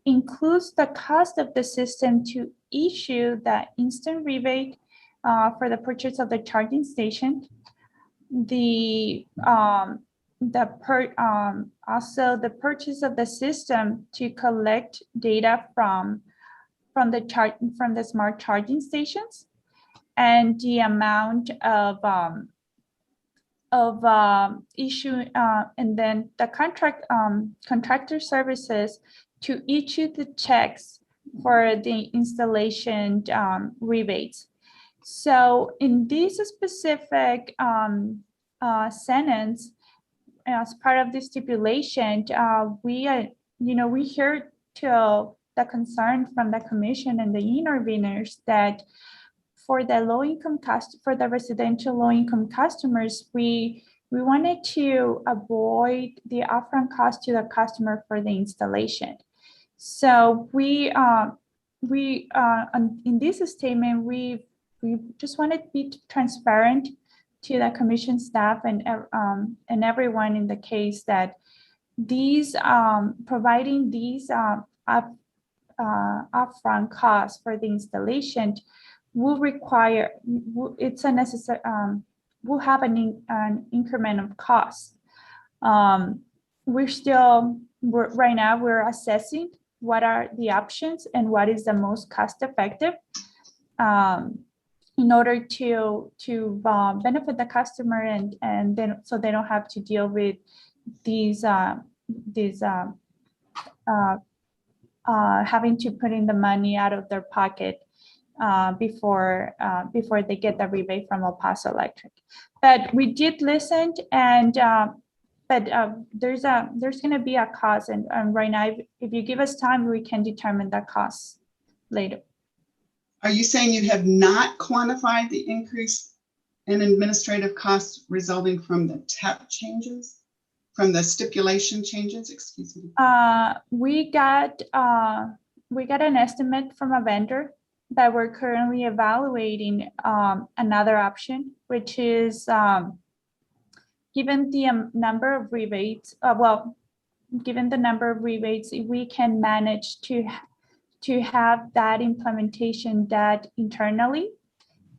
Speaker 16: includes the cost of the system to issue the instant rebate for the purchase of the charging station, also the purchase of the system to collect data from the smart charging stations, and the amount of issue and then the contractor services to issue the checks for the installation rebates. So in this specific sentence, as part of the stipulation, we heard to the concern from the commission and the interveners that for the residential low-income customers, we wanted to avoid the upfront cost to the customer for the installation. So in this statement, we just wanted to be transparent to the commission staff and everyone in the case that these providing these upfront costs for the installation will require, it's a necessary, will have an increment of cost. Right now we're assessing what are the options and what is the most cost effective in order to benefit the customer and then so they don't have to deal with these having to put in the money out of their pocket before they get the rebate from El Paso Electric. But we did listen, and there's going to be a cost, and right now, if you give us time, we can determine that cost later.
Speaker 5: Are you saying you have not quantified the increase in administrative costs resulting from the TEP changes, from the stipulation changes? Excuse me.
Speaker 16: We got an estimate from a vendor that we're currently evaluating another option, which is given the number of rebates. Given the number of rebates, we can manage to have that implementation done internally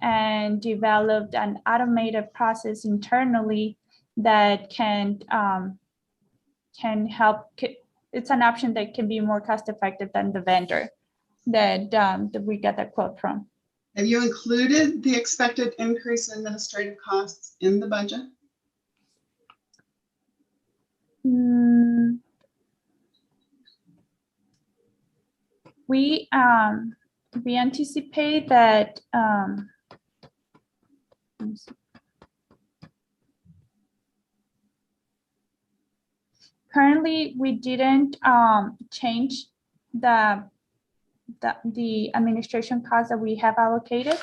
Speaker 16: and developed an automated process internally that can help. It's an option that can be more cost effective than the vendor that we got the quote from.
Speaker 5: Have you included the expected increase in administrative costs in the budget?
Speaker 16: We anticipate that currently we didn't change the the administration costs that we have allocated.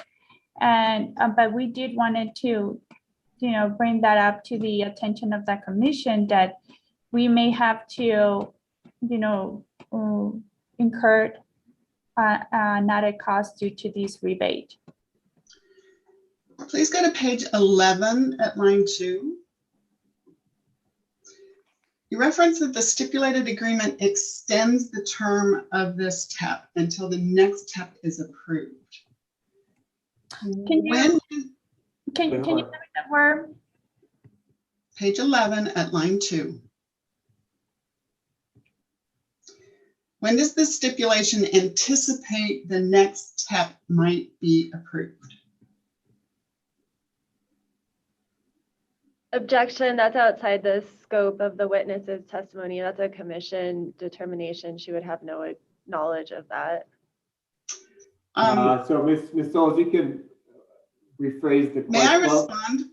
Speaker 16: And, but we did wanted to, bring that up to the attention of the commission that we may have to, incur an added cost due to this rebate.
Speaker 5: Please go to page 11 at line 2. You reference that the stipulated agreement extends the term of this TEP until the next TEP is approved.
Speaker 16: Can you tell me that word?
Speaker 5: Page 11 at line 2. When does the stipulation anticipate the next TEP might be approved?
Speaker 7: Objection, that's outside the scope of the witness's testimony. That's a commission determination. She would have no knowledge of that.
Speaker 4: So Ms. Souls, you can rephrase the question.
Speaker 5: May I respond?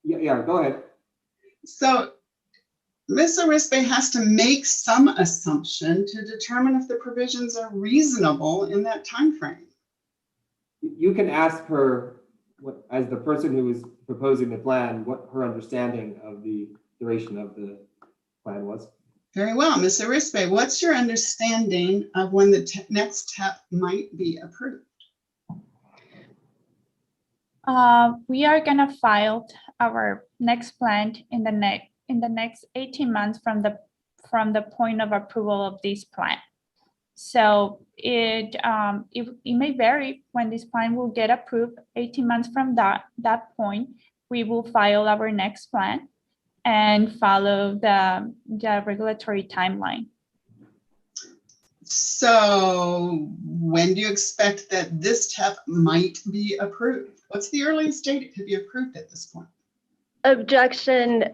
Speaker 4: Yeah, go ahead.
Speaker 5: So Ms. Arispe has to make some assumption to determine if the provisions are reasonable in that time frame.
Speaker 4: You can ask her, as the person who is proposing the plan, what her understanding of the duration of the plan was.
Speaker 5: Very well, Ms. Arispe, what's your understanding of when the next TEP might be approved?
Speaker 16: We are gonna file our next plan in the next 18 months from the point of approval of this plan. So it may vary when this plan will get approved. 18 months from that point, we will file our next plan and follow the regulatory timeline.
Speaker 5: So when do you expect that this TEP might be approved? What's the earliest date it could be approved at this point?
Speaker 7: Objection.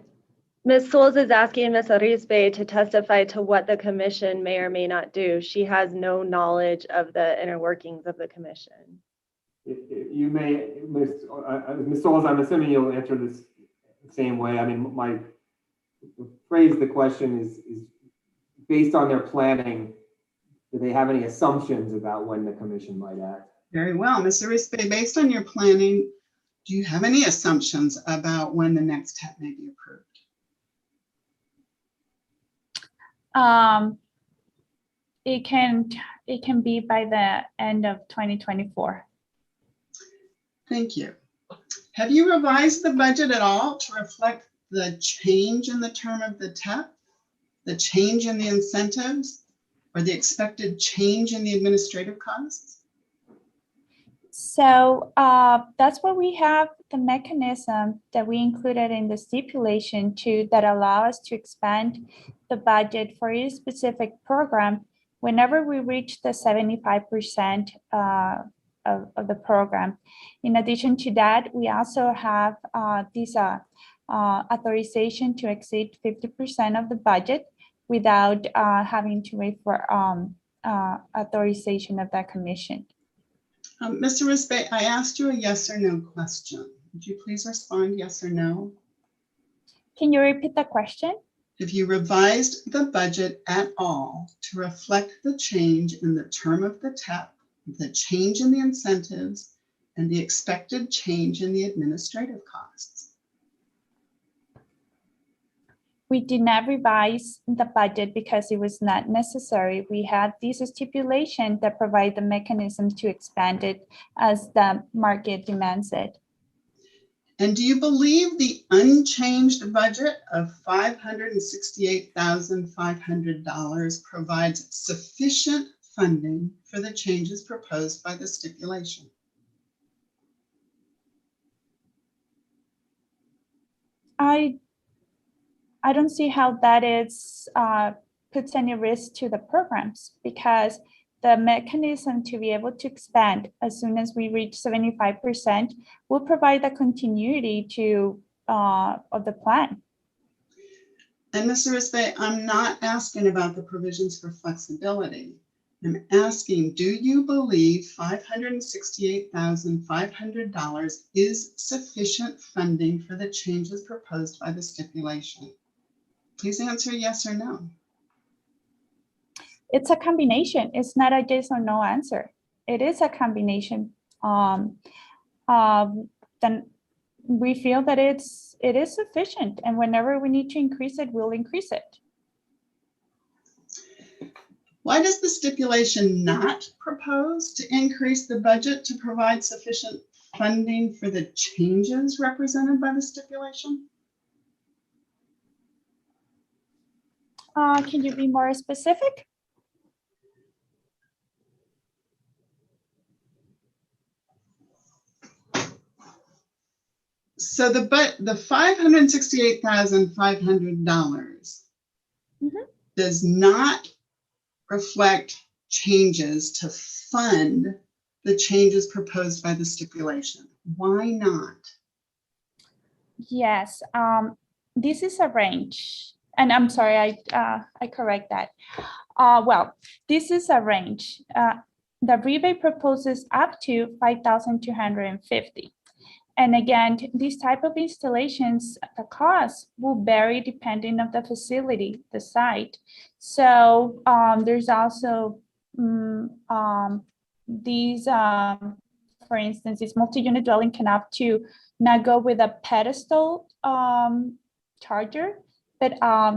Speaker 7: Ms. Souls is asking Ms. Arispe to testify to what the commission may or may not do. She has no knowledge of the inner workings of the commission.
Speaker 4: You may, Ms. Souls, I'm assuming you'll answer this the same way. I mean, the phrase the question is based on their planning, do they have any assumptions about when the commission might act?
Speaker 5: Very well, Ms. Arispe, based on your planning, do you have any assumptions about when the next TEP may be approved?
Speaker 16: It can be by the end of 2024.
Speaker 5: Thank you. Have you revised the budget at all to reflect the change in the term of the TEP, the change in the incentives, or the expected change in the administrative costs?
Speaker 16: So that's where we have the mechanism that we included in the stipulation that allow us to expand the budget for a specific program whenever we reach the 75% of the program. In addition to that, we also have this authorization to exceed 50% of the budget without having to wait for authorization of that commission.
Speaker 5: Mr. Rispe, I asked you a yes or no question. Would you please respond yes or no?
Speaker 16: Can you repeat the question?
Speaker 5: Have you revised the budget at all to reflect the change in the term of the TEP, the change in the incentives, and the expected change in the administrative costs?
Speaker 16: We did not revise the budget because it was not necessary. We had this stipulation that provide the mechanism to expand it as the market demands it.
Speaker 5: And do you believe the unchanged budget of $568,500 provides sufficient funding for the changes proposed by the stipulation?
Speaker 16: I don't see how that is puts any risk to the programs, because the mechanism to be able to expand as soon as we reach 75% will provide the continuity to of the plan.
Speaker 5: And Mr. Rispe, I'm not asking about the provisions for flexibility. I'm asking, do you believe $568,500 is sufficient funding for the changes proposed by the stipulation? Please answer yes or no.
Speaker 16: it's a combination. It's not a yes or no answer. It is a combination. Then we feel that it is sufficient, and whenever we need to increase it, we'll increase it.
Speaker 5: Why does the stipulation not propose to increase the budget to provide sufficient funding for the changes represented by the stipulation?
Speaker 16: Can you be more specific?
Speaker 5: So the $568,500 does not reflect changes to fund the changes proposed by the stipulation. Why not?
Speaker 16: Yes, this is a range, and I'm sorry, I correct that. Well, this is a range. The rebate proposes up to 5,250. And again, these type of installations, the cost will vary depending on the facility, the site. So there's also these, for instance, this multi-unit dwelling can have to not go with a pedestal charger, but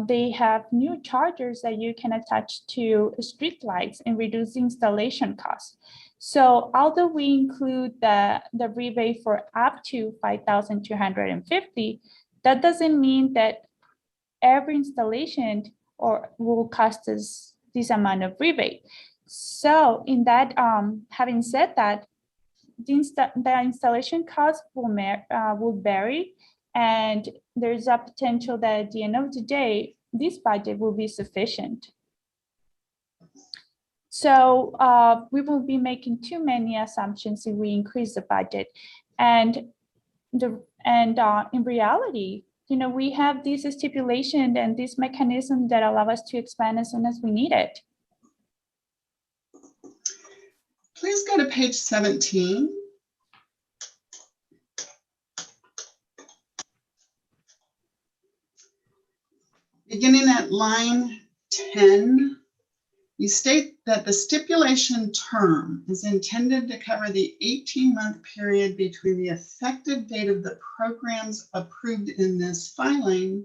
Speaker 16: they have new chargers that you can attach to street lights and reduce the installation costs. So although we include the rebate for up to 5,250, that doesn't mean that every installation will cost us this amount of rebate. So in that, having said that, the installation cost will vary, and there's a potential that at the end of the day, this budget will be sufficient. So we will be making too many assumptions if we increase the budget, and in reality, we have this stipulation and this mechanism that allow us to expand as soon as we need it.
Speaker 5: Please go to page 17. Beginning at line 10. You state that the stipulation term is intended to cover the 18-month period between the effective date of the programs approved in this filing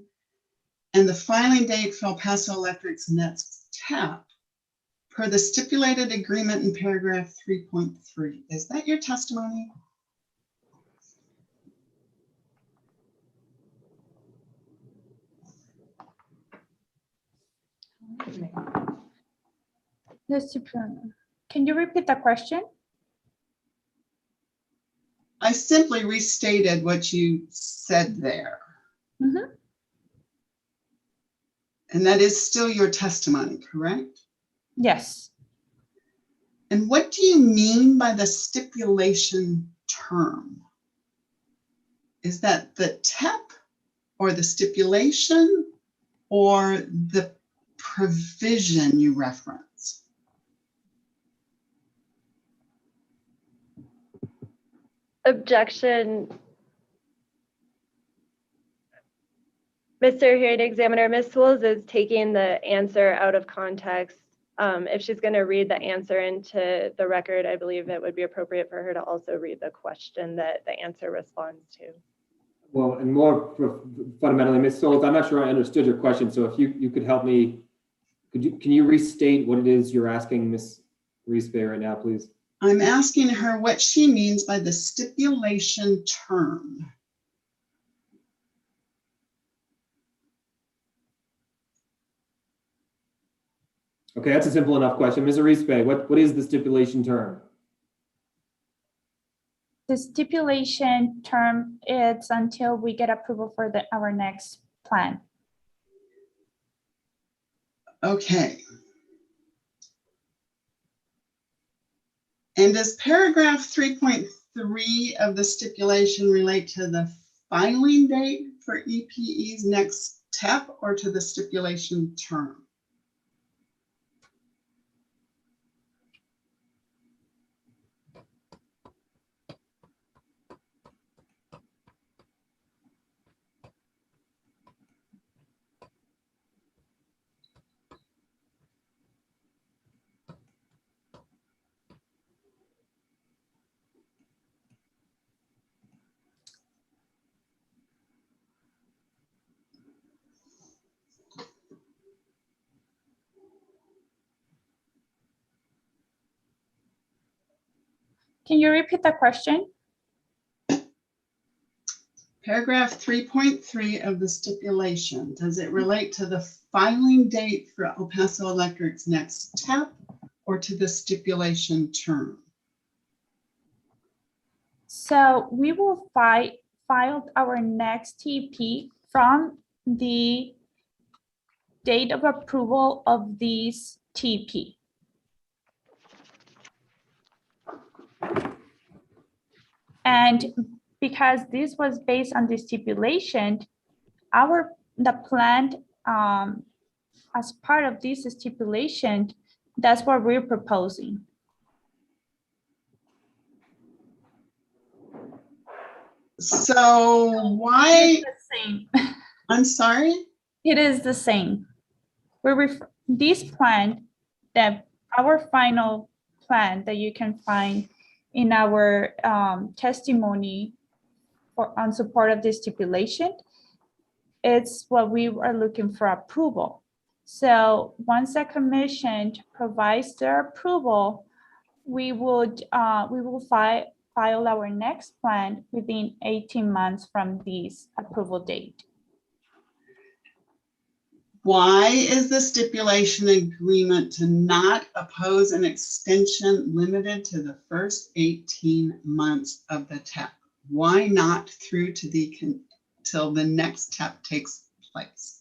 Speaker 5: and the filing date for El Paso Electric's next TAP, per the stipulated agreement in paragraph 3.3. Is that your testimony?
Speaker 16: Can you repeat the question?
Speaker 5: I simply restated what you said there. And that is still your testimony, correct?
Speaker 16: Yes.
Speaker 5: And what do you mean by the stipulation term? Is that the TEP or the stipulation or the provision you reference?
Speaker 7: Objection. Mr. Hearing Examiner, Ms. Tools is taking the answer out of context. If she's going to read the answer into the record, I believe it would be appropriate for her to also read the question that the answer responds to.
Speaker 4: Well, and more fundamentally, Ms. Souls, I'm not sure I understood your question. So if you could help me, can you restate what it is you're asking Ms. Reese-Bay right now, please?
Speaker 5: I'm asking her what she means by the stipulation term.
Speaker 4: Okay, that's a simple enough question. Ms. Reese-Bay, what is the stipulation term?
Speaker 16: The stipulation term is until we get approval for our next plan.
Speaker 5: Okay. And does paragraph 3.3 of the stipulation relate to the filing date for EPE's next TEP or to the stipulation term?
Speaker 16: Can you repeat the question?
Speaker 5: Paragraph 3.3 of the stipulation, does it relate to the filing date for El Paso Electric's next TEP or to the stipulation term?
Speaker 16: So we will file our next TP from the date of approval of this TP. And because this was based on the stipulation, the plan, as part of this stipulation, that's what we're proposing.
Speaker 5: So why?
Speaker 16: The same.
Speaker 5: I'm sorry?
Speaker 16: It is the same. This plan, our final plan that you can find in our testimony on support of the stipulation, it's what we are looking for approval. So once the commission provides their approval, we will file our next plan within 18 months from this approval date.
Speaker 5: Why is the stipulation agreement to not oppose an extension limited to the first 18 months of the TEP? Why not through to till the next TEP takes place?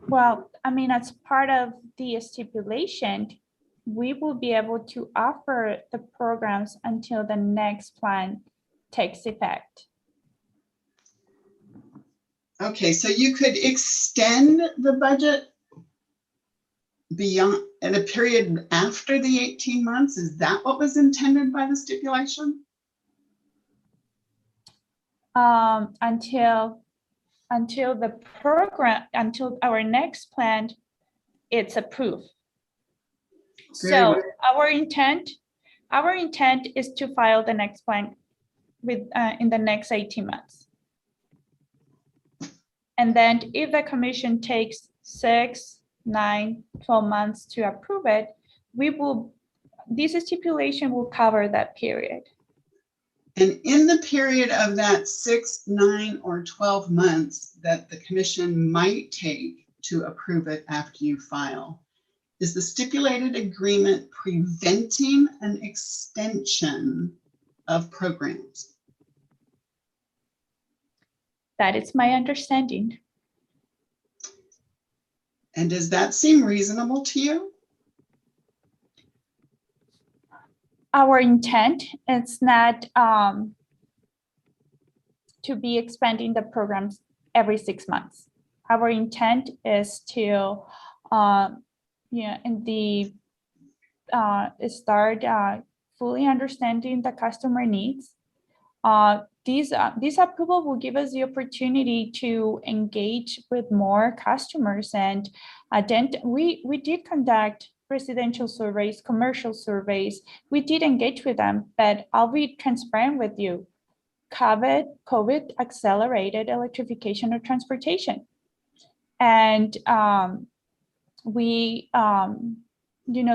Speaker 16: Well, I mean, as part of the stipulation, we will be able to offer the programs until the next plan takes effect.
Speaker 5: Okay, so you could extend the budget beyond in a period after the 18 months. Is that what was intended by the stipulation?
Speaker 16: Until our next plan, it's approved.
Speaker 5: Very
Speaker 16: So
Speaker 5: well.
Speaker 16: our intent is to file the next plan in the next 18 months. And then if the commission takes 6, 9, 12 months to approve it, this stipulation will cover that period.
Speaker 5: And in the period of that 6, 9, or 12 months that the commission might take to approve it after you file, is the stipulated agreement preventing an extension of programs?
Speaker 16: That is my understanding.
Speaker 5: And does that seem reasonable to you?
Speaker 16: Our intent is not to be expanding the programs every 6 months. Our intent is to start fully understanding the customer needs. This approval will give us the opportunity to engage with more customers, and we did conduct residential surveys, commercial surveys. We did engage with them, but I'll be transparent with you. COVID accelerated electrification of transportation, and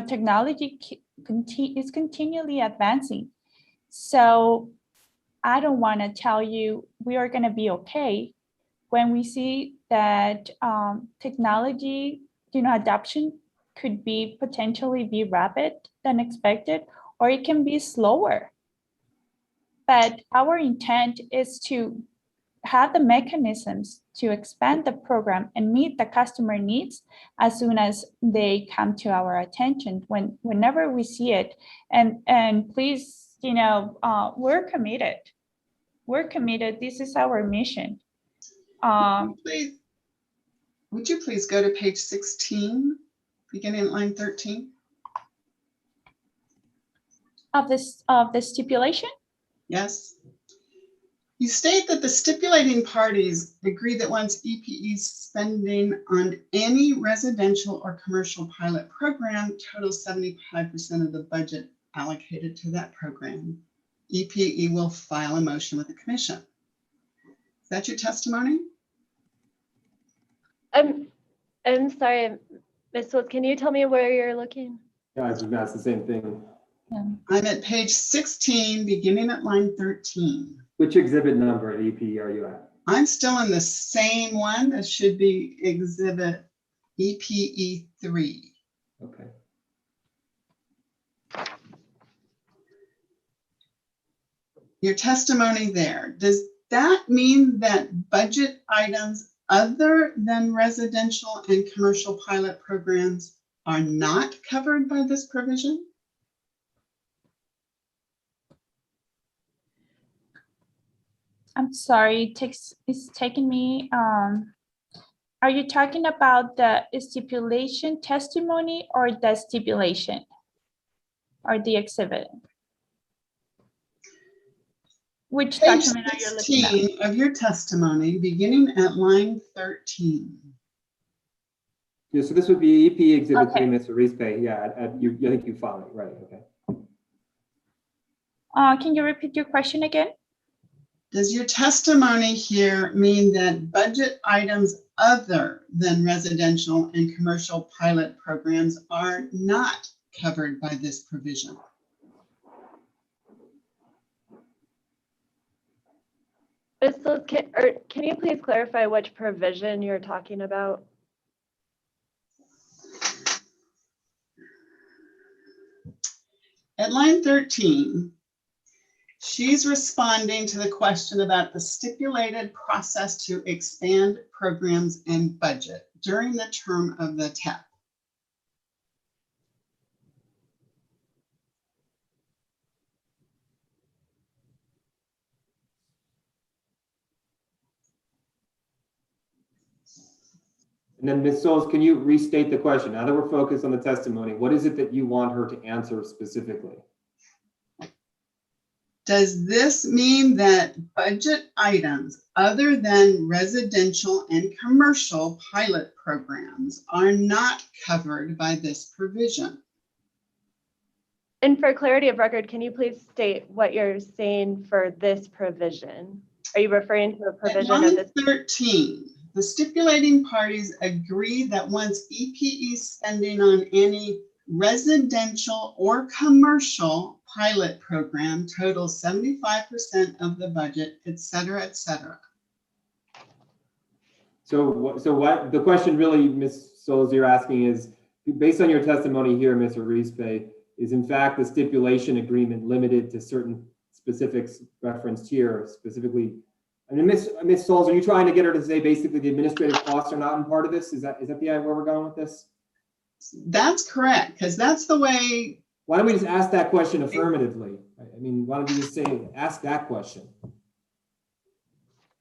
Speaker 16: technology is continually advancing. So I don't want to tell you we are going to be okay when we see that technology, adoption could potentially be rapid than expected, or it can be slower. But our intent is to have the mechanisms to expand the program and meet the customer needs as soon as they come to our attention, whenever we see it. And please, we're committed. We're committed. This is our mission.
Speaker 5: Would you please go to page 16, beginning at line 13?
Speaker 16: of the stipulation?
Speaker 5: Yes. You state that the stipulating parties agree that once EPE spending on any residential or commercial pilot program totals 75% of the budget allocated to that program, EPE will file a motion with the commission. Is that your testimony?
Speaker 7: I'm sorry, Ms. Schultz, can you tell me where you're looking?
Speaker 4: Yeah, I was going to ask the same thing.
Speaker 5: I'm at page 16, beginning at line 13.
Speaker 4: Which exhibit number at EP are you at?
Speaker 5: I'm still in the same one. That should be exhibit EPE 3.
Speaker 4: Okay.
Speaker 5: Your testimony there, does that mean that budget items other than residential and commercial pilot programs are not covered by this provision?
Speaker 16: I'm sorry, it's taking me, are you talking about the stipulation testimony or the stipulation or the exhibit? Which
Speaker 5: Page
Speaker 16: document are you looking at?
Speaker 5: 16 of your testimony, beginning at line 13.
Speaker 4: Yeah, so this would be EP exhibit
Speaker 16: Okay.
Speaker 4: 3, Mr. Rispe. Yeah, I think you found it, right, okay.
Speaker 16: Can you repeat your question again?
Speaker 5: Does your testimony here mean that budget items other than residential and commercial pilot programs are not covered by this provision?
Speaker 7: Ms. Schultz, can you please clarify which provision you're talking about?
Speaker 5: At line 13, she's responding to the question about the stipulated process to expand programs and budget during the term of the TEP.
Speaker 4: And then Ms. Souls, can you restate the question? Now that we're focused on the testimony, what is it that you want her to answer specifically?
Speaker 5: Does this mean that budget items other than residential and commercial pilot programs are not covered by this provision?
Speaker 7: And for clarity of record, can you please state what you're saying for this provision? Are you referring to a provision of
Speaker 5: At
Speaker 7: this?
Speaker 5: line 13, the stipulating parties agree that once EPE spending on any residential or commercial pilot program totals 75% of the budget, et cetera, et cetera.
Speaker 4: So what the question really, Ms. Souls, you're asking is, based on your testimony here, Mr. Rispe, is in fact the stipulation agreement limited to certain specifics referenced here, specifically? I mean, Ms. Souls, are you trying to get her to say basically the administrative costs are not in part of this? Is that the idea where we're going with this?
Speaker 5: That's correct, because that's the way.
Speaker 4: Why don't we just ask that question affirmatively? I mean, why don't you just say, ask that question?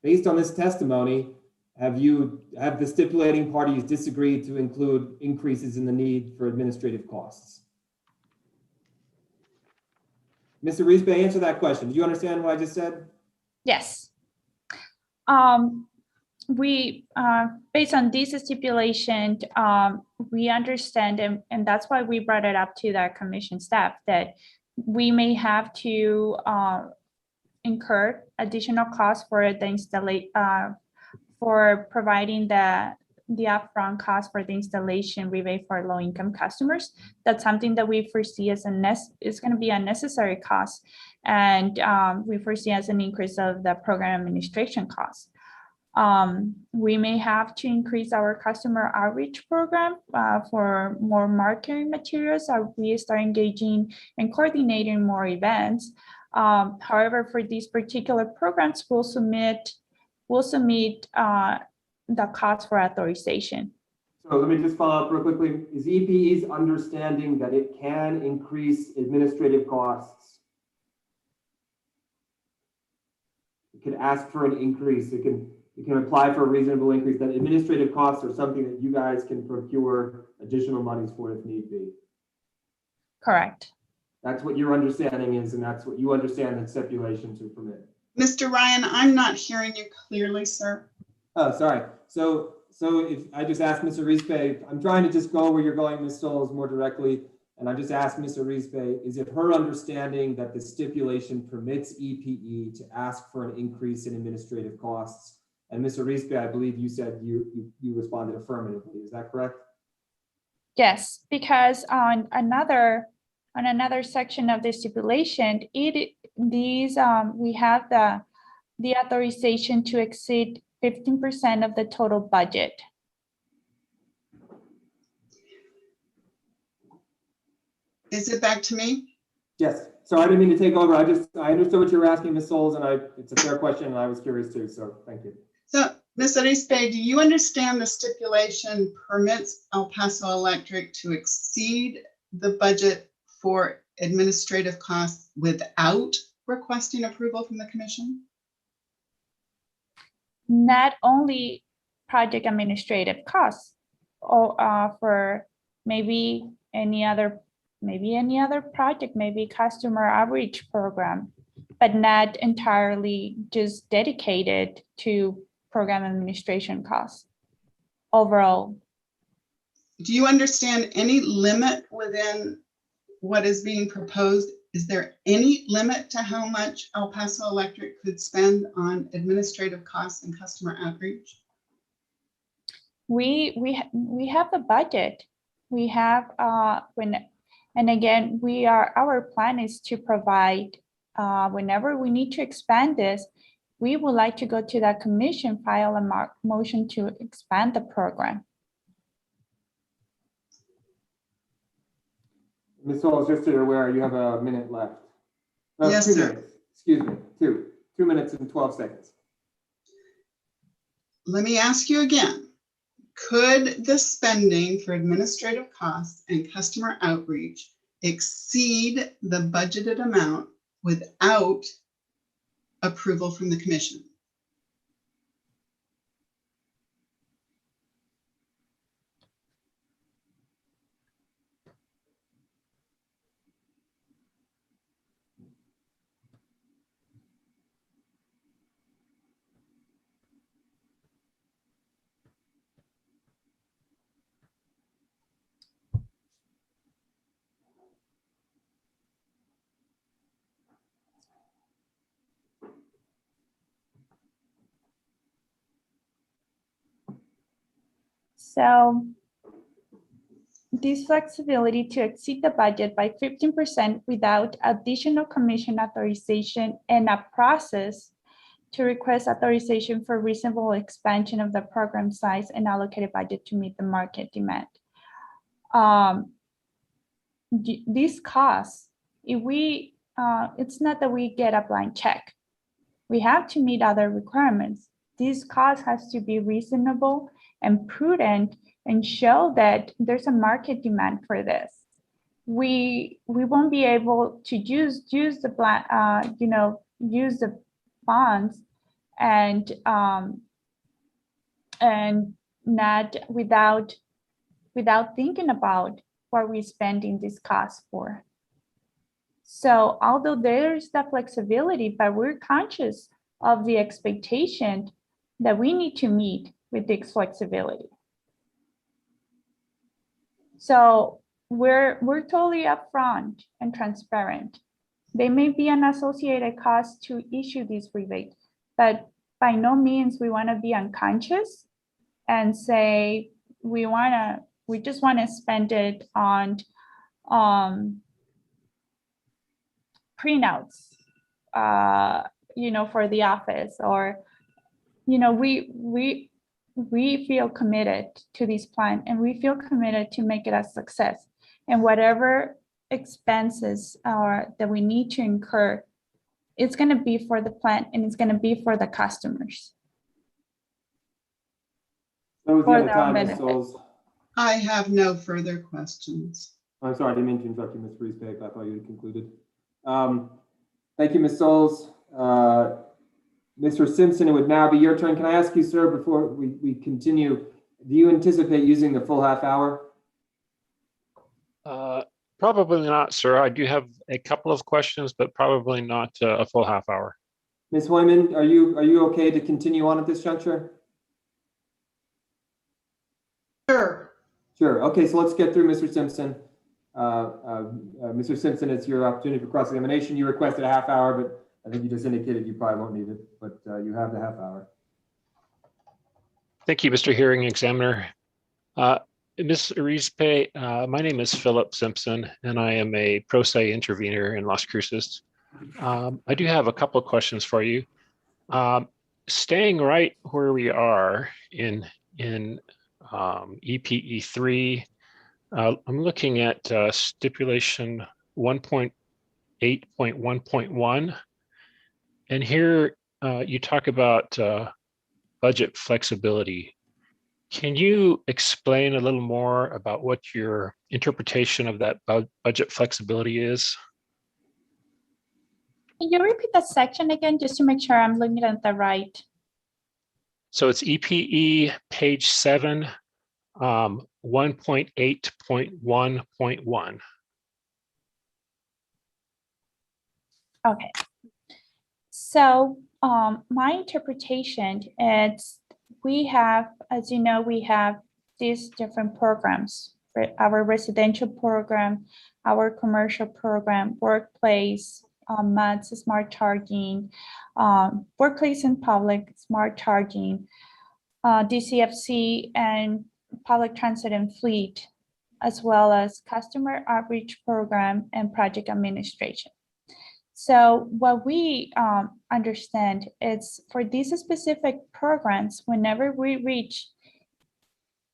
Speaker 4: Based on this testimony, have the stipulating parties disagreed to include increases in the need for administrative costs? Mr. Rispe, answer that question. Do you understand what I just said?
Speaker 16: Yes. We, based on this stipulation, we understand, and that's why we brought it up to the commission staff, that we may have to incur additional costs for the installation, for providing the upfront cost for the installation rebate for low-income customers. That's something that we foresee as is going to be a necessary cost, and we foresee as an increase of the program administration costs. We may have to increase our customer outreach program for more marketing materials as we start engaging and coordinating more events. However, for these particular programs, we'll submit the cost for authorization.
Speaker 4: So let me just follow up real quickly. Is EPE's understanding that it can increase administrative costs? It can ask for an increase. It can apply for a reasonable increase. That administrative costs are something that you guys can procure additional monies for if need be.
Speaker 16: Correct.
Speaker 4: That's what your understanding is, and that's what you understand the stipulation to permit.
Speaker 5: Mr. Ryan, I'm not hearing you clearly, sir.
Speaker 4: Oh, sorry. So if I just asked Mr. Rispe, I'm trying to just go where you're going, Ms. Stoles, more directly. And I just asked Mr. Rispe, is it her understanding that the stipulation permits EPE to ask for an increase in administrative costs? And Mr. Rispe, I believe you said you responded affirmatively. Is that correct?
Speaker 16: Yes, because on another section of the stipulation, we have the authorization to exceed 15% of the total budget.
Speaker 5: Is it back to me?
Speaker 4: Yes. Sorry, I didn't mean to take over. I understood what you were asking, Ms. Stoles, and it's a fair question, and I was curious too. So thank you.
Speaker 5: So, Ms. Arispe, do you understand the stipulation permits El Paso Electric to exceed the budget for administrative costs without requesting approval from the commission?
Speaker 16: Not only project administrative costs, or for maybe any other project, maybe customer outreach program, but not entirely just dedicated to program administration costs overall.
Speaker 5: Do you understand any limit within what is being proposed? Is there any limit to how much El Paso Electric could spend on administrative costs and customer outreach?
Speaker 16: We have the budget. We have and again, our plan is to provide whenever we need to expand this, we would like to go to that commission, file a motion to expand the program.
Speaker 4: Ms. Stoles, just so you're aware, you have a minute left.
Speaker 5: Yes,
Speaker 4: 2
Speaker 5: sir.
Speaker 4: minutes. Excuse me, 2 minutes and 12 seconds.
Speaker 5: Let me ask you again. Could the spending for administrative costs and customer outreach exceed the budgeted amount without approval from the commission?
Speaker 16: So this flexibility to exceed the budget by 15% without additional commission authorization and a process to request authorization for reasonable expansion of the program size and allocated budget to meet the market demand. These costs, it's not that we get a blank check. We have to meet other requirements. These costs has to be reasonable and prudent and show that there's a market demand for this. We won't be able to use the funds and not without thinking about what we're spending this cost for. So although there's the flexibility, but we're conscious of the expectation that we need to meet with this flexibility. So we're totally upfront and transparent. There may be an associated cost to issue these rebates, but by no means we want to be unconscious and say we just want to spend it on printouts, for the office, or we feel committed to this plan, and we feel committed to make it a success. And whatever expenses that we need to incur, it's going to be for the plant and it's going to be for the customers.
Speaker 4: That was the
Speaker 16: For
Speaker 4: end of
Speaker 16: their
Speaker 4: time, Ms.
Speaker 16: benefit.
Speaker 4: Stoles.
Speaker 5: I have no further questions.
Speaker 4: I'm sorry, I didn't mean to interrupt you, Ms. Riesbeck. I thought you had concluded. Thank you, Ms. Stoles. Mr. Simpson, it would now be your turn. Can I ask you, sir, before we continue, do you anticipate using the full half hour?
Speaker 15: Probably not, sir. I do have a couple of questions, but probably not a full half hour.
Speaker 4: Ms. Hoyman, are you okay to continue on at this juncture?
Speaker 2: Sure.
Speaker 4: Sure. Okay, so let's get through Mr. Simpson. Mr. Simpson, it's your opportunity for cross-examination. You requested a half hour, but I think you just indicated you probably won't need it, but you have the half hour.
Speaker 15: Thank you, Mr. Hearing Examiner. Ms. Arizpe, my name is Philip Simpson, and I am a pro se intervener in Las Cruces. I do have a couple of questions for you. Staying right where we are in EPE 3, I'm looking at stipulation 1.8.1.1, and here you talk about budget flexibility. Can you explain a little more about what your interpretation of that budget flexibility is?
Speaker 16: Can you repeat that section again, just to make sure I'm looking at the right?
Speaker 15: So it's EPE page 7, 1.8.1.1.
Speaker 16: Okay. So my interpretation is we have, as you know, we have these different programs, our residential program, our commercial program, workplace, MUDS, smart charging, workplace and public, smart charging, DCFC, and public transit and fleet, as well as customer outreach program and project administration. So what we understand is for these specific programs, whenever we reach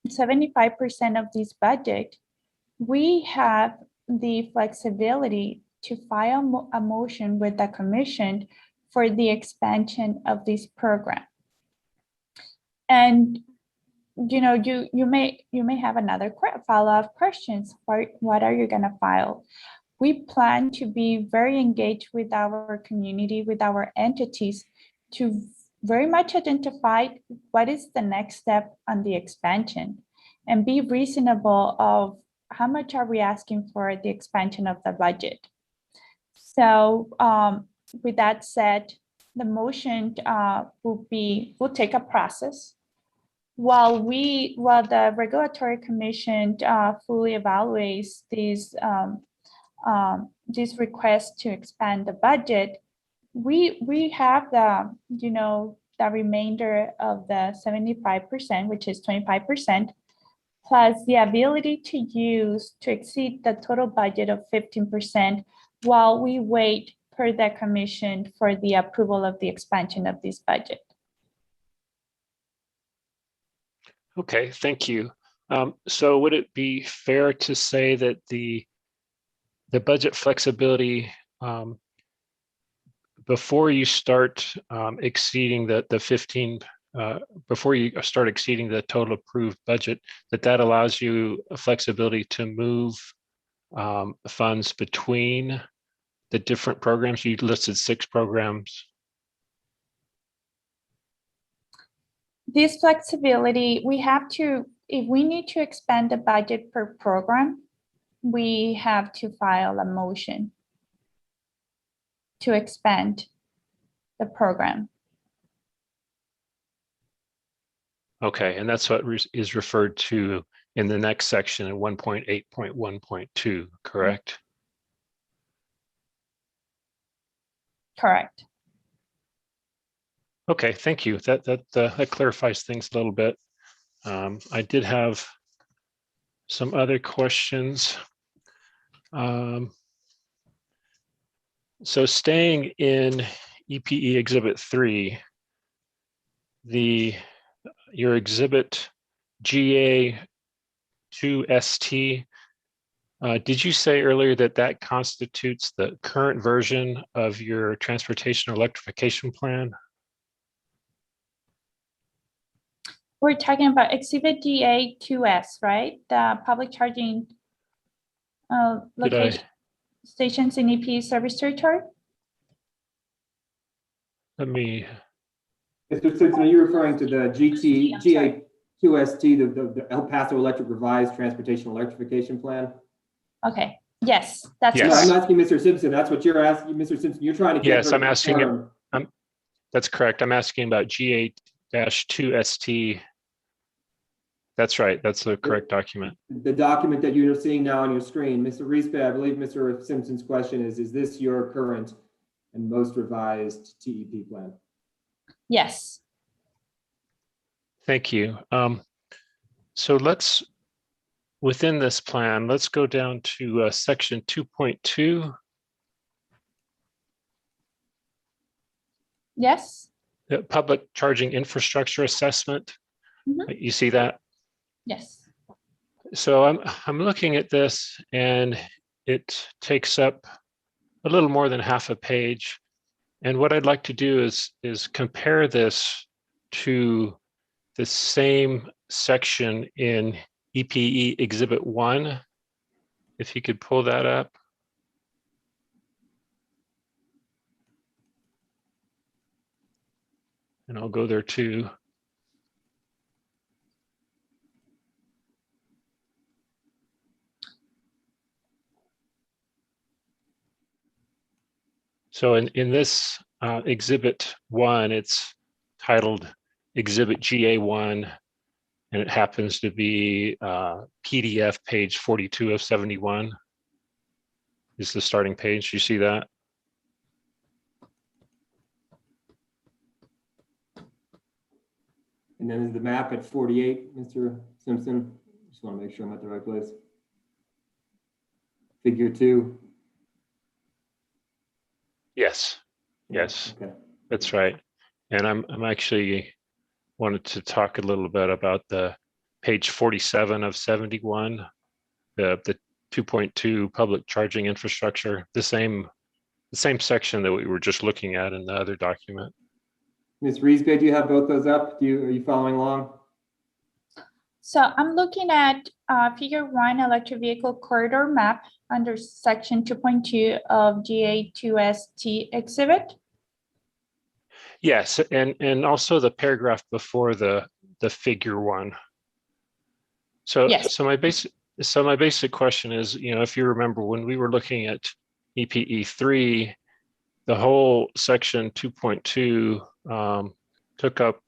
Speaker 16: 75% of this budget, we have the flexibility to file a motion with the commission for the expansion of this program. And you know, you may have another follow-up questions. What are you gonna file? We plan to be very engaged with our community, with our entities, to very much identify what is the next step on the expansion and be reasonable of how much are we asking for the expansion of the budget. So with that said, the motion will take a process. While the regulatory commission fully evaluates this request to expand the budget, we have the remainder of the 75%, which is 25%, plus the ability to exceed the total budget of 15% while we wait per the commission for the approval of the expansion of this budget.
Speaker 15: Okay, thank you. So would it be fair to say that the budget flexibility, before you start exceeding the 15, before you start exceeding the total approved budget, that allows you a flexibility to move funds between the different programs? You listed 6 programs.
Speaker 16: This flexibility, we have to, if we need to expand the budget per program, we have to file a motion to expand the program.
Speaker 15: Okay, and that's what is referred to in the next section in 1.8.1.2, correct?
Speaker 16: Correct.
Speaker 15: Okay, thank you. That clarifies things a little bit. I did have some other questions. So staying in EPE Exhibit 3, your Exhibit GA2ST, did you say earlier that constitutes the current version of your transportation electrification plan?
Speaker 16: We're talking about Exhibit GA2S, right? The public charging location stations in EP service territory.
Speaker 15: Let me.
Speaker 4: Mr. Simpson, are you referring to the GA2ST, the El Paso Electric Revised Transportation Electrification Plan?
Speaker 16: Okay, Yes, that's
Speaker 15: Yes.
Speaker 4: No, I'm
Speaker 16: correct.
Speaker 4: asking Mr. Simpson. That's what you're asking, Mr. Simpson. You're trying to get
Speaker 15: Yes,
Speaker 4: her
Speaker 15: I'm
Speaker 4: to
Speaker 15: asking it.
Speaker 4: confirm.
Speaker 15: That's correct. I'm asking about G8-2ST. That's right. That's the correct document.
Speaker 4: The document that you're seeing now on your screen. Mr. Riespe, I believe Mr. Simpson's question is this your current and most revised TEP plan?
Speaker 16: Yes.
Speaker 15: Thank you. So let's, within this plan, let's go down to section 2.2.
Speaker 16: Yes.
Speaker 15: The public charging infrastructure assessment.
Speaker 16: Mhm.
Speaker 15: You see that?
Speaker 16: Yes.
Speaker 15: So I'm looking at this, and it takes up a little more than half a page. And what I'd like to do is compare this to the same section in EPE Exhibit 1. If you could pull that up. And I'll go there too. So in this Exhibit 1, it's titled Exhibit GA1, and it happens to be PDF page 42 of 71 is the starting page. You see that?
Speaker 4: And then is the map at 48, Mr. Simpson? Just want to make sure I'm at the right place. Figure 2.
Speaker 15: Yes. Yes,
Speaker 4: Okay.
Speaker 15: that's right. And I'm actually wanted to talk a little bit about the page 47 of 71, the 2.2 public charging infrastructure, the same section that we were just looking at in the other document.
Speaker 4: Ms. Riesbe, do you have both those up? Are you following along?
Speaker 16: So I'm looking at figure 1 electric vehicle corridor map under section 2.2 of GA2ST exhibit.
Speaker 15: Yes, and also the paragraph before the figure 1. So
Speaker 16: Yes.
Speaker 15: so my basic question is, if you remember when we were looking at EPE 3, the whole section 2.2 took up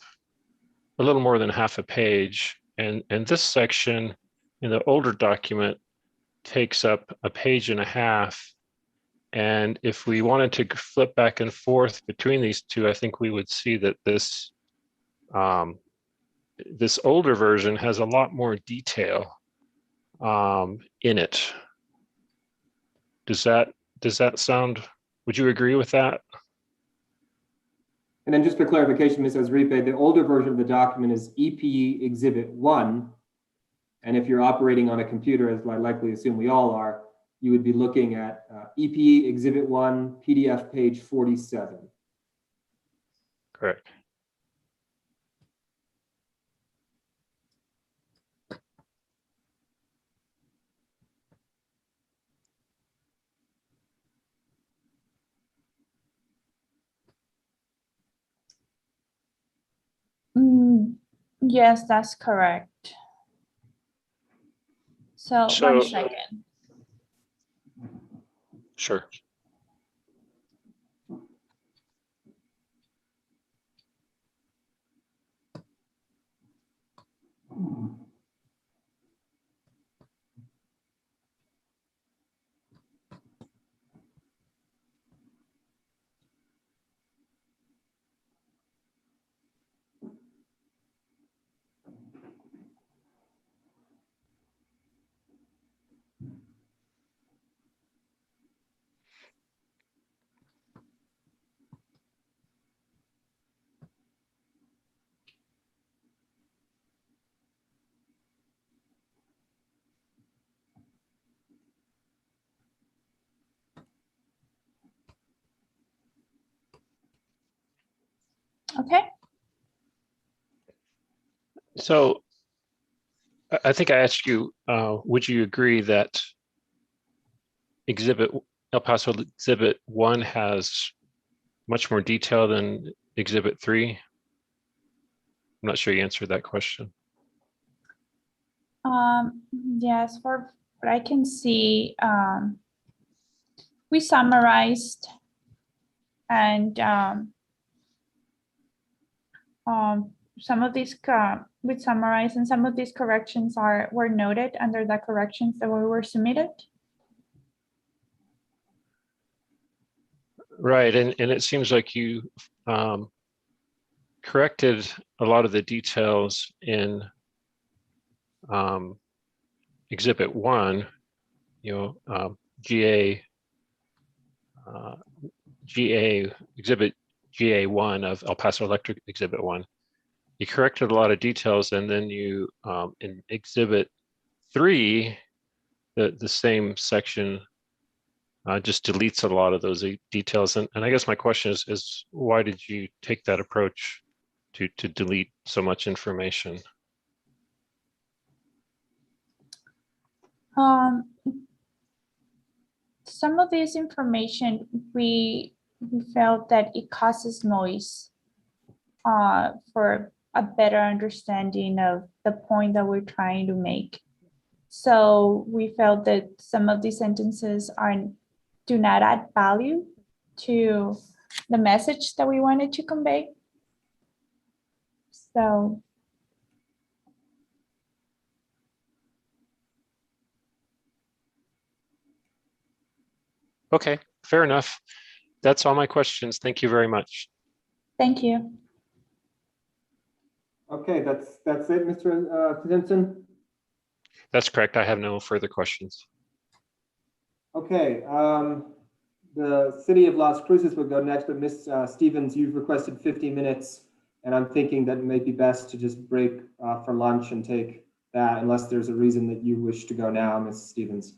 Speaker 15: a little more than half a page, and this section in the older document takes up a page and a half. And if we wanted to flip back and forth between these two, I think we would see that this this older version has a lot more detail in it. Does that sound? Would you agree with that?
Speaker 4: And then just for clarification, Ms. Riesbe, the older version of the document is EPE Exhibit 1. And if you're operating on a computer, as I likely assume we all are, you would be looking at EPE Exhibit 1, PDF page 47.
Speaker 15: Correct.
Speaker 16: Yes, that's correct. So 1 second.
Speaker 15: Sure.
Speaker 16: Okay.
Speaker 15: So I think I asked you, would you agree that El Paso Exhibit 1 has much more detail than Exhibit 3? I'm not sure you answered that question.
Speaker 16: Yes, for what I can see, we summarized and some of these we summarized, and some of these corrections were noted under the corrections that were submitted.
Speaker 15: Right, and it seems like you corrected a lot of the details in Exhibit 1, Exhibit GA1 of El Paso Electric Exhibit 1. You corrected a lot of details, and then you, in Exhibit 3, the same section just deletes a lot of those details. And I guess my question is why did you take that approach to delete so much information?
Speaker 16: Some of this information, we felt that it causes noise for a better understanding of the point that we're trying to make. So we felt that some of these sentences do not add value to the message that we wanted to convey. So
Speaker 15: Okay, fair enough. That's all my questions. Thank you very much.
Speaker 16: thank you.
Speaker 4: Okay, that's it, Mr. Simpson.
Speaker 15: That's correct. I have no further questions.
Speaker 4: Okay, the city of Las Cruces will go next, but Ms. Stevens, you've requested 50 minutes, and I'm thinking that it may be best to just break for lunch and take that, unless there's a reason that you wish to go now, Ms. Stevens.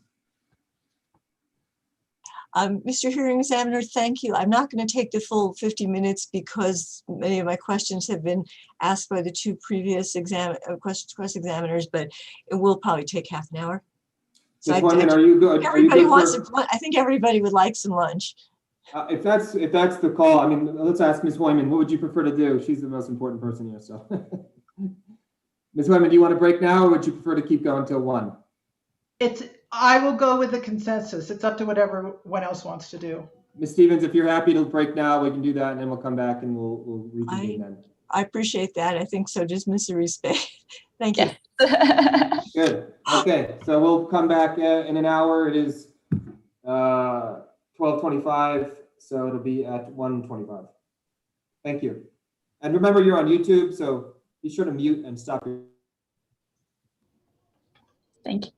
Speaker 12: Mr. Hearing Examiner, thank you. I'm not going to take the full 50 minutes because many of my questions have been asked by the two previous cross examiners, but it will probably take half an hour. So
Speaker 4: Are you good?
Speaker 12: Everybody wants I think everybody would like some lunch.
Speaker 4: If that's the call, I mean, let's ask Ms. Hoyman, what would you prefer to do? She's the most important person here, so. Ms. Hoyman, do you want to break now, or would you prefer to keep going till 1?
Speaker 2: I will go with the consensus. It's up to whatever one else wants to do.
Speaker 4: Ms. Stevens, if you're happy to break now, we can do that, and then we'll come back and we'll reconvene then.
Speaker 12: I appreciate that. I think so. Just Mr. Rispe. Thank you.
Speaker 4: Good. Okay, so we'll come back in an hour. It is 12:25, so it'll be at 1:25. Thank you. And remember, you're on YouTube, so be sure to mute and stop your.
Speaker 16: Thank you.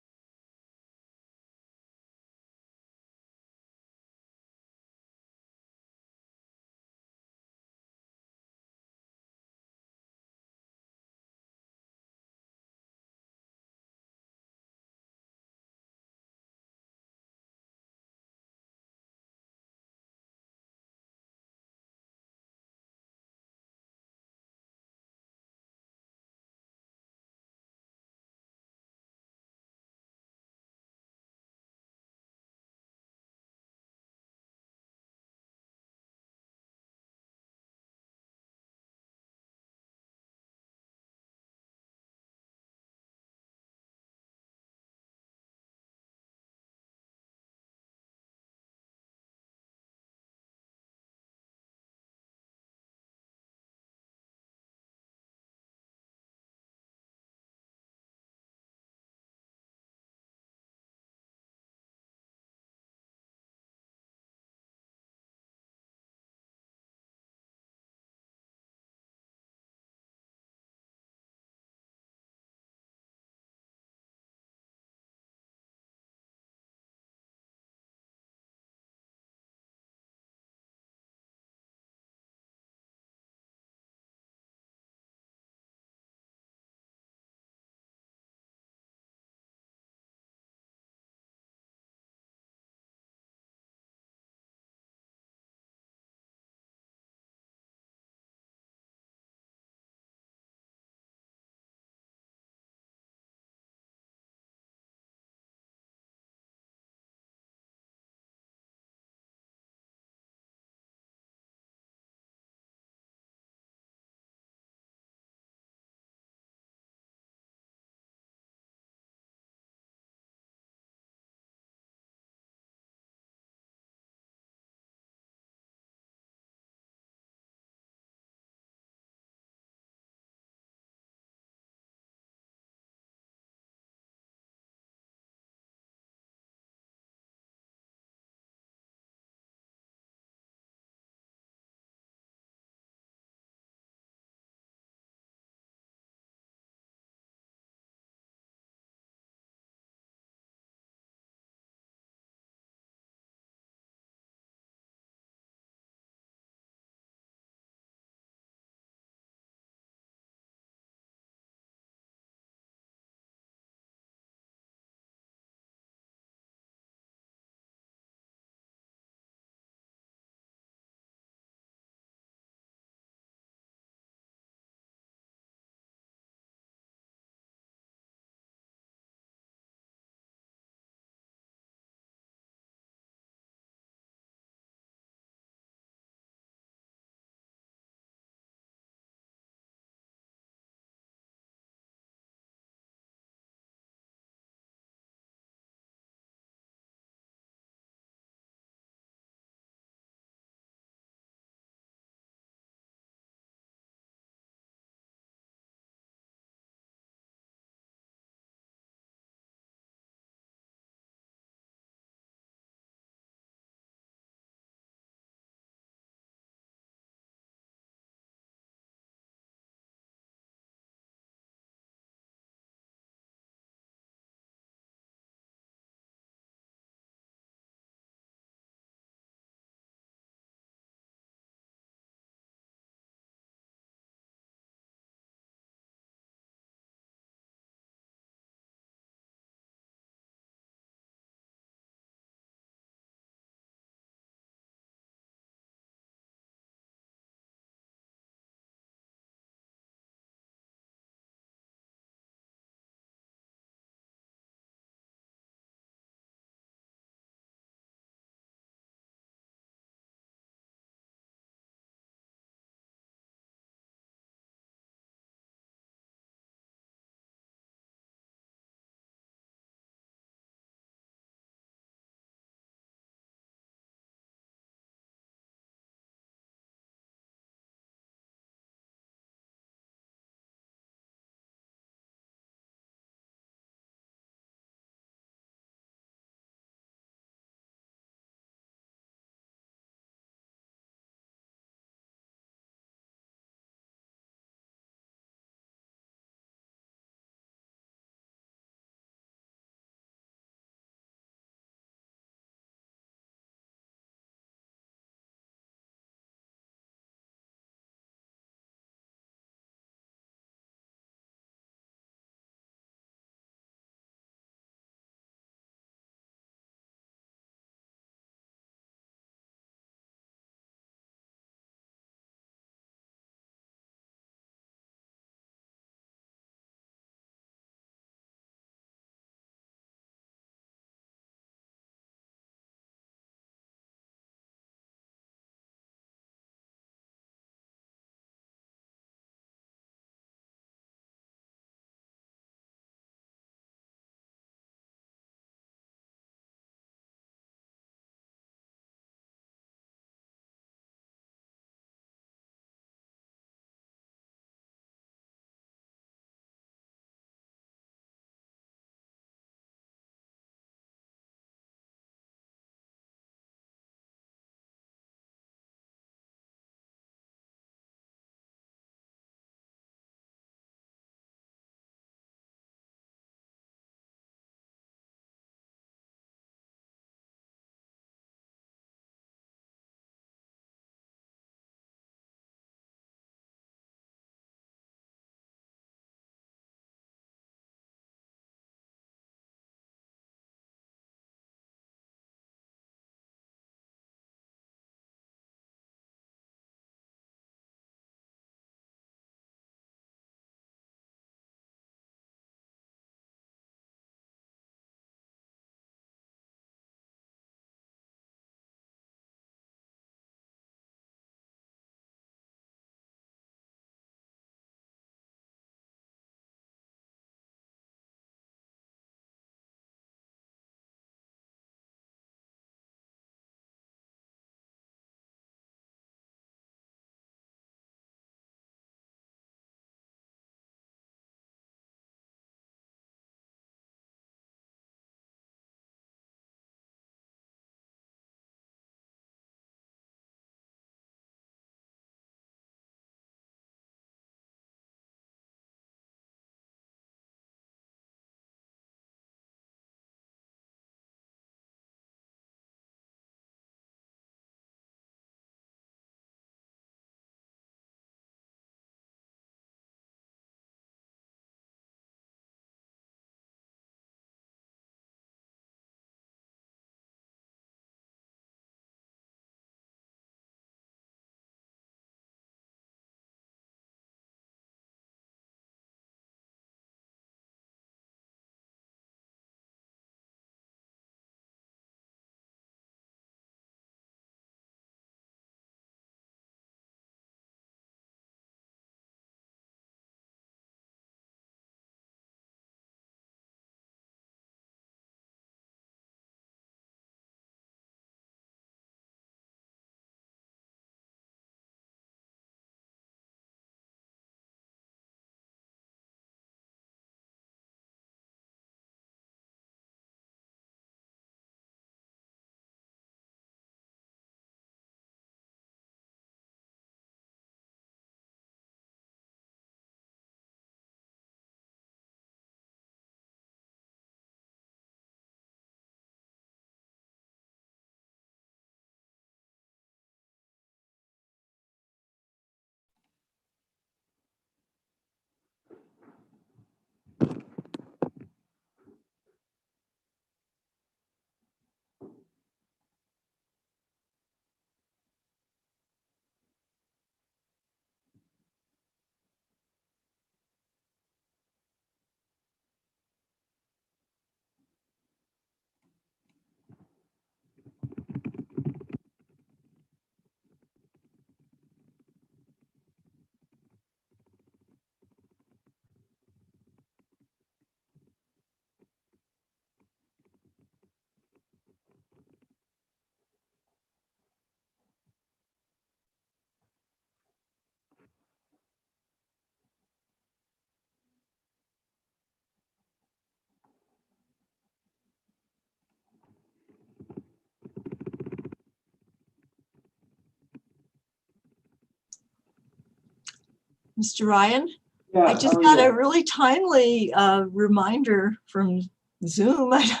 Speaker 12: Mr. Ryan.
Speaker 4: Yeah,
Speaker 12: I just
Speaker 4: how are
Speaker 12: got
Speaker 4: you?
Speaker 12: a really timely reminder from Zoom. I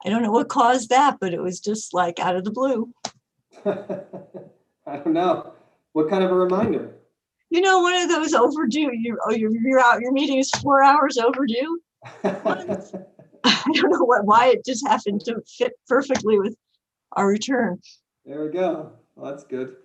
Speaker 12: don't know what caused that, but it was just like out of the blue.
Speaker 4: I don't know. What kind of a reminder?
Speaker 12: You know, one of those overdue. Your meeting is 4 hours overdue. I don't know why it just happened to fit perfectly with our return.
Speaker 4: There we go. Well, that's good.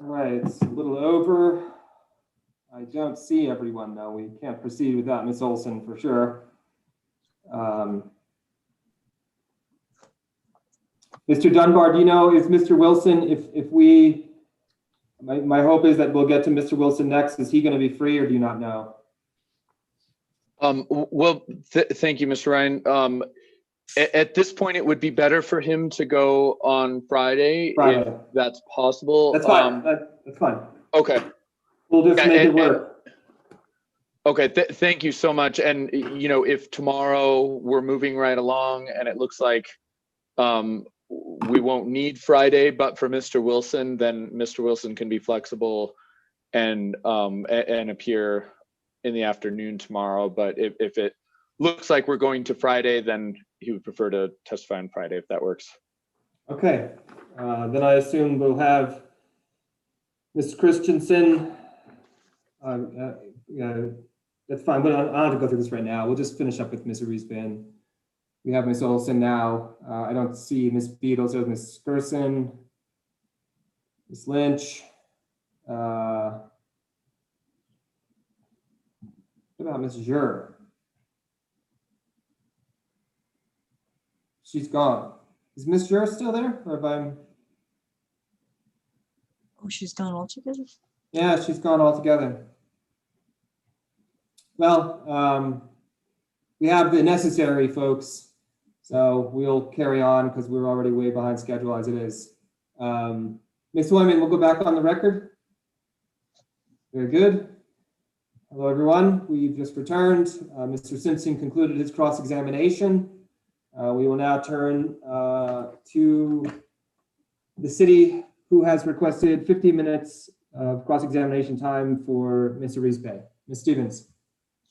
Speaker 4: All right, it's a little over. I don't see everyone though. We can't proceed without Ms. Olson for sure. Mr. Dunbar, do you know, is Mr. Wilson, if we, my hope is that we'll get to Mr. Wilson next. Is he going to be free or do you not know?
Speaker 10: Well, thank you, Mr. Ryan. At this point, it would be better for him to go on Friday, if that's possible.
Speaker 4: That's fine. That's fine.
Speaker 10: Okay.
Speaker 4: We'll just make it work.
Speaker 10: Okay, thank you so much. And, you know, if tomorrow we're moving right along and it looks like we won't need Friday, but for Mr. Wilson, then Mr. Wilson can be flexible and appear in the afternoon tomorrow. But if it looks like we're going to Friday, then he would prefer to testify on Friday, if that works.
Speaker 4: Okay, then I assume we'll have Ms. Christensen. That's fine, but I don't have to go through this right now. We'll just finish up with Ms. Ruiz-Bin. We have Ms. Olson now. I don't see Ms. Beadle, so Ms. Gerson, Ms. Lynch. What about Ms. Jur? She's gone. Is Ms. Jur still there? Or have I?
Speaker 12: Oh, she's gone altogether?
Speaker 4: Yeah, she's gone altogether. Well, we have the necessary folks, so we'll carry on because we're already way behind schedule as it is. Ms. Wyman, we'll go back on the record. Very good. Hello, everyone. We've just returned. Mr. Simpson concluded his cross-examination. We will now turn to the city, who has requested 50 minutes cross-examination time for Ms. Arizpe. Ms. Stevens.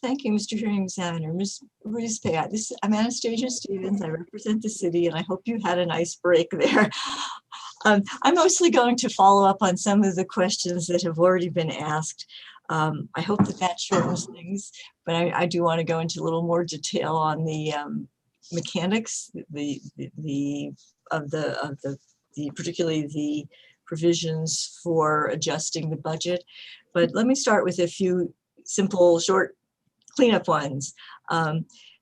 Speaker 12: Thank you, Mr. Hearing Examiner. Ms. Arizpe, I'm Anastasia Stevens. I represent the city, and I hope you had a nice break there. I'm mostly going to follow up on some of the questions that have already been asked. I hope that shortens things, but I do want to go into a little more detail on the mechanics, particularly the provisions for adjusting the budget. But let me start with a few simple, short cleanup ones.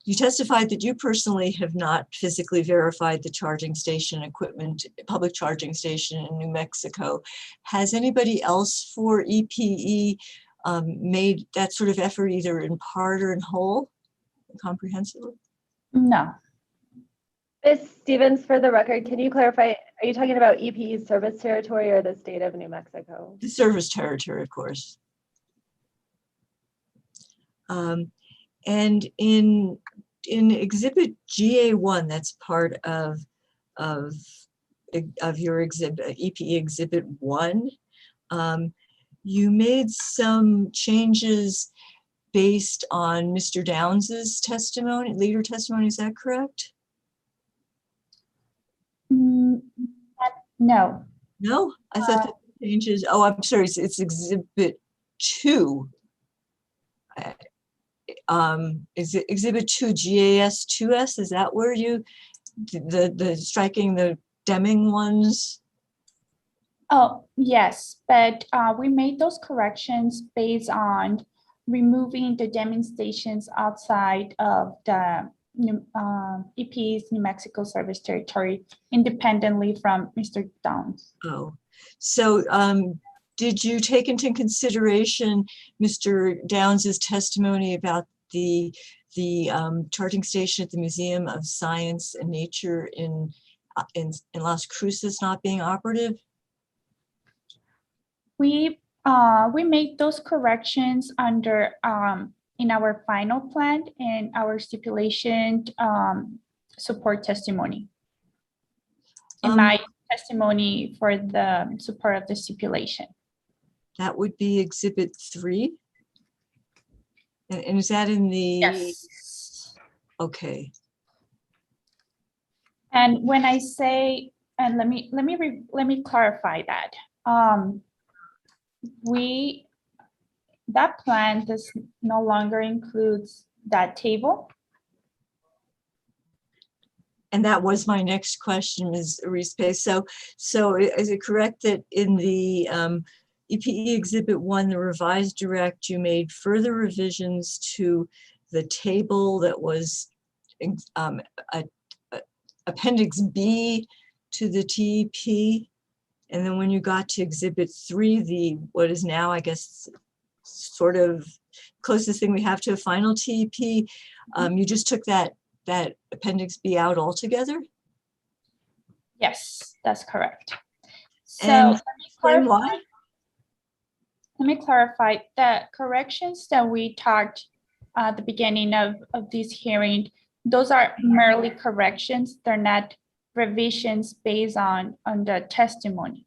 Speaker 12: You testified that you personally have not physically verified the charging station equipment, public charging station in New Mexico. Has anybody else for EPE made that sort of effort either in part or in whole, comprehensively?
Speaker 16: No.
Speaker 7: Ms. Stevens, for the record, can you clarify, are you talking about EPE's service territory or the state of New Mexico?
Speaker 12: The service territory, of course. And in Exhibit GA1, that's part of your exhibit, EPE Exhibit 1, you made some changes based on Mr. Downs's testimony, leader testimony, is that correct?
Speaker 16: No.
Speaker 12: No, I thought that changes, oh, I'm sorry, it's Exhibit 2. Is it Exhibit 2 GAS 2S? Is that where you, the striking the Deming ones?
Speaker 16: Oh, yes, but we made those corrections based on removing the Deming stations outside of the EPE's New Mexico service territory independently from Mr. Downs.
Speaker 12: Oh, so did you take into consideration Mr. Downs's testimony about the charging station at the Museum of Science and Nature in Las Cruces not being operative?
Speaker 16: We made those corrections under in our final plan and our stipulation support testimony. In my testimony for the support of the stipulation.
Speaker 12: That would be Exhibit 3. And is that in the?
Speaker 16: Yes.
Speaker 12: Okay.
Speaker 16: And when I say, and let me clarify that. That plan does no longer includes that table.
Speaker 12: And that was my next question, Ms. Arizpe. So is it correct that in the EPE Exhibit 1, the revised direct, you made further revisions to the table that was Appendix B to the TEP? And then when you got to Exhibit 3, what is now, I guess, sort of closest thing we have to a final TEP, you just took that Appendix B out altogether?
Speaker 16: Yes, that's correct. So
Speaker 12: And explain why?
Speaker 16: Let me clarify the corrections that we talked at the beginning of this hearing. Those are merely corrections. They're not revisions based on the testimony.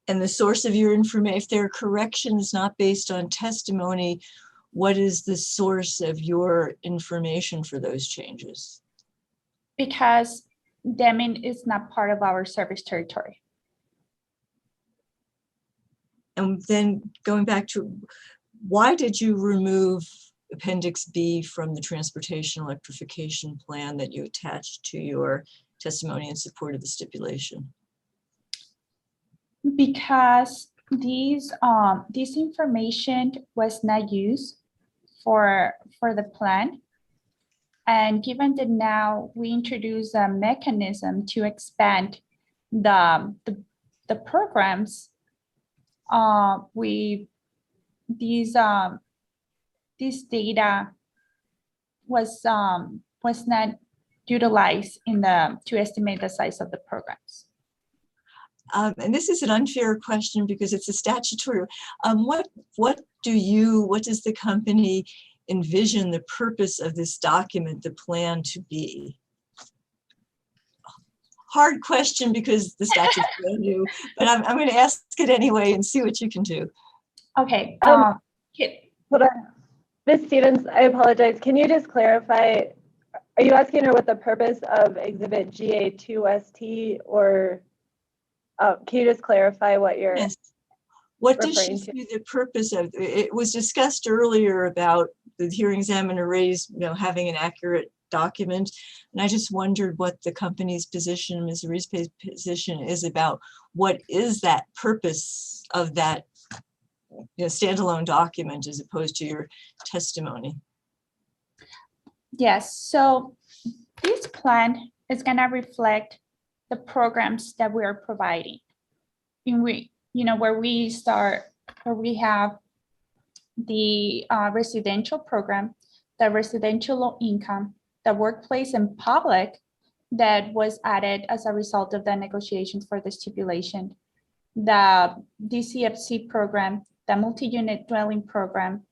Speaker 12: And the source of your information, if there are corrections not based on testimony, what is the source of your information for those changes?
Speaker 16: Because Deming is not part of our service territory.
Speaker 12: And then going back to, why did you remove Appendix B from the transportation electrification plan that you attached to your testimony in support of the stipulation?
Speaker 16: Because this information was not used for the plan. And given that now we introduce a mechanism to expand the programs, this data was not utilized to estimate the size of the programs.
Speaker 12: And this is an unfair question because it's a statutory. What does the company envision the purpose of this document, the plan, to be? hard question because the statute's brand new, but I'm going to ask it anyway and see what you can do.
Speaker 16: Okay.
Speaker 7: Hold on. Ms. Stevens, I apologize. Can you just clarify, are you asking her what the purpose of exhibit GA2ST, or can you just clarify what you're
Speaker 12: What does she
Speaker 7: referring to?
Speaker 12: see the purpose of? It was discussed earlier about the hearing examiner raised, having an accurate document. And I just wondered what the company's position, Ms. Arizpe's position is about what is that purpose of that standalone document as opposed to your testimony.
Speaker 16: Yes, so this plan is going to reflect the programs that we are providing. And where we have the residential program, the residential low income, the workplace and public that was added as a result of the negotiations for the stipulation, the DCFC program, the multi-unit dwelling program,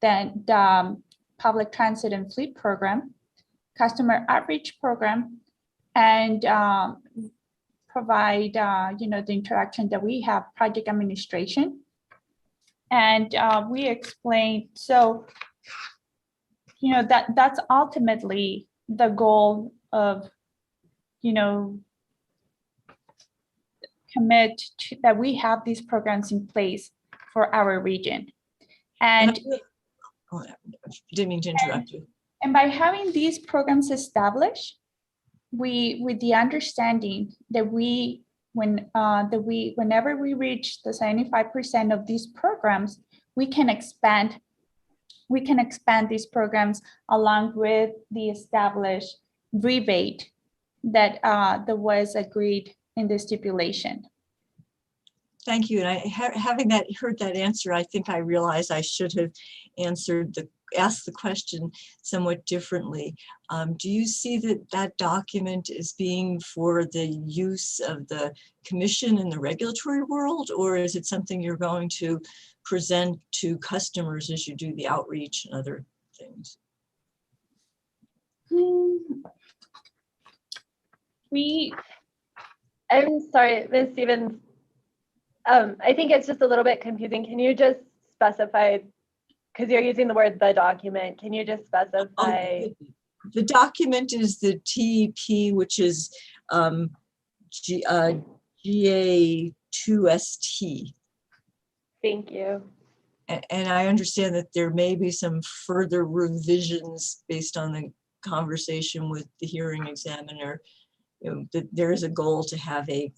Speaker 16: then the public transit and fleet program, customer outreach program, and provide the interaction that we have, project administration. And we explained, so that's ultimately the goal of commit to, that we have these programs in place for our region. And
Speaker 12: didn't mean to interrupt you.
Speaker 16: And by having these programs established, with the understanding that whenever we reach the 75% of these programs, we can expand these programs along with the established rebate that was agreed in the stipulation.
Speaker 12: Thank you. And having heard that answer, I think I realized I should have asked the question somewhat differently. Do you see that document as being for the use of the commission in the regulatory world, or is it something you're going to present to customers as you do the outreach and other things?
Speaker 7: I'm sorry, Ms. Stevens. I think it's just a little bit confusing. Can you just specify, because you're using the word "the document," can you just specify?
Speaker 12: The document is the TEP, which is GA2ST.
Speaker 7: Thank you.
Speaker 12: And I understand that there may be some further revisions based on the conversation with the hearing examiner. That there is a goal to have a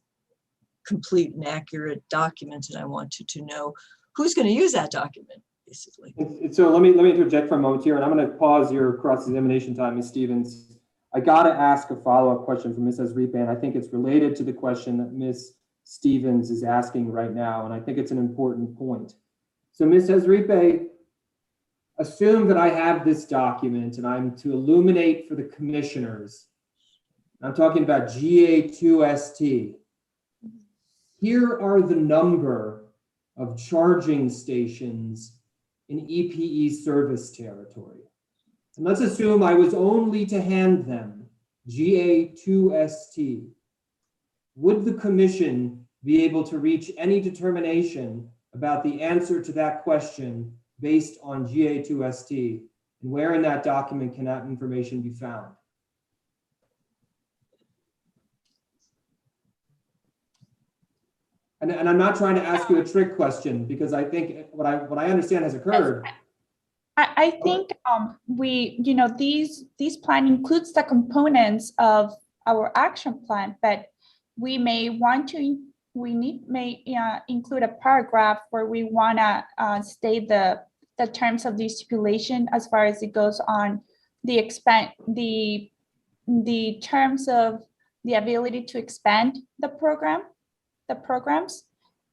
Speaker 12: complete and accurate document, and I wanted to know who's going to use that document, basically.
Speaker 4: So let me interject for a moment here, and I'm going to pause your cross-examination time, Ms. Stevens. I got to ask a follow-up question from Ms. Arizpe, and I think it's related to the question that Ms. Stevens is asking right now, and I think it's an important point. So Ms. Arizpe, assume that I have this document and I'm to illuminate for the commissioners. I'm talking about GA2ST. Here are the number of charging stations in EPE service territory. And let's assume I was only to hand them GA2ST. Would the commission be able to reach any determination about the answer to that question based on GA2ST? And where in that document can that information be found? And I'm not trying to ask you a trick question, because I think what I understand has occurred.
Speaker 16: I think these plan includes the components of our action plan, but we may want to include a paragraph where we want to state the terms of the stipulation as far as it goes on the terms of the ability to expand the programs,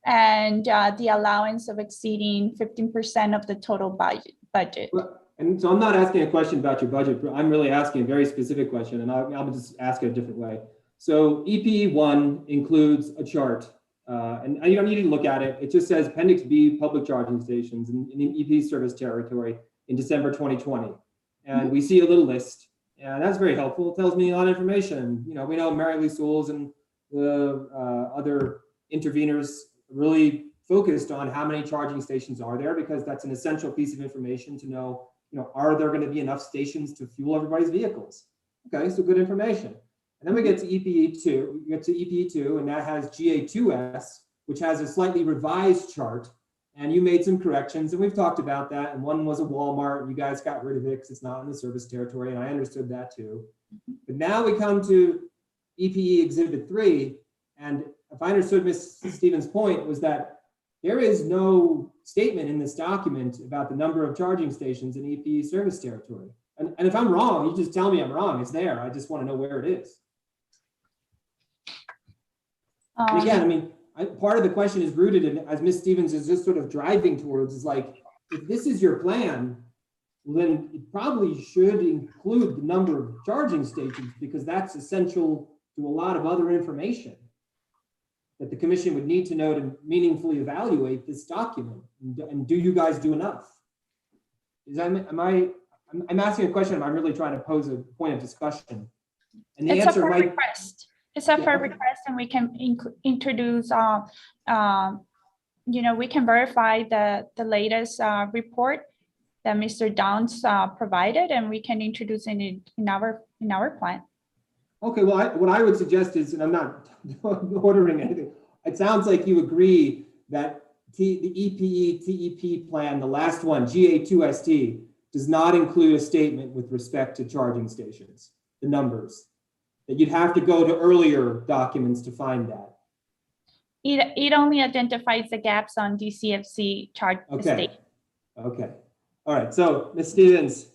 Speaker 16: and the allowance of exceeding 15% of the total budget.
Speaker 4: And so I'm not asking a question about your budget. I'm really asking a very specific question, and I'll just ask it a different way. So EPE1 includes a chart, and you don't need to look at it. It just says Appendix B, public charging stations in EPE service territory in December 2020. And we see a little list, and that's very helpful. It tells me a lot of information. We know Mary Lee Souls and the other interveners really focused on how many charging stations are there, because that's an essential piece of information to know, are there going to be enough stations to fuel everybody's vehicles? Okay, so good information. And then we get to EPE2, and that has GA2S, which has a slightly revised chart. And you made some corrections, and we've talked about that. And one was a Walmart, and you guys got rid of it because it's not in the service territory, and I understood that too. But now we come to EPE Exhibit 3, and if I understood Ms. Stevens' point, was that there is no statement in this document about the number of charging stations in EPE service territory. And if I'm wrong, you just tell me I'm wrong. It's there. I just want to know where it is. And again, I mean, part of the question is rooted in, as Ms. Stevens is just sort of driving towards, is like, if this is your plan, well, then it probably should include the number of charging stations, because that's essential to a lot of other information that the commission would need to know to meaningfully evaluate this document. And do you guys do enough? I'm asking a question. I'm really trying to pose a point of discussion. And the answer might.
Speaker 16: Request. It's a fair request, and we can introduce, we can verify the latest report that Mr. Downs provided, and we can introduce it in our plan.
Speaker 4: Okay, well, what I would suggest is, and I'm not ordering anything, it sounds like you agree that the EPE TEP plan, the last one, GA2ST, does not include a statement with respect to charging stations, the numbers, that you'd have to go to earlier documents to find that.
Speaker 16: It only identifies the gaps on DCFC chart.
Speaker 4: Okay. Okay. All right. So Ms. Stevens,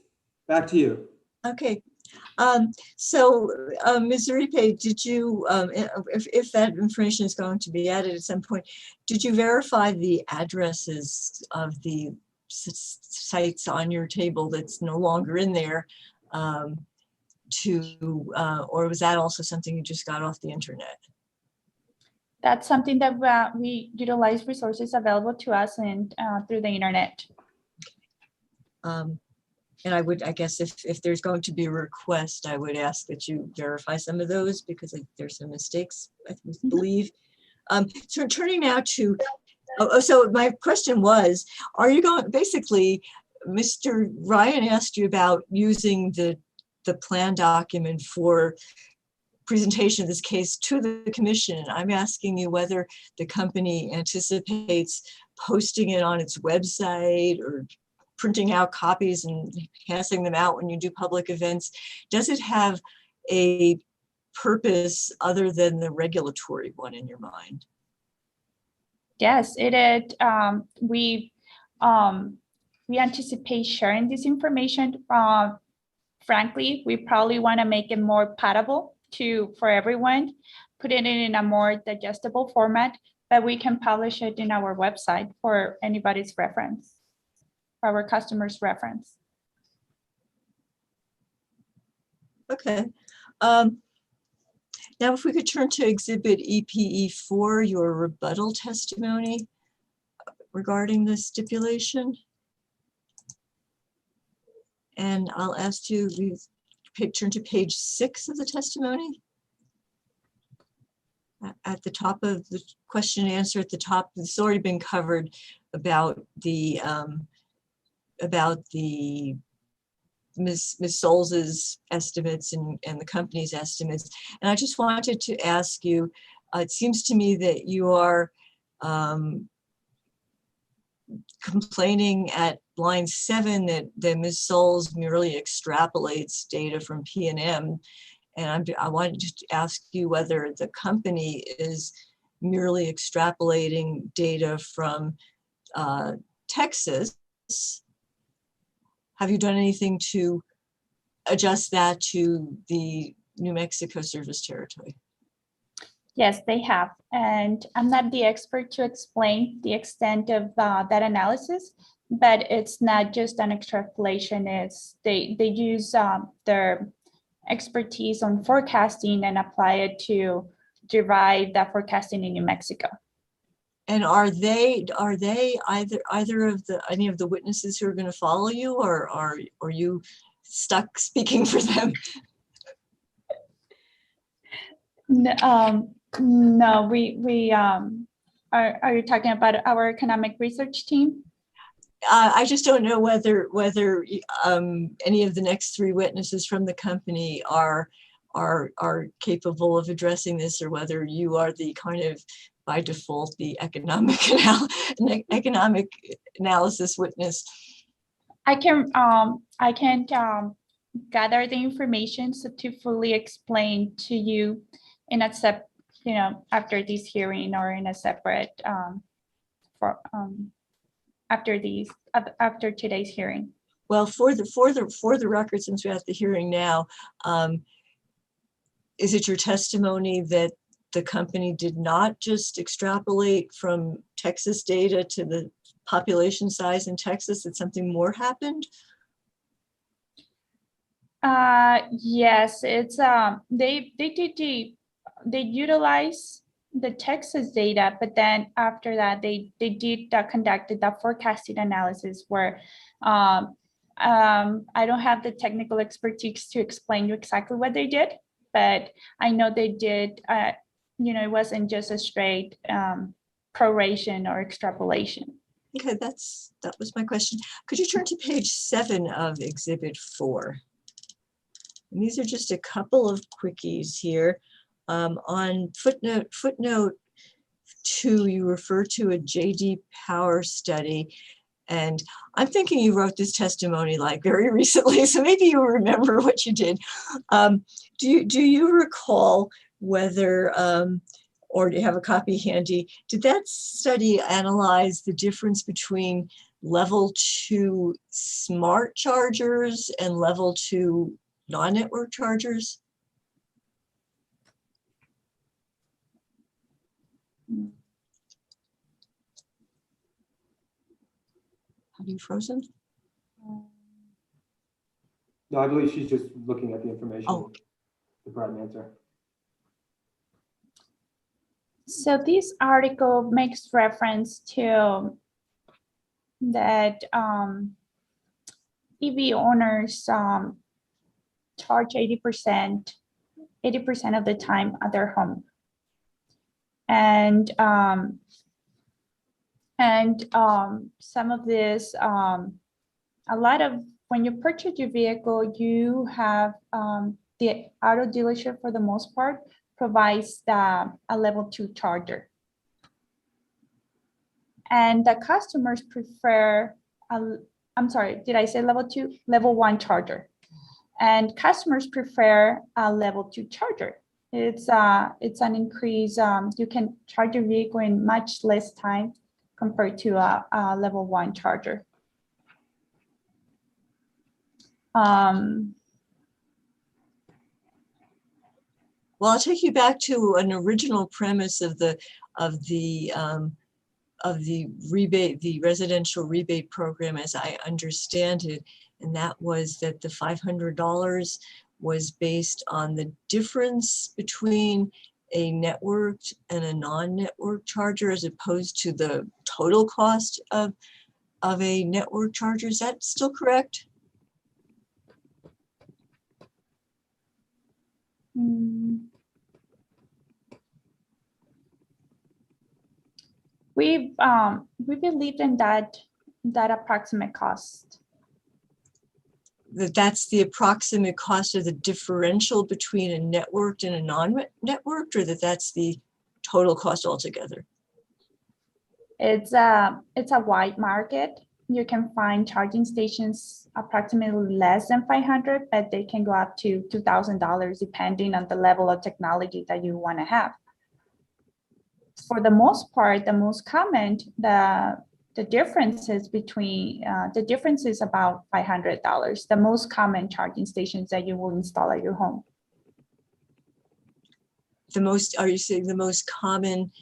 Speaker 4: back to you.
Speaker 12: Okay. Ms. Zaripe, did you, if that information is going to be added at some point, did you verify the addresses of the sites on your table that's no longer in there, or was that also something you just got off the internet?
Speaker 16: That's something that we utilize resources available to us and through the internet.
Speaker 12: And I guess if there's going to be a request, I would ask that you verify some of those, because there's some mistakes, I believe. So turning now to, so my question was, are you going, basically, Mr. Ryan asked you about using the plan document for presentation of this case to the commission. I'm asking you whether the company anticipates posting it on its website or printing out copies and passing them out when you do public events. Does it have a purpose other than the regulatory one in your mind?
Speaker 16: Yes, it is. We anticipate sharing this information. Frankly, we probably want to make it more palatable for everyone, put it in a more digestible format, but we can publish it in our website for anybody's reference, for our customers' reference.
Speaker 12: Okay. Now, if we could turn to Exhibit EPE4, your rebuttal testimony regarding the stipulation. And I'll ask you to turn to page 6 of the testimony. At the top of the question and answer, at the top, it's already been covered about the Ms. Solz's estimates and the company's estimates. And I just wanted to ask you, it seems to me that you are complaining at line 7 that Ms. Solz merely extrapolates data from P&M. And I wanted to ask you whether the company is merely extrapolating data from Texas. Have you done anything to adjust that to the New Mexico service territory?
Speaker 16: Yes, they have. And I'm not the expert to explain the extent of that analysis, but it's not just an extrapolation. It's they use their expertise on forecasting and apply it to derive that forecasting in New Mexico.
Speaker 12: And are they either of any of the witnesses who are going to follow you, or are you stuck speaking for them?
Speaker 16: No, are you talking about our economic research team?
Speaker 12: I just don't know whether any of the next three witnesses from the company are capable of addressing this, or whether you are the kind of, by default, the economic analysis witness.
Speaker 16: I can gather the information to fully explain to you in a after this hearing, or in a separate after today's hearing.
Speaker 12: Well, for the record, since we're at the hearing now, is it your testimony that the company did not just extrapolate from Texas data to the population size in Texas, that something more happened?
Speaker 16: Yes, it's they utilize the Texas data, but then after that they conducted the forecasting analysis where I don't have the technical expertise to explain you exactly what they did, but I know they did. It wasn't just a straight proration or extrapolation.
Speaker 12: Okay, that was my question. Could you turn to page 7 of Exhibit 4? And these are just a couple of quickies here. On footnote 2, you refer to a J.D. Power study, and I'm thinking you wrote this testimony like very recently, so maybe you remember what you did. Do you recall whether, or do you have a copy handy, did that study analyze the difference between level 2 smart chargers and level 2 non-network chargers? Have you frozen?
Speaker 4: No, I believe she's just looking at the information.
Speaker 12: Oh.
Speaker 4: To provide an answer.
Speaker 16: So this article makes reference to that EV owners charge 80% of the time at their home. And some of this, a lot of, when you purchase your vehicle, you have the auto dealership, for the most part, provides a level 2 charger. And the customers prefer, I'm sorry, did I say level 2? Level 1 charger. And customers prefer a level 2 charger. It's an increase. You can charge your vehicle in much less time compared to a level 1 charger.
Speaker 12: Well, I'll take you back to an original premise of the rebate, the residential rebate program, as I understand it, and that was that the $500 was based on the difference between a networked and a non-network charger, as opposed to the total cost of a network charger. Is that still correct?
Speaker 16: We believed in that approximate cost.
Speaker 12: That's the approximate cost of the differential between a networked and a non-networked, or that's the total cost altogether?
Speaker 16: It's a wide market. You can find charging stations approximately less than $500, but they can go up to $2,000 depending on the level of technology that you want to have. For the most part, the most common, the differences between the difference is about $500. The most common charging stations that you will install at your home.
Speaker 12: Are you saying the most common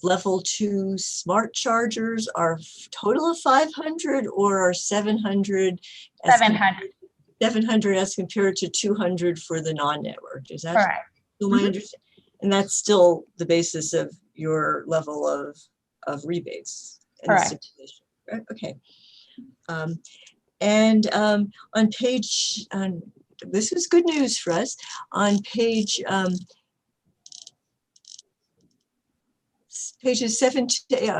Speaker 12: level 2 smart chargers are total of 500, or are 700? 700 as compared to 200 for the non-network. Is that
Speaker 16: correct?
Speaker 12: My understanding? And that's still the basis of your level of rebates.
Speaker 16: Correct.
Speaker 12: Okay. And on page, this is good news for us. On page pages 17,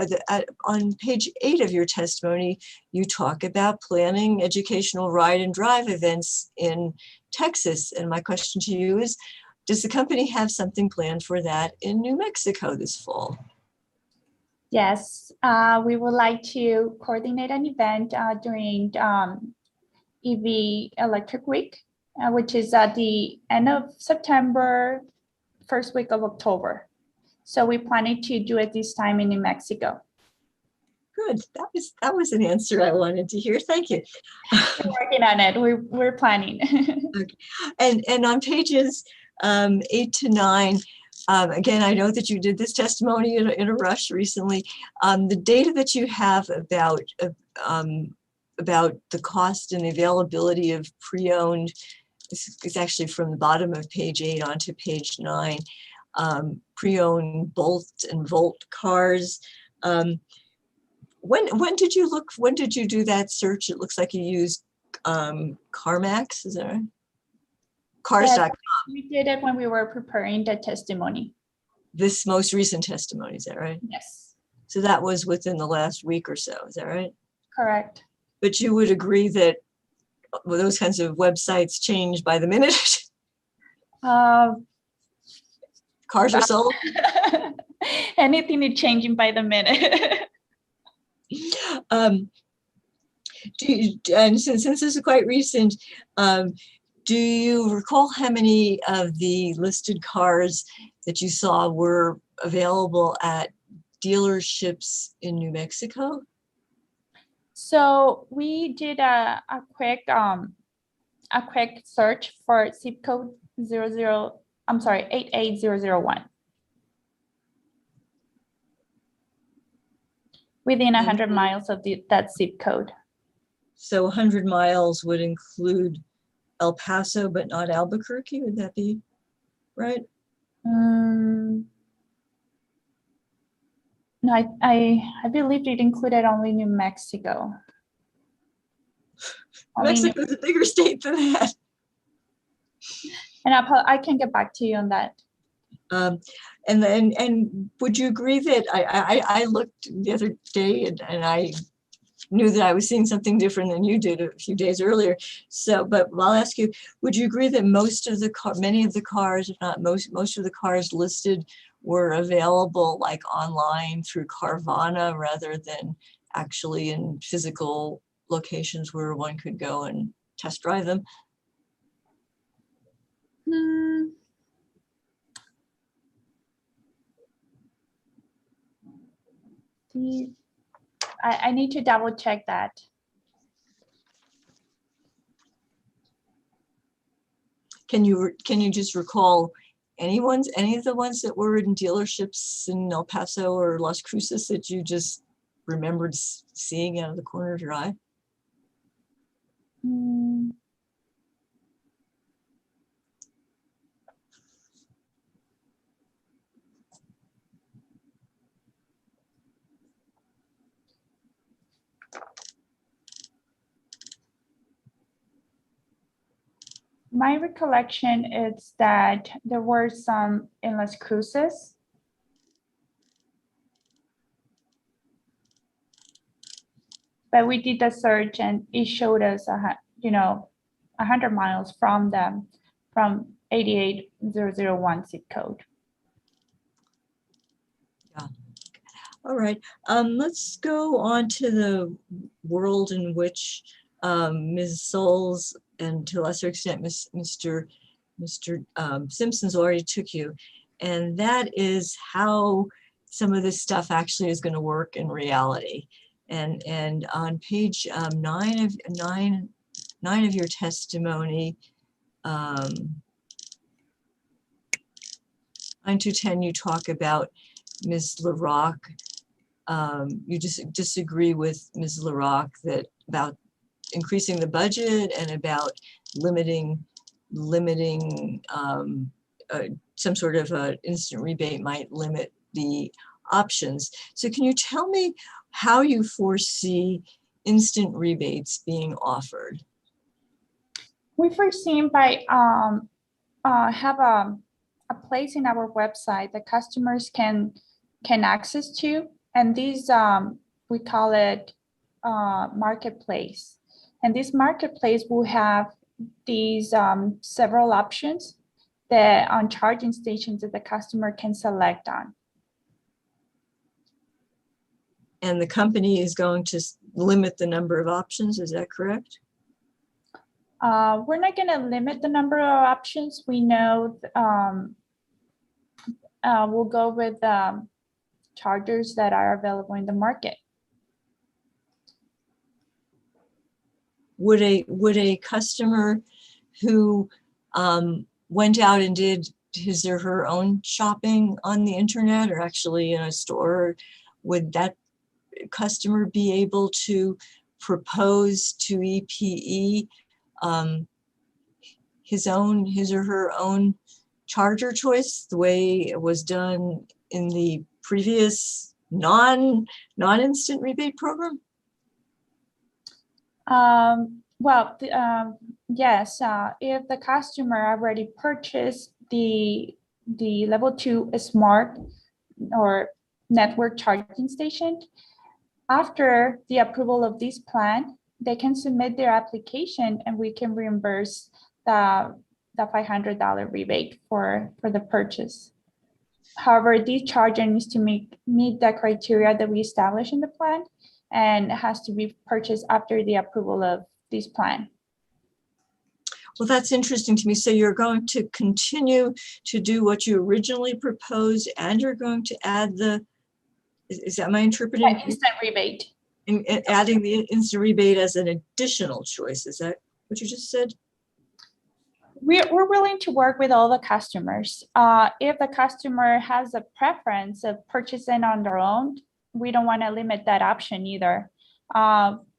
Speaker 12: on page 8 of your testimony, you talk about planning educational ride and drive events in Texas. And my question to you is, does the company have something planned for that in New Mexico this fall?
Speaker 16: Yes, we would like to coordinate an event during EV Electric Week, which is at the end of September, first week of October. So we planning to do it this time in New Mexico.
Speaker 12: Good. That was an answer I wanted to hear. Thank you.
Speaker 16: We're working on it. We're planning.
Speaker 12: Okay. And on pages 8 to 9, again, I know that you did this testimony in a rush recently. The data that you have about the cost and the availability of pre-owned, this is actually from the bottom of page 8 onto page 9, pre-owned Bolt and Volt cars. When did you do that search? It looks like you used CarMax, is that right? Cars.com.
Speaker 16: Yes, we did it when we were preparing the testimony.
Speaker 12: This most recent testimony, is that right?
Speaker 16: Yes.
Speaker 12: So that was within the last week or so, is that right?
Speaker 16: Correct.
Speaker 12: But you would agree that those kinds of websites change by the minute? Cars are sold?
Speaker 16: Anything is changing by the minute.
Speaker 12: And since this is quite recent, do you recall how many of the listed cars that you saw were available at dealerships in New Mexico?
Speaker 16: So we did a quick search for zip code 88001. Within 100 miles of that zip code.
Speaker 12: So 100 miles would include El Paso, but not Albuquerque, would that be right?
Speaker 16: No, I believe it included only New Mexico.
Speaker 12: Mexico's a bigger state than that.
Speaker 16: And I can get back to you on that.
Speaker 12: And would you agree that I looked the other day and I knew that I was seeing something different than you did a few days earlier. So, but I'll ask you, would you agree that many of the cars, if not most of the cars listed were available like online through Carvana rather than actually in physical locations where one could go and test drive them?
Speaker 16: I need to double check that.
Speaker 12: Can you just recall any of the ones that were in dealerships in El Paso or Las Cruces that you just remembered seeing out of the corner of your eye?
Speaker 16: My recollection is that there were some in Las Cruces. But we did the search and it showed us, 100 miles from them, from 88001 zip code.
Speaker 12: Yeah. All right. Let's go on to the world in which Ms. Souls and to a lesser extent Mr. Simpson's already took you, and that is how some of this stuff actually is going to work in reality. And on page 9 of your testimony, 9 to 10, you talk about Ms. LaRock. You just disagree with Ms. LaRock that about increasing the budget and about limiting some sort of instant rebate might limit the options. So can you tell me how you foresee instant rebates being offered?
Speaker 16: We foresee by have a place in our website that customers can can access to. And these, we call it marketplace. And this marketplace will have these several options that on charging stations that the customer can select on.
Speaker 12: And the company is going to limit the number of options, is that correct?
Speaker 16: We're not going to limit the number of options. We know we'll go with chargers that are available in the market.
Speaker 12: Would a customer who went out and did his or her own shopping on the internet or actually in a store, would that customer be able to propose to EPE his or her own charger choice, the way it was done in the previous non-instant rebate program?
Speaker 16: Yes, if the customer already purchased the level 2 smart or network charging station, after the approval of this plan, they can submit their application and we can reimburse the $500 rebate for the purchase. However, this charger needs to meet the criteria that we established in the plan and has to be purchased after the approval of this plan.
Speaker 12: Well, that's interesting to me. So you're going to continue to do what you originally proposed and you're going to add is that my interpreting?
Speaker 16: Yeah, instant rebate.
Speaker 12: And adding the instant rebate as an additional choice. Is that what you just said?
Speaker 16: We're willing to work with all the customers. If the customer has a preference of purchasing on their own, we don't want to limit that option either.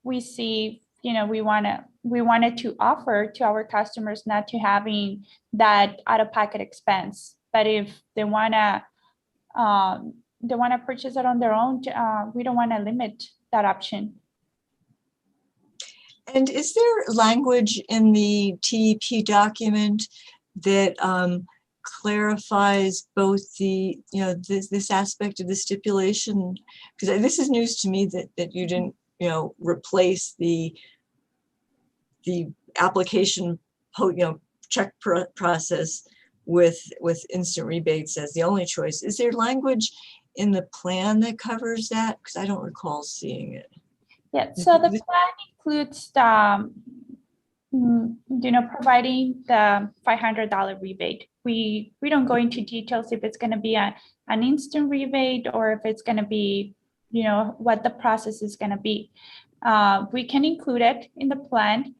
Speaker 16: We see, we wanted to offer to our customers not to having that out-of-pocket expense. But if they wanna purchase it on their own, we don't want to limit that option.
Speaker 12: And is there language in the TEP document that clarifies both the, this aspect of the stipulation? Because this is news to me that you didn't, replace the application, check process with instant rebates as the only choice. Is there language in the plan that covers that? Because I don't recall seeing it.
Speaker 16: Yeah, so the plan includes providing the $500 rebate. We don't go into details if it's going to be an instant rebate or if it's going to be, what the process is going to be. We can include it in the plan.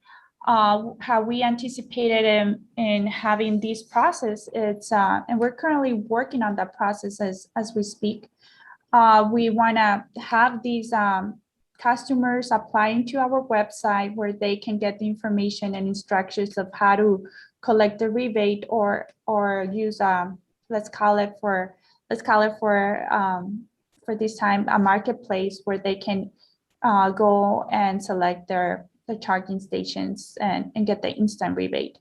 Speaker 16: How we anticipated in having this process, and we're currently working on that process as we speak. We want to have these customers applying to our website where they can get the information and instructions of how to collect the rebate or use let's call it for this time a marketplace where they can go and select the charging stations and get the instant rebate.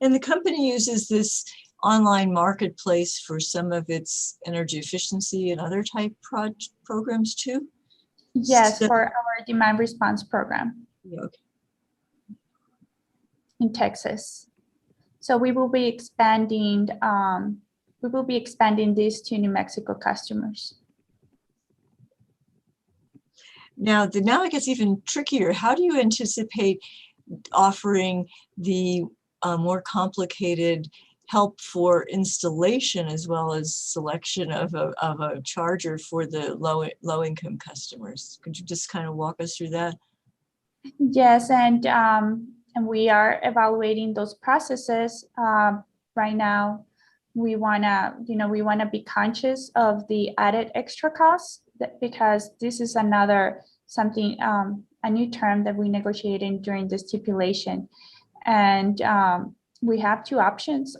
Speaker 12: And the company uses this online marketplace for some of its energy efficiency and other type programs too?
Speaker 16: Yes, for our demand response program.
Speaker 12: Okay.
Speaker 16: In Texas. So we will be expanding this to New Mexico customers.
Speaker 12: Now it gets even trickier. How do you anticipate offering the more complicated help for installation as well as selection of a charger for the low income customers? Could you just kind of walk us through that?
Speaker 16: Yes, and we are evaluating those processes right now. We wanna be conscious of the added extra costs because this is a new term that we negotiated during the stipulation, and we have two options: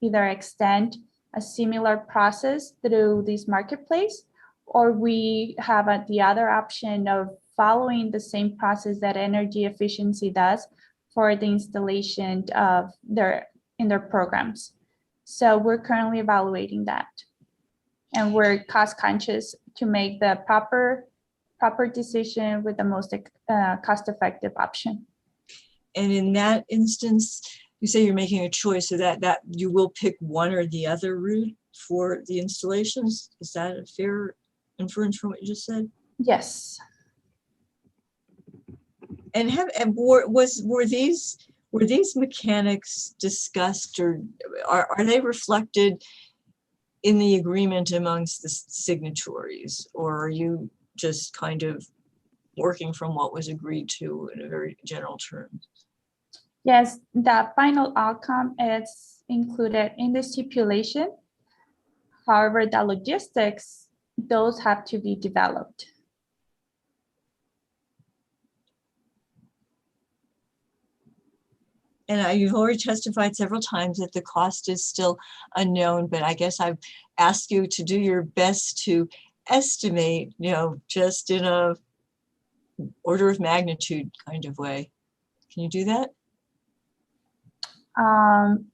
Speaker 16: either extend a similar process through this marketplace, or we have the other option of following the same process that energy efficiency does for the installation in their programs. So we're currently evaluating that. And we're cost conscious to make the proper decision with the most cost effective option.
Speaker 12: And in that instance, you say you're making a choice, so that you will pick one or the other route for the installations. Is that a fair inference from what you just said?
Speaker 16: Yes.
Speaker 12: And were these mechanics discussed, or are they reflected in the agreement amongst the signatories, or are you just kind of working from what was agreed to in a very general term?
Speaker 16: Yes, the final outcome is included in the stipulation. However, the logistics, those have to be developed.
Speaker 12: And you've already testified several times that the cost is still unknown, but I guess I've asked you to do your best to estimate, just in a order of magnitude kind of way. Can you do that?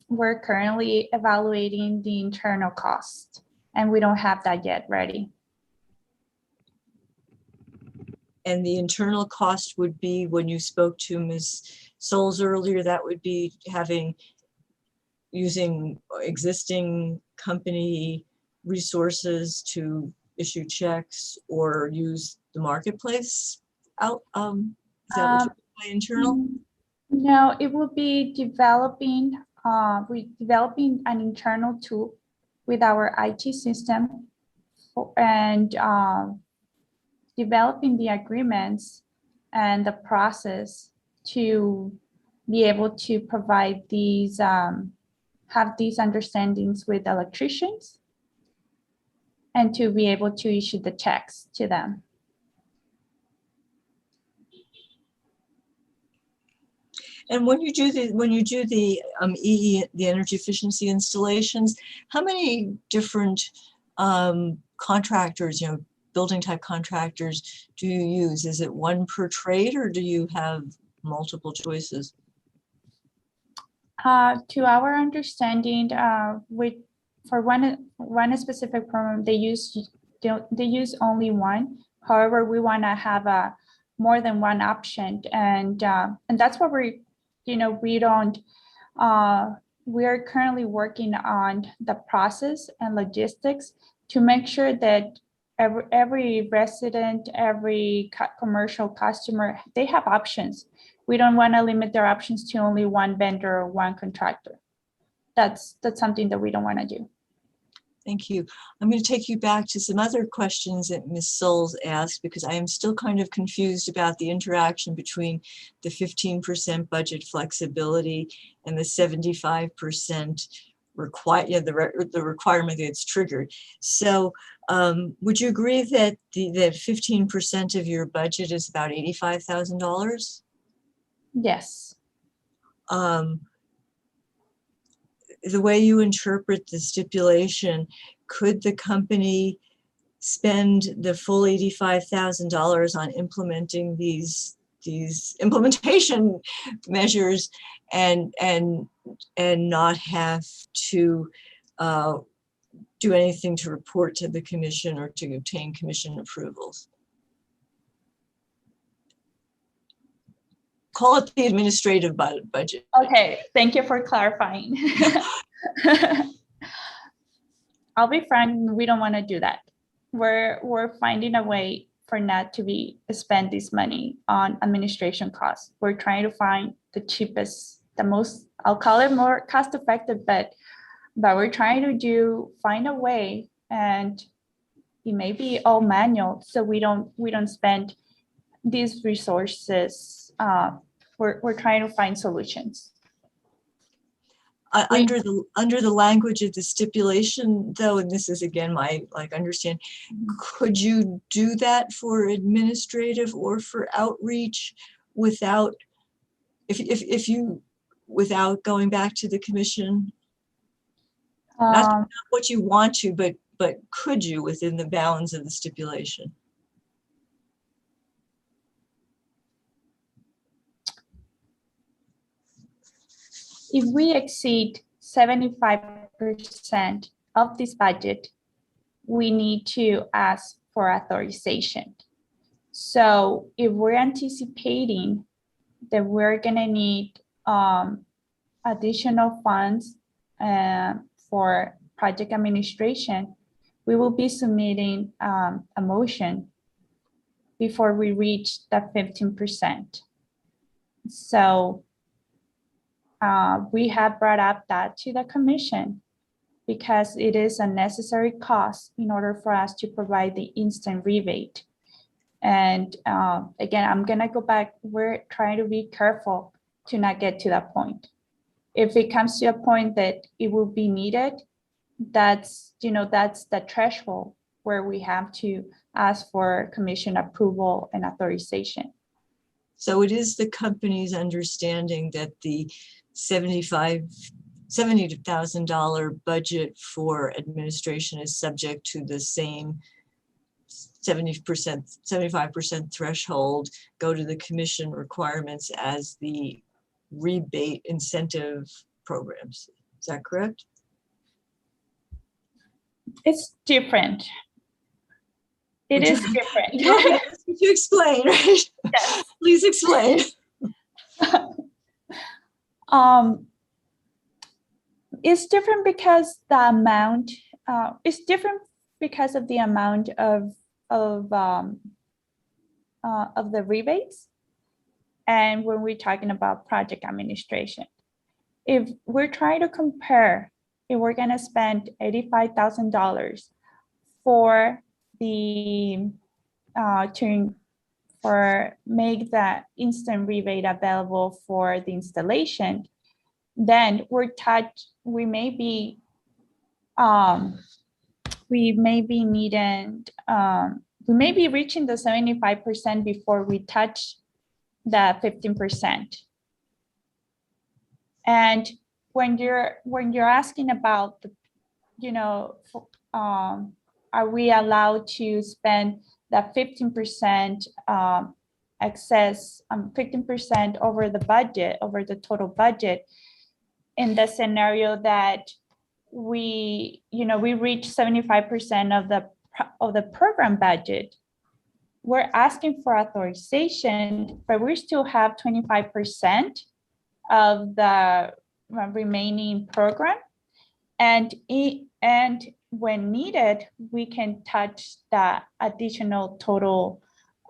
Speaker 16: We're currently evaluating the internal cost, and we don't have that yet ready.
Speaker 12: And the internal cost would be, when you spoke to Ms. Souls earlier, that would be using existing company resources to issue checks or use the marketplace out. Is that what you mean by internal?
Speaker 16: No, it will be developing an internal tool with our IT system and developing the agreements and the process to be able to provide these, have these understandings with electricians and to be able to issue the checks to them.
Speaker 12: And when you do the the energy efficiency installations, how many different contractors, building type contractors do you use? Is it one per trade, or do you have multiple choices?
Speaker 16: To our understanding, for one specific program, they use only one. However, we want to have more than one option, and that's what we are currently working on the process and logistics to make sure that every resident, every commercial customer, they have options. We don't want to limit their options to only one vendor or one contractor. That's something that we don't want to do.
Speaker 12: Thank you. I'm going to take you back to some other questions that Ms. Souls asked, because I am still kind of confused about the interaction between the 15% budget flexibility and the 75% the requirement that's triggered. So would you agree that that 15% of your budget is about $85,000?
Speaker 16: Yes.
Speaker 12: The way you interpret the stipulation, could the company spend the full $85,000 on implementing these implementation measures and not have to do anything to report to the commission or to obtain commission approvals? Call it the administrative budget.
Speaker 16: Okay, thank you for clarifying. I'll be frank, we don't want to do that. We're finding a way for not to spend this money on administration costs. We're trying to find the cheapest, the most, I'll call it more cost effective, but we're trying to find a way, and it may be all manual, so we don't spend these resources. We're trying to find solutions.
Speaker 12: Under the language of the stipulation, though, and this is again my understand, could you do that for administrative or for outreach without without going back to the commission? Not what you want to, but could you within the bounds of the stipulation?
Speaker 16: If we exceed 75% of this budget, we need to ask for authorization. So if we're anticipating that we're gonna need additional funds for project administration, we will be submitting a motion before we reach that 15%. So we have brought up that to the commission because it is a necessary cost in order for us to provide the instant rebate. And again, I'm gonna go back, we're trying to be careful to not get to that point. If it comes to a point that it will be needed, that's the threshold where we have to ask for commission approval and authorization.
Speaker 12: So it is the company's understanding that the $70,000 budget for administration is subject to the same 75% threshold, go to the commission requirements as the rebate incentive programs. Is that correct?
Speaker 16: It's different. It is different.
Speaker 12: Could you explain, right?
Speaker 16: Yes.
Speaker 12: Please explain.
Speaker 16: It's different because the amount, it's different because of the amount of the rebates. And when we're talking about project administration, if we're trying to compare, if we're gonna spend $85,000 for the for make that instant rebate available for the installation, then we may be reaching the 75% before we touch the 15%. And when you're asking about the, are we allowed to spend that 15% excess, 15% over the budget, over the total budget, in the scenario that we reach 75% of the program budget? We're asking for authorization, but we still have 25% of the remaining program, and when needed, we can touch the additional total,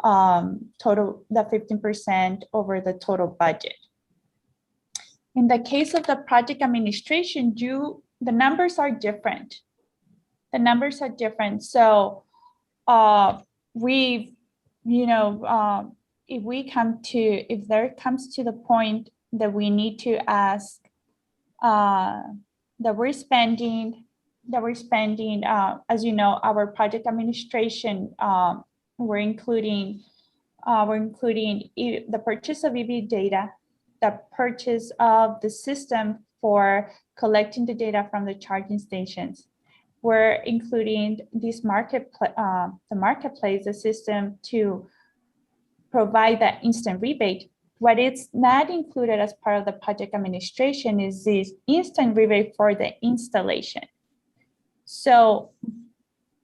Speaker 16: the 15% over the total budget. In the case of the project administration, the numbers are different. The numbers are different. So if there comes to the point that we need to ask that we're spending, as you know, our project administration, we're including the purchase of EV data, the purchase of the system for collecting the data from the charging stations. We're including this the marketplace, the system to provide that instant rebate. What is not included as part of the project administration is this instant rebate for the installation. So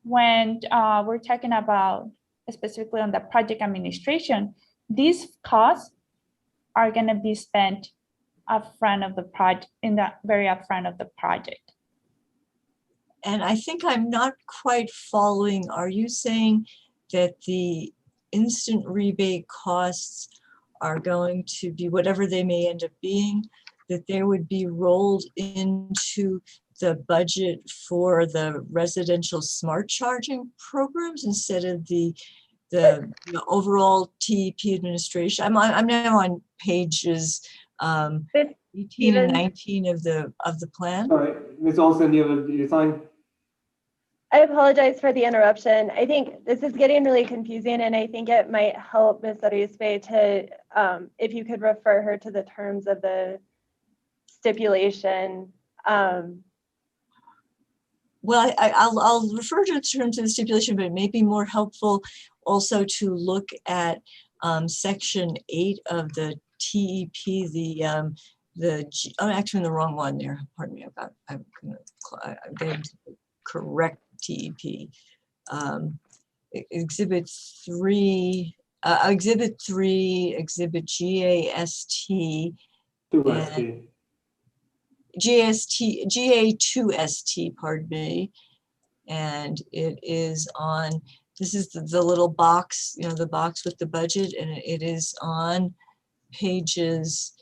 Speaker 16: when we're talking about specifically on the project administration, these costs are going to be spent upfront of the project, in the very upfront of the project.
Speaker 12: And I think I'm not quite following. Are you saying that the instant rebate costs are going to be, whatever they may end up being, that they would be rolled into the budget for the residential smart charging programs instead of the overall TEP administration? I'm now on pages 18 and 19 of the plan.
Speaker 4: Sorry, Ms. Olson, you're fine.
Speaker 7: I apologize for the interruption. I think this is getting really confusing, and I think it might help Ms. Arispe to, if you could refer her to the terms of the stipulation.
Speaker 12: Well, I'll refer to the terms of the stipulation, but it may be more helpful also to look at section 8 of the TEP, I'm actually in the wrong one there. Pardon me, I'm going to correct TEP. Exhibit 3, Exhibit GAST, and GA2ST, pardon me. And it is on, this is the little box, you know, the box with the budget, and it is on pages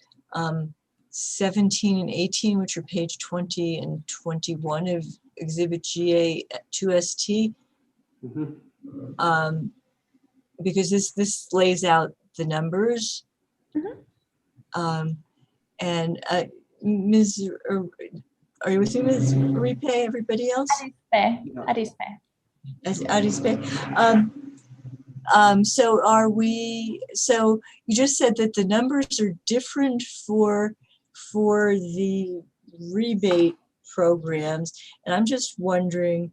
Speaker 12: 17 and 18, which are page 20 and 21 of Exhibit GA2ST. Because this lays out the numbers. And Ms. Are you with me, Ms. Ripe? Everybody else?
Speaker 16: Arispe.
Speaker 12: So are we? So you just said that the numbers are different for the rebate programs, and I'm just wondering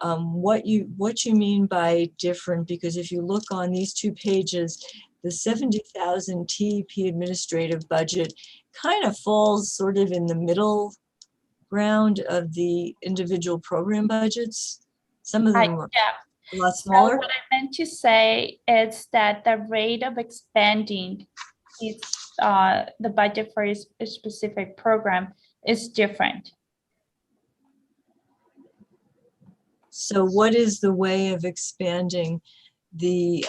Speaker 12: what you mean by different, because if you look on these two pages, the 70,000 TEP administrative budget kind of falls sort of in the middle ground of the individual program budgets. Some of them are a lot smaller.
Speaker 16: So what I meant to say is that the rate of expanding is the budget for a specific program is different.
Speaker 12: So what is the way of expanding the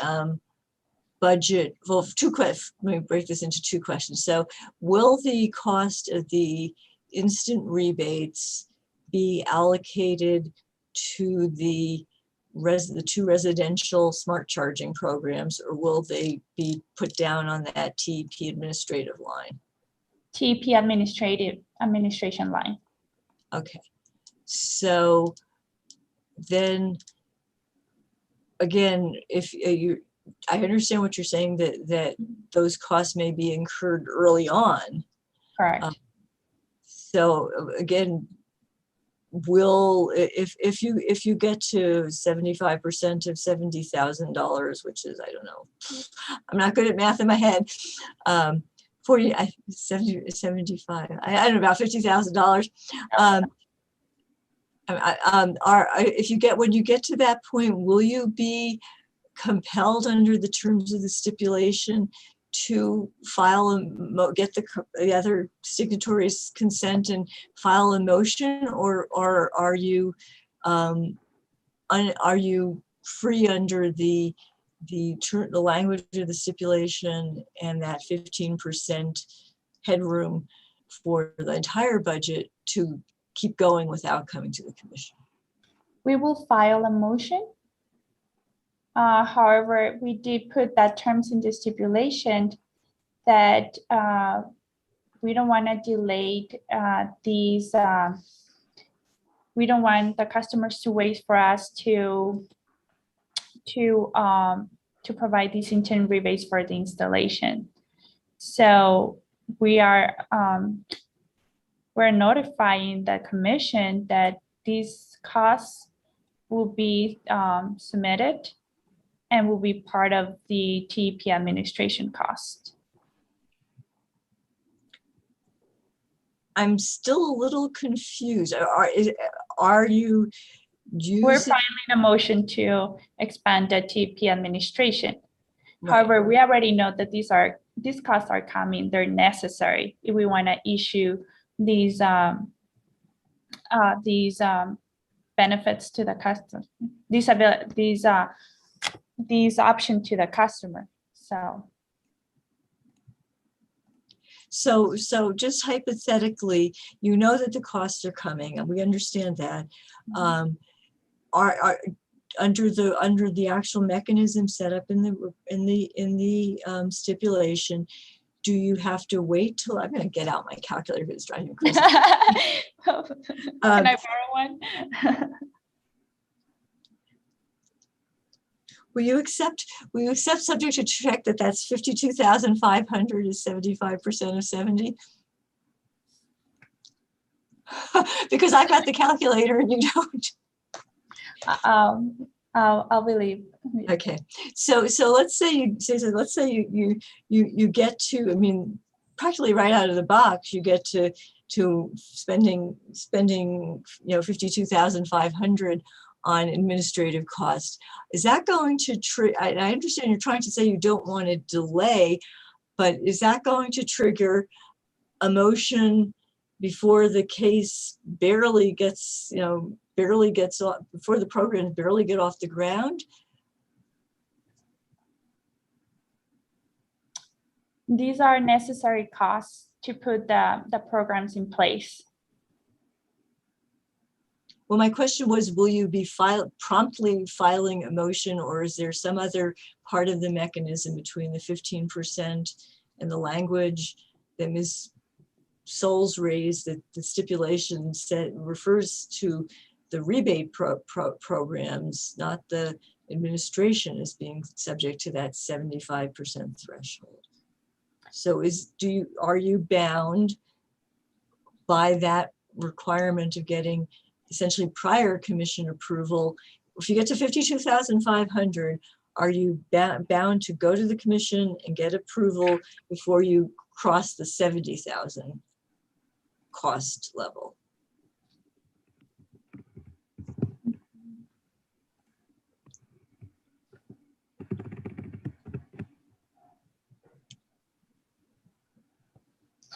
Speaker 12: budget? Well, let me break this into two questions. So will the cost of the instant rebates be allocated to the two residential smart charging programs, or will they be put down on that TEP administrative line?
Speaker 16: TEP administration line.
Speaker 12: Okay, so then again, if I understand what you're saying, that those costs may be incurred early on.
Speaker 16: Correct.
Speaker 12: So again, if you get to 75% of $70,000, which is, I don't know, I'm not good at math in my head, 75, I don't know, about $50,000. When you get to that point, will you be compelled under the terms of the stipulation to file get the other signatories' consent and file a motion, or are you free under the language of the stipulation and that 15% headroom for the entire budget to keep going without coming to the commission?
Speaker 16: We will file a motion. However, we did put that terms in the stipulation that we don't want to delay these. We don't want the customers to wait for us to provide these instant rebates for the installation. So we are we're notifying the commission that these costs will be submitted and will be part of the TEP administration cost.
Speaker 12: I'm still a little confused. Are you using?
Speaker 16: We're filing a motion to expand the TEP administration. Right. However, we already know that these costs are coming. They're necessary if we want to issue these benefits to the customer. These options to the customer.
Speaker 12: So just hypothetically, you know that the costs are coming, and we understand that. Are under the actual mechanism set up in the stipulation, do you have to wait till, I'm going to get out my calculator because it's driving me crazy.
Speaker 16: Can I borrow one?
Speaker 12: Will you accept subject to check that that's 52,500 is 75% of 70? Because I got the calculator and you don't.
Speaker 16: I'll believe.
Speaker 12: Okay, so let's say you get to, I mean, practically right out of the box, you get to spending 52,500 on administrative costs. Is that going to I understand you're trying to say you don't want to delay, but is that going to trigger a motion before the case barely gets, off, before the programs barely get off the ground?
Speaker 16: These are necessary costs to put the programs in place.
Speaker 12: Well, my question was, will you be promptly filing a motion, or is there some other part of the mechanism between the 15% and the language that Ms. Souls raised, that the stipulation refers to the rebate programs, not the administration as being subject to that 75% threshold? So are you bound by that requirement of getting essentially prior commission approval? If you get to 52,500, are you bound to go to the commission and get approval before you cross the 70,000 cost level?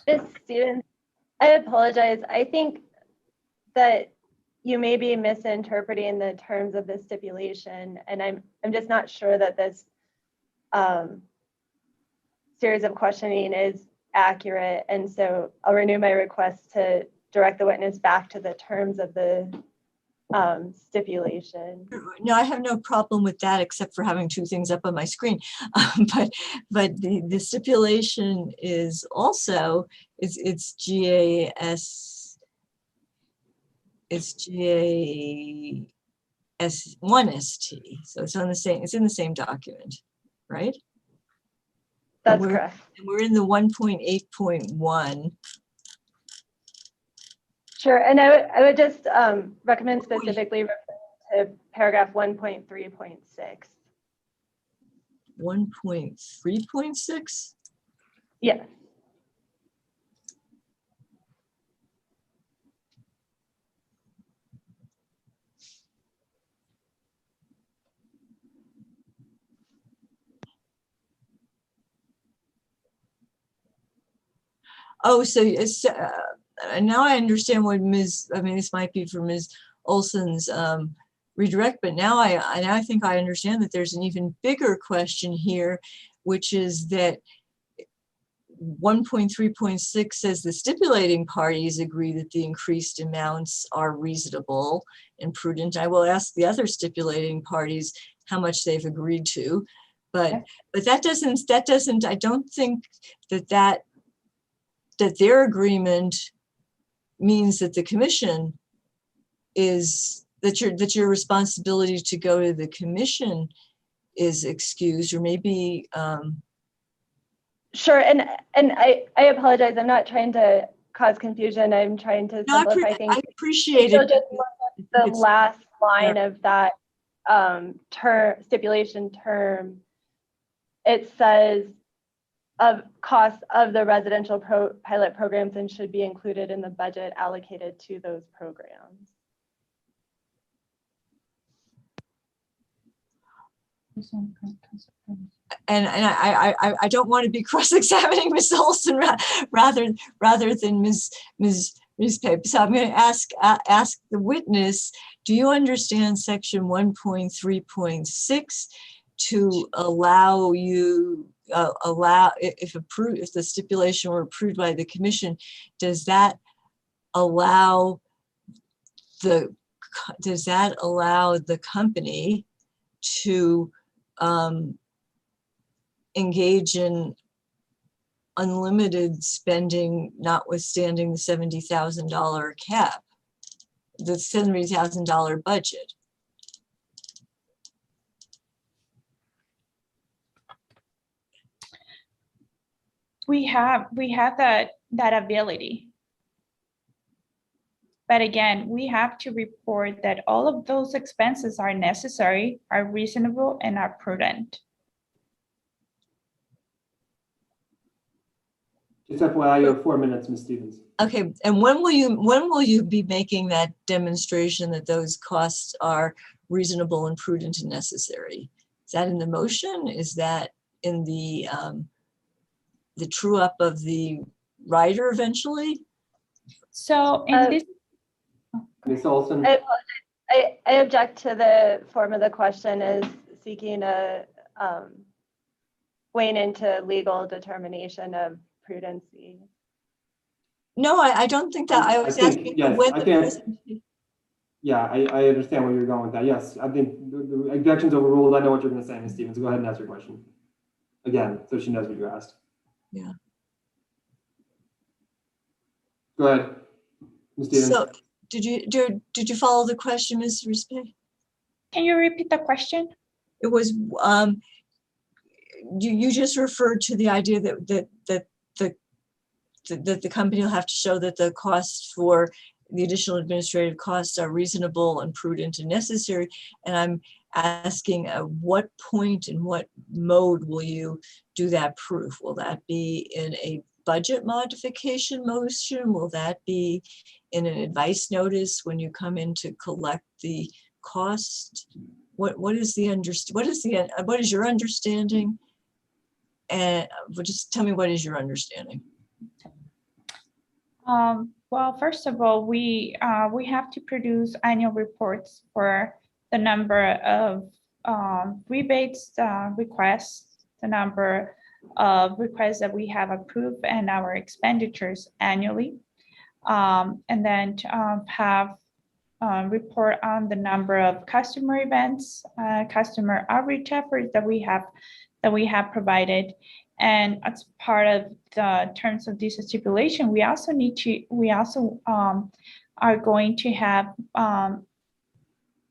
Speaker 7: Ms. Stevens, I apologize. I think that you may be misinterpreting the terms of the stipulation, and I'm just not sure that this series of questioning is accurate. And so I'll renew my request to direct the witness back to the terms of the stipulation.
Speaker 12: No, I have no problem with that, except for having two things up on my screen. But the stipulation is also, it's GAS, it's GAS1ST. So it's on the same, it's in the same document, right?
Speaker 7: That's correct.
Speaker 12: And we're in the 1.8.1.
Speaker 7: Sure, and I would just recommend specifically to paragraph 1.3.6.
Speaker 12: 1.3.6?
Speaker 7: Yes.
Speaker 12: Oh, so it's, now I understand what this might be for Ms. Olson's redirect, but now I think I understand that there's an even bigger question here, which is that 1.3.6 says the stipulating parties agree that the increased amounts are reasonable and prudent. I will ask the other stipulating parties how much they've agreed to, but that doesn't, I don't think that their agreement means that the commission is, that your responsibility to go to the commission is excused, or maybe.
Speaker 7: Sure, and I apologize. I'm not trying to cause confusion. I'm trying to simplify things.
Speaker 12: I appreciate
Speaker 7: so
Speaker 12: it.
Speaker 7: Just the last line of that stipulation term, it says of costs of the residential pilot programs and should be included in the budget allocated to those programs.
Speaker 12: And I don't want to be cross-examining Ms. Olson rather than Ms. Pape. So I'm going to ask the witness, do you understand section 1.3.6 to allow you, if the stipulation were approved by the commission, does that allow the company to engage in unlimited spending, notwithstanding the $70,000 cap, the $70,000 budget?
Speaker 16: We have that ability. But again, we have to report that all of those expenses are necessary, are reasonable, and are prudent.
Speaker 4: Just FYI, you have 4 minutes, Ms. Stevens.
Speaker 12: Okay, and when will you be making that demonstration that those costs are reasonable and prudent and necessary. Is that in the motion? Is that in the true up of the rider eventually?
Speaker 16: So in this,
Speaker 4: Ms. Olson?
Speaker 7: I object to the form of the question as seeking a weighing into legal determination of prudency.
Speaker 12: No, I don't think that. I was asking
Speaker 4: yes,
Speaker 12: when
Speaker 4: I
Speaker 12: the
Speaker 4: think-
Speaker 12: presentation.
Speaker 4: Yeah, I understand where you're going with that. Yes, I think the objection's overruled. I know what you're going to say, Ms. Stevens. Go ahead and ask your question. Again, so she knows what you asked.
Speaker 12: Yeah.
Speaker 4: Go ahead, Ms. Stevens.
Speaker 12: So did you follow the question, Ms. Rispe?
Speaker 16: can you repeat the question?
Speaker 12: It was you just referred to the idea that the company will have to show that the costs for the additional administrative costs are reasonable and prudent and necessary. And I'm asking at what point and what mode will you do that proof? Will that be in a budget modification motion? Will that be in an advice notice when you come in to collect the cost? What is your understanding? And just tell me, what is your understanding?
Speaker 16: Well, first of all, we have to produce annual reports for the number of rebates requests, the number of requests that we have approved, and our expenditures annually, and then to have report on the number of customer events, customer outreach efforts that we have provided. And as part of the terms of this stipulation, we also are going to have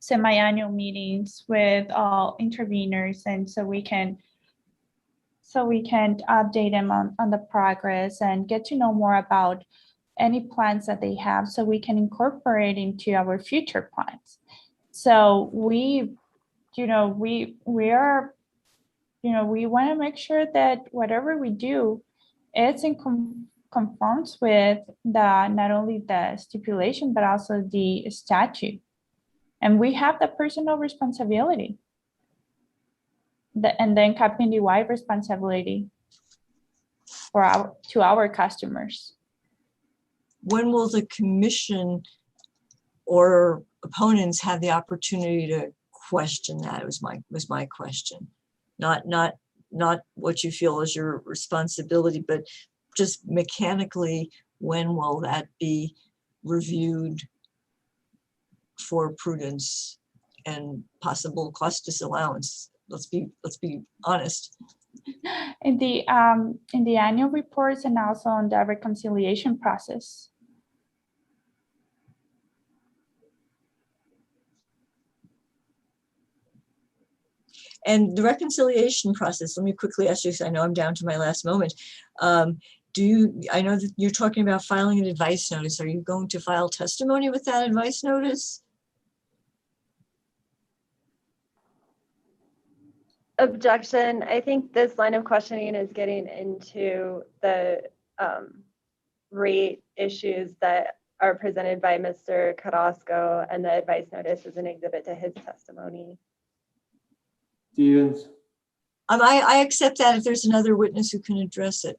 Speaker 16: semi-annual meetings with all interveners, and so we can update them on the progress and get to know more about any plans that they have, so we can incorporate into our future plans. So we want to make sure that whatever we do, it's in conforms with not only the stipulation, but also the statute. And we have the personal responsibility, and then company-wide responsibility to our customers.
Speaker 12: When will the commission or opponents have the opportunity to question that? Was my question. Not what you feel is your responsibility, but just mechanically, when will that be reviewed for prudence and possible cost disallowance? Let's be honest.
Speaker 16: In the annual reports and also on the reconciliation process.
Speaker 12: And the reconciliation process, let me quickly ask you, because I know I'm down to my last moment. I know that you're talking about filing an advice notice. Are you going to file testimony with that advice notice?
Speaker 7: Objection. I think this line of questioning is getting into the rate issues that are presented by Mr. Carrasco, and the advice notice is an exhibit to his testimony.
Speaker 4: Stevens?
Speaker 12: I accept that if there's another witness who can address it.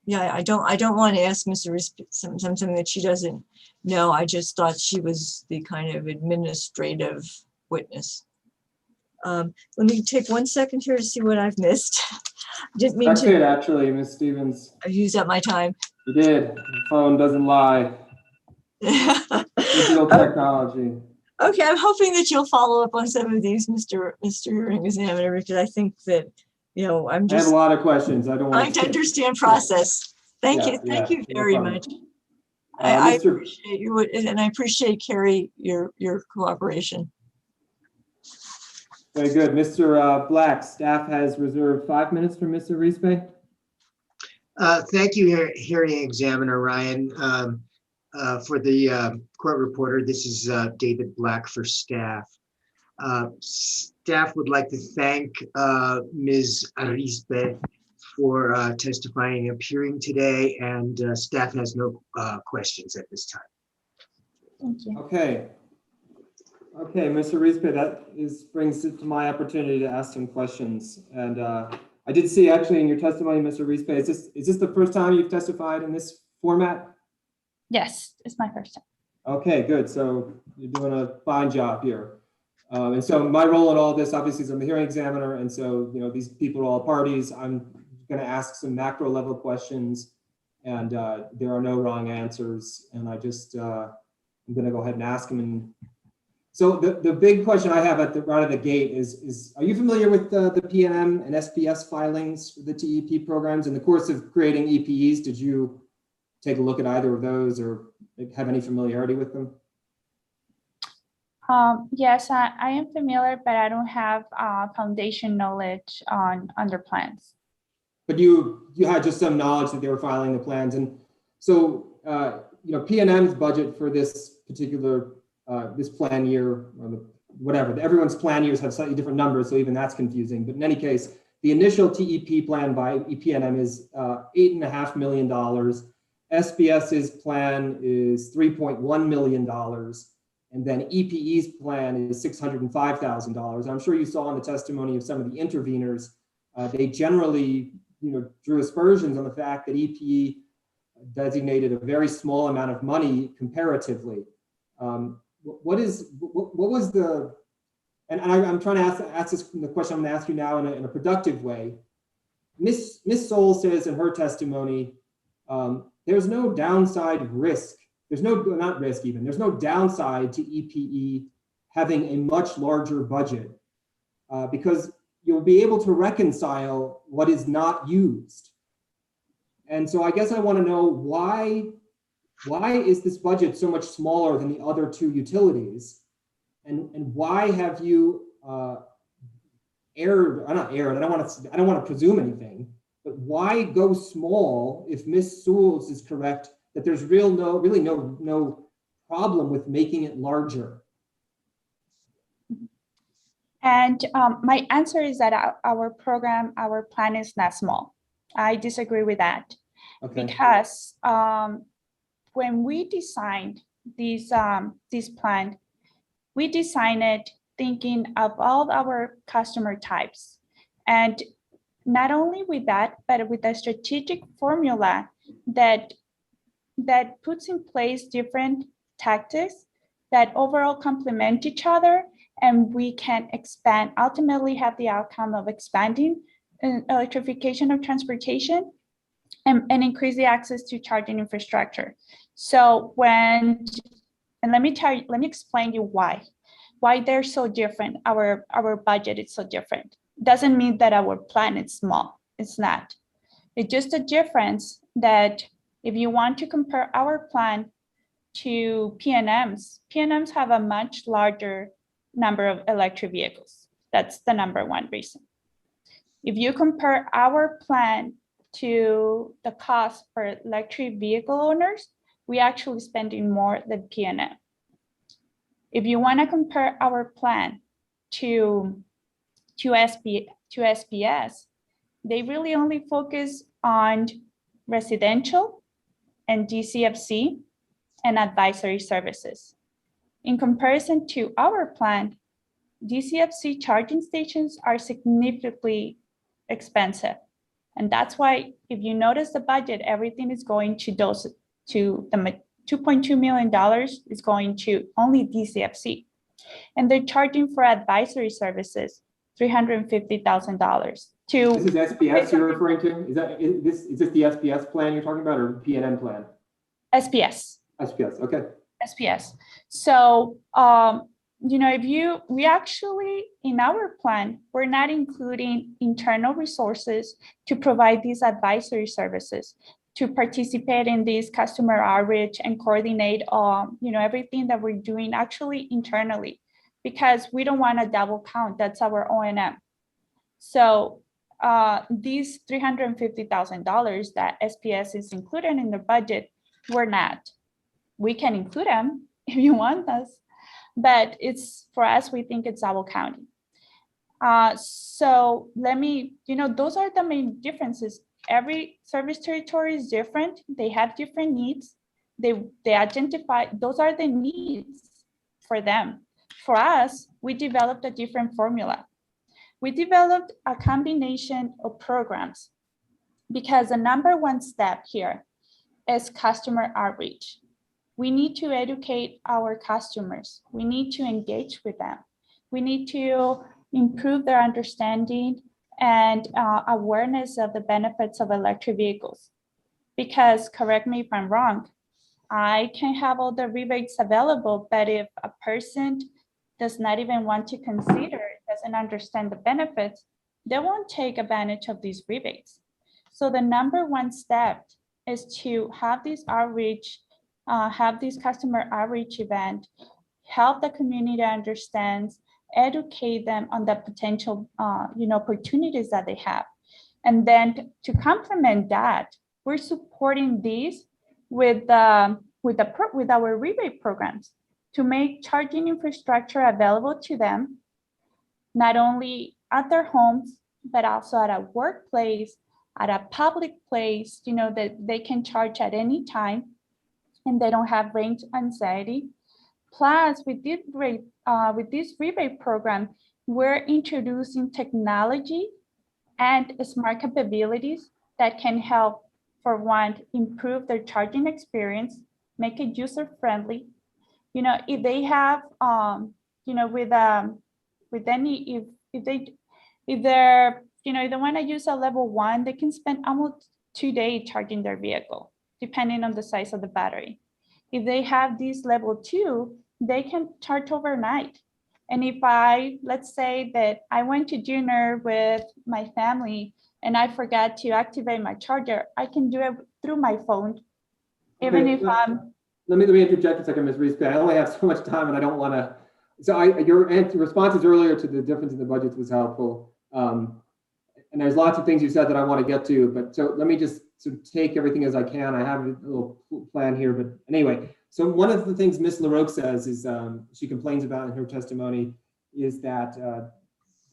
Speaker 12: Yeah, I don't want to ask Mr. something that she doesn't know. I just thought she was the kind of administrative witness. Let me take 1 second here to see what I've missed. Didn't mean
Speaker 4: That's
Speaker 12: to.
Speaker 4: it, actually, Ms. Stevens.
Speaker 12: I used up my time.
Speaker 4: You did. The phone doesn't lie. Digital technology.
Speaker 12: Okay, I'm hoping that you'll follow up on some of these, Mr. Hearing Examiner, because I think that, I'm
Speaker 4: I have
Speaker 12: just
Speaker 4: a lot of questions. I don't
Speaker 12: trying
Speaker 4: want
Speaker 12: to understand process. Thank you
Speaker 4: no
Speaker 12: very
Speaker 4: problem.
Speaker 12: much. I
Speaker 4: Mr.
Speaker 12: appreciate you, and I appreciate, Carrie, your cooperation.
Speaker 4: Very good. Mr. Black, staff has reserved 5 minutes for Mr. Rispe.
Speaker 13: Thank you, Hearing Examiner Ryan. For the court reporter, this is David Black for staff. Staff would like to thank Ms. Rispe for testifying and appearing today, and staff has no questions at this time.
Speaker 16: Thank you.
Speaker 4: Okay. Okay, Mr. Rispe, brings it to my opportunity to ask some questions. And I did see actually in your testimony, Mr. Rispe, is this the first time you've testified in this format?
Speaker 16: Yes, it's my first time.
Speaker 4: Okay, good. So you're doing a fine job here. And so my role in all this, obviously, is I'm the hearing examiner. And so, these people are all parties. I'm going to ask some macro level questions, and there are no wrong answers. And I'm going to go ahead and ask them. And so the big question I have right at the gate is are you familiar with the PNM and SPS filings for the TEP programs? In the course of creating EPEs, did you take a look at either of those or have any familiarity with them?
Speaker 16: Yes, I am familiar, but I don't have foundation knowledge on their plans.
Speaker 4: But you had just some knowledge that they were filing the plans. And so, PNM's budget for this particular, this plan year, or whatever, everyone's plan years have slightly different numbers, so even that's confusing. But in any case, the initial TEP plan by PNM is $8.5 million. SPS's plan is $3.1 million. And then EPE's plan is $605,000. I'm sure you saw in the testimony of some of the interveners, they generally, drew aspersions on the fact that EPE designated a very small amount of money comparatively. What was the, and I'm trying to ask this the question I'm going to ask you now in a productive way. Ms. Soul says in her testimony, there's no downside risk. There's no, not risk even, there's no downside to EPE having a much larger budget because you'll be able to reconcile what is not used. And so I guess I want to know why is this budget so much smaller than the other two utilities? And why have you erred, not erred, I don't want to presume anything, but why go small if Ms. Sewells is correct that there's really no problem with making it larger?
Speaker 16: And my answer is that our plan is not small. I disagree with that. Okay. Because when we designed this plan, we designed it thinking of all our customer types. And not only with that, but with a strategic formula that puts in place different tactics that overall complement each other, and we can expand, ultimately have the outcome of expanding electrification of transportation and increase the access to charging infrastructure. So and let me explain you why they're so different. Our budget is so different. Doesn't mean that our plan is small. It's not. It's just a difference that if you want to compare our plan to PNM's have a much larger number of electric vehicles. That's the number one reason. If you compare our plan to the cost for electric vehicle owners, we actually spending more than PNM. If you want to compare our plan to SPS, they really only focus on residential and DCFC and advisory services. In comparison to our plan, DCFC charging stations are significantly expensive. And that's why if you notice the budget, everything is going to the $2.2 million is going to only DCFC. And they're charging for advisory services, $350,000. This
Speaker 4: is SPS you're referring to? Is this the SPS plan you're talking about or PNM plan?
Speaker 16: SPS.
Speaker 4: SPS, okay.
Speaker 16: SPS. So, we actually, in our plan, we're not including internal resources to provide these advisory services, to participate in this customer outreach and coordinate, everything that we're doing actually internally, because we don't want to double count. That's our O&M. So these $350,000 that SPS is included in the budget, we're not. We can include them if you want us, but it's for us, we think it's double counting. So let me, those are the main differences. Every service territory is different. They have different needs. They identify, those are the needs for them. for us, we developed a different formula. We developed a combination of programs because the number one step here is customer outreach. We need to educate our customers. We need to engage with them. We need to improve their understanding and awareness of the benefits of electric vehicles. Because, correct me if I'm wrong, I can have all the rebates available, but if a person does not even want to consider, doesn't understand the benefits, they won't take advantage of these rebates. So the number one step is to have this outreach, have this customer outreach event, help the community understand, educate them on the potential opportunities that they have. And then to complement that, we're supporting these with our rebate programs to make charging infrastructure available to them, not only at their homes, but also at a workplace, at a public place, that they can charge at any time and they don't have range anxiety. Plus, with this rebate program, we're introducing technology and smart capabilities that can help, for one, improve their charging experience, make it user-friendly. If they have, if they want to use a level 1, they can spend almost 2 days charging their vehicle, depending on the size of the battery. If they have this level 2, they can charge overnight. And if let's say that I went to dinner with my family and I forgot to activate my charger, I can do it through my phone, even if I'm.
Speaker 4: Let me interject a second, Ms. Reese. I only have so much time and I don't want to. So your responses earlier to the difference in the budgets was helpful. And there's lots of things you said that I want to get to, but so let me just sort of take everything as I can. I have a little plan here, but anyway. So one of the things Ms. LaRoque says is, she complains about in her testimony, is that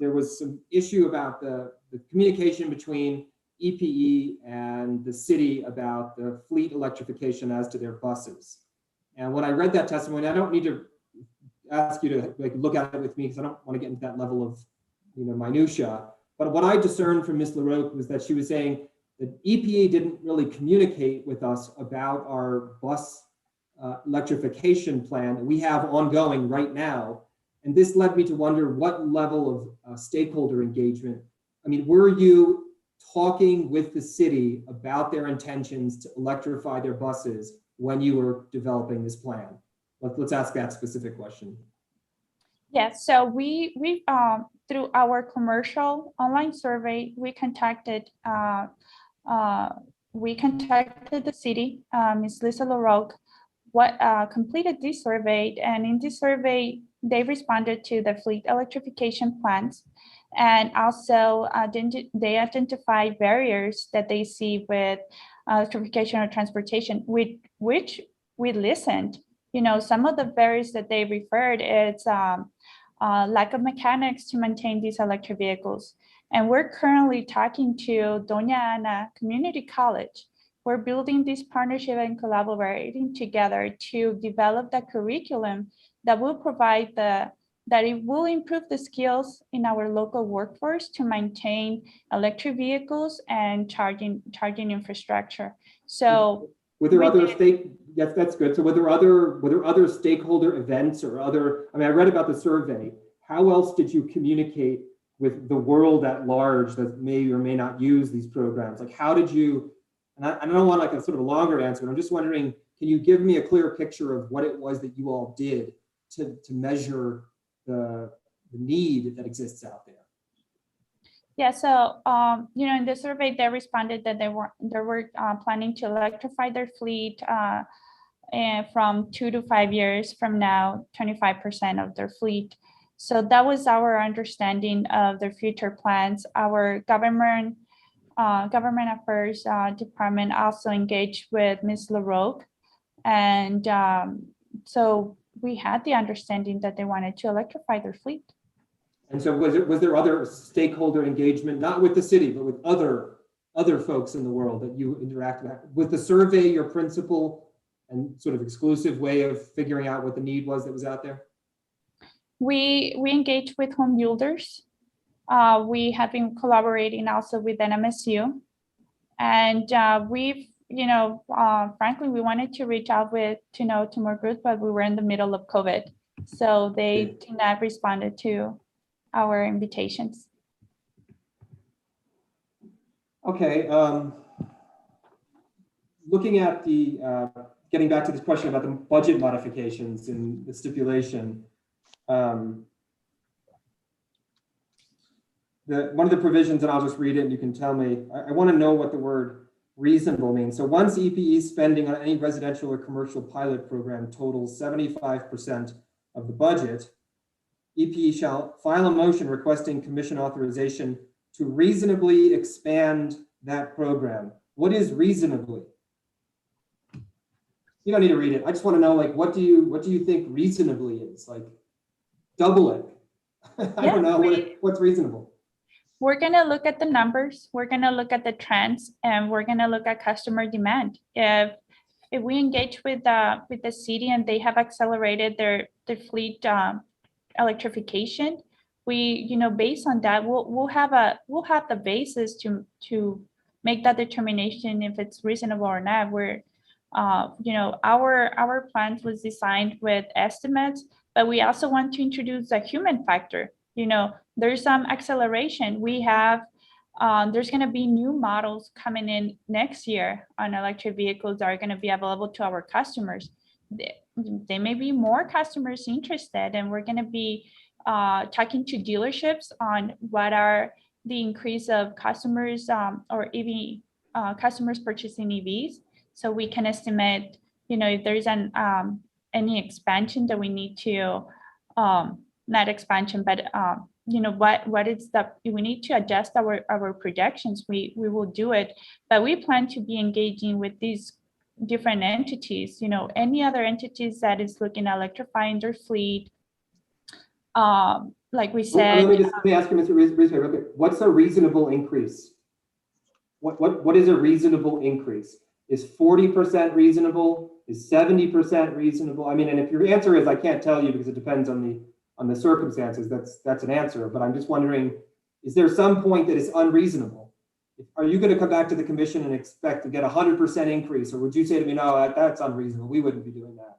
Speaker 4: there was some issue about the communication between EPE and the city about the fleet electrification as to their buses. And when I read that testimony, I don't need to ask you to look at it with me because I don't want to get into that level of minutia. But what I discerned from Ms. LaRoque was that she was saying that EPA didn't really communicate with us about our bus electrification plan that we have ongoing right now. And this led me to wonder what level of stakeholder engagement. I mean, were you talking with the city about their intentions to electrify their buses when you were developing this plan? Let's ask that specific question.
Speaker 16: Yes, so we through our commercial online survey, we contacted the city, Ms. Lisa LaRoque, completed this survey, and in this survey, they responded to the fleet electrification plans, and also they identified barriers that they see with electrification of transportation, with which we listened. Some of the barriers that they referred is lack of mechanics to maintain these electric vehicles. And we're currently talking to Doña Ana Community College. We're building this partnership and collaborating together to develop the curriculum that will provide that it will improve the skills in our local workforce to maintain electric vehicles and charging infrastructure. So
Speaker 4: were there other yes, that's good. So were there other stakeholder events or other, I read about the survey. How else did you communicate with the world at large that may or may not use these programs? Like how did you, and I don't want a sort of a longer answer, but I'm just wondering, can you give me a clear picture of what it was that you all did to measure the need that exists out there?
Speaker 16: Yeah, so in the survey, they responded that they were planning to electrify their fleet and from 2 to 5 years from now, 25% of their fleet. So that was our understanding of their future plans. Our government affairs department also engaged with Ms. LaRoque, and so we had the understanding that they wanted to electrify their fleet.
Speaker 4: And so was there other stakeholder engagement, not with the city, but with other folks in the world that you interact with? Was the survey your principal and sort of exclusive way of figuring out what the need was that was out there?
Speaker 16: We engage with home builders. We have been collaborating also with NMSU. And we've, frankly, we wanted to reach out to more groups, but we were in the middle of COVID. So they did not respond to our invitations.
Speaker 4: Okay. Looking at the, getting back to this question about the budget modifications and the stipulation, one of the provisions, and I'll just read it and you can tell me, I want to know what the word reasonable means. So once EPE spending on any residential or commercial pilot program totals 75% of the budget, EPE shall file a motion requesting commission authorization to reasonably expand that program. What is reasonably? You don't need to read it. I just want to know, like, what do you think reasonably is? Like, double it. I don't know what's reasonable.
Speaker 16: We're going to look at the numbers, we're going to look at the trends, and we're going to look at customer demand. If we engage with the city and they have accelerated their fleet electrification, we, based on that, we'll have the basis to make that determination if it's reasonable or not. We're, our plan was designed with estimates, but we also want to introduce a human factor. There's some acceleration. We have, there's going to be new models coming in next year on electric vehicles that are going to be available to our customers. There may be more customers interested, and we're going to be talking to dealerships on what are the increase of customers or EV customers purchasing EVs, so we can estimate, if there's any expansion that we need to. Not expansion, but what is we need to adjust our projections. We will do it, but we plan to be engaging with these different entities. Any other entities that is looking at electrifying their fleet. Like we said.
Speaker 4: Let me ask you, Mr. Rizzo, real quick. What's a reasonable increase? What is a reasonable increase? Is 40% reasonable? Is 70% reasonable? I mean, and if your answer is I can't tell you because it depends on the circumstances, that's an answer. But I'm just wondering, is there some point that is unreasonable? Are you going to come back to the commission and expect to get 100% increase, or would you say to me, no, that's unreasonable? We wouldn't be doing that.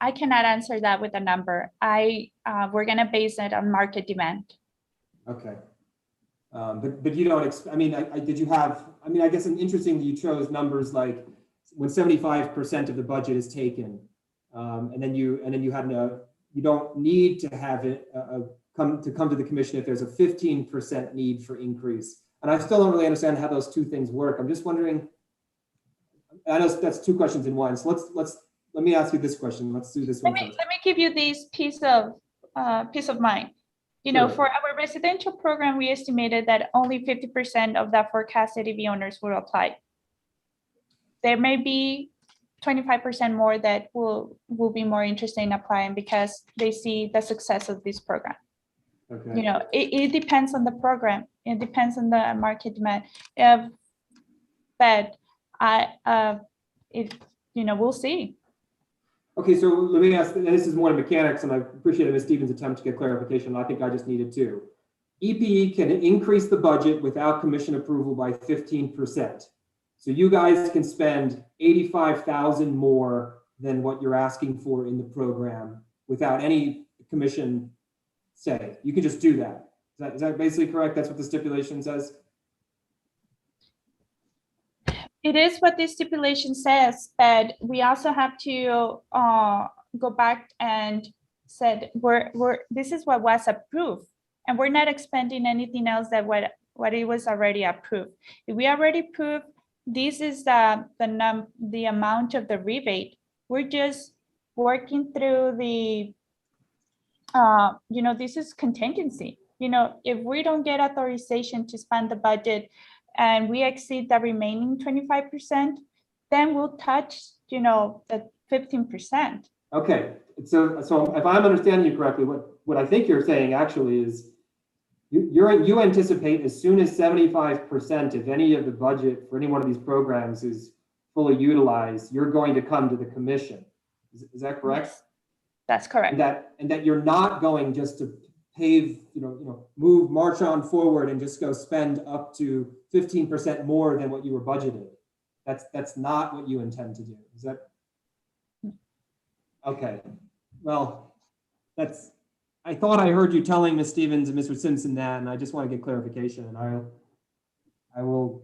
Speaker 16: I cannot answer that with a number. We're going to base it on market demand.
Speaker 4: Okay. But you don't, did you have, I guess it's interesting that you chose numbers like when 75% of the budget is taken, and then you had you don't need to have it come to the commission if there's a 15% need for increase. And I still don't really understand how those two things work. I'm just wondering, I know that's two questions in one. So let me ask you this question. Let's do this one first.
Speaker 16: Let me give you this piece of mind.
Speaker 4: Sure.
Speaker 16: For our residential program, we estimated that only 50% of that forecasted EV owners will apply. There may be 25% more that will be more interested in applying because they see the success of this program.
Speaker 4: Okay.
Speaker 16: It depends on the program. It depends on the market demand. But we'll see.
Speaker 4: Okay, so let me ask, and this is more mechanics, and I appreciate Ms. Stevens' attempt to get clarification. I think I just needed to. EPE can increase the budget without commission approval by 15%. So you guys can spend $85,000 more than what you're asking for in the program without any commission say. You can just do that. Is that basically correct? That's what the stipulation says?
Speaker 16: It is what the stipulation says, but we also have to go back and said this is what was approved, and we're not expending anything else that what it was already approved. If we already approved, this is the amount of the rebate. We're just working through the this is contingency. If we don't get authorization to spend the budget and we exceed the remaining 25%, then we'll touch, the 15%.
Speaker 4: Okay, so if I'm understanding you correctly, what I think you're saying actually is you anticipate as soon as 75%, if any of the budget for any one of these programs is fully utilized, you're going to come to the commission. Is that correct?
Speaker 16: That's correct.
Speaker 4: And that you're not going just to pave, march on forward and just go spend up to 15% more than what you were budgeted. That's not what you intend to do. Is that? Okay. Well, I thought I heard you telling Ms. Stevens and Mr. Simpson that, and I just want to get clarification. And I will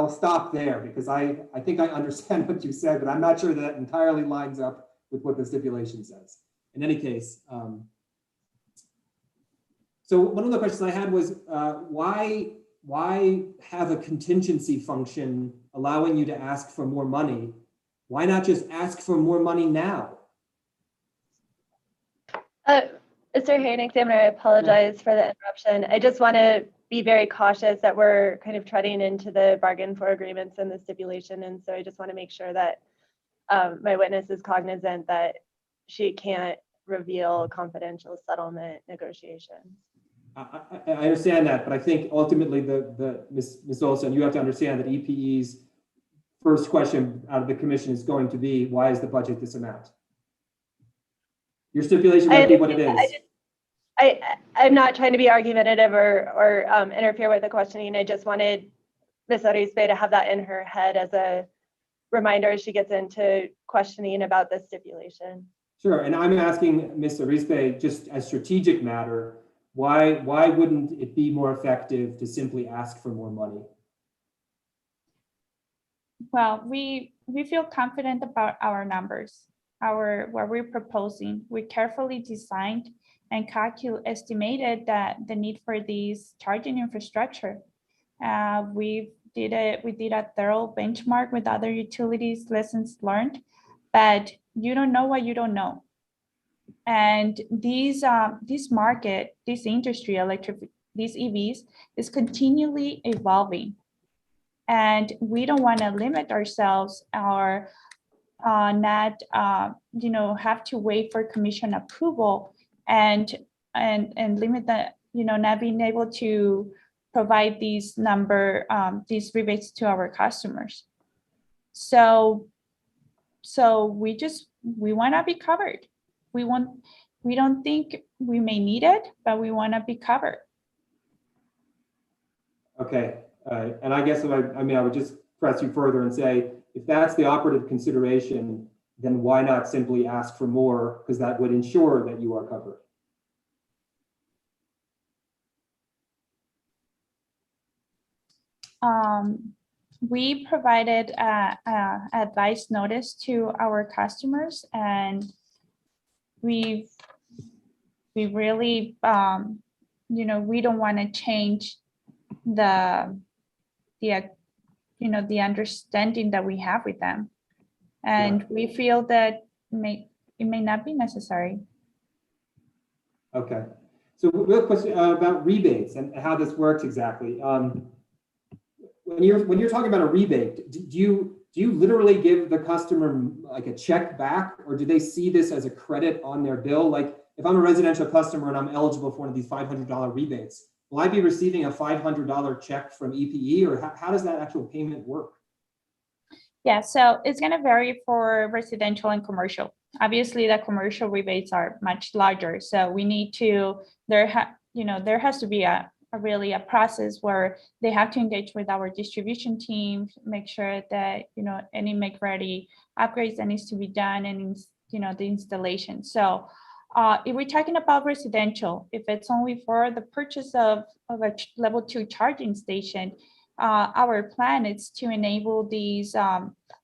Speaker 4: stop there because I think I understand what you said, but I'm not sure that entirely lines up with what the stipulation says. In any case, so one of the questions I had was why have a contingency function allowing you to ask for more money? Why not just ask for more money now?
Speaker 7: Mr. Hearing Examiner, I apologize for the interruption. I just want to be very cautious that we're kind of treading into the bargain for agreements and the stipulation. And so I just want to make sure that my witness is cognizant that she can't reveal confidential settlement negotiations.
Speaker 4: I understand that, but I think ultimately Ms. Olson, you have to understand that EPE's first question out of the commission is going to be, why is the budget this amount? Your stipulation might be what it is.
Speaker 7: I'm not trying to be argumentative or interfere with the questioning. I just wanted Ms. Arizpe to have that in her head as a reminder as she gets into questioning about the stipulation.
Speaker 4: Sure, and I'm asking Ms. Arizpe, just a strategic matter, why wouldn't it be more effective to simply ask for more money?
Speaker 16: Well, we feel confident about our numbers, what we're proposing. We carefully designed and estimated that the need for these charging infrastructure. We did a thorough benchmark with other utilities, lessons learned, but you don't know what you don't know. And this market, this industry, these EVs is continually evolving. And we don't want to limit ourselves or not, have to wait for commission approval and limit the, not being able to provide these rebates to our customers. So we want to be covered. We don't think we may need it, but we want to be covered.
Speaker 4: Okay, and I guess I would just press you further and say, if that's the operative consideration, then why not simply ask for more? Because that would ensure that you are covered.
Speaker 16: We provided advice notice to our customers, and we really, we don't want to change the understanding that we have with them, and we feel that it may not be necessary.
Speaker 4: Okay, so real question about rebates and how this works exactly. When you're talking about a rebate, do you literally give the customer like a check back, or do they see this as a credit on their bill? Like if I'm a residential customer and I'm eligible for one of these $500 rebates, will I be receiving a $500 check from EPE, or how does that actual payment work? Yeah,
Speaker 16: so it's going to vary for residential and commercial. Obviously, the commercial rebates are much larger, so we need to. There has to be a process where they have to engage with our distribution team, make sure that any make-ready upgrades that needs to be done, and the installation. So if we're talking about residential, if it's only for the purchase of a level 2 charging station, our plan is to enable these,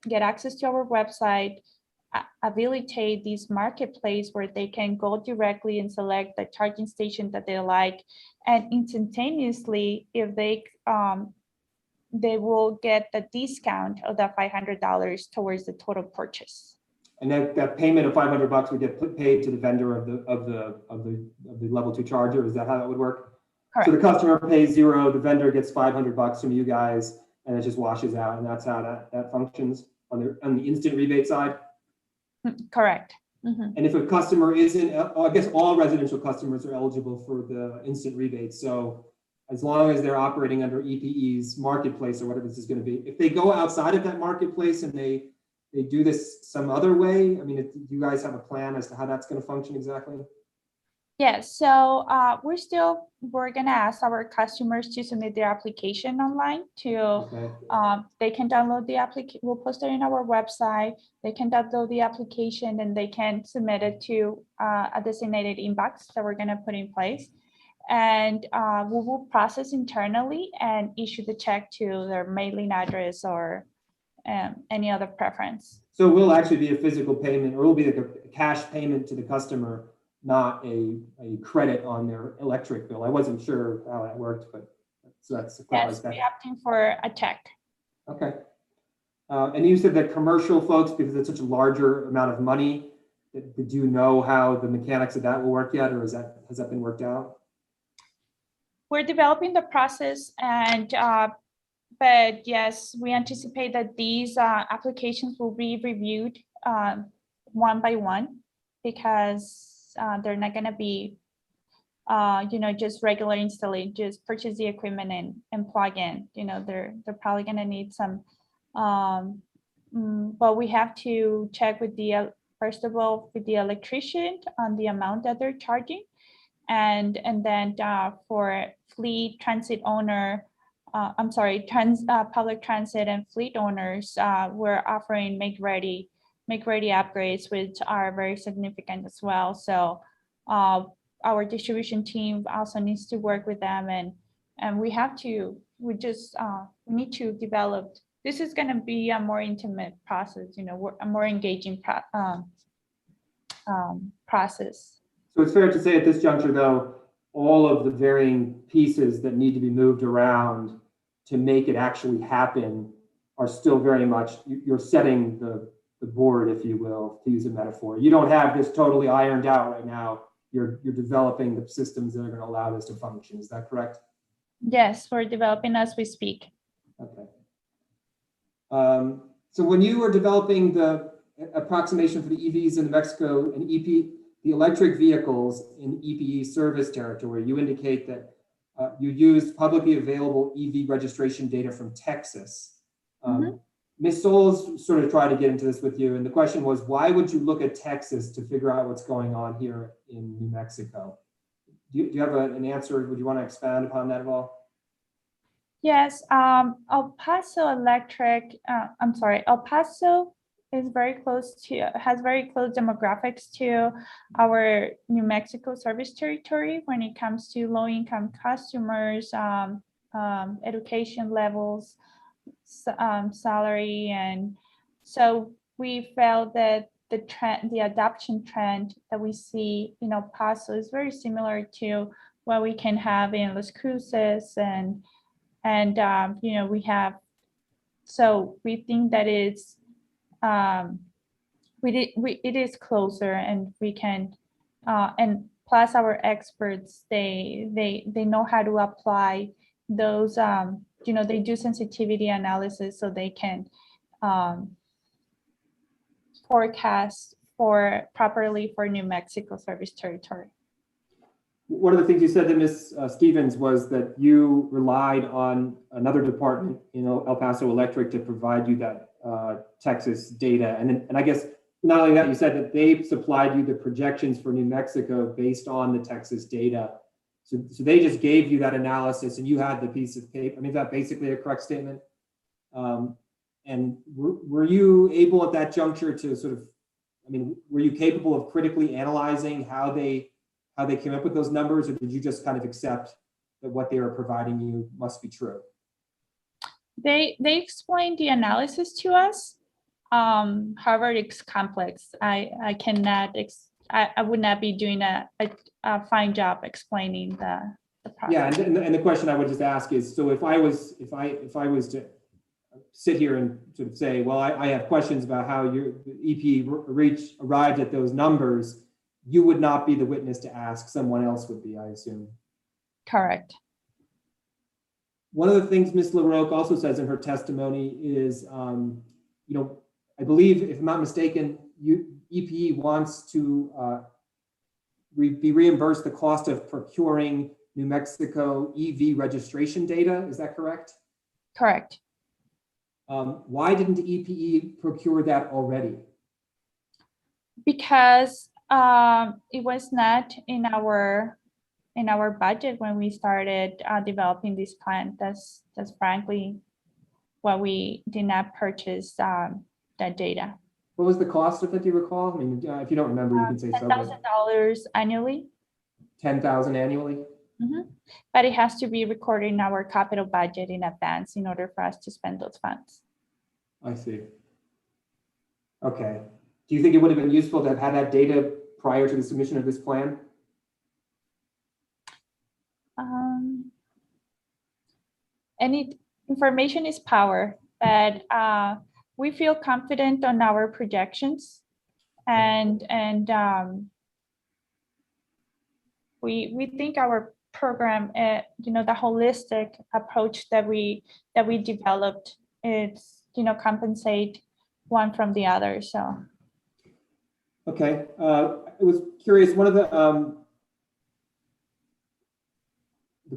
Speaker 16: get access to our website, habilitate this marketplace where they can go directly and select the charging station that they like, and instantaneously, if they will get the discount of that $500 towards the total purchase.
Speaker 4: And that payment of $500 would get paid to the vendor of the level 2 charger. Is that how that would work? Correct. So the customer pays $0, the vendor gets $500 from you guys, and it just washes out, and that's how that functions on the instant rebate side.
Speaker 16: Correct. Mm-hmm.
Speaker 4: And if a customer isn't, I guess all residential customers are eligible for the instant rebate. So as long as they're operating under EPE's marketplace or whatever this is going to be, if they go outside of that marketplace and they they do this some other way? I mean, do you guys have a plan as to how that's going to function exactly?
Speaker 16: Yes, so we're gonna ask our customers to submit their application online they can download the application. We'll post it in our website. They can download the application and they can submit it to a designated inbox that we're gonna put in place. And we will process internally and issue the check to their mailing address or any other preference.
Speaker 4: So it will actually be a physical payment, or it will be like a cash payment to the customer, not a credit on their electric bill. I wasn't sure how that worked, but so that's
Speaker 16: Yes, we're opting for a check.
Speaker 4: Okay. And you said that commercial folks, because it's such a larger amount of money, did you know how the mechanics of that will work yet, or has that been worked out?
Speaker 16: We're developing the process, and but yes, we anticipate that these applications will be reviewed one by one, because they're not going to be, just regular installation, just purchase the equipment and plug in. They're probably going to need some, but we have to check with first of all, with the electrician on the amount that they're charging. And then for fleet transit owner, public transit and fleet owners, we're offering make ready upgrades, which are very significant as well. So our distribution team also needs to work with them, and we need to develop. This is going to be a more intimate process, a more engaging process.
Speaker 4: So it's fair to say at this juncture, though, all of the varying pieces that need to be moved around to make it actually happen are still very much, you're setting the board, if you will, to use a metaphor. You don't have this totally ironed out right now. You're developing the systems that are going to allow this to function. Is that correct?
Speaker 16: Yes, we're developing as we speak.
Speaker 4: Okay. So when you were developing the approximation for the EVs in New Mexico and the electric vehicles in EPE service territory, you indicate that you used publicly available EV registration data from Texas. Ms. Souls sort of tried to get into this with you, and the question was, why would you look at Texas to figure out what's going on here in New Mexico? Do you have an answer? Would you want to expand upon that at all?
Speaker 16: Yes, El Paso is has very close demographics to our New Mexico service territory when it comes to low-income customers, education levels, salary, and so we felt that the adoption trend that we see in El Paso is very similar to what we can have in Las Cruces, and we have. So we think that it's it is closer, and we can and plus our experts, they know how to apply those. They do sensitivity analysis, so they can forecast properly for New Mexico service territory.
Speaker 4: One of the things you said to Ms. Stevens was that you relied on another department, El Paso Electric, to provide you that Texas data. And I guess not only that, you said that they supplied you the projections for New Mexico based on the Texas data. So they just gave you that analysis and you had the piece of paper. I mean, is that basically a correct statement? And were you able at that juncture to were you capable of critically analyzing how they came up with those numbers, or did you just kind of accept that what they were providing you must be true?
Speaker 16: They explained the analysis to us. However, it's complex. I cannot. I would not be doing a fine job explaining the process.
Speaker 4: Yeah, and the question I would just ask is, so if I was to sit here and sort of say, well, I have questions about how your EP arrived at those numbers, you would not be the witness to ask. Someone else would be, I assume.
Speaker 16: Correct.
Speaker 4: One of the things Ms. LaRoque also says in her testimony is, I believe, if I'm not mistaken, EPE wants to be reimbursed the cost of procuring New Mexico EV registration data. Is that correct?
Speaker 16: Correct.
Speaker 4: Why didn't EPE procure that already?
Speaker 16: Because it was not in our budget when we started developing this plan. That's frankly why we did not purchase that data.
Speaker 4: What was the cost of it, do you recall? I mean, if you don't remember, you can say so.
Speaker 16: $10,000 annually.
Speaker 4: 10,000 annually?
Speaker 16: Mm-hmm. But it has to be recorded in our capital budget in advance in order for us to spend those funds.
Speaker 4: I see. Okay. Do you think it would have been useful to have had that data prior to the submission of this plan?
Speaker 16: Any information is power, but we feel confident on our projections, and we think our program, the holistic approach that we developed, it's compensate one from the other. So.
Speaker 4: Okay, I was curious. One of the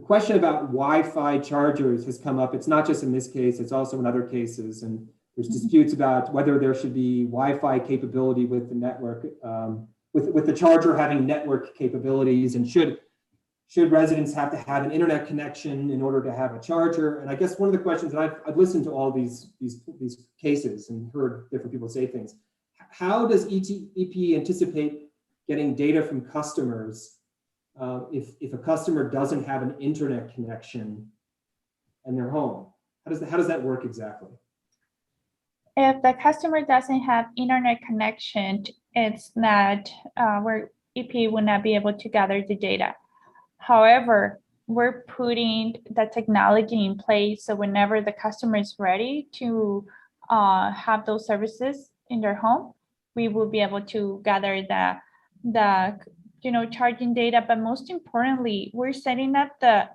Speaker 4: question about Wi-Fi chargers has come up. It's not just in this case; it's also in other cases, and there's disputes about whether there should be Wi-Fi capability with the network, with the charger having network capabilities, and should residents have to have an internet connection in order to have a charger? And I guess one of the questions that I've listened to all these cases and heard different people say things. How does EPE anticipate getting data from customers if a customer doesn't have an internet connection in their home? How does that work exactly?
Speaker 16: If the customer doesn't have internet connection, it's not where EPE will not be able to gather the data. However, we're putting the technology in place so whenever the customer is ready to have those services in their home, we will be able to gather the charging data. But most importantly, we're setting up the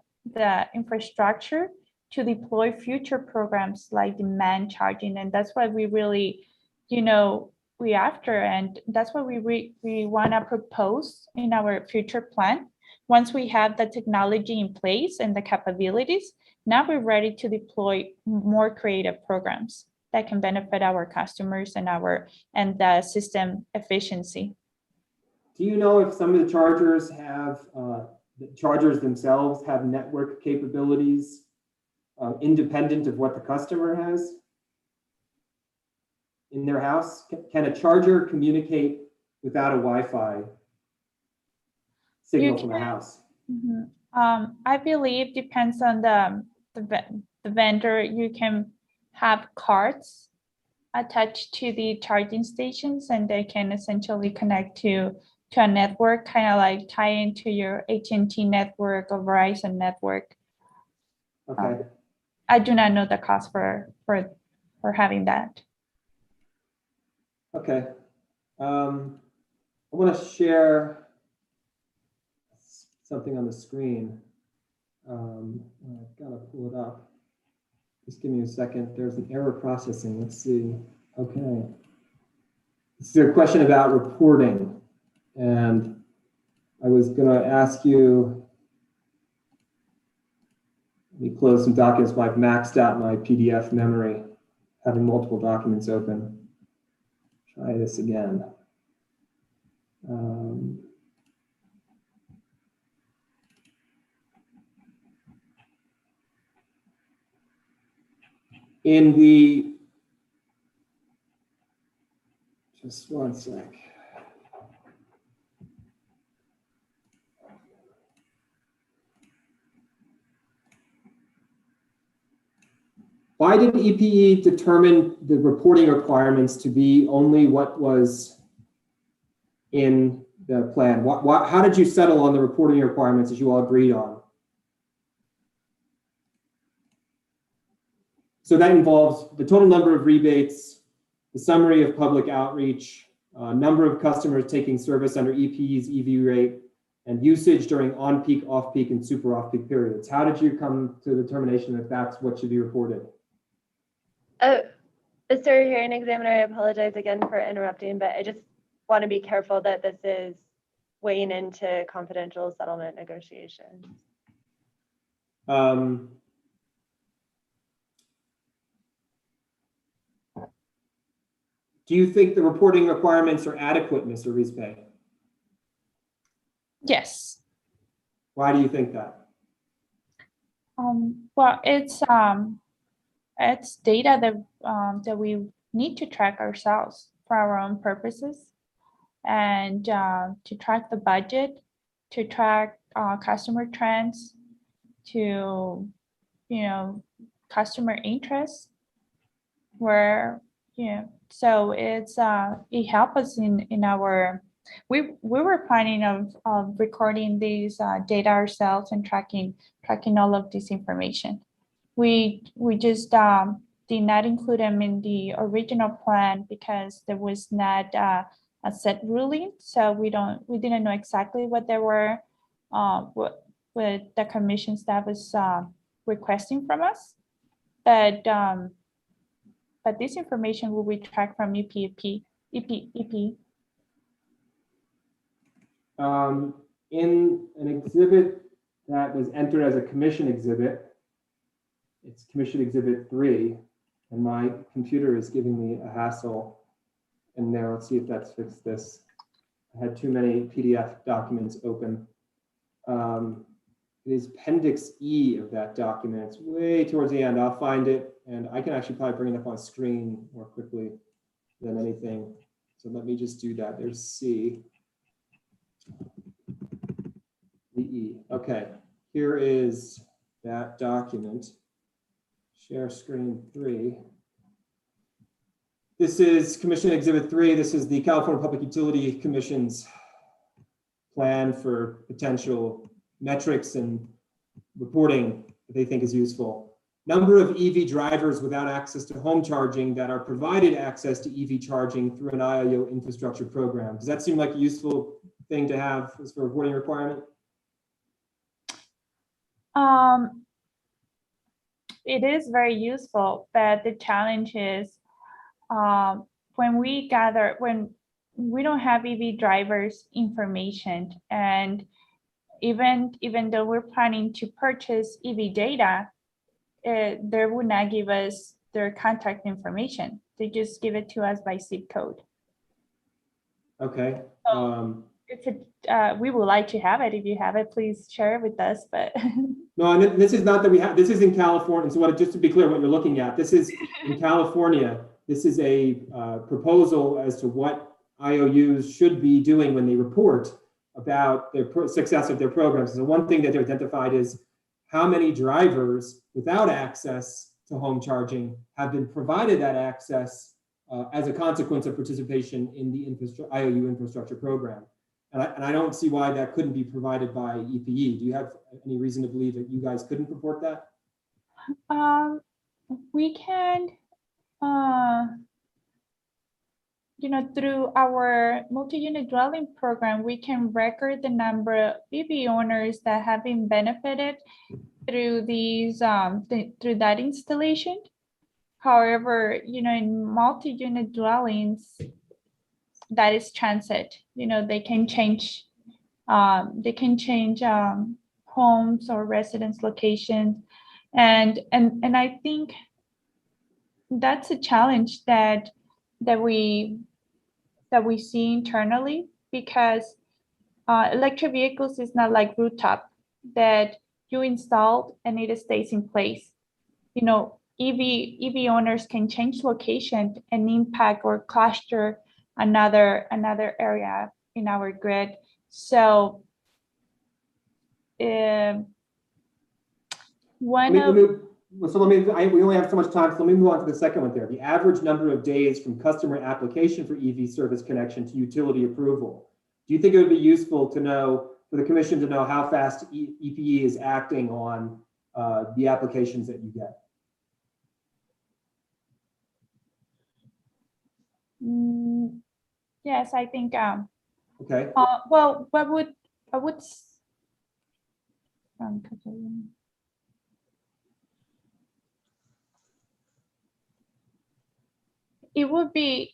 Speaker 16: infrastructure to deploy future programs like demand charging, and that's what we really, we after, and that's what we want to propose in our future plan. Once we have the technology in place and the capabilities, now we're ready to deploy more creative programs that can benefit our customers and the system efficiency.
Speaker 4: Do you know if some of the chargers themselves have network capabilities independent of what the customer has in their house? Can a charger communicate without a Wi-Fi signal from a house?
Speaker 16: Mm-hmm. I believe depends on the vendor. You can have cards attached to the charging stations, and they can essentially connect to a network, kind of like tie into your AT&T network or Verizon network.
Speaker 4: Okay.
Speaker 16: I do not know the cost for having that.
Speaker 4: Okay. I want to share something on the screen. I've got to pull it up. Just give me a second. There's an error processing. Let's see. Okay. This is a question about reporting. And I was going to ask you, let me close some documents. I've maxed out my PDF memory, having multiple documents open. Try this again. In the, just one sec. Why did EPE determine the reporting requirements to be only what was in the plan? How did you settle on the reporting requirements as you all agreed on? So that involves the total number of rebates, the summary of public outreach, number of customers taking service under EPE's EV rate, and usage during on-peak, off-peak, and super off-peak periods. How did you come to the determination that that's what should be reported?
Speaker 7: Mr. Hearing Examiner, I apologize again for interrupting, but I just want to be careful that this is weighing into confidential settlement negotiations.
Speaker 4: Do you think the reporting requirements are adequate, Mr. Rizpe?
Speaker 16: Yes.
Speaker 4: Why do you think that?
Speaker 16: Well, it's data that we need to track ourselves for our own purposes, and to track the budget, to track customer trends, to customer interests, where so it helps us in our we were planning of recording these data ourselves and tracking all of this information. We just did not include them in the original plan because there was not a set ruling, so we didn't know exactly what they were, what the commission staff was requesting from us, but this information will be tracked from EP.
Speaker 4: In an exhibit that was entered as a commission exhibit, it's Commission Exhibit 3, and my computer is giving me a hassle in there. Let's see if that's fixed this. I had too many PDF documents open. It is Appendix E of that document. It's way towards the end. I'll find it, and I can actually probably bring it up on screen more quickly than anything. So let me just do that. There's C. E. Okay, here is that document. Share screen 3. This is Commission Exhibit 3. This is the California Public Utility Commission's plan for potential metrics and reporting that they think is useful. Number of EV drivers without access to home charging that are provided access to EV charging through an IOU infrastructure program. Does that seem like a useful thing to have as a reporting requirement?
Speaker 16: It is very useful, but the challenge is when we don't have EV drivers information, and even though we're planning to purchase EV data, they would not give us their contact information. They just give it to us by zip code.
Speaker 4: Okay.
Speaker 16: We would like to have it. If you have it, please share it with us. But
Speaker 4: no, and this is not that we have. This is in California. So just to be clear, what you're looking at, this is in California. This is a proposal as to what IOUs should be doing when they report about their success of their programs. So one thing that they've identified is how many drivers without access to home charging have been provided that access as a consequence of participation in the IOU infrastructure program. And I don't see why that couldn't be provided by EPE. Do you have any reason to believe that you guys couldn't report that?
Speaker 16: We can, through our multi-unit dwelling program, we can record the number of EV owners that have been benefited through these through that installation. However, in multi-unit dwellings, that is transit. They can change. Homes or residence locations, and I think that's a challenge that we see internally, because electric vehicles is not like rooftop that you install and it stays in place. EV owners can change location and impact or cluster another area in our grid. So we
Speaker 4: only have so much time, so let me move on to the second one there. The average number of days from customer application for EV service connection to utility approval. Do you think it would be useful to know, for the commission to know how fast EPE is acting on the applications that you get?
Speaker 16: Yes, I think.
Speaker 4: Okay.
Speaker 16: Well, I would. It would be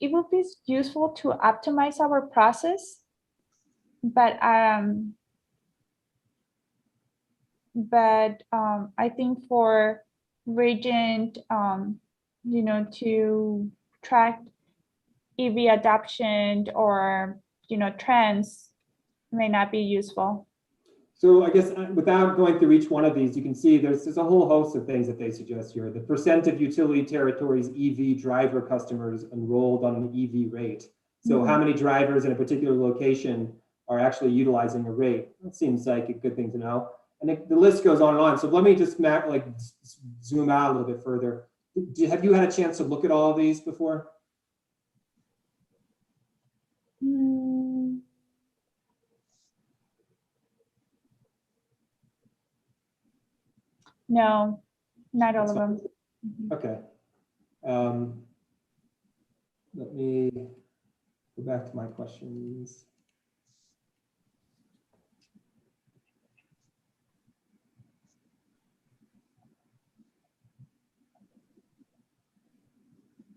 Speaker 16: useful to optimize our process, but I think for Regent, to track EV adoption or, trends may not be useful.
Speaker 4: So I guess without going through each one of these, you can see there's a whole host of things that they suggest here. The percent of utility territories EV driver customers enrolled on an EV rate. So how many drivers in a particular location are actually utilizing a rate? That seems like a good thing to know. And the list goes on and on. So let me just zoom out a little bit further. Have you had a chance to look at all of these before?
Speaker 16: No, not all of them.
Speaker 4: Okay. Let me go back to my questions.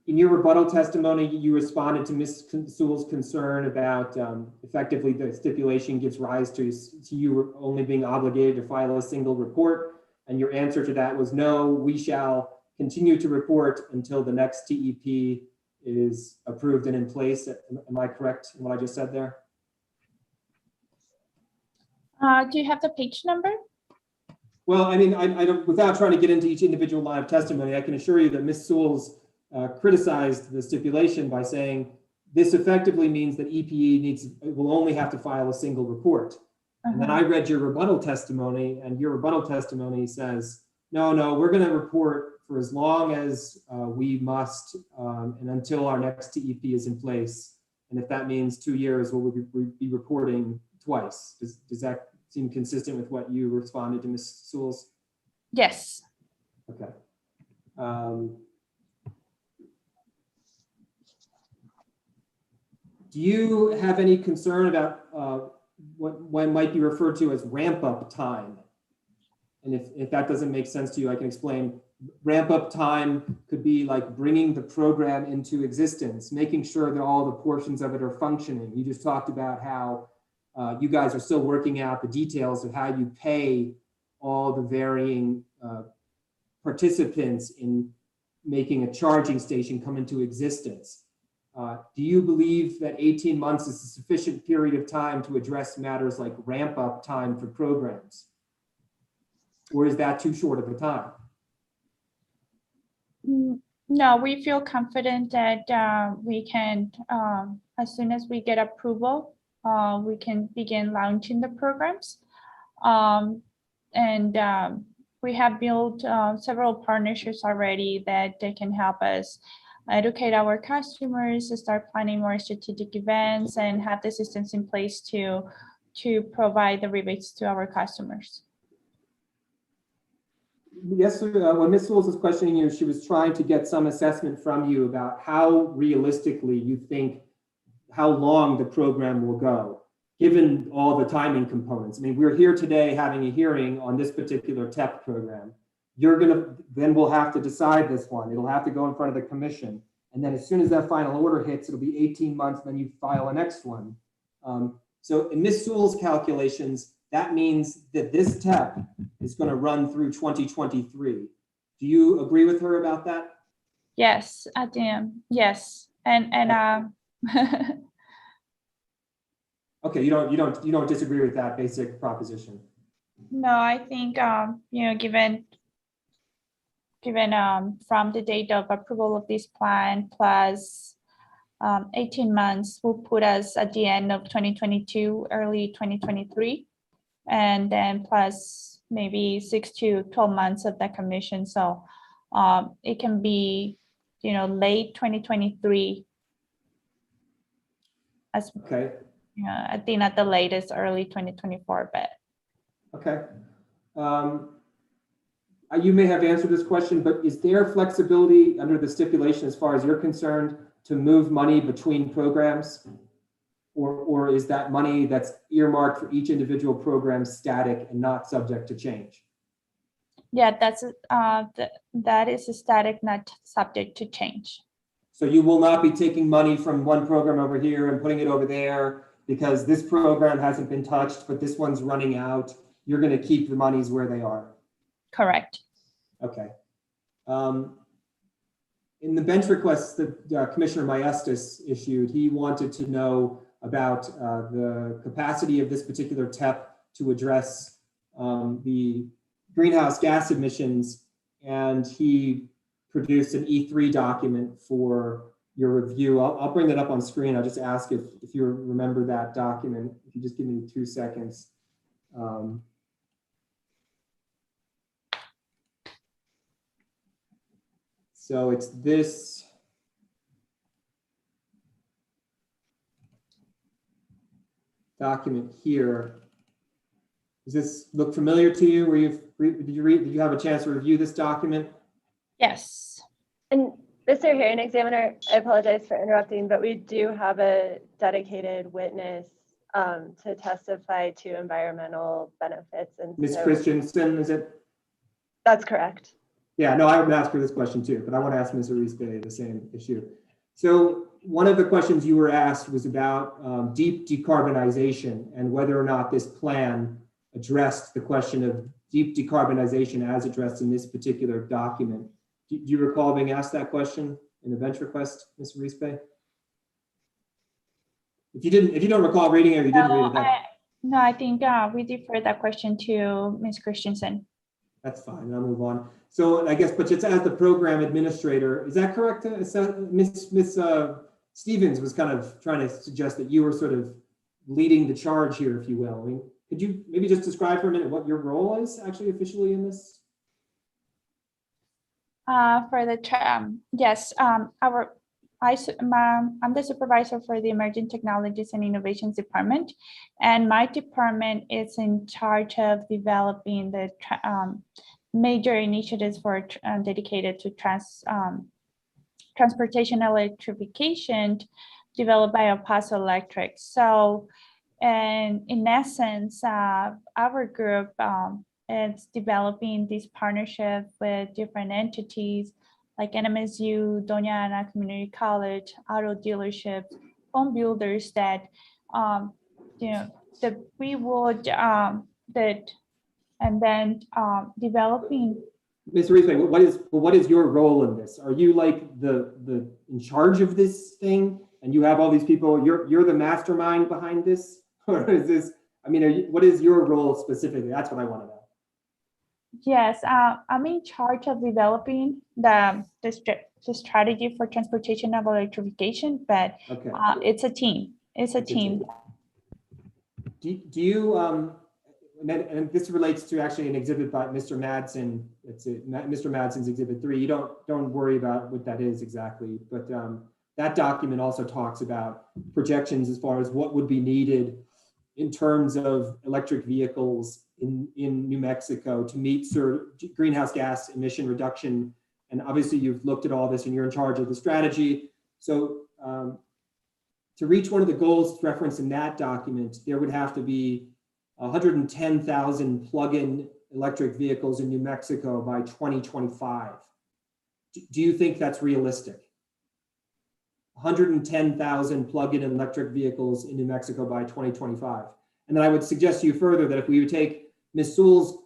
Speaker 4: In your rebuttal testimony, you responded to Ms. Sewell's concern about effectively the stipulation gives rise to you only being obligated to file a single report. And your answer to that was no, we shall continue to report until the next TEP is approved and in place. Am I correct in what I just said there?
Speaker 16: Do you have the page number?
Speaker 4: Well, I mean, I don't, without trying to get into each individual line of testimony, I can assure you that Ms. Sewell's criticized the stipulation by saying this effectively means that EPE will only have to file a single report. And then I read your rebuttal testimony, and your rebuttal testimony says, no, we're going to report for as long as we must and until our next TEP is in place. And if that means 2 years, we'll be reporting twice. Does that seem consistent with what you responded to Ms. Sewell's?
Speaker 16: Yes.
Speaker 4: Okay. Do you have any concern about what might be referred to as ramp up time? And if that doesn't make sense to you, I can explain. Ramp up time could be like bringing the program into existence, making sure that all the portions of it are functioning. You just talked about how you guys are still working out the details of how you pay all the varying participants in making a charging station come into existence. Do you believe that 18 months is a sufficient period of time to address matters like ramp up time for programs? Or is that too short of a time?
Speaker 16: No, we feel confident that we can, as soon as we get approval, we can begin launching the programs. We have built several partnerships already that they can help us educate our customers, start planning more strategic events, and have the systems in place to provide the rebates to our customers.
Speaker 4: Yes, when Ms. Sewell was questioning you, she was trying to get some assessment from you about how realistically you think how long the program will go, given all the timing components. I mean, we're here today having a hearing on this particular TEP program. Then we'll have to decide this one. It'll have to go in front of the commission. And then as soon as that final order hits, it'll be 18 months, then you file a next one. So in Ms. Sewell's calculations, that means that this TEP is going to run through 2023. Do you agree with her about that?
Speaker 16: Yes, I do. Yes,
Speaker 4: Okay, you don't disagree with that basic proposition.
Speaker 16: No, I think given from the date of approval of this plan plus 18 months will put us at the end of 2022, early 2023, and then plus maybe 6 to 12 months of the commission. So it can be, late 2023. As
Speaker 4: okay.
Speaker 16: I think at the latest, early 2024, but.
Speaker 4: Okay. You may have answered this question, but is there flexibility under the stipulation as far as you're concerned to move money between programs? Or is that money that's earmarked for each individual program static and not subject to change?
Speaker 16: Yeah, that is a static, not subject to change.
Speaker 4: So you will not be taking money from one program over here and putting it over there because this program hasn't been touched, but this one's running out. You're going to keep the monies where they are.
Speaker 16: Correct.
Speaker 4: Okay. in the bench request that Commissioner Maestas issued, he wanted to know about the capacity of this particular TEP to address the greenhouse gas emissions, and he produced an E3 document for your review. I'll bring that up on screen. I'll just ask if you remember that document. If you just give me 2 seconds. So it's this. Document here. Does this look familiar to you? Did you have a chance to review this document?
Speaker 16: Yes.
Speaker 7: And Mr. Hearing Examiner, I apologize for interrupting, but we do have a dedicated witness to testify to environmental benefits. And
Speaker 4: Ms.
Speaker 7: so
Speaker 4: Christensen, is it?
Speaker 7: That's correct.
Speaker 4: Yeah, no, I would ask her this question too, but I want to ask Ms. Arispe the same issue. So one of the questions you were asked was about deep decarbonization and whether or not this plan addressed the question of deep decarbonization as addressed in this particular document. Do you recall being asked that question in the bench request, Ms. Arispe? If you don't recall reading it, or you didn't read it.
Speaker 16: No, I think we defer that question to Ms. Christensen.
Speaker 4: That's fine. I'll move on. So I guess, but just as the program administrator, is that correct? Ms. Stevens was kind of trying to suggest that you were sort of leading the charge here, if you will. I mean, could you maybe just describe for a minute what your role is actually officially in this?
Speaker 16: For the yes, I'm the supervisor for the Emerging Technologies and Innovations Department, and my department is in charge of developing the major initiatives for dedicated to transportation electrification developed by El Paso Electric. So, and in essence, our group is developing this partnership with different entities like NMSU, Doña Ana Community College, auto dealerships, home builders that, that we would, and then developing.
Speaker 4: Ms. Arispe, what is your role in this? Are you like the in charge of this thing, and you have all these people? You're the mastermind behind this, or is this? I mean, what is your role specifically? That's what I want to know.
Speaker 16: Yes, I'm in charge of developing the strategy for transportation of electrification, but okay. It's a team. It's a team.
Speaker 4: Do you and this relates to actually an exhibit by Mr. Madsen. It's Mr. Madsen's exhibit 3. You don't worry about what that is exactly, but that document also talks about projections as far as what would be needed in terms of electric vehicles in New Mexico to meet greenhouse gas emission reduction. And obviously you've looked at all this and you're in charge of the strategy. So to reach one of the goals referenced in that document, there would have to be 110,000 plug-in electric vehicles in New Mexico by 2025. Do you think that's realistic? 110,000 plug-in electric vehicles in New Mexico by 2025. And then I would suggest to you further that if we would take Ms. Sewell's,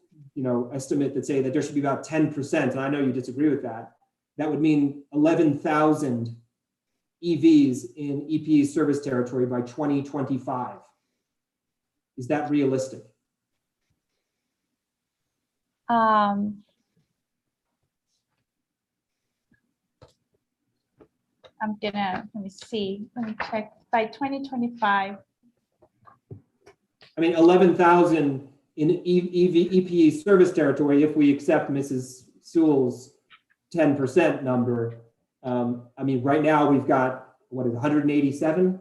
Speaker 4: estimate that say that there should be about 10%, and I know you disagree with that, that would mean 11,000 EVs in EPE's service territory by 2025. Is that realistic?
Speaker 16: I'm gonna, let me see, let me check, by 2025.
Speaker 4: I mean, 11,000 in EPE service territory, if we accept Mrs. Sewell's 10% number. I mean, right now we've got, what is it, 187?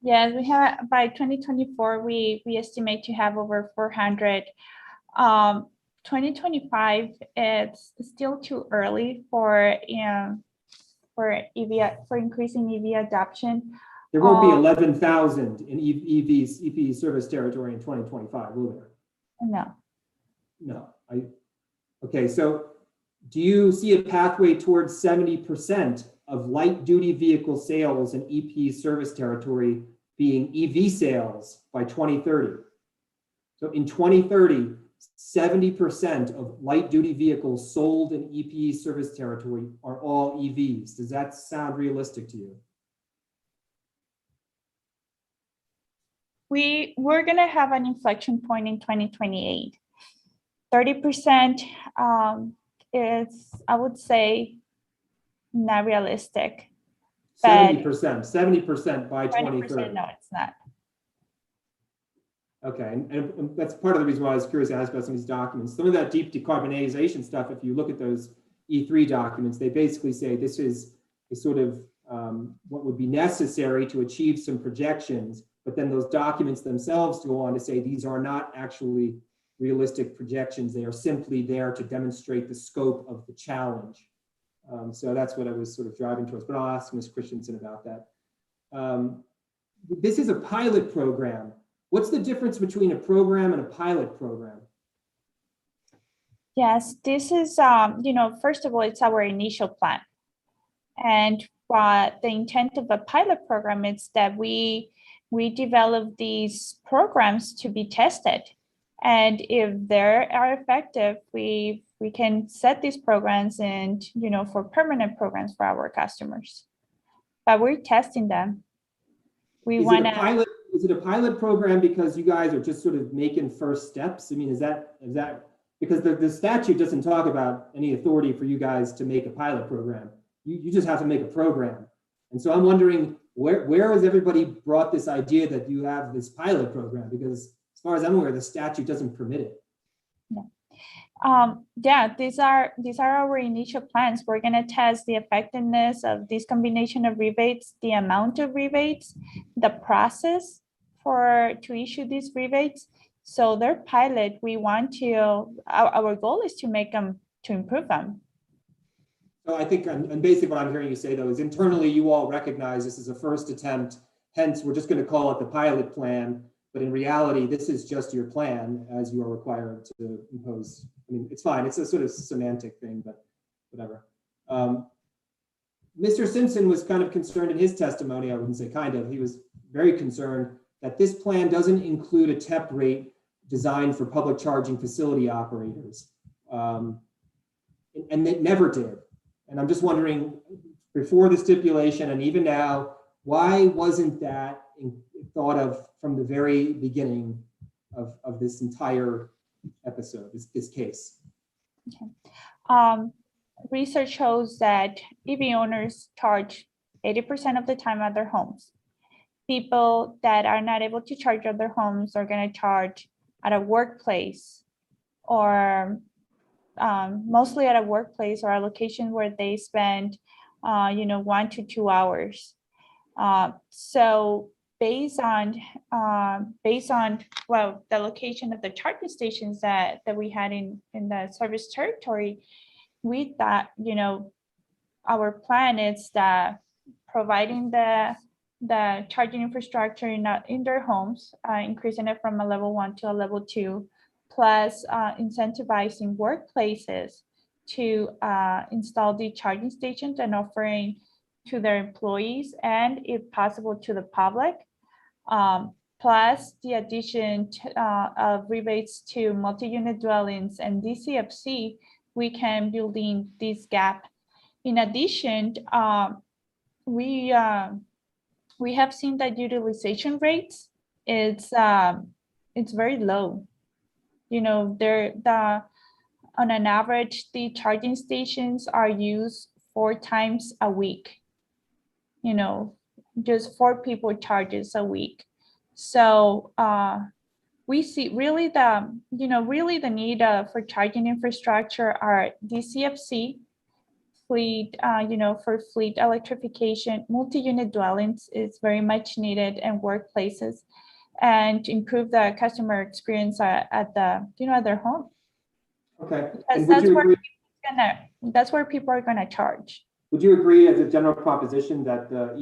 Speaker 16: Yes, we have, by 2024, we estimate to have over 400. 2025, it's still too early for increasing EV adoption.
Speaker 4: There won't be 11,000 in EPE service territory in 2025, will there?
Speaker 16: No.
Speaker 4: No. Okay, so do you see a pathway towards 70% of light duty vehicle sales in EPE service territory being EV sales by 2030? So in 2030, 70% of light-duty vehicles sold in EPE service territory are all EVs. Does that sound realistic to you?
Speaker 16: We're gonna have an inflection point in 2028. 30% is, I would say, not realistic.
Speaker 4: 70% by 2030.
Speaker 16: No, it's not.
Speaker 4: Okay, and that's part of the reason why I was curious to ask about some of these documents. Some of that deep decarbonization stuff, if you look at those E3 documents, they basically say this is a sort of what would be necessary to achieve some projections, but then those documents themselves go on to say these are not actually realistic projections. They are simply there to demonstrate the scope of the challenge. So that's what I was sort of driving towards, but I'll ask Ms. Christensen about that. This is a pilot program. What's the difference between a program and a pilot program?
Speaker 16: Yes, this is, first of all, it's our initial plan. And what the intent of a pilot program is that we develop these programs to be tested. And if they are effective, we can set these programs and, for permanent programs for our customers. But we're testing them.
Speaker 4: Is it a pilot program because you guys are just sort of making first steps? I mean, is that because the statute doesn't talk about any authority for you guys to make a pilot program. You just have to make a program. And so I'm wondering where has everybody brought this idea that you have this pilot program? Because as far as I'm aware, the statute doesn't permit it.
Speaker 16: Yeah, these are our initial plans. We're going to test the effectiveness of this combination of rebates, the amount of rebates, the process to issue these rebates. So they're pilot. We want to, our goal is to make them, to improve them.
Speaker 4: So I think, and basically what I'm hearing you say though, is internally you all recognize this is a first attempt, hence we're just going to call it the pilot plan. But in reality, this is just your plan as you are required to impose. I mean, it's fine. It's a sort of semantic thing, but whatever. Mr. Simpson was kind of concerned in his testimony. I wouldn't say kind of, he was very concerned that this plan doesn't include a TEP rate designed for public charging facility operators. And it never did. And I'm just wondering, before the stipulation and even now, why wasn't that thought of from the very beginning of this entire episode, this case?
Speaker 16: Okay. Research shows that EV owners charge 80% of the time at their homes. People that are not able to charge at their homes are going to charge at a workplace, or mostly at a workplace or a location where they spend 1 to 2 hours. So based on the location of the charging stations that we had in the service territory, we thought, our plan is that providing the charging infrastructure in their homes, increasing it from a level 1 to a level 2, plus incentivizing workplaces to install the charging stations and offering to their employees and, if possible, to the public, plus the addition of rebates to multi-unit dwellings and DCFC, we can build in this gap. In addition, we have seen that utilization rates, it's very low. On an average, the charging stations are used 4 times a week. Just 4 people charges a week. So we see really the need for charging infrastructure are DCFC, fleet, for fleet electrification, multi-unit dwellings is very much needed, and workplaces, and improve the customer experience at their home.
Speaker 4: Okay.
Speaker 16: Because that's where people are gonna charge.
Speaker 4: Would you agree as a general proposition that the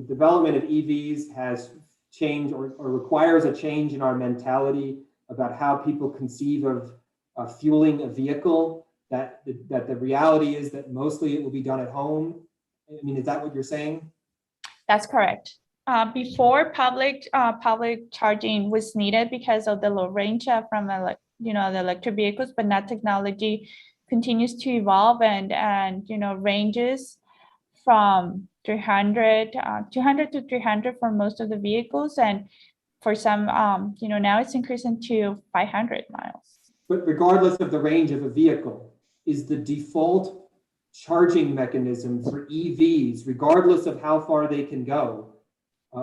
Speaker 4: development of EVs has changed or requires a change in our mentality about how people conceive of fueling a vehicle, that the reality is that mostly it will be done at home? I mean, is that what you're saying?
Speaker 16: That's correct. before public charging was needed because of the low range from the electric vehicles, but now technology continues to evolve and ranges from 200 to 300 for most of the vehicles, and for some now it's increasing to 500 miles.
Speaker 4: But regardless of the range of a vehicle, is the default charging mechanism for EVs, regardless of how far they can go,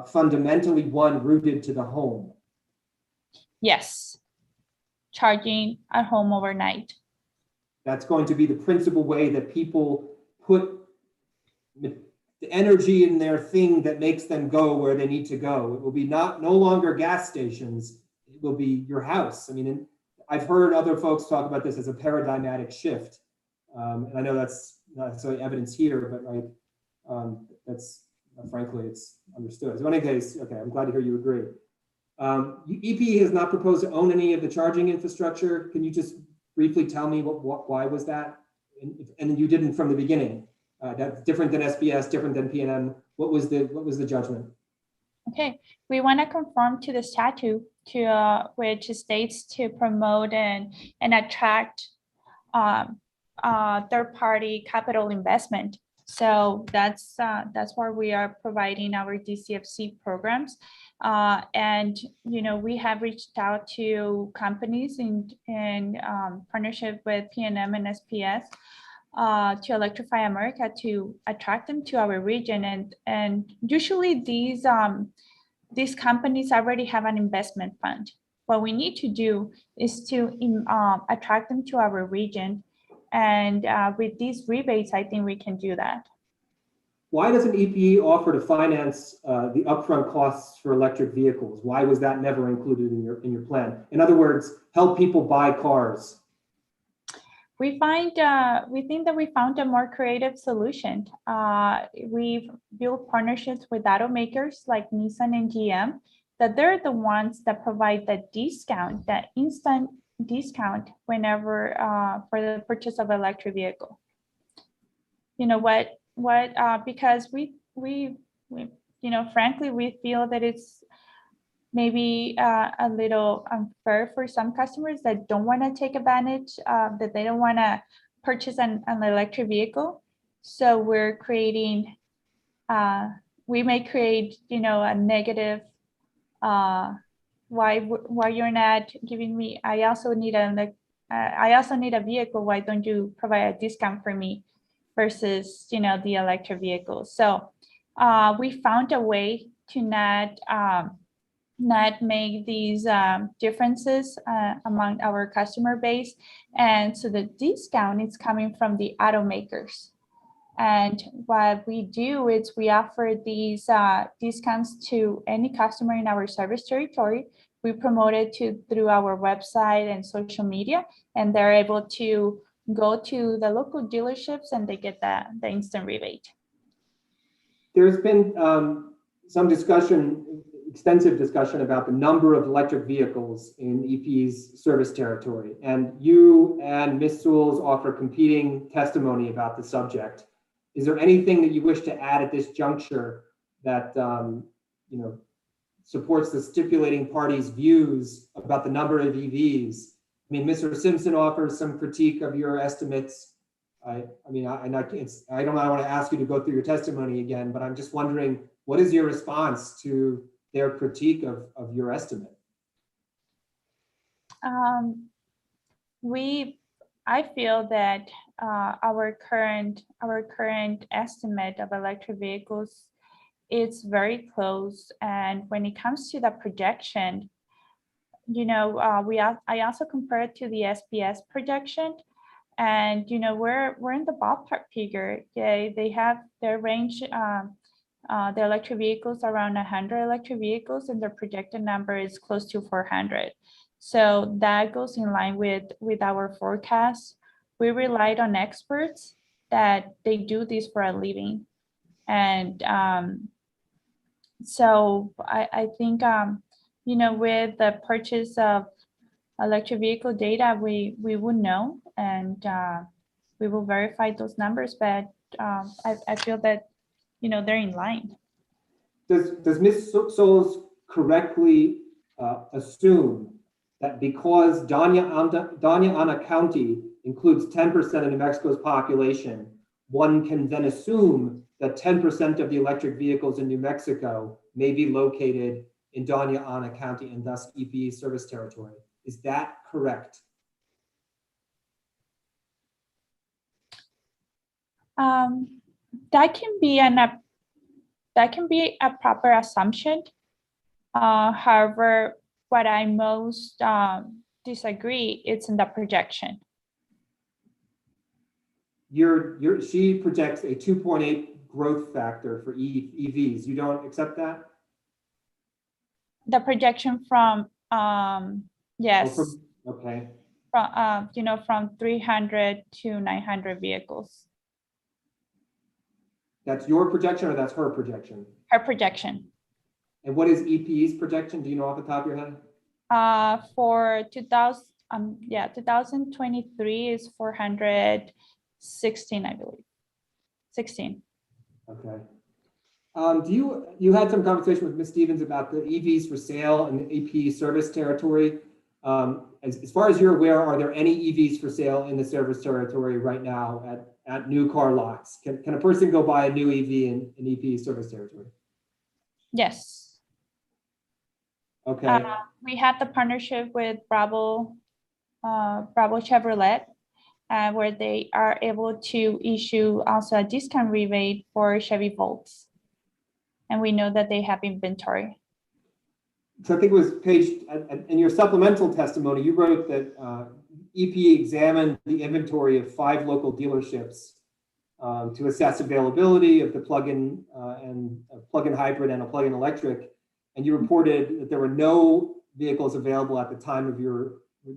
Speaker 4: fundamentally one rooted to the home?
Speaker 16: Yes, charging at home overnight.
Speaker 4: That's going to be the principal way that people put the energy in their thing that makes them go where they need to go. It will be no longer gas stations. It will be your house. I mean, I've heard other folks talk about this as a paradigmatic shift. And I know that's not necessarily evidence here, but that's frankly, it's understood. So in any case, okay, I'm glad to hear you agree. EPE has not proposed to own any of the charging infrastructure. Can you just briefly tell me why was that? And you didn't from the beginning. That's different than SBS, different than PNM. What was the judgment?
Speaker 16: Okay, we want to conform to the statute, which states to promote and attract third-party capital investment. So that's why we are providing our DCFC programs, and we have reached out to companies in partnership with PNM and SPS. To Electrify America to attract them to our region, and usually these companies already have an investment fund. What we need to do is to attract them to our region, and with these rebates, I think we can do that.
Speaker 4: Why doesn't EPE offer to finance the upfront costs for electric vehicles? Why was that never included in your plan? In other words, help people buy cars.
Speaker 16: We think that we found a more creative solution. We've built partnerships with automakers like Nissan and GM, that they're the ones that provide the discount, that instant discount whenever for the purchase of electric vehicle. Because we frankly, we feel that it's maybe a little unfair for some customers that don't want to take advantage, that they don't want to purchase an electric vehicle. So we're creating, we may create, a negative, why you're not giving me, I also need a vehicle, why don't you provide a discount for me versus, the electric vehicle. So we found a way to not make these differences among our customer base. And so the discount is coming from the automakers. And what we do is we offer these discounts to any customer in our service territory. We promote it through our website and social media, and they're able to go to the local dealerships and they get the instant rebate.
Speaker 4: There's been some discussion, extensive discussion about the number of electric vehicles in EP's service territory. And you and Ms. Sewells offer competing testimony about the subject. Is there anything that you wish to add at this juncture that supports the stipulating parties' views about the number of EVs? I mean, Mr. Simpson offers some critique of your estimates. I don't want to ask you to go through your testimony again, but I'm just wondering, what is your response to their critique of your estimate?
Speaker 16: I feel that our current estimate of electric vehicles is very close, and when it comes to the projection, I also compare it to the SPS projection, and we're in the ballpark figure. They have their range. The electric vehicles around 100 electric vehicles, and their projected number is close to 400. So that goes in line with our forecast. We relied on experts that they do this for a living. And so I think, with the purchase of electric vehicle data, we would know, and we will verify those numbers, but I feel that they're in line.
Speaker 4: does Ms. Souls correctly assume that because Doña Ana County includes 10% of New Mexico's population, one can then assume that 10% of the electric vehicles in New Mexico may be located in Doña Ana County and thus EPE service territory? Is that correct?
Speaker 16: That can be a proper assumption. However, what I most disagree, it's in the projection.
Speaker 4: She projects a 2.8 growth factor for EVs. You don't accept that?
Speaker 16: The projection from yes,
Speaker 4: okay.
Speaker 16: From from 300 to 900 vehicles.
Speaker 4: That's your projection or that's her projection?
Speaker 16: Her projection.
Speaker 4: And what is EPE's projection? Do you know off the top of your head?
Speaker 16: For 2023 is 416, I believe. 16.
Speaker 4: Okay. You had some conversation with Ms. Stevens about the EVs for sale in the EPE service territory. As far as you're aware, are there any EVs for sale in the service territory right now at new car lots? Can a person go buy a new EV in EPE service territory?
Speaker 16: Yes.
Speaker 4: Okay.
Speaker 16: We have the partnership with Bravo Chevrolet, where they are able to issue also a discount rebate for Chevy Volts. And we know that they have inventory.
Speaker 4: So I think it was in your supplemental testimony, you wrote that EPE examined the inventory of 5 local dealerships to assess availability of the plug-in and a plug-in hybrid and a plug-in electric. And you reported that there were no vehicles available at the time of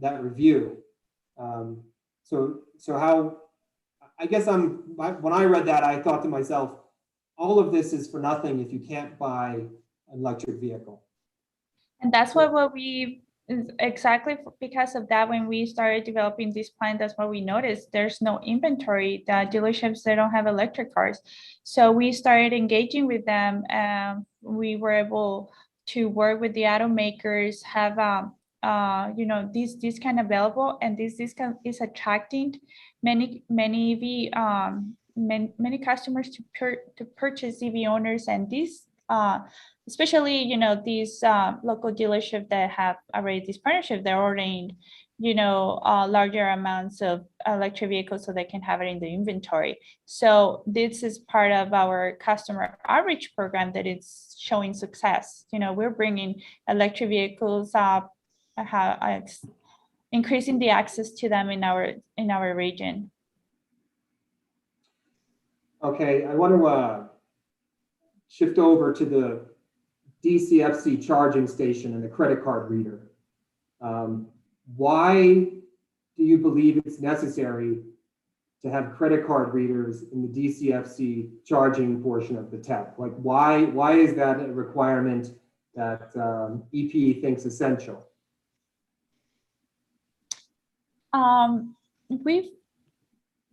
Speaker 4: that review. So how, I guess when I read that, I thought to myself, all of this is for nothing if you can't buy an electric vehicle.
Speaker 16: And that's what we, exactly because of that, when we started developing this plan, that's what we noticed. There's no inventory. The dealerships, they don't have electric cars. So we started engaging with them. We were able to work with the automakers, have this discount available, and this discount is attracting many customers to purchase EV owners, and these especially these local dealerships that have already this partnership, they're ordering larger amounts of electric vehicles so they can have it in the inventory. So this is part of our customer outreach program that it's showing success. We're bringing electric vehicles up, increasing the access to them in our region.
Speaker 4: Okay, I want to shift over to the DCFC charging station and the credit card reader. Why do you believe it's necessary to have credit card readers in the DCFC charging portion of the TEP? Like, why is that a requirement that EPE thinks essential?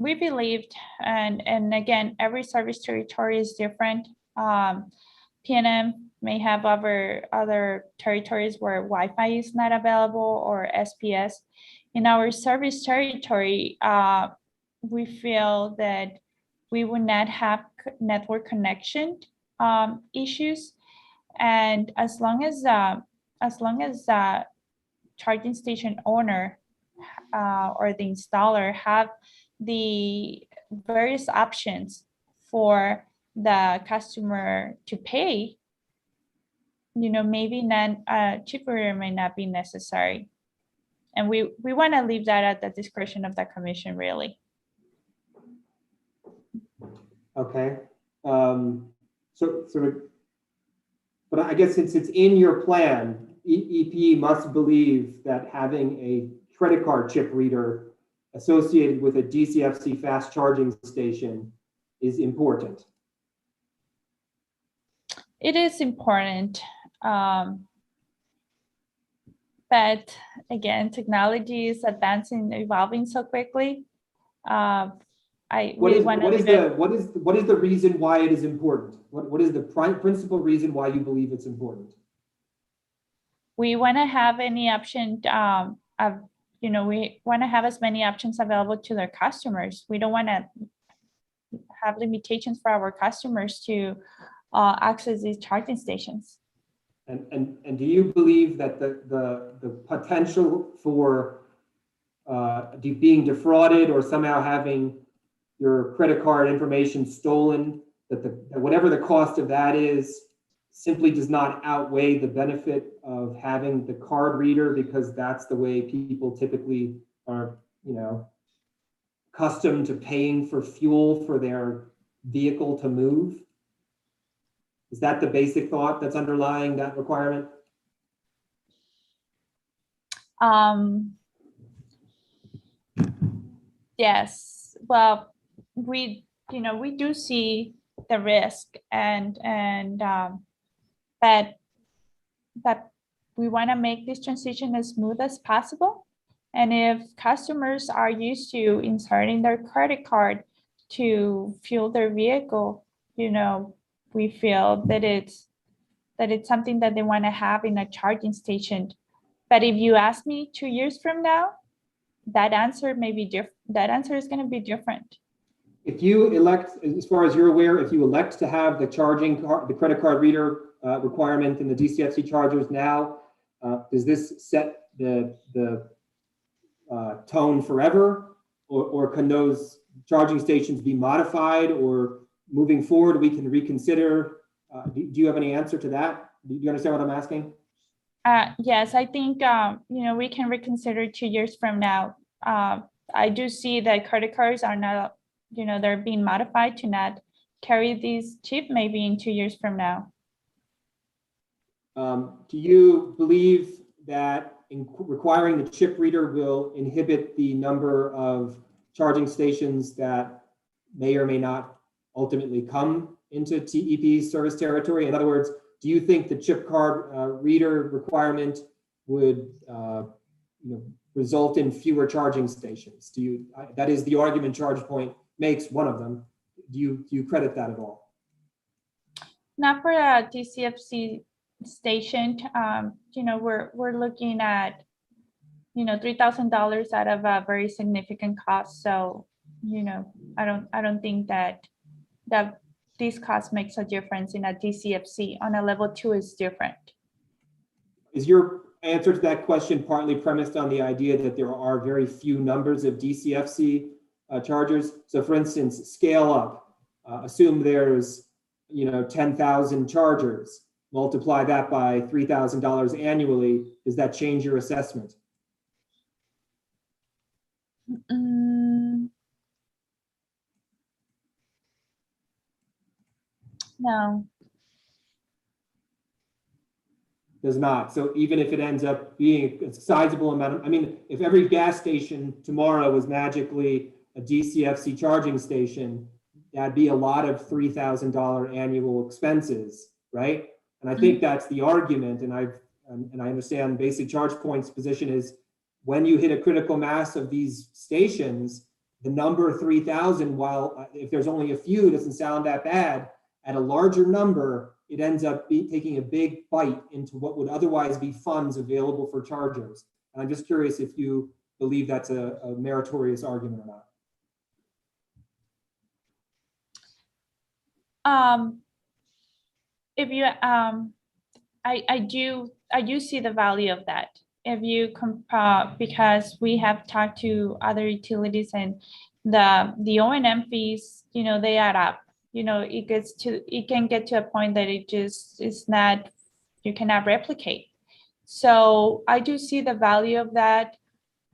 Speaker 16: We believed, and again, every service territory is different. PNM may have other territories where Wi-Fi is not available or SPS. In our service territory, we feel that we would not have network connection issues, and as long as charging station owner or the installer have the various options for the customer to pay, maybe cheaper may not be necessary. And we want to leave that at the discretion of the commission, really.
Speaker 4: Okay. But I guess since it's in your plan, EPE must believe that having a credit card chip reader associated with a DCFC fast charging station is important.
Speaker 16: It is important. But again, technology is advancing, evolving so quickly. I
Speaker 4: What
Speaker 16: really
Speaker 4: is,
Speaker 16: want
Speaker 4: what is
Speaker 16: to.
Speaker 4: what is the reason why it is important? What is the principal reason why you believe it's important?
Speaker 16: We want to have any option of, we want to have as many options available to their customers. We don't want to have limitations for our customers to access these charging stations.
Speaker 4: And do you believe that the potential for being defrauded or somehow having your credit card information stolen, that whatever the cost of that is, simply does not outweigh the benefit of having the card reader, because that's the way people typically are, accustomed to paying for fuel for their vehicle to move? Is that the basic thought that's underlying that requirement?
Speaker 16: Yes, well, we do see the risk and that we want to make this transition as smooth as possible. And if customers are used to inserting their credit card to fuel their vehicle, we feel that it's something that they want to have in a charging station. But if you ask me 2 years from now, that answer may be different. That answer is going to be different.
Speaker 4: If you elect, as far as you're aware, if you elect to have the the credit card reader requirement in the DCFC chargers now, does this set the tone forever, or can those charging stations be modified, or moving forward we can reconsider? Do you have any answer to that? Do you understand what I'm asking?
Speaker 16: Yes, I think we can reconsider 2 years from now. I do see that credit cards are not, they're being modified to not carry these chip maybe in 2 years from now.
Speaker 4: Do you believe that requiring the chip reader will inhibit the number of charging stations that may or may not ultimately come into TEP's service territory? In other words, do you think the chip card reader requirement would result in fewer charging stations? That is the argument ChargePoint makes, one of them. Do you credit that at all?
Speaker 16: Not for a DCFC station. We're looking at $3,000 out of a very significant cost. So I don't think that this cost makes a difference in a DCFC. On a level 2 is different. Is
Speaker 4: your answer to that question partly premised on the idea that there are very few numbers of DCFC chargers? So for instance, scale up, assume there's 10,000 chargers, multiply that by $3,000 annually. Does that change your assessment?
Speaker 16: No.
Speaker 4: Does not. So even if it ends up being a sizable amount if every gas station tomorrow was magically a DCFC charging station, that'd be a lot of $3,000 annual expenses, right? And I think that's the argument. And I understand Basic ChargePoint's position is, when you hit a critical mass of these stations, the number 3,000, while if there's only a few, doesn't sound that bad. At a larger number, it ends up taking a big bite into what would otherwise be funds available for chargers. And I'm just curious if you believe that's a meritorious argument or not.
Speaker 16: If you, I do see the value of that. If you compare, because we have talked to other utilities, and the O&M fees, they add up. It can get to a point that it just is not, you cannot replicate. So I do see the value of that,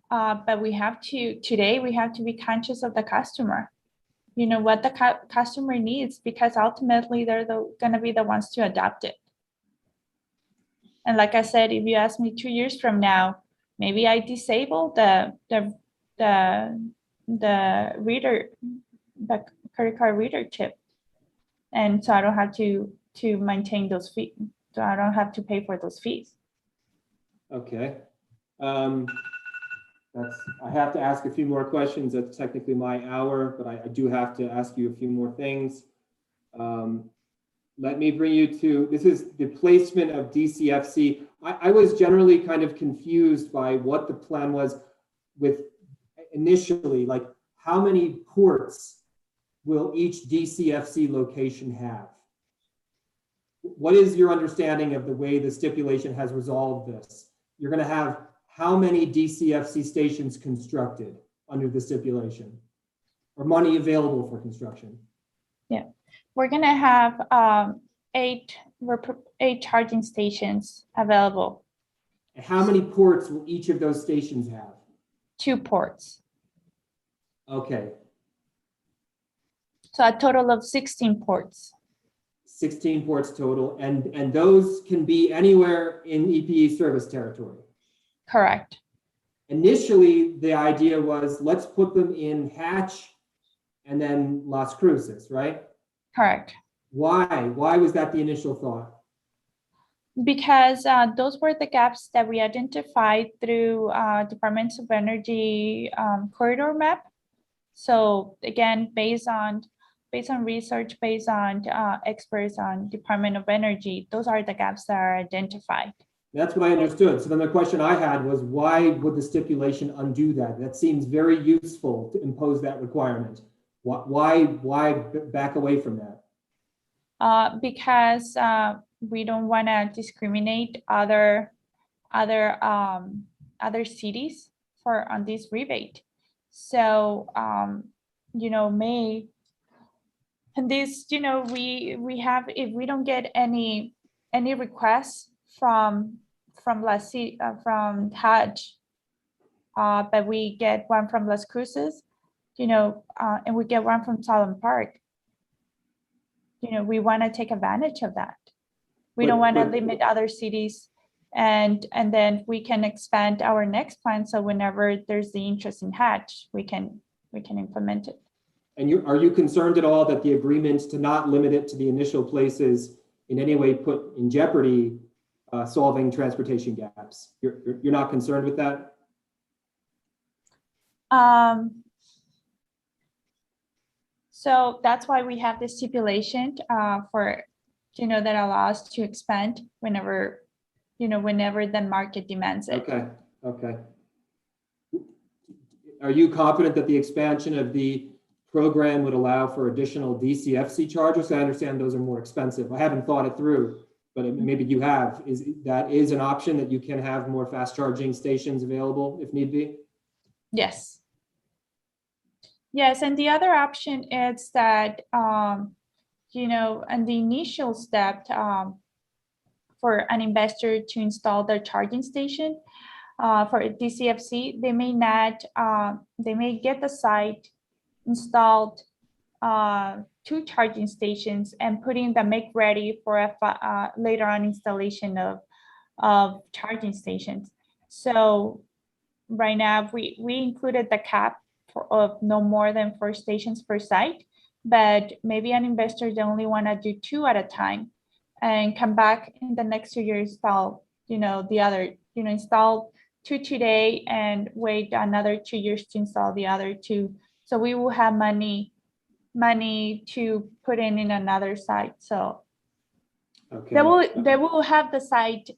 Speaker 16: but today we have to be conscious of the customer, what the customer needs, because ultimately they're going to be the ones to adopt it. And like I said, if you ask me 2 years from now, maybe I disable the reader, the credit card reader chip. And so I don't have to maintain those fees. So I don't have to pay for those fees.
Speaker 4: Okay. I have to ask a few more questions. That's technically my hour, but I do have to ask you a few more things. Let me bring you to, this is the placement of DCFC. I was generally kind of confused by what the plan was with initially, like how many ports will each DCFC location have? What is your understanding of the way the stipulation has resolved this? You're going to have how many DCFC stations constructed under the stipulation or money available for construction?
Speaker 16: Yeah, we're gonna have 8 charging stations available.
Speaker 4: And how many ports will each of those stations have?
Speaker 16: 2 ports.
Speaker 4: Okay,
Speaker 16: So a total of 16 ports.
Speaker 4: 16 ports total, and those can be anywhere in EPE service territory.
Speaker 16: Correct.
Speaker 4: Initially, the idea was let's put them in Hatch and then Las Cruces, right?
Speaker 16: Correct.
Speaker 4: Why? Why was that the initial thought?
Speaker 16: Because those were the gaps that we identified through Departments of Energy corridor map. So again, based on research, based on experts on Department of Energy, those are the gaps that are identified.
Speaker 4: That's what I understood. So then the question I had was, why would the stipulation undo that? That seems very useful to impose that requirement. Why back away from that?
Speaker 16: Because we don't want to discriminate other cities on this rebate. So and this, we have, if we don't get any requests from Hatch, but we get one from Las Cruces, and we get one from Salem Park. We want to take advantage of that. We don't want to limit other cities, and then we can expand our next plan. So whenever there's the interest in Hatch, we can implement it.
Speaker 4: And are you concerned at all that the agreement to not limit it to the initial places in any way put in jeopardy solving transportation gaps? You're not concerned with that?
Speaker 16: So that's why we have this stipulation that allows us to expand whenever the market demands it.
Speaker 4: Okay. Are you confident that the expansion of the program would allow for additional DCFC chargers? I understand those are more expensive. I haven't thought it through, but maybe you have. Is an option that you can have more fast charging stations available if need be?
Speaker 16: Yes. Yes, and the other option is that, and the initial step for an investor to install their charging station for a DCFC, they may get the site installed 2 charging stations and putting the make ready for a later on installation of charging stations. So right now we included the cap of no more than 4 stations per site, but maybe an investor, they only want to do 2 at a time and come back in the next 2 years, install, the other, install 2 today and wait another 2 years to install the other 2. So we will have money to put in another site. So
Speaker 4: okay.
Speaker 16: they will have the site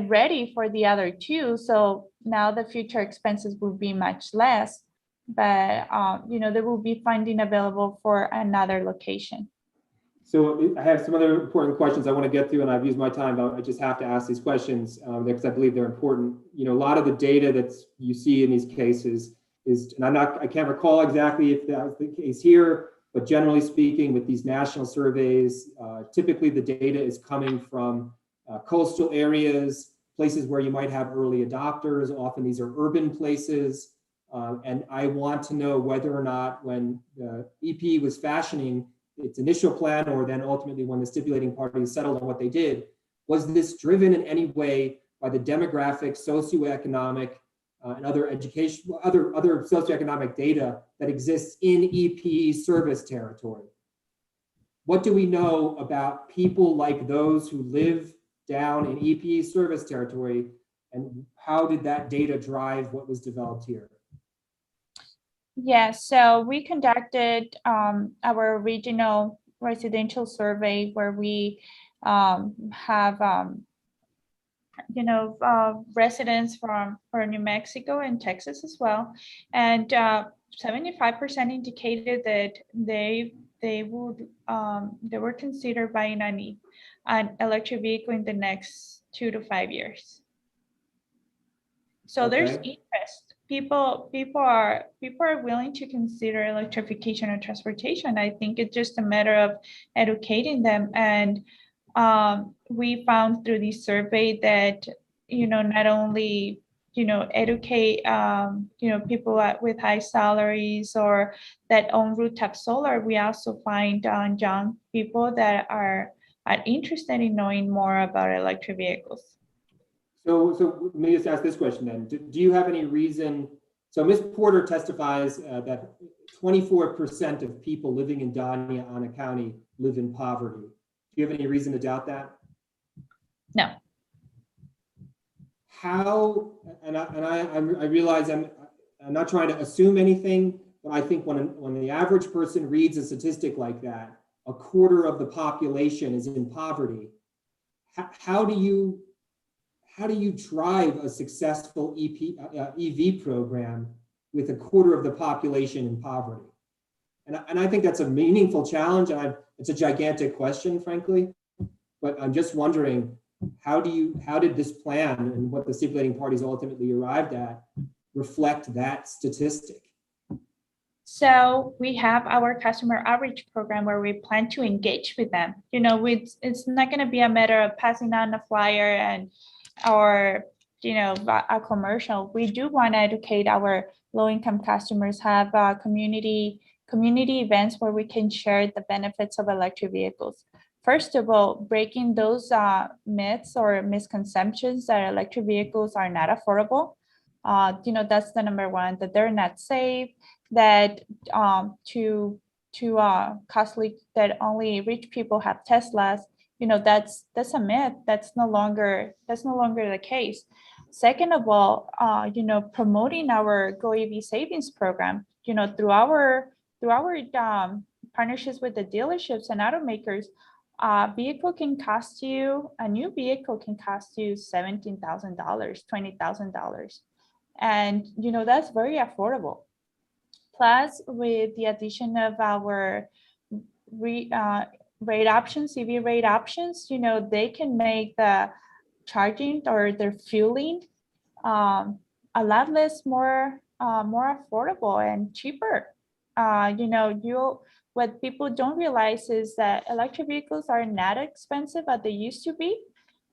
Speaker 16: ready for the other 2. So now the future expenses will be much less, but there will be funding available for another location.
Speaker 4: So I have some other important questions I want to get through, and I've used my time, but I just have to ask these questions because I believe they're important. A lot of the data that you see in these cases is, and I can't recall exactly if that was the case here, but generally speaking, with these national surveys, typically the data is coming from coastal areas, places where you might have early adopters. Often these are urban places. And I want to know whether or not when the EP was fashioning its initial plan, or then ultimately when the stipulating parties settled on what they did, was this driven in any way by the demographic, socioeconomic, and other education, other socioeconomic data that exists in EPE service territory? What do we know about people like those who live down in EPE service territory And how did that data drive what was developed here?
Speaker 16: Yeah, so we conducted our regional residential survey where we have residents from New Mexico and Texas as well, and 75% indicated that they were considered buying an electric vehicle in the next 2 to 5 years. So there's
Speaker 4: Okay.
Speaker 16: interest. People are willing to consider electrification of transportation. I think it's just a matter of educating them. And we found through this survey that, not only, educate, people with high salaries or that own rooftop solar, we also find young people that are interested in knowing more about electric vehicles.
Speaker 4: So let me just ask this question then. Do you have any reason? So Ms. Porter testifies that 24% of people living in Doña County live in poverty. Do you have any reason to doubt that?
Speaker 16: No.
Speaker 4: How, and I realize I'm not trying to assume anything, but I think when the average person reads a statistic like that, a quarter of the population is in poverty. How do you drive a successful EV program with a quarter of the population in poverty? And I think that's a meaningful challenge. And it's a gigantic question, frankly. But I'm just wondering, how did this plan and what the stipulating parties ultimately arrived at reflect that statistic?
Speaker 16: So we have our customer outreach program where we plan to engage with them. It's not going to be a matter of passing on a flyer or a commercial. We do want to educate our low-income customers, have community events where we can share the benefits of electric vehicles. First of all, breaking those myths or misconceptions that electric vehicles are not affordable. That's the number one, that they're not safe, that too costly, that only rich people have Teslas. That's a myth. That's no longer the case. Second of all, promoting our Go EV savings program, through our partnerships with the dealerships and automakers, a new vehicle can cost you $17,000, $20,000. And, that's very affordable. Plus, with the addition of our rate options, EV rate options, they can make the charging or their fueling a lot more affordable and cheaper. What people don't realize is that electric vehicles are not expensive as they used to be.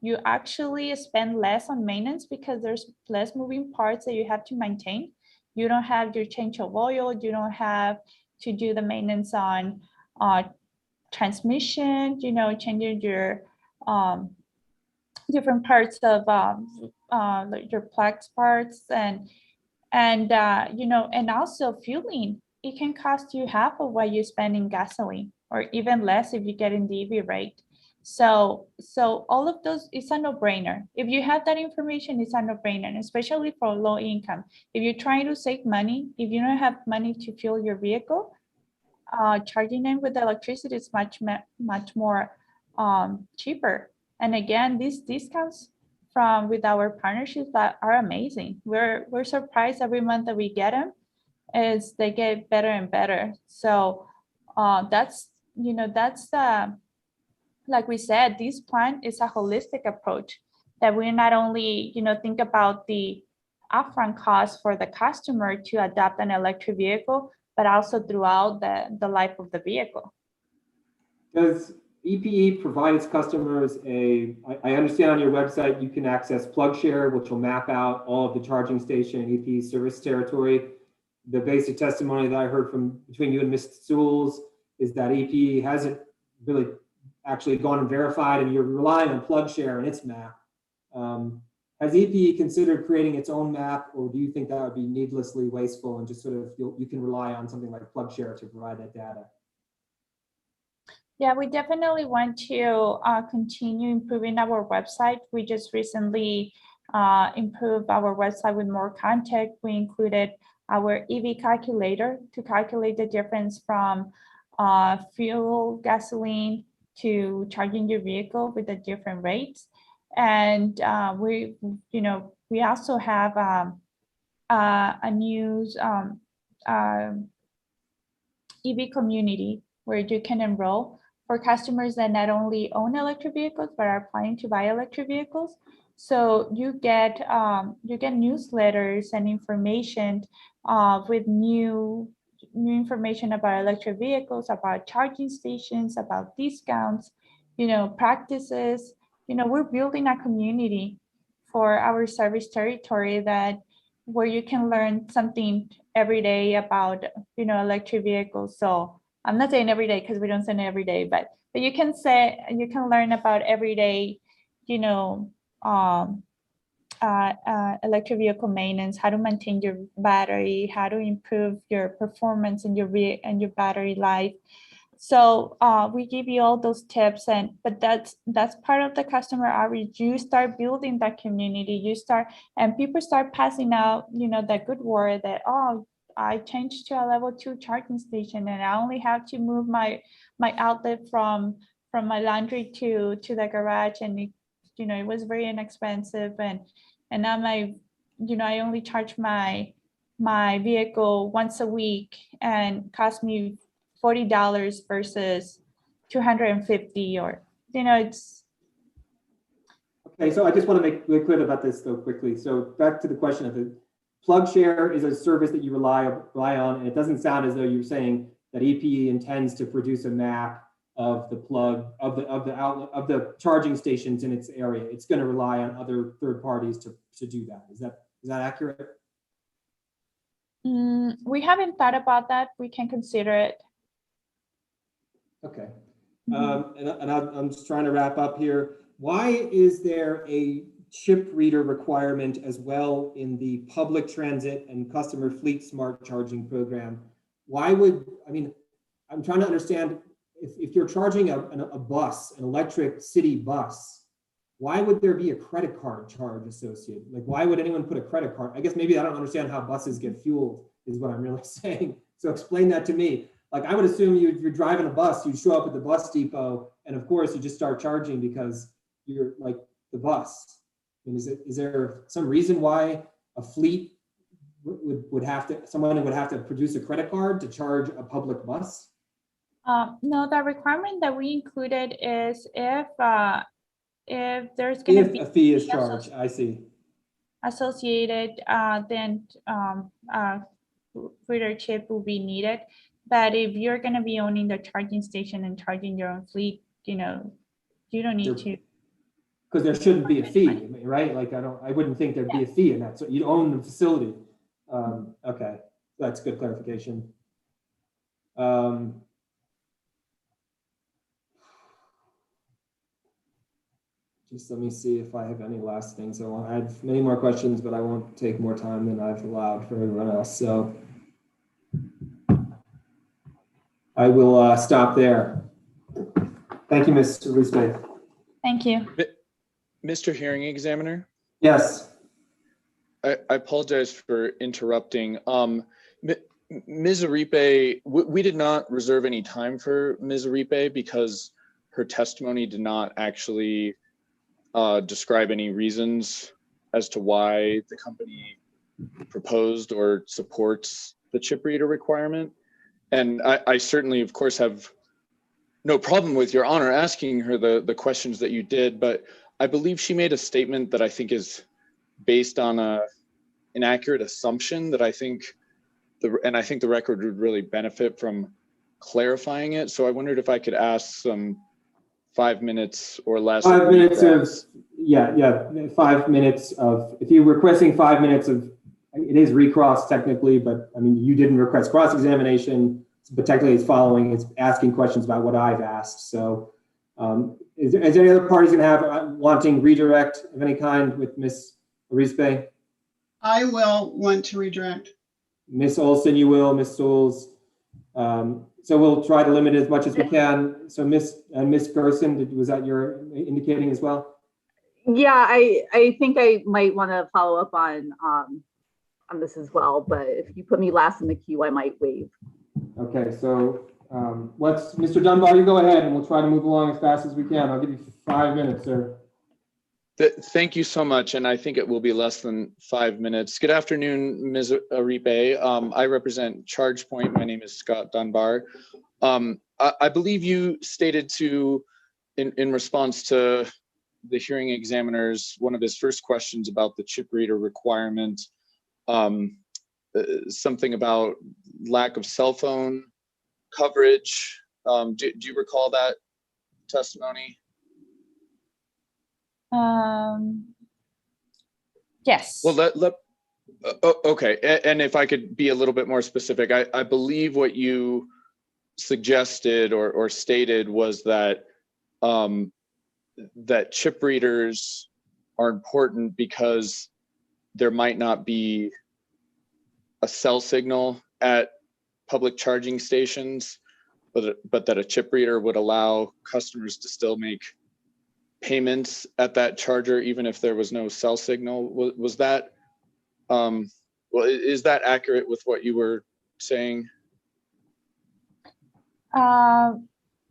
Speaker 16: You actually spend less on maintenance because there's less moving parts that you have to maintain. You don't have your change of oil. You don't have to do the maintenance on transmission, changing your different parts of your plugs parts and also fueling. It can cost you half of what you spend in gasoline, or even less if you get in the EV rate. So all of those, it's a no-brainer. If you have that information, it's a no-brainer, and especially for low income. If you're trying to save money, if you don't have money to fuel your vehicle, charging it with electricity is much more cheaper. And again, these discounts with our partnerships that are amazing. We're surprised every month that we get them, as they get better and better. So that's like we said, this plan is a holistic approach that we not only think about the upfront cost for the customer to adopt an electric vehicle, but also throughout the life of the vehicle.
Speaker 4: Does EPE provide its customers I understand on your website you can access PlugShare, which will map out all of the charging station in EPE service territory. The basic testimony that I heard between you and Ms. Sewells is that EPE hasn't really actually gone and verified, and you're relying on PlugShare and its map. Has EPE considered creating its own map, or do you think that would be needlessly wasteful and just sort of you can rely on something like PlugShare to provide that data?
Speaker 16: Yeah, we definitely want to continue improving our website. We just recently improve our website with more content. We included our EV calculator to calculate the difference from fuel, gasoline to charging your vehicle with the different rates. And we also have a news EV community where you can enroll for customers that not only own electric vehicles but are planning to buy electric vehicles. So you get newsletters and information with new information about electric vehicles, about charging stations, about discounts, practices. We're building a community for our service territory where you can learn something every day about electric vehicles. So I'm not saying every day because we don't send it every day, but you can learn about everyday electric vehicle maintenance, how to maintain your battery, how to improve your performance and your battery life. So we give you all those tips, but that's part of the customer outreach. You start building that community. And people start passing out, that good word that, oh, I changed to a level 2 charging station, and I only have to move my outlet from my laundry to the garage, and it was very inexpensive, and now I only charge my vehicle once a week and cost me $40 versus $250, or it's.
Speaker 4: Okay, so I just want to make really clear about this though quickly. So back to the question of the PlugShare is a service that you rely on, and it doesn't sound as though you're saying that EPE intends to produce a map of the plug of the outlet of the charging stations in its area. It's going to rely on other third parties to do that. Is that accurate?
Speaker 16: We haven't thought about that. We can consider it.
Speaker 4: Okay. And I'm just trying to wrap up here. Why is there a chip reader requirement as well in the public transit and customer fleet smart charging program? I'm trying to understand if you're charging a bus, an electric city bus, why would there be a credit card charge associated? Like, why would anyone put a credit card? I guess maybe I don't understand how buses get fueled is what I'm really saying. So explain that to me. Like, I would assume you're driving a bus, you show up at the bus depot, and of course you just start charging because you're like the bus. I mean, is there some reason why a fleet would have to produce a credit card to charge a public bus?
Speaker 16: No, the requirement that we included is if there's going to be
Speaker 4: a fee is charged, I see.
Speaker 16: Associated, then reader chip will be needed. But if you're going to be owning the charging station and charging your own fleet, you don't need to.
Speaker 4: Because there shouldn't be a fee, right? Like I wouldn't think there'd be a fee in that. So you own the facility. Okay, that's good clarification. Just let me see if I have any last things. I have many more questions, but I won't take more time than I've allowed for everyone else. So I will stop there. Thank you, Ms. Arispe.
Speaker 16: Thank you.
Speaker 10: Mr. Hearing Examiner?
Speaker 4: Yes.
Speaker 10: I apologize for interrupting. Ms. Aripe, we did not reserve any time for Ms. Aripe because her testimony did not actually describe any reasons as to why the company proposed or supports the chip reader requirement. And I certainly, of course, have no problem with Your Honor asking her the questions that you did, but I believe she made a statement that I think is based on an inaccurate assumption that I think the record would really benefit from clarifying it. So I wondered if I could ask some 5 minutes or less.
Speaker 4: 5 minutes of, 5 minutes of, if you're requesting 5 minutes of, it is recross technically, but I mean, you didn't request cross-examination, but technically it's asking questions about what I've asked. So is there any other parties gonna have wanting redirect of any kind with Ms. Arispe?
Speaker 5: I will want to redirect.
Speaker 4: Ms. Olson, you will, Ms. Souls. So we'll try to limit it as much as we can. So Ms. Gerson, was that your indicating as well?
Speaker 14: Yeah, I think I might want to follow up on this as well, but if you put me last in the queue, I might waive.
Speaker 4: Okay, so Mr. Dunbar, you go ahead and we'll try to move along as fast as we can. I'll give you 5 minutes, sir.
Speaker 10: Thank you so much, and I think it will be less than 5 minutes. Good afternoon, Ms. Aripe. I represent ChargePoint. My name is Scott Dunbar. I believe you stated in response to the hearing examiner's, one of his first questions about the chip reader requirement, something about lack of cell phone coverage. Do you recall that testimony?
Speaker 16: Yes.
Speaker 10: Well, okay. And if I could be a little bit more specific, I believe what you suggested or stated was that that chip readers are important because there might not be a cell signal at public charging stations, but that a chip reader would allow customers to still make payments at that charger even if there was no cell signal. Was that well, is that accurate with what you were saying?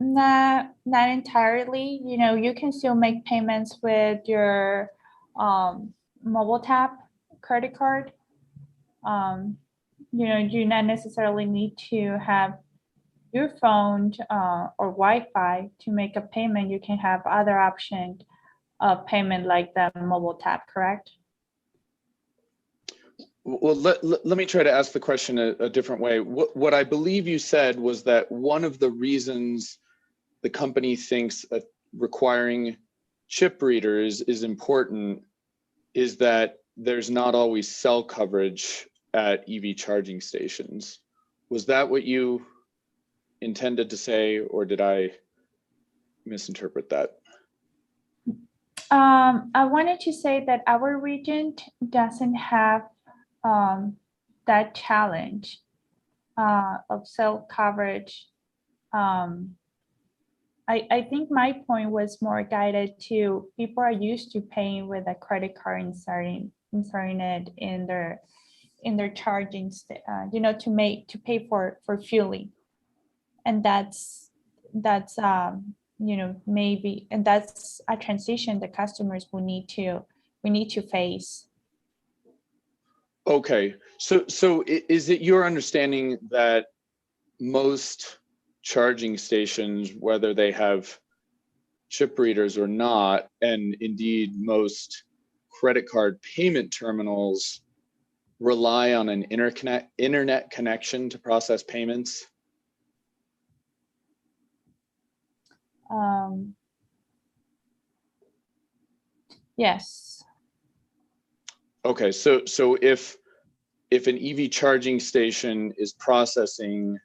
Speaker 16: Not entirely. You know, you can still make payments with your mobile tap credit card. You know, you not necessarily need to have your phone or Wi-Fi to make a payment. You can have other options of payment like the mobile tap, correct?
Speaker 10: Well, let me try to ask the question a different way. What I believe you said was that one of the reasons the company thinks requiring chip readers is important is that there's not always cell coverage at EV charging stations. Was that what you intended to say, or did I misinterpret that?
Speaker 16: I wanted to say that our region doesn't have that challenge of cell coverage. I think my point was more guided to people are used to paying with a credit card, inserting it in their charging, you know, to pay for fueling, and that's you know, maybe, and that's a transition the customers will need to face.
Speaker 10: Okay, so is it your understanding that most charging stations, whether they have chip readers or not, and indeed most credit card payment terminals, rely on an internet connection to process payments?
Speaker 16: Yes.
Speaker 10: Okay, so if an EV charging station is processing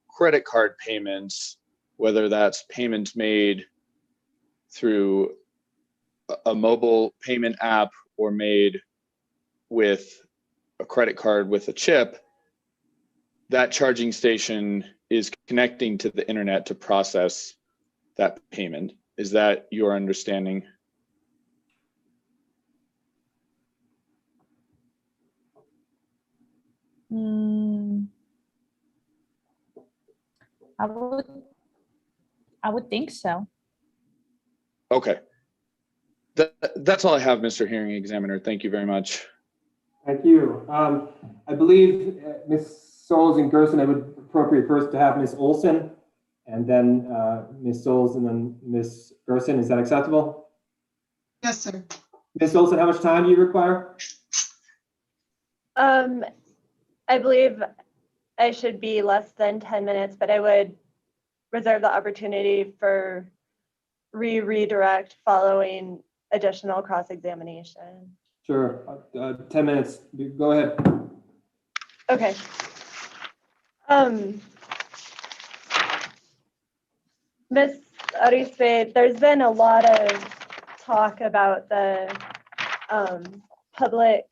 Speaker 10: credit card payments, whether that's payments made through a mobile payment app or made with a credit card with a chip, that charging station is connecting to the internet to process that payment. Is that your understanding?
Speaker 16: I would think so.
Speaker 10: Okay. That's all I have, Mr. Hearing Examiner. Thank you very much.
Speaker 4: Thank you. I believe Ms. Souls and Gerson, it would be appropriate first to have Ms. Olson and then Ms. Souls and then Ms. Gerson. Is that acceptable?
Speaker 5: Yes, sir.
Speaker 4: Ms. Olson, how much time do you require?
Speaker 7: I believe I should be less than 10 minutes, but I would reserve the opportunity for redirect following additional cross-examination.
Speaker 4: Sure, 10 minutes. Go ahead.
Speaker 7: Okay. Ms. Arispe, there's been a lot of talk about the public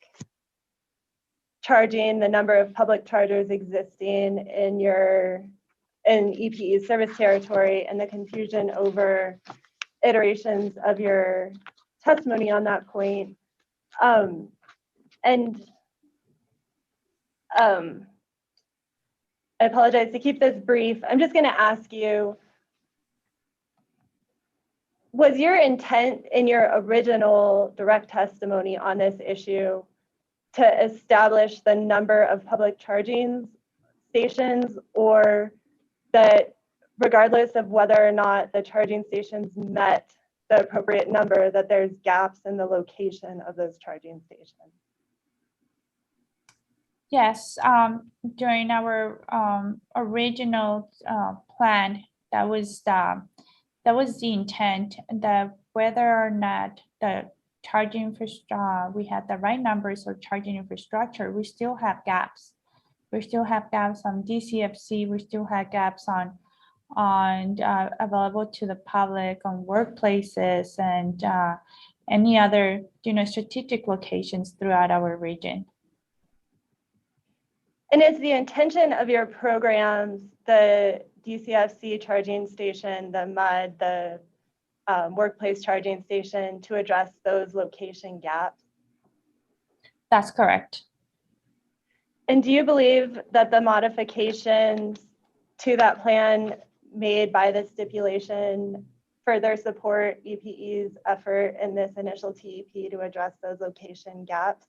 Speaker 7: charging, the number of public chargers existing in EPE's service territory, and the confusion over iterations of your testimony on that point. I apologize to keep this brief. I'm just going to ask you, was your intent in your original direct testimony on this issue to establish the number of public charging stations, or that regardless of whether or not the charging stations met the appropriate number, that there's gaps in the location of those charging stations?
Speaker 16: Yes, during our original plan, that was the intent. That whether or not the charging infrastructure, we had the right numbers of charging infrastructure, we still have gaps. We still have gaps on DCFC. We still have gaps on available to the public on workplaces and any other strategic locations throughout our region.
Speaker 7: And is the intention of your programs, the DCFC charging station, the MUD, the workplace charging station, to address those location gaps?
Speaker 16: That's correct.
Speaker 7: And do you believe that the modifications to that plan made by the stipulation further support EPE's effort in this initial TEP to address those location gaps?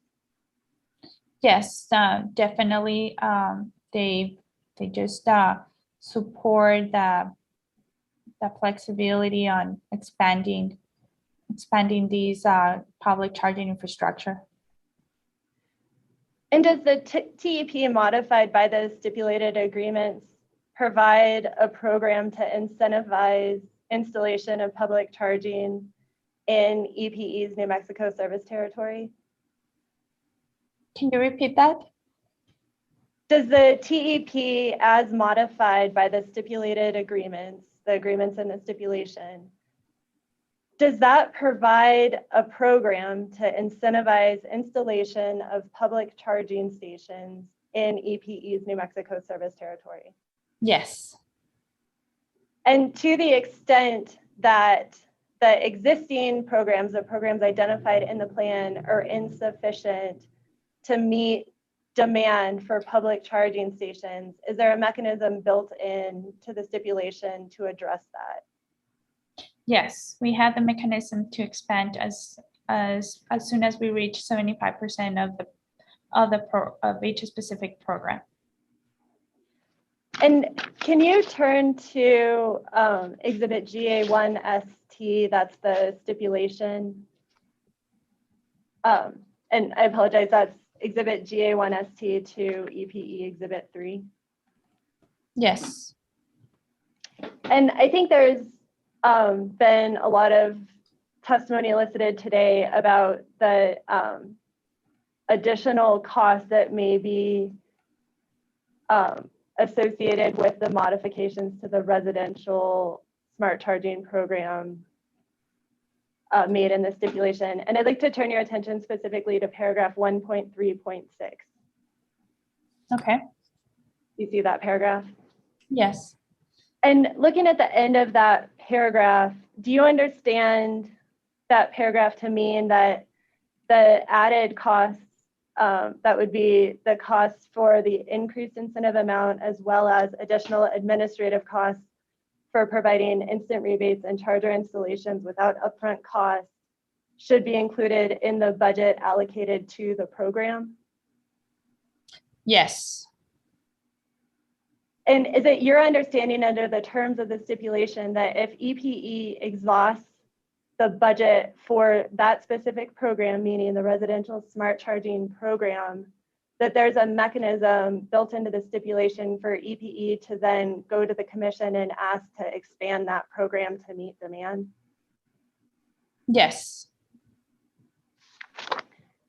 Speaker 16: Yes, definitely. They just support the flexibility on expanding these public charging infrastructure.
Speaker 7: And does the TEP modified by the stipulated agreements provide a program to incentivize installation of public charging in EPE's New Mexico service territory?
Speaker 16: Can you repeat that?
Speaker 7: Does the TEP, as modified by the stipulated agreements, the agreements in the stipulation, does that provide a program to incentivize installation of public charging stations in EPE's New Mexico service territory?
Speaker 16: Yes.
Speaker 7: And to the extent that the existing programs, the programs identified in the plan, are insufficient to meet demand for public charging stations, is there a mechanism built in to the stipulation to address that?
Speaker 16: Yes, we have the mechanism to expand as soon as we reach 75% of each specific program.
Speaker 7: And can you turn to Exhibit GA1ST, that's the stipulation? And I apologize, that's Exhibit GA1ST to EPE Exhibit 3.
Speaker 16: Yes.
Speaker 7: And I think there's been a lot of testimony elicited today about the additional costs that may be associated with the modifications to the residential smart charging program made in the stipulation. And I'd like to turn your attention specifically to paragraph 1.3.6.
Speaker 16: Okay.
Speaker 7: You see that paragraph?
Speaker 16: Yes.
Speaker 7: And looking at the end of that paragraph, do you understand that paragraph to mean that the added costs, that would be the costs for the increased incentive amount, as well as additional administrative costs for providing instant rebates and charger installations without upfront costs, should be included in the budget allocated to the program?
Speaker 16: Yes.
Speaker 7: And is it your understanding under the terms of the stipulation that if EPE exhausts the budget for that specific program, meaning the residential smart charging program, that there's a mechanism built into the stipulation for EPE to then go to the commission and ask to expand that program to meet demand?
Speaker 16: Yes.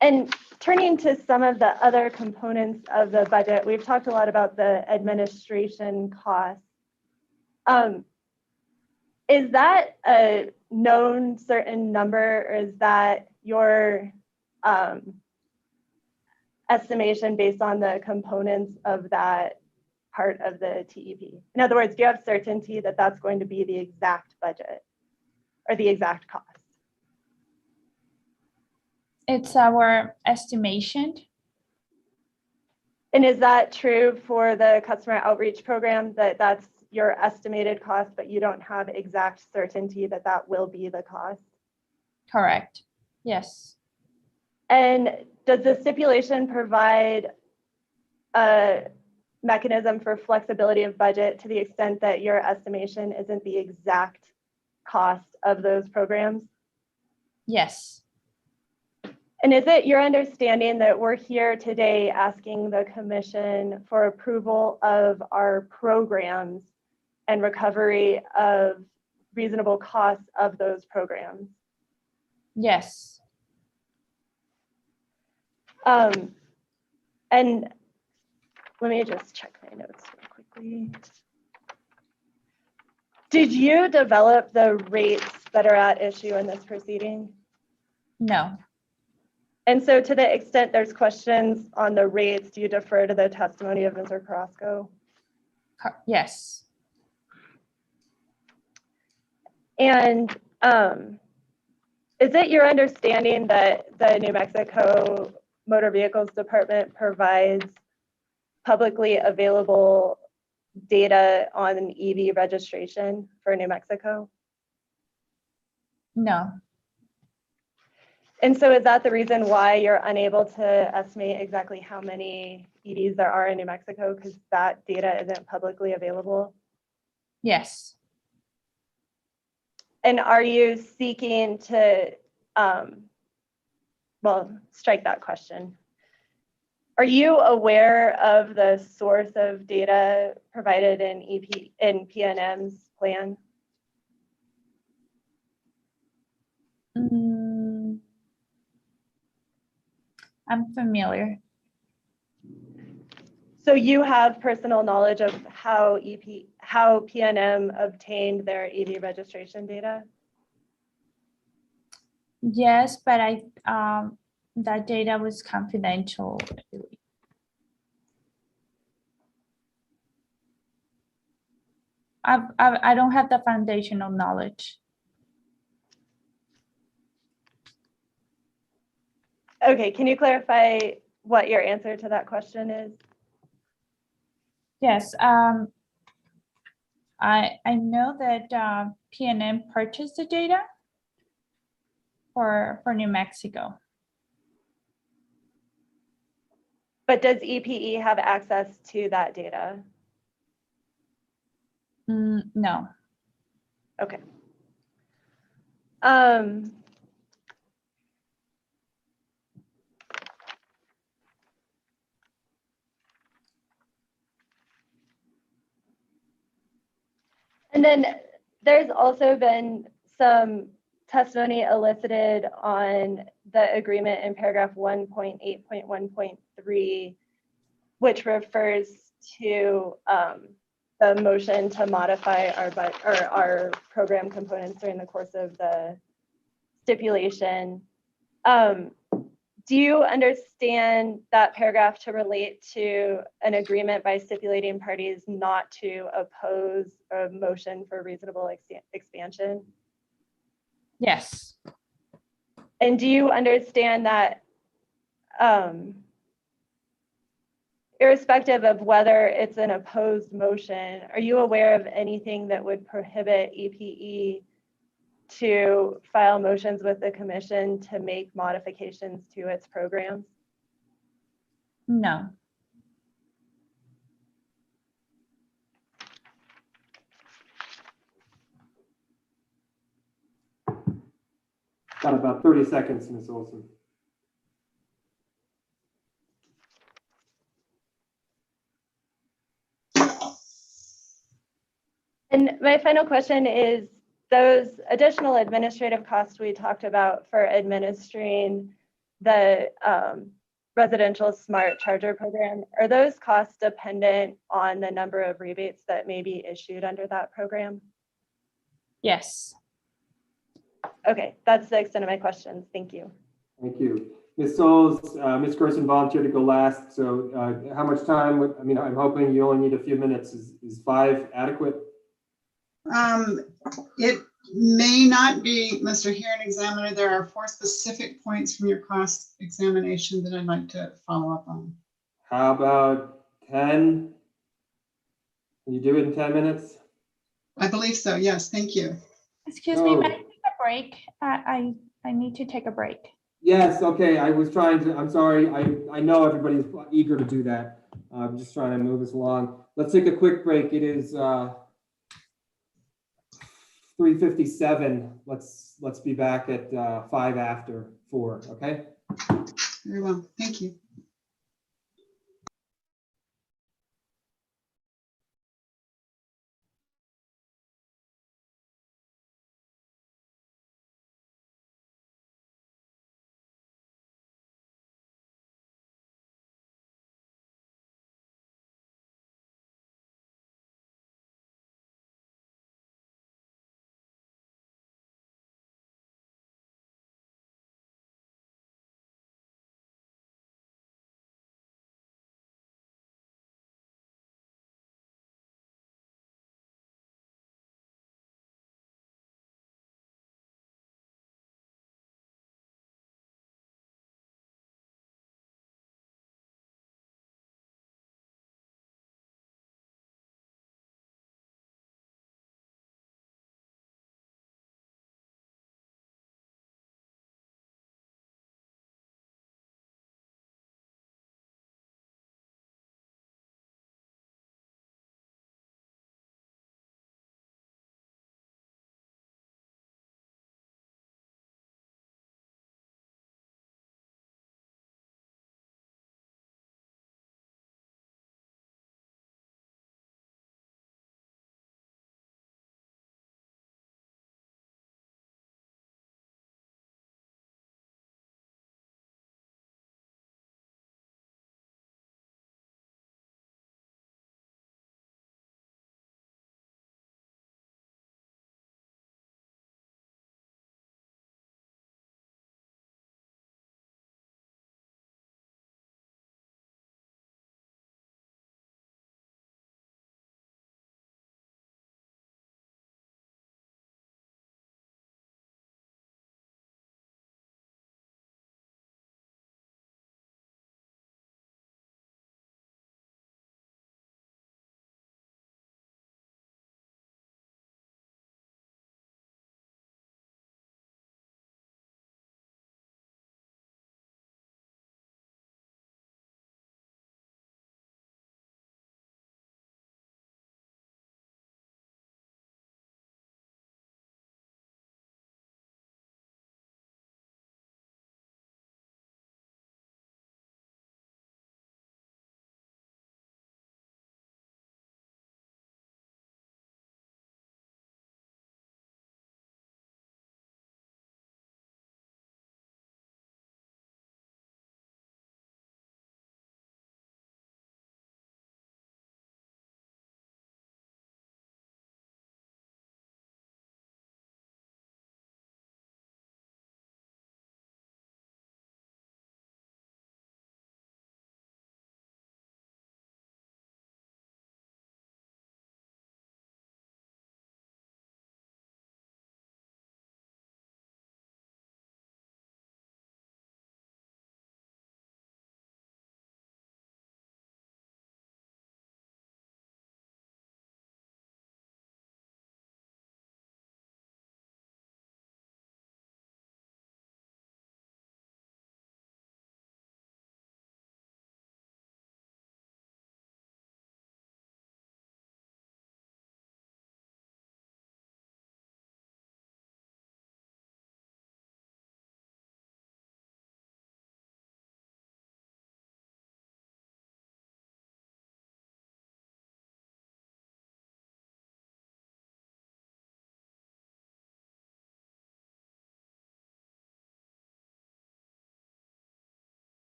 Speaker 7: And turning to some of the other components of the budget, we've talked a lot about the administration costs. Is that a known certain number, or is that your estimation based on the components of that part of the TEP? In other words, do you have certainty that that's going to be the exact budget or the exact cost?
Speaker 16: It's our estimation.
Speaker 7: And is that true for the customer outreach program, that that's your estimated cost, but you don't have exact certainty that that will be the cost?
Speaker 16: Correct. Yes.
Speaker 7: And does the stipulation provide a mechanism for flexibility of budget to the extent that your estimation isn't the exact cost of those programs?
Speaker 16: Yes.
Speaker 7: And is it your understanding that we're here today asking the commission for approval of our programs and recovery of reasonable costs of those programs?
Speaker 16: Yes.
Speaker 7: And let me just check my notes real quickly. Did you develop the rates that are at issue in this proceeding?
Speaker 16: No.
Speaker 7: And so to the extent there's questions on the rates, do you defer to the testimony of Mr. Carrasco?
Speaker 16: Yes.
Speaker 7: And is it your understanding that the New Mexico Motor Vehicles Department provides publicly available data on an EV registration for New Mexico?
Speaker 16: No.
Speaker 7: And so is that the reason why you're unable to estimate exactly how many EVs there are in New Mexico, because that data isn't publicly available?
Speaker 16: Yes.
Speaker 7: And are you seeking to, well, strike that question. Are you aware of the source of data provided in PNM's plan?
Speaker 16: I'm familiar.
Speaker 7: So you have personal knowledge of how PNM obtained their EV registration data?
Speaker 16: Yes, but that data was confidential. I don't have the foundational knowledge.
Speaker 7: Okay, can you clarify what your answer to that question is?
Speaker 16: Yes, I know that PNM purchased the data for New Mexico.
Speaker 7: But does EPE have access to that data?
Speaker 16: No.
Speaker 7: Okay. And then there's also been some testimony elicited on the agreement in paragraph 1.8.1.3, which refers to the motion to modify our program components during the course of the stipulation. Do you understand that paragraph to relate to an agreement by stipulating parties not to oppose a motion for reasonable expansion?
Speaker 16: Yes.
Speaker 7: And do you understand that irrespective of whether it's an opposed motion, are you aware of anything that would prohibit EPE to file motions with the commission to make modifications to its programs?
Speaker 16: No.
Speaker 4: Got about 30 seconds, Ms. Olson.
Speaker 7: And my final question is, those additional administrative costs we talked about for administering the residential smart charger program, are those costs dependent on the number of rebates that may be issued under that program?
Speaker 16: Yes.
Speaker 7: Okay, that's the extent of my questions. Thank you.
Speaker 4: Thank you. Ms. Souls, Ms. Gerson volunteered to go last. So how much time? I mean, I'm hoping you only need a few minutes. Is 5 adequate?
Speaker 5: may not be, Mr. Hearing Examiner. There are 4 specific points from your cross-examination that I'd like to follow up on.
Speaker 4: How about 10? Can you do it in 10 minutes?
Speaker 5: I believe so. Yes, thank you.
Speaker 16: Excuse me, may I
Speaker 4: No.
Speaker 16: take a break? I need to take a break.
Speaker 4: Yes, okay, I was trying to, I'm sorry, I know everybody's eager to do that. I'm just trying to move us along. Let's take a quick break. It is 3:57. Let's be back at 5 after 4, okay?
Speaker 5: Very well. Thank you.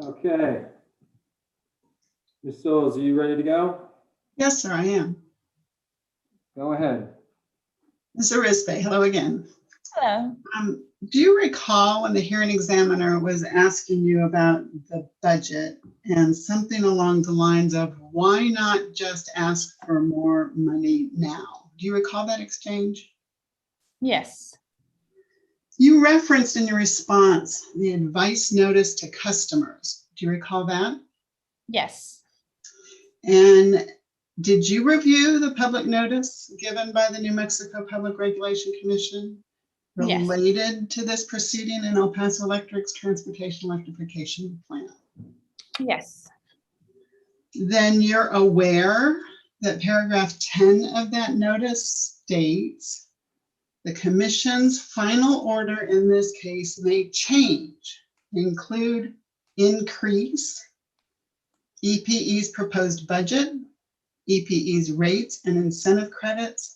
Speaker 4: Okay. Ms. Souls, are you ready to go?
Speaker 5: Yes, sir, I am.
Speaker 4: Go ahead.
Speaker 5: Mr. Rispe, hello again.
Speaker 16: Hello.
Speaker 5: Do you recall when the hearing examiner was asking you about the budget and something along the lines of why not just ask for more money now? Do you recall that exchange?
Speaker 16: Yes.
Speaker 5: You referenced in your response the advice notice to customers. Do you recall that?
Speaker 16: Yes.
Speaker 5: And did you review the public notice given by the New Mexico Public Regulation Commission
Speaker 16: Yes.
Speaker 5: related to this proceeding in El Paso Electric's transportation electrification plan?
Speaker 16: Yes.
Speaker 5: Then you're aware that paragraph 10 of that notice states the commission's final order in this case may change, include increase EPE's proposed budget, EPE's rates and incentive credits,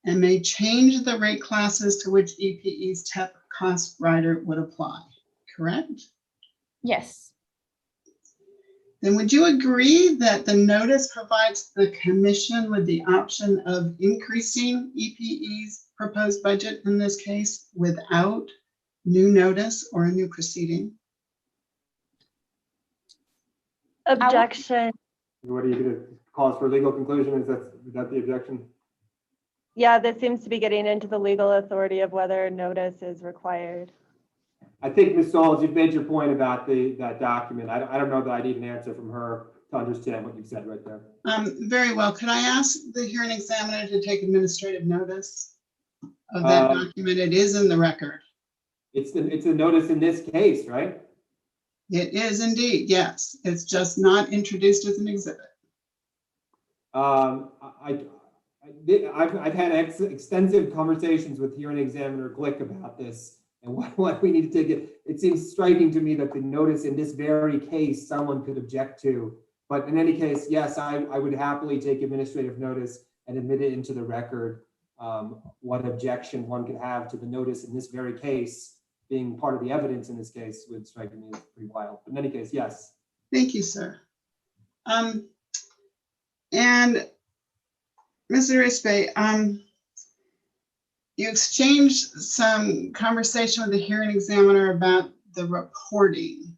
Speaker 5: and may change the rate classes to which EPE's TEP cost rider would apply, correct?
Speaker 16: Yes.
Speaker 5: Then would you agree that the notice provides the commission with the option of increasing EPE's proposed budget in this case without new notice or a new proceeding?
Speaker 7: Objection.
Speaker 4: What are you going to cause for legal conclusion? Is that the objection?
Speaker 7: Yeah, this seems to be getting into the legal authority of whether notice is required.
Speaker 4: I think, Ms. Souls, you've made your point about that document. I don't know that I need an answer from her to understand what you've said right there.
Speaker 5: Very well. Could I ask the hearing examiner to take administrative notice of that document? It is in the record.
Speaker 4: It's a notice in this case, right?
Speaker 5: It is indeed, yes. It's just not introduced as an exhibit.
Speaker 4: I've had extensive conversations with hearing examiner Glick about this and what we need to take. It seems striking to me that the notice in this very case someone could object to. But in any case, yes, I would happily take administrative notice and admit it into the record. What objection one could have to the notice in this very case being part of the evidence in this case would strike me as pretty wild. But in any case, yes.
Speaker 5: Thank you, sir. And Mr. Rispe, you exchanged some conversation with the hearing examiner about the reporting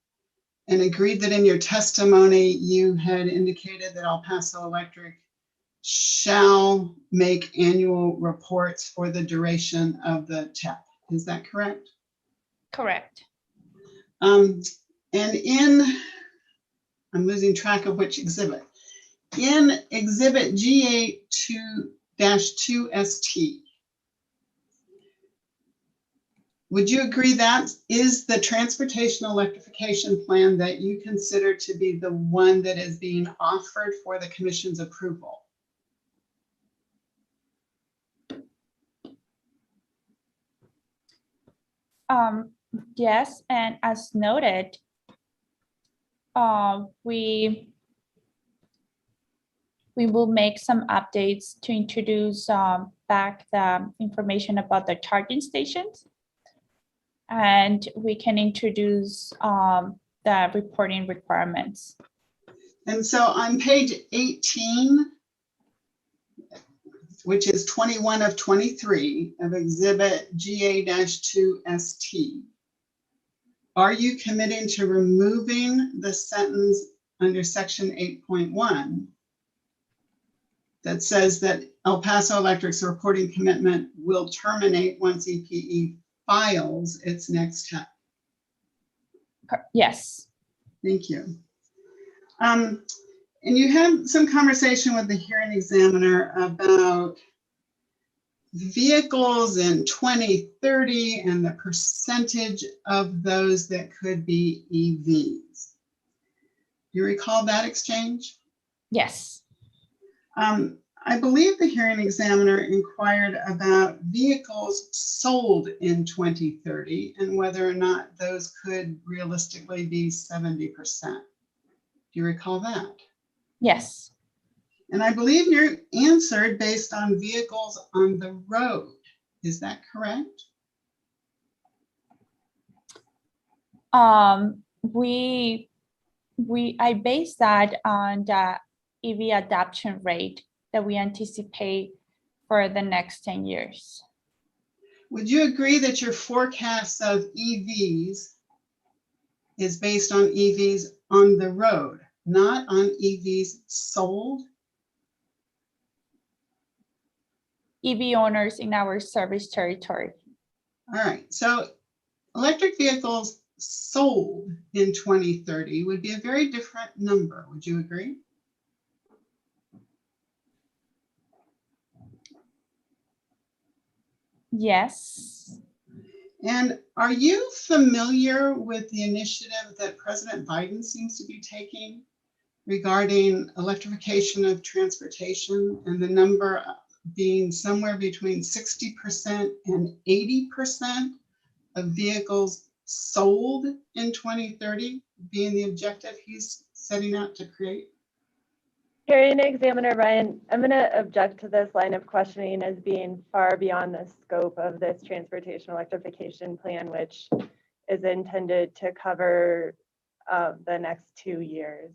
Speaker 5: and agreed that in your testimony you had indicated that El Paso Electric shall make annual reports for the duration of the TEP. Is that correct?
Speaker 16: Correct.
Speaker 5: And I'm losing track of which exhibit. In exhibit GA2-2ST, would you agree that is the transportation electrification plan that you consider to be the one that is being offered for the commission's approval?
Speaker 16: Yes, and as noted, we will make some updates to introduce back the information about the charging stations. And we can introduce the reporting requirements.
Speaker 5: And so on page 18, which is 21 of 23 of exhibit GA-2ST, are you committing to removing the sentence under section 8.1 that says that El Paso Electric's reporting commitment will terminate once EPE files its next step?
Speaker 16: Yes.
Speaker 5: Thank you. And you had some conversation with the hearing examiner about vehicles in 2030 and the percentage of those that could be EVs. Do you recall that exchange?
Speaker 16: Yes.
Speaker 5: I believe the hearing examiner inquired about vehicles sold in 2030 and whether or not those could realistically be 70%. Do you recall that?
Speaker 16: Yes.
Speaker 5: And I believe you answered based on vehicles on the road. Is that correct?
Speaker 16: We I base that on the EV adoption rate that we anticipate for the next 10 years.
Speaker 5: Would you agree that your forecast of EVs is based on EVs on the road, not on EVs sold?
Speaker 16: EV owners in our service territory.
Speaker 5: All right, so electric vehicles sold in 2030 would be a very different number. Would you agree?
Speaker 16: Yes.
Speaker 5: And are you familiar with the initiative that President Biden seems to be taking regarding electrification of transportation, and the number being somewhere between 60% and 80% of vehicles sold in 2030 being the objective he's setting out to create?
Speaker 7: Hearing Examiner Ryan, I'm going to object to this line of questioning as being far beyond the scope of this transportation electrification plan, which is intended to cover the next 2 years.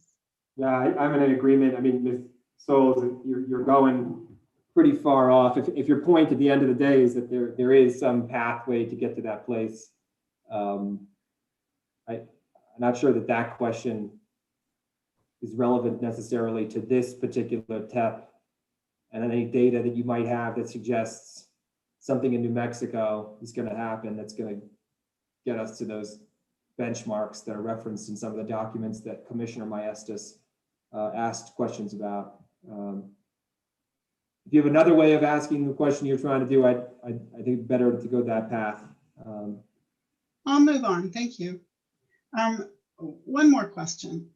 Speaker 4: Yeah, I'm in agreement. I mean, Ms. Souls, you're going pretty far off. If your point at the end of the day is that there is some pathway to get to that place, I'm not sure that question is relevant necessarily to this particular TEP, and any data that you might have that suggests something in New Mexico is going to happen that's going to get us to those benchmarks that are referenced in some of the documents that Commissioner Maestas asked questions about. If you have another way of asking the question you're trying to do, I think better to go that path.
Speaker 5: I'll move on. Thank you. One more question.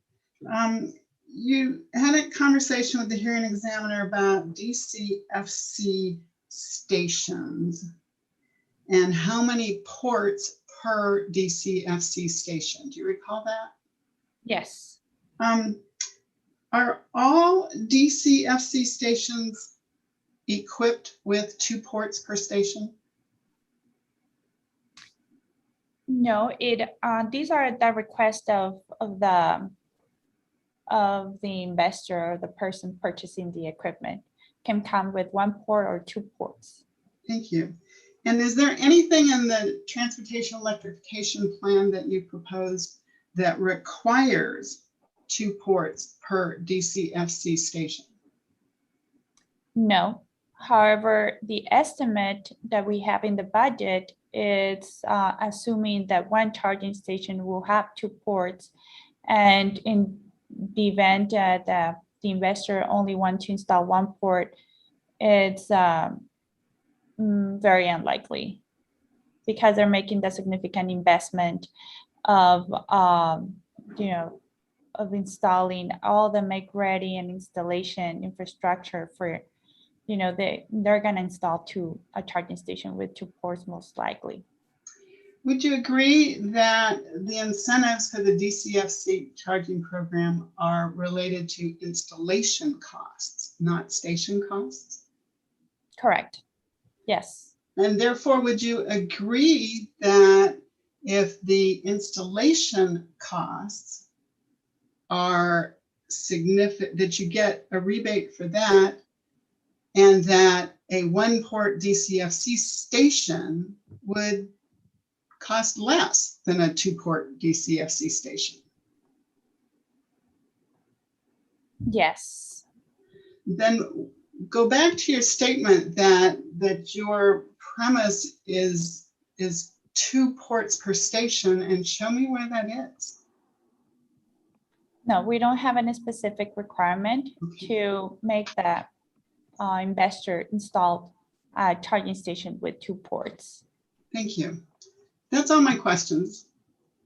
Speaker 5: You had a conversation with the hearing examiner about DCFC stations and how many ports per DCFC station. Do you recall that?
Speaker 16: Yes.
Speaker 5: Are all DCFC stations equipped with 2 ports per station?
Speaker 16: No, these are the request of the investor, or the person purchasing the equipment, can come with 1 port or 2 ports.
Speaker 5: Thank you. And is there anything in the transportation electrification plan that you proposed that requires 2 ports per DCFC station?
Speaker 16: No. However, the estimate that we have in the budget is assuming that 1 charging station will have 2 ports, and in the event that the investor only wants to install 1 port, it's very unlikely, because they're making the significant investment of of installing all the make-ready and installation infrastructure for, they're going to install a charging station with 2 ports most likely.
Speaker 5: Would you agree that the incentives for the DCFC charging program are related to installation costs, not station costs?
Speaker 16: Correct. Yes.
Speaker 5: And therefore, would you agree that if the installation costs are significant, that you get a rebate for that, and that a 1 port DCFC station would cost less than a 2 port DCFC station?
Speaker 16: Yes.
Speaker 5: Then go back to your statement that your premise is 2 ports per station, and show me where that is.
Speaker 16: No, we don't have any specific requirement to make the investor install a charging station with 2 ports.
Speaker 5: Thank you. That's all my questions.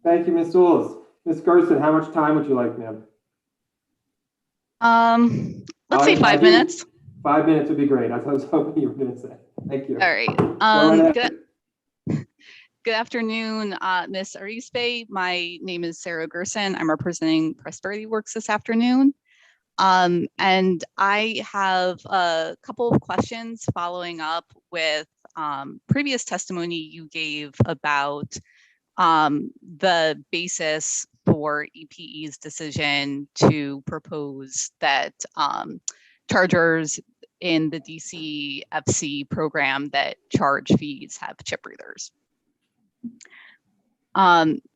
Speaker 4: Thank you, Ms. Souls. Ms. Gerson, how much time would you like, ma'am?
Speaker 17: Let's say 5 minutes.
Speaker 4: 5 minutes would be great. I was hoping you were going to say. Thank you.
Speaker 17: All right. Good afternoon, Ms. Arispe. My name is Sarah Gerson. I'm representing Prosperity Works this afternoon. And I have a couple of questions following up with previous testimony you gave about the basis for EPE's decision to propose that chargers in the DCFC program that charge fees have chip readers.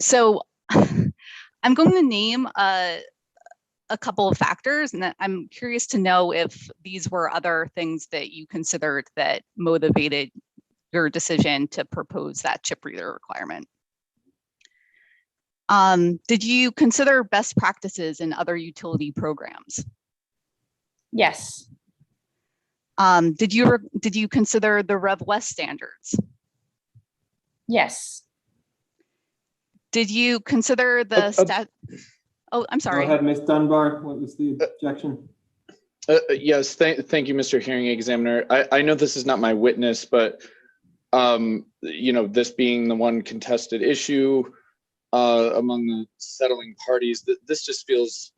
Speaker 17: So I'm going to name a couple of factors, and I'm curious to know if these were other things that you considered that motivated your decision to propose that chip reader requirement. Did you consider best practices in other utility programs?
Speaker 16: Yes.
Speaker 17: Did you consider the Rev West standards?
Speaker 16: Yes.
Speaker 17: Did you consider the Oh, I'm sorry.
Speaker 4: Go ahead, Ms. Dunbar. What was the objection?
Speaker 10: Yes, thank you, Mr. Hearing Examiner. I know this is not my witness, but you know, this being the one contested issue among the settling parties, this just feels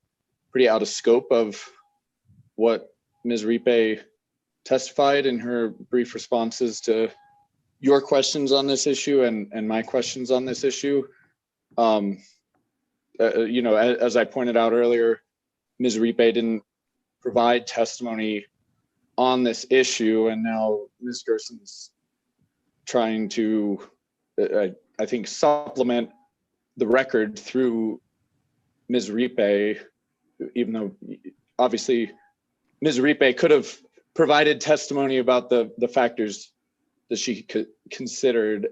Speaker 10: pretty out of scope of what Ms. Ripe testified in her brief responses to your questions on this issue and my questions on this issue. You know, as I pointed out earlier, Ms. Ripe didn't provide testimony on this issue, and now Ms. Gerson's trying to, I think, supplement the record through Ms. Ripe, even though obviously Ms. Ripe could have provided testimony about the factors that she considered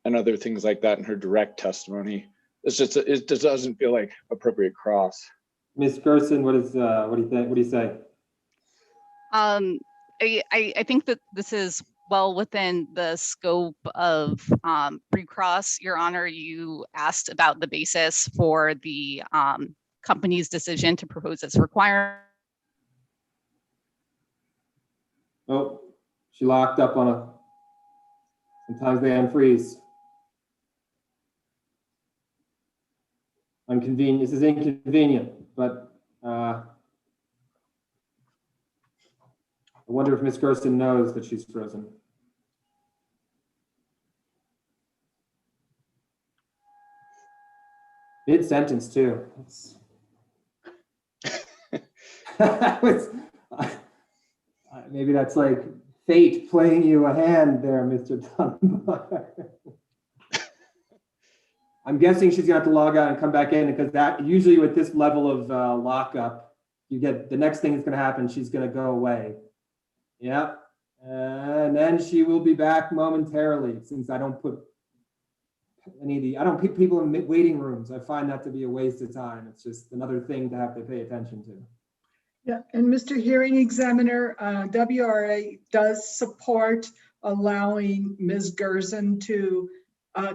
Speaker 10: and other things like that in her direct testimony. It's just, it just doesn't feel like appropriate cross.
Speaker 4: Ms. Gerson, what do you think? What do you say?
Speaker 17: I think that this is well within the scope of recross. Your Honor, you asked about the basis for the company's decision to propose this requirement.
Speaker 4: Oh, she locked up on a, sometimes they unfreeze. Inconvenient, this is inconvenient, but I wonder if Ms. Gerson knows that she's frozen. Mid-sentence too. Maybe that's like fate playing you a hand there, Mr. Dunbar. I'm guessing she's gonna have to log out and come back in, because that usually with this level of lockup, you get the next thing that's gonna happen, she's gonna go away. Yep, and then she will be back momentarily, since I don't put any of the, I don't put people in waiting rooms. I find that to be a waste of time. It's just another thing to have to pay attention to.
Speaker 6: Yeah, and Mr. Hearing Examiner, WRA does support allowing Ms. Gerson to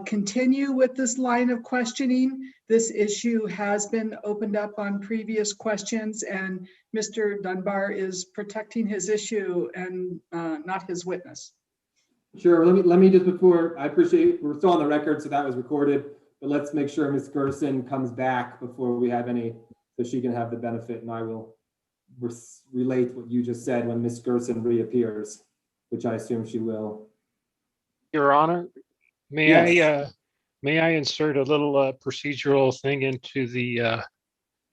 Speaker 6: continue with this line of questioning. This issue has been opened up on previous questions, and Mr. Dunbar is protecting his issue and not his witness.
Speaker 4: Sure, let me just, before, I appreciate, we're still on the record, so that was recorded, but let's make sure Ms. Gerson comes back before we have any, so she can have the benefit, and I will relate what you just said when Ms. Gerson reappears, which I assume she will.
Speaker 15: Your Honor, may I insert a little procedural thing into the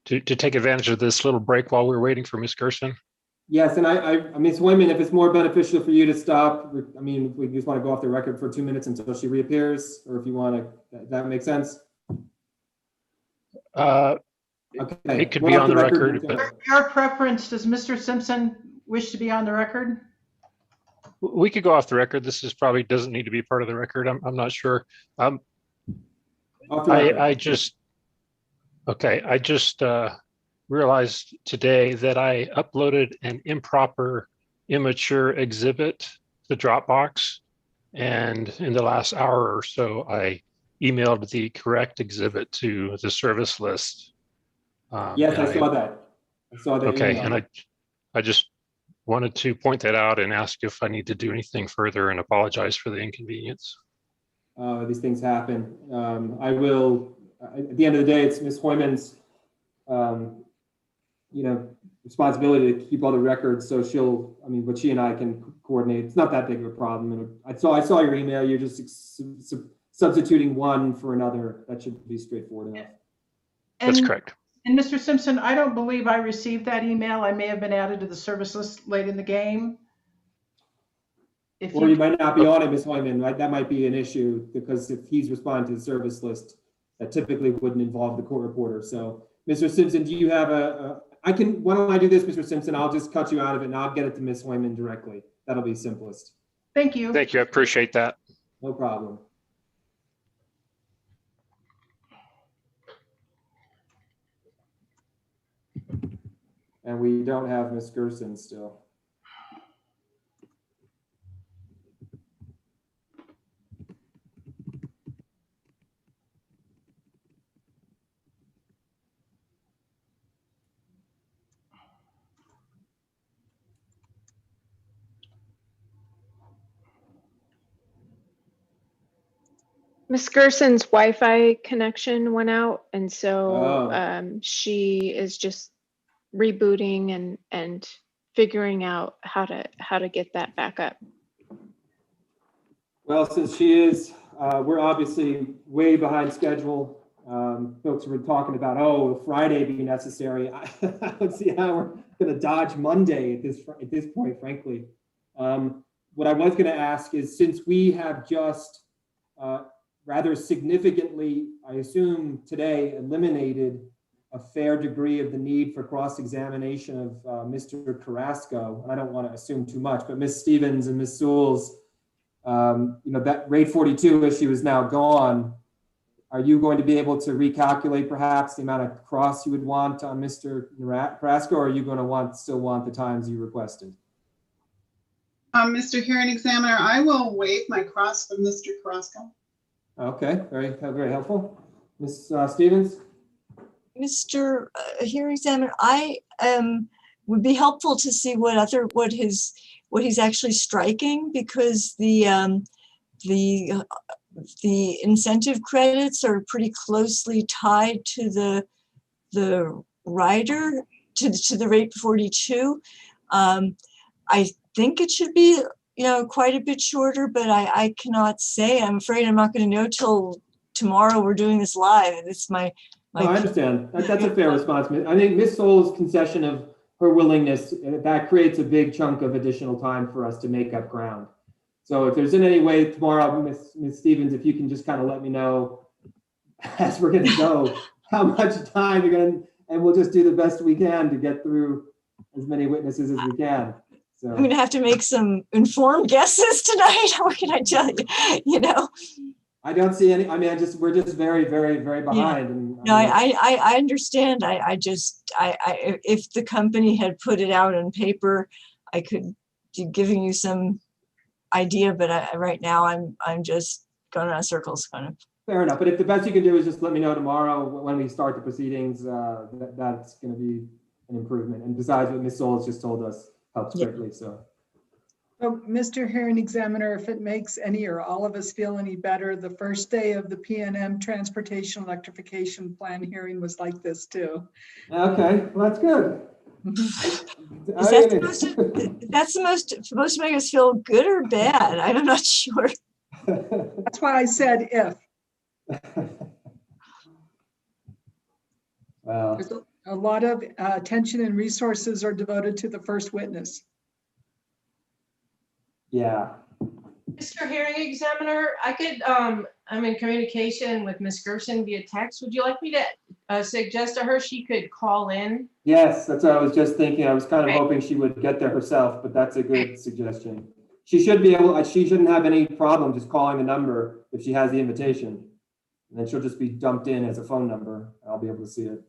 Speaker 15: to take advantage of this little break while we're waiting for Ms. Gerson?
Speaker 4: Yes, and I Ms. Hoyman, if it's more beneficial for you to stop, I mean, we just want to go off the record for 2 minutes until she reappears, or if you want to, that makes sense?
Speaker 15: Okay. It could be on the record.
Speaker 2: Your preference, does Mr. Simpson wish to be on the record?
Speaker 15: We could go off the record. This is probably doesn't need to be part of the record. I'm not sure. I just realized today that I uploaded an improper, immature exhibit to Dropbox, and in the last hour or so, I emailed the correct exhibit to the service list.
Speaker 4: Yes, I saw that. I saw that.
Speaker 15: Okay,
Speaker 4: email.
Speaker 15: and I just wanted to point that out and ask if I need to do anything further and apologize for the inconvenience.
Speaker 4: These things happen. I will, at the end of the day, it's Ms. Hoyman's, responsibility to keep all the records. So she'll, but she and I can coordinate. It's not that big of a problem. And I saw your email. You're just substituting one for another. That should be straightforward enough.
Speaker 15: That's
Speaker 2: And-
Speaker 15: correct.
Speaker 2: And Mr. Simpson, I don't believe I received that email. I may have been added to the service list late in the game. If
Speaker 4: Or you might not be on it, Ms. Hoyman, right? That might be an issue because if he's responding to the service list, that typically wouldn't involve the court reporter. So, Mr. Simpson, do you have why don't I do this, Mr. Simpson? I'll just cut you out of it and I'll get it to Ms. Hoyman directly. That'll be simplest.
Speaker 2: Thank you.
Speaker 15: Thank you. I appreciate that.
Speaker 4: No problem. And we don't have Ms. Gerson still.
Speaker 9: Ms. Gerson's Wi-Fi connection went out, and so
Speaker 4: Oh.
Speaker 9: she is just rebooting and figuring out how to get that back up.
Speaker 4: Well, since she is, we're obviously way behind schedule. Folks were talking about, will Friday be necessary? I don't see how we're going to dodge Monday at this point, frankly. What I was going to ask is, since we have just rather significantly, I assume today, eliminated a fair degree of the need for cross-examination of Mr. Carrasco, and I don't want to assume too much, but Ms. Stevens and Ms. Sewell's, that rate 42 issue is now gone. Are you going to be able to recalculate perhaps the amount of cross you would want on Mr. Carrasco, or are you going to still want the times you requested?
Speaker 5: Mr. Hearing Examiner, I will waive my cross for Mr. Carrasco.
Speaker 4: Okay, very helpful. Ms. Stevens?
Speaker 12: Mr. Hearing Examiner, I would be helpful to see what he's actually striking, because the incentive credits are pretty closely tied to the rider, to the rate 42. I think it should be quite a bit shorter, but I cannot say. I'm afraid I'm not going to know till tomorrow. We're doing this live. It's my
Speaker 4: I understand. That's a fair response. I think Ms. Soule's concession of her willingness, that creates a big chunk of additional time for us to make up ground. So if there's in any way tomorrow, Ms. Stevens, if you can just kind of let me know as we're going to go, how much time you're going to, and we'll just do the best we can to get through as many witnesses as we can. So
Speaker 12: I'm going to have to make some informed guesses tonight. What can I tell you?
Speaker 4: I don't see any. I mean, we're just very, very, very behind. And,
Speaker 12: No, I understand. If the company had put it out on paper, I could be giving you some idea, but right now I'm just going around circles, kind of.
Speaker 4: Fair enough. But if the best you can do is just let me know tomorrow when we start the proceedings, that's going to be an improvement. And besides, what Ms. Soules just told us helps greatly. So.
Speaker 6: So, Mr. Hearing Examiner, if it makes any or all of us feel any better, the first day of the PNM Transportation Electrification Plan hearing was like this too.
Speaker 4: Okay, well, that's good.
Speaker 12: That's supposed to make us feel good or bad? I'm not sure.
Speaker 6: That's why I said if.
Speaker 4: Wow.
Speaker 6: A lot of attention and resources are devoted to the first witness.
Speaker 4: Yeah.
Speaker 8: Mr. Hearing Examiner, I'm in communication with Ms. Gerson via text. Would you like me to suggest to her she could call in?
Speaker 4: Yes, that's what I was just thinking. I was kind of hoping she would get there herself, but that's a good suggestion. She should be able, she shouldn't have any problem just calling the number if she has the invitation. And then she'll just be dumped in as a phone number. I'll be able to see it.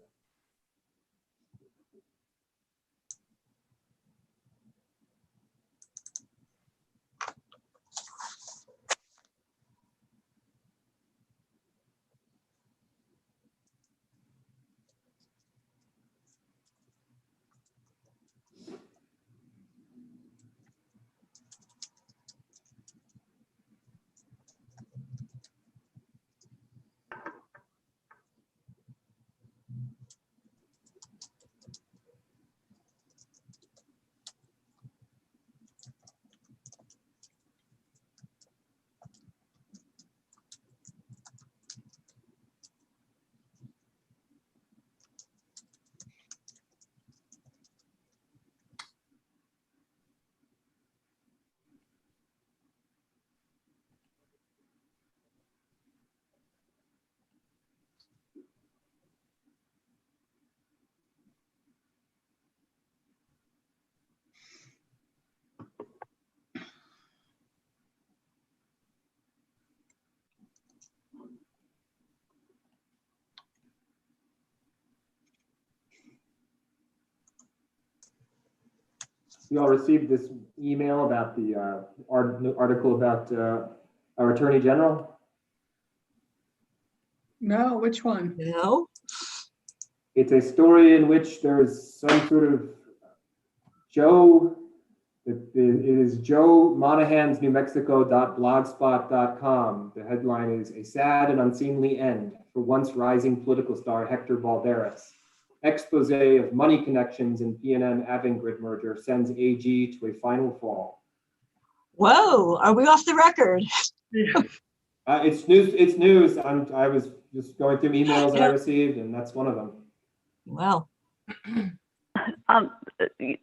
Speaker 4: You all received this email about the article about our Attorney General?
Speaker 6: No, which one?
Speaker 12: No.
Speaker 4: It's a story in which there's some sort of it is Joe Monahan's New Mexico.blogspot.com. The headline is "A Sad and Unseemly End for Once Rising Political Star Hector Balderas. Expose of money connections in PNM Avangrid merger sends AG to a final fall."
Speaker 12: Whoa, are we off the record?
Speaker 4: It's news. It's news. I was just going through emails that I received, and that's one of them.
Speaker 12: Wow.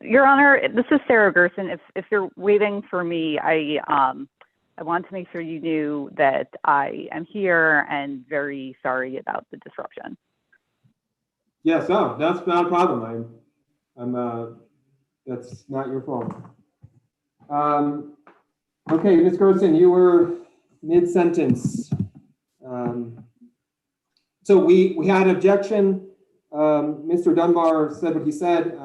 Speaker 14: Your Honor, this is Sarah Gerson. If you're waiting for me, I want to make sure you knew that I am here and very sorry about the disruption.
Speaker 4: Yes, no, that's not a problem. That's not your fault. Okay, Ms. Gerson, you were mid-sentence. So we had an objection. Mr. Dunbar said what he said.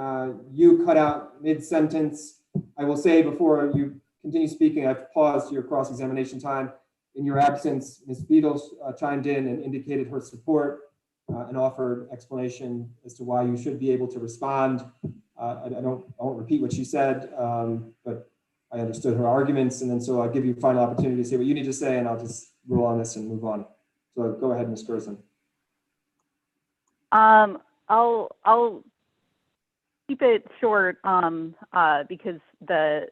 Speaker 4: You cut out mid-sentence. I will say before you continue speaking, I've paused your cross-examination time. In your absence, Ms. Beatles chimed in and indicated her support and offered explanation as to why you should be able to respond. I won't repeat what she said, but I understood her arguments, and then so I'll give you a final opportunity to say what you need to say, and I'll just roll on this and move on. So go ahead, Ms. Gerson.
Speaker 14: I'll keep it short because the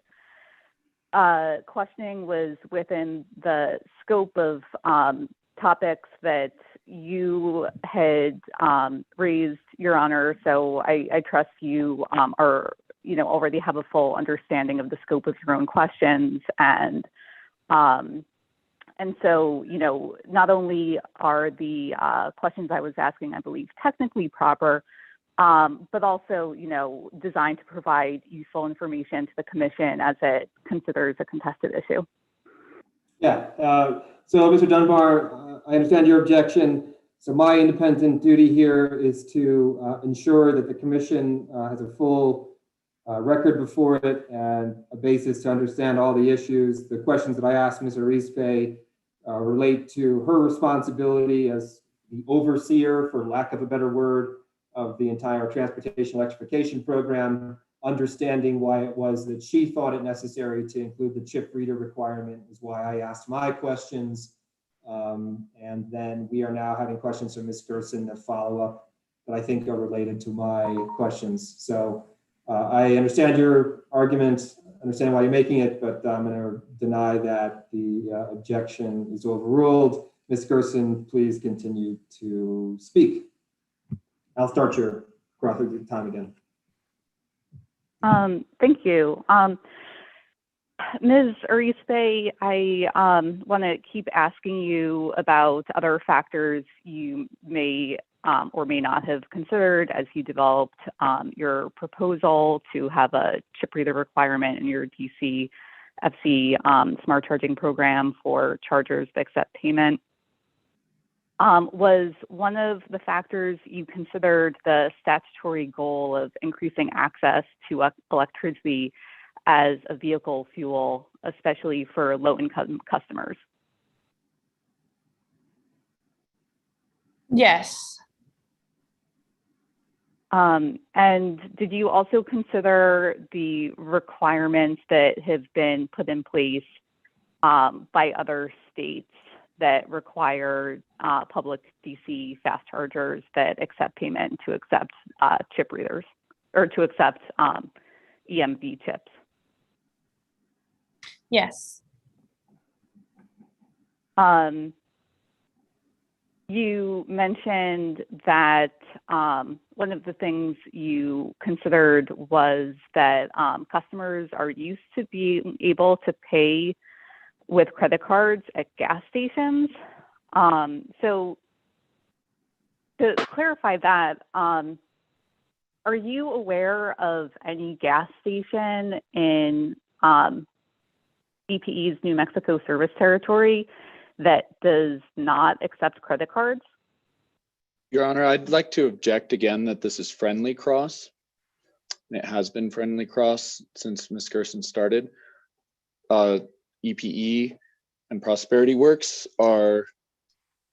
Speaker 14: questioning was within the scope of topics that you had raised, Your Honor. So I trust you are, already have a full understanding of the scope of your own questions. And so, not only are the questions I was asking, I believe, technically proper, but also, designed to provide useful information to the commission as it considers a contested issue.
Speaker 4: Yeah, so Mr. Dunbar, I understand your objection. So my independent duty here is to ensure that the commission has a full record before it and a basis to understand all the issues. The questions that I asked Ms. Arispe relate to her responsibility as the overseer, for lack of a better word, of the entire transportation electrification program, understanding why it was that she thought it necessary to include the chip reader requirement is why I asked my questions. And then we are now having questions from Ms. Gerson that follow up that I think are related to my questions. So I understand your argument, understand why you're making it, but I'm going to deny that the objection is overruled. Ms. Gerson, please continue to speak. I'll start your time again.
Speaker 14: Thank you. Ms. Arispe, I want to keep asking you about other factors you may or may not have considered as you developed your proposal to have a chip reader requirement in your DC FC smart charging program for chargers that accept payment. Was one of the factors you considered the statutory goal of increasing access to electricity as a vehicle fuel, especially for low-income customers?
Speaker 16: Yes.
Speaker 14: And did you also consider the requirements that have been put in place by other states that require public DC fast chargers that accept payment to accept chip readers or to accept EMV chips?
Speaker 16: Yes.
Speaker 14: You mentioned that one of the things you considered was that customers are used to being able to pay with credit cards at gas stations. So to clarify that, are you aware of any gas station in EPE's New Mexico service territory that does not accept credit cards?
Speaker 10: Your Honor, I'd like to object again that this is Friendly Cross. and it has been Friendly Cross since Ms. Gerson started. EPE and Prosperity Works are,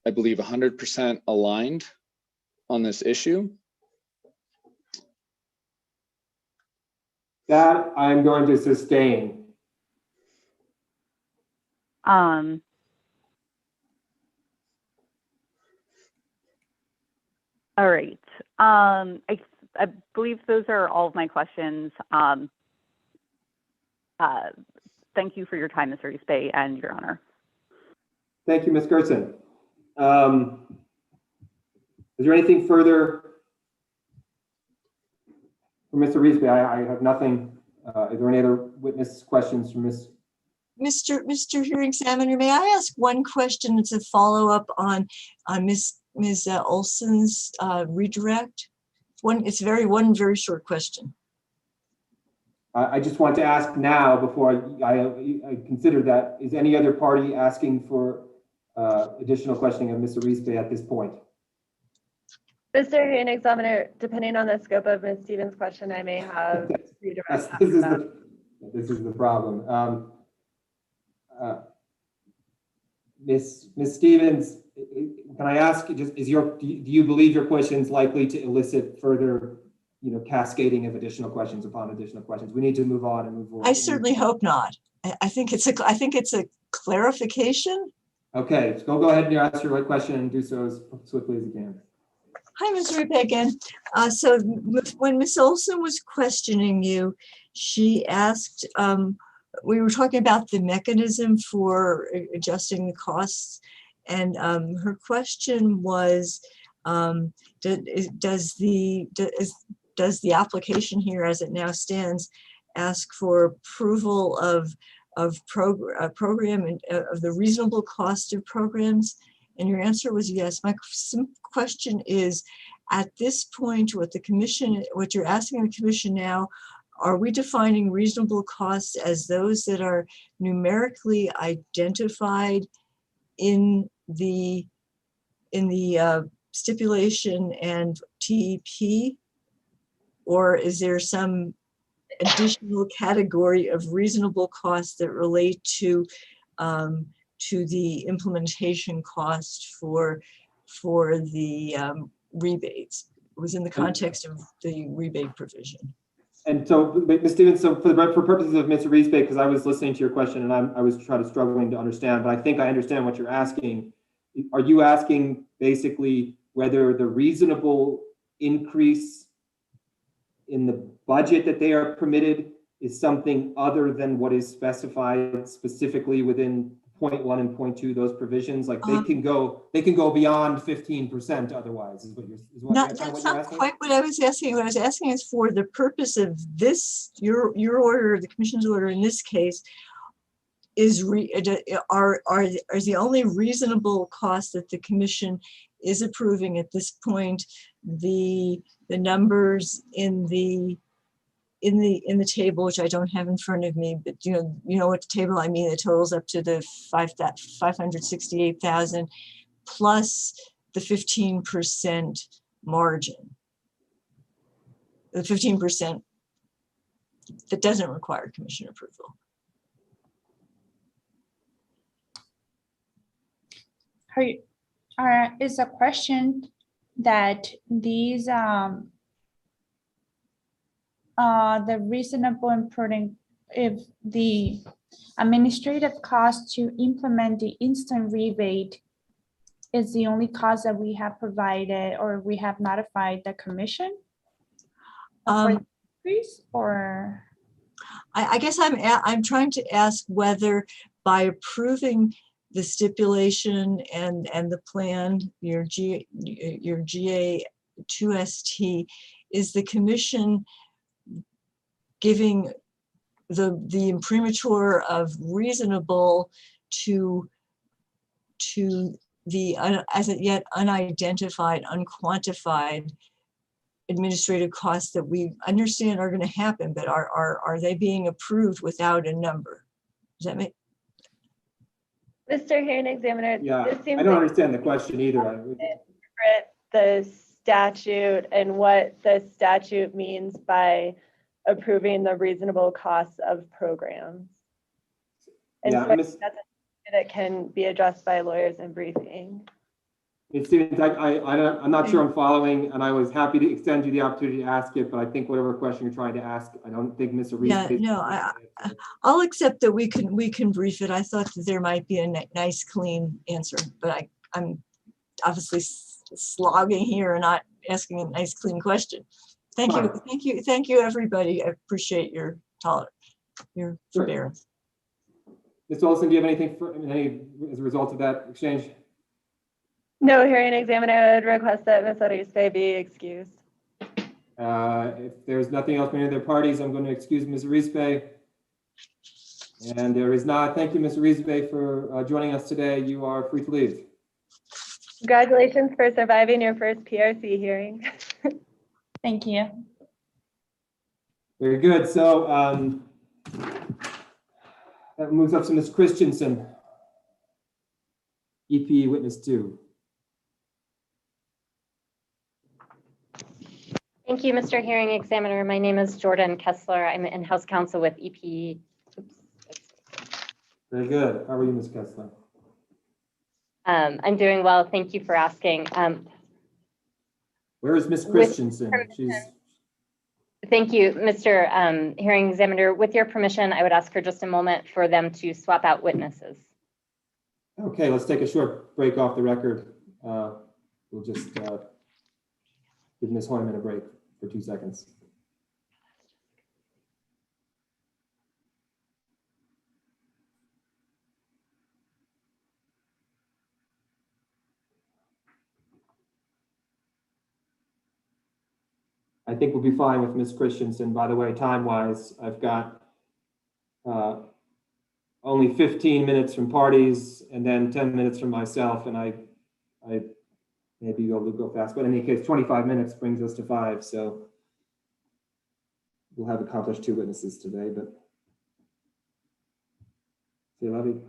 Speaker 10: I believe, 100% aligned on this issue.
Speaker 4: That I'm going to sustain.
Speaker 14: All right. I believe those are all of my questions. Thank you for your time, Mr. Eastbay, and your honor.
Speaker 4: Thank you, Ms. Gerson. Is there anything further for Mr. Eastbay? I have nothing. Is there any other witness questions from Ms.?
Speaker 12: Mr. Hearing Examiner, may I ask one question to follow up on Ms. Olson's redirect? It's one very short question.
Speaker 4: I just want to ask now before I consider that, is any other party asking for additional questioning of Mr. Eastbay at this point?
Speaker 7: Mr. Hearing Examiner, depending on the scope of Ms. Stevens' question, I may have redirect.
Speaker 4: This is the problem. Ms. Stevens, can I ask, do you believe your question is likely to elicit further, cascading of additional questions upon additional questions? We need to move on and move forward.
Speaker 12: I certainly hope not. I think it's a clarification.
Speaker 4: Okay, so go ahead and ask your question and do so as swiftly as you can.
Speaker 12: Hi, Ms. Ripa again. So when Ms. Olson was questioning you, she asked, we were talking about the mechanism for adjusting the costs, and her question was, does the application here, as it now stands, ask for approval of program and of the reasonable cost of programs? And your answer was yes. My question is, at this point, what you're asking the commission now, are we defining reasonable costs as those that are numerically identified in the stipulation and TEP, or is there some additional category of reasonable costs that relate to the implementation cost for the rebates? It was in the context of the rebate provision.
Speaker 4: And so, Ms. Stevens, so for purposes of Mr. Eastbay, because I was listening to your question and I was struggling to understand, but I think I understand what you're asking. Are you asking basically whether the reasonable increase in the budget that they are permitted is something other than what is specified specifically within point 1 and point 2, those provisions? Like they can go beyond 15% otherwise, is what
Speaker 12: That's not quite what I was asking. What I was asking is, for the purpose of this, your order, the commission's order in this case, are the only reasonable cost that the commission is approving at this point the numbers in the table, which I don't have in front of me, but you know what table I mean. It totals up to the 568,000 plus the 15% margin. The 15% that doesn't require commission approval.
Speaker 16: Is a question that these the reasonable and prudent, if the administrative cost to implement the instant rebate is the only cost that we have provided or we have notified the commission for the increase, or?
Speaker 12: I guess I'm trying to ask whether by approving the stipulation and the plan, your GA2ST, is the commission giving the imprimatur of reasonable to the as yet unidentified, unquantified administrative costs that we understand are going to happen, but are they being approved without a number? Does that make?
Speaker 7: Mr. Hearing Examiner,
Speaker 4: Yeah,
Speaker 7: this seems
Speaker 4: I don't
Speaker 7: like
Speaker 4: understand the question either.
Speaker 7: the statute and what the statute means by approving the reasonable costs of programs. And
Speaker 4: Yeah,
Speaker 7: so I think that's a that can be addressed by lawyers in briefing.
Speaker 4: Hey, Stevens, I'm not sure I'm following, and I was happy to extend you the opportunity to ask it, but I think whatever question you're trying to ask, I don't think Ms. Reese.
Speaker 12: Yeah, no, I'll accept that we can brief it. I thought that there might be a nice, clean answer, but I'm obviously slogging here and not asking a nice, clean question. Thank you, everybody. I appreciate your forbearance.
Speaker 4: Ms. Olson, do you have anything as a result of that exchange?
Speaker 7: No, hearing examiner would request that Ms. Arispe be excused.
Speaker 4: If there's nothing else from any other parties, I'm going to excuse Ms. Arispe. And there is not. Thank you, Ms. Arispe, for joining us today. You are free to leave.
Speaker 7: Congratulations for surviving your first PRC hearing.
Speaker 16: Thank you.
Speaker 4: Very good. So that moves up to Ms. Christensen, EP Witness 2.
Speaker 18: Thank you, Mr. Hearing Examiner. My name is Jordan Kessler. I'm in-house counsel with EP.
Speaker 4: Very good. How are you, Ms. Kessler?
Speaker 18: I'm doing well. Thank you for asking.
Speaker 4: Where is Ms. Christensen?
Speaker 18: Thank you, Mr. Hearing Examiner. With your permission, I would ask for just a moment for them to swap out witnesses.
Speaker 4: Okay, let's take a short break off the record. We'll just give Ms. Hoyman a break for 2 seconds. I think we'll be fine with Ms. Christensen. By the way, time-wise, I've got only 15 minutes from parties and then 10 minutes from myself, and I maybe you'll go fast, but in any case, 25 minutes brings us to 5, so we'll have accomplished 2 witnesses today, but see you, Levy.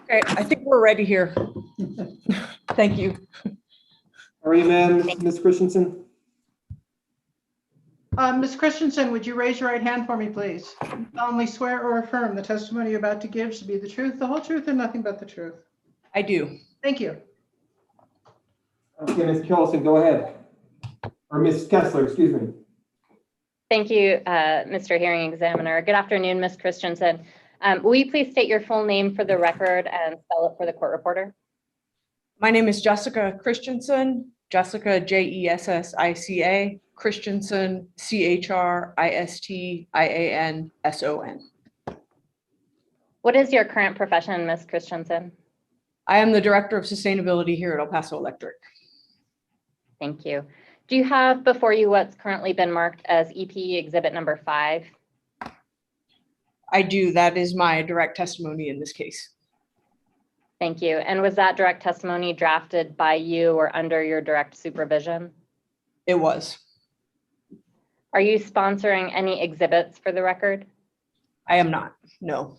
Speaker 19: Okay, I think we're ready here. Thank you.
Speaker 4: How are you, ma'am, Ms. Christensen?
Speaker 2: Ms. Christensen, would you raise your right hand for me, please? You solemnly swear or affirm the testimony you're about to give to be the truth, the whole truth, and nothing but the truth?
Speaker 19: I do.
Speaker 2: Thank you.
Speaker 4: Okay, Ms. Kellison, go ahead. Or Ms. Kessler, excuse me.
Speaker 18: Thank you, Mr. Hearing Examiner. Good afternoon, Ms. Christensen. Will you please state your full name for the record and spell it for the court reporter?
Speaker 19: My name is Jessica Christensen, Jessica, Jessica, Christensen, Christianson.
Speaker 18: What is your current profession, Ms. Christensen?
Speaker 19: I am the Director of Sustainability here at El Paso Electric.
Speaker 18: Thank you. Do you have before you what's currently been marked as EP Exhibit number 5?
Speaker 19: I do. That is my direct testimony in this case.
Speaker 18: Thank you. And was that direct testimony drafted by you or under your direct supervision?
Speaker 19: It was.
Speaker 18: Are you sponsoring any exhibits for the record?
Speaker 19: I am not, no.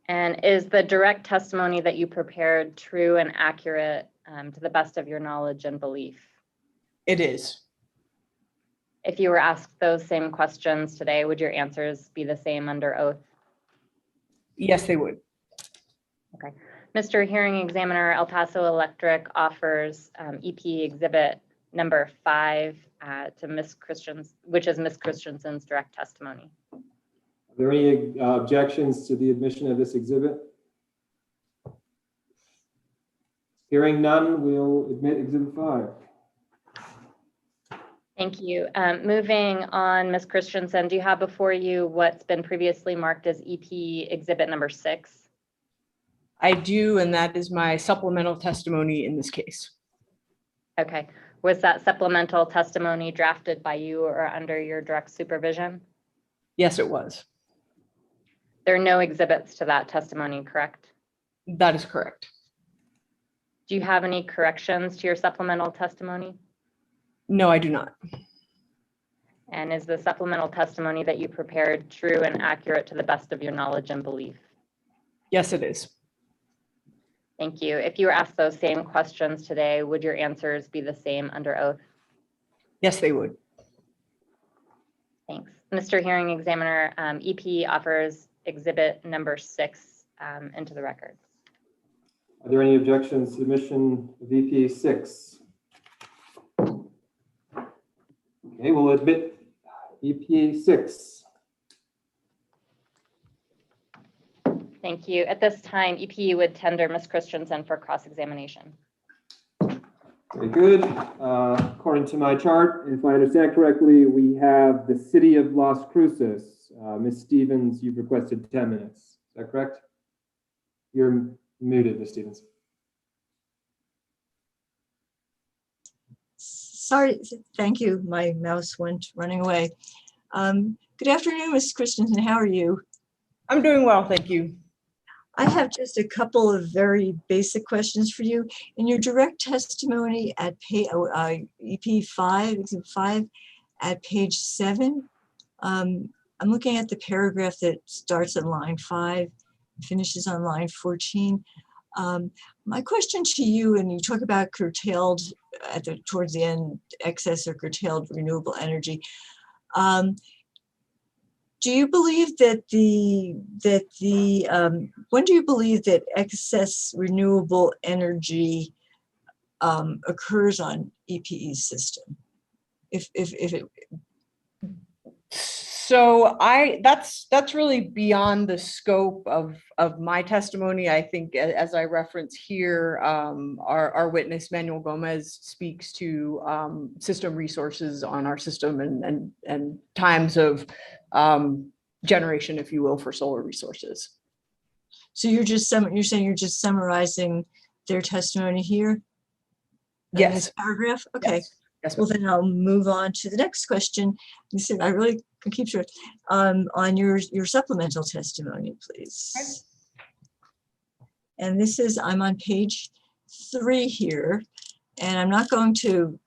Speaker 18: And is the direct testimony that you prepared true and accurate to the best of your knowledge and belief?
Speaker 19: It is.
Speaker 18: If you were asked those same questions today, would your answers be the same under oath?
Speaker 19: Yes, they would.
Speaker 18: Okay. Mr. Hearing Examiner, El Paso Electric offers EP Exhibit number 5 to Ms. Christensen, which is Ms. Christensen's direct testimony.
Speaker 4: Are there any objections to the admission of this exhibit? Hearing none, we'll admit Exhibit 5.
Speaker 18: Thank you. Moving on, Ms. Christensen, do you have before you what's been previously marked as EP Exhibit number 6?
Speaker 19: I do, and that is my supplemental testimony in this case.
Speaker 18: Okay. Was that supplemental testimony drafted by you or under your direct supervision?
Speaker 19: Yes, it was.
Speaker 18: There are no exhibits to that testimony, correct?
Speaker 19: That is correct.
Speaker 18: Do you have any corrections to your supplemental testimony?
Speaker 19: No, I do not.
Speaker 18: And is the supplemental testimony that you prepared true and accurate to the best of your knowledge and belief?
Speaker 19: Yes, it is.
Speaker 18: Thank you. If you were asked those same questions today, would your answers be the same under oath?
Speaker 19: Yes, they would.
Speaker 18: Thanks. Mr. Hearing Examiner, EP offers exhibit number 6 into the record.
Speaker 4: Are there any objections to submission of EP 6? Okay, we'll admit EP 6.
Speaker 18: Thank you. At this time, EP would tender Ms. Christensen for cross-examination.
Speaker 4: Very good. According to my chart, if I understand correctly, we have the City of Las Cruces. Ms. Stevens, you've requested 10 minutes. Is that correct? You're muted, Ms. Stevens.
Speaker 12: Sorry, thank you. My mouse went running away. Good afternoon, Ms. Christensen. How are you?
Speaker 19: I'm doing well, thank you.
Speaker 12: I have just a couple of very basic questions for you. In your direct testimony at EP 5, exhibit 5, at page 7, I'm looking at the paragraph that starts on line 5, finishes on line 14. My question to you, and you talk about curtailed towards the end, excess or curtailed renewable energy. Do you believe that when do you believe that excess renewable energy occurs on EPE's system? If it.
Speaker 19: So that's really beyond the scope of my testimony. I think as I reference here, our witness Manuel Gomez speaks to system resources on our system and times of generation, if you will, for solar resources.
Speaker 12: So you're saying you're just summarizing their testimony here?
Speaker 19: Yes.
Speaker 12: This paragraph? Okay.
Speaker 19: Yes. Yes,
Speaker 12: well, then I'll move on to the next question. You said I really can keep short. On your supplemental testimony, please. Okay. And this is, I'm on page 3 here, and I'm not going to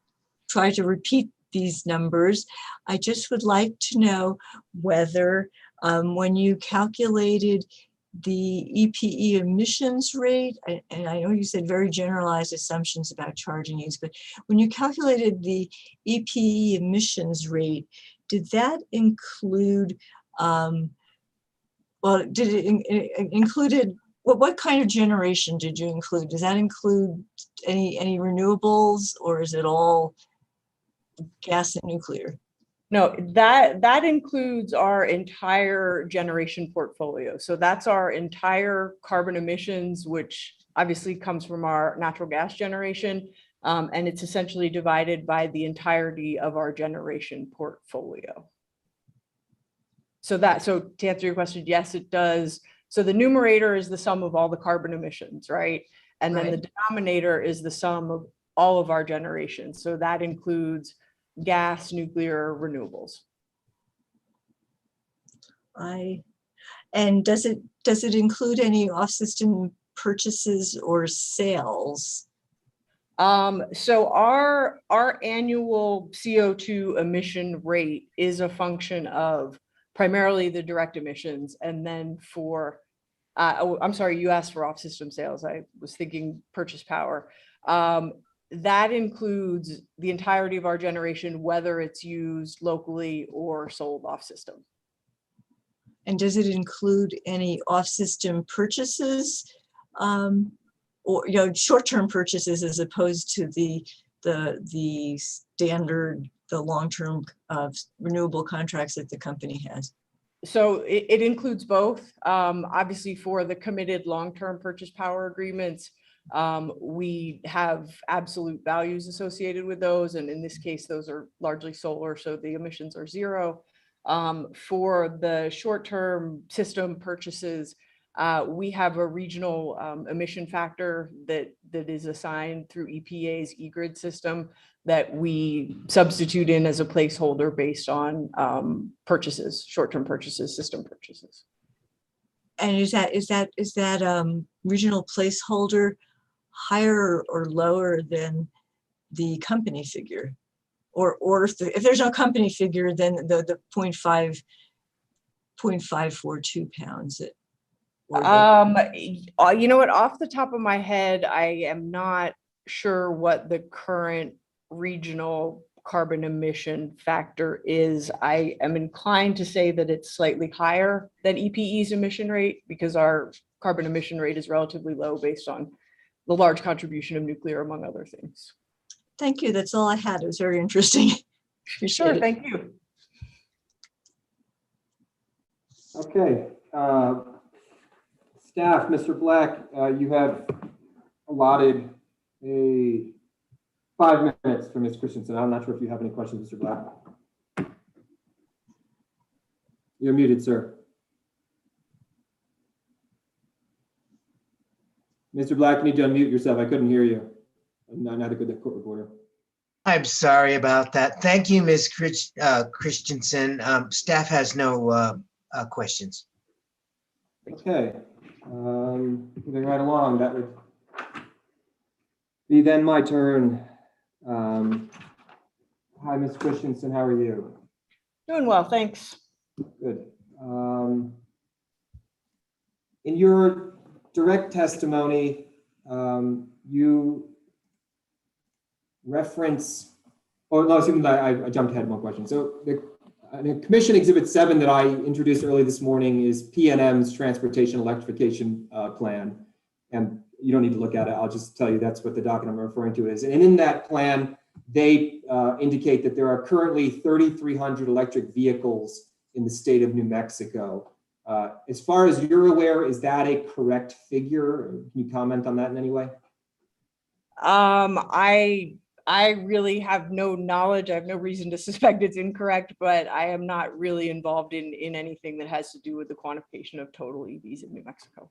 Speaker 12: try to repeat these numbers. I just would like to know whether when you calculated the EPE emissions rate, and I know you said very generalized assumptions about charging needs, but when you calculated the EPE emissions rate, did that include, did it included, what kind of generation did you include? Does that include any renewables, or is it all gas and nuclear?
Speaker 19: No, that includes our entire generation portfolio. So that's our entire carbon emissions, which obviously comes from our natural gas generation. And it's essentially divided by the entirety of our generation portfolio. So to answer your question, yes, it does. So the numerator is the sum of all the carbon emissions, right? And then the denominator is the sum of all of our generation. So that includes gas, nuclear, renewables.
Speaker 12: And does it include any off-system purchases or sales?
Speaker 19: So our annual CO2 emission rate is a function of primarily the direct emissions, and then for I'm sorry, you asked for off-system sales. I was thinking purchase power. That includes the entirety of our generation, whether it's used locally or sold off system.
Speaker 12: And does it include any off-system purchases, or short-term purchases as opposed to the standard, the long-term renewable contracts that the company has?
Speaker 19: So it includes both. Obviously, for the committed long-term purchase power agreements, we have absolute values associated with those. And in this case, those are largely solar, so the emissions are 0. For the short-term system purchases, we have a regional emission factor that is assigned through EPA's eGrid system that we substitute in as a placeholder based on purchases, short-term purchases, system purchases.
Speaker 12: And is that regional placeholder higher or lower than the company figure? Or if there's no company figure, then the 0.542 pounds,
Speaker 19: You know what, off the top of my head, I am not sure what the current regional carbon emission factor is. I am inclined to say that it's slightly higher than EPE's emission rate because our carbon emission rate is relatively low based on the large contribution of nuclear, among other things.
Speaker 12: Thank you. That's all I had. It was very interesting.
Speaker 19: Sure, thank you.
Speaker 4: Okay. Staff, Mr. Black, you have allotted 5 minutes for Ms. Christensen. I'm not sure if you have any questions, Mr. Black. You're muted, sir. Mr. Black, you need to unmute yourself. I couldn't hear you. I'm not a good court reporter.
Speaker 13: I'm sorry about that. Thank you, Ms. Christensen. Staff has no questions.
Speaker 4: Okay. Moving right along, that would be then my turn. Hi, Ms. Christensen, how are you?
Speaker 19: Doing well, thanks.
Speaker 4: Good. In your direct testimony, you reference, oh no, excuse me, I jumped ahead one question. So the Commission Exhibit 7 that I introduced early this morning is PNM's Transportation Electrification Plan. And you don't need to look at it. I'll just tell you that's what the document I'm referring to is. And in that plan, they indicate that there are currently 3,300 electric vehicles in the state of New Mexico. As far as you're aware, is that a correct figure? Can you comment on that in any way?
Speaker 19: I really have no knowledge. I have no reason to suspect it's incorrect, but I am not really involved in anything that has to do with the quantification of total EVs in New Mexico.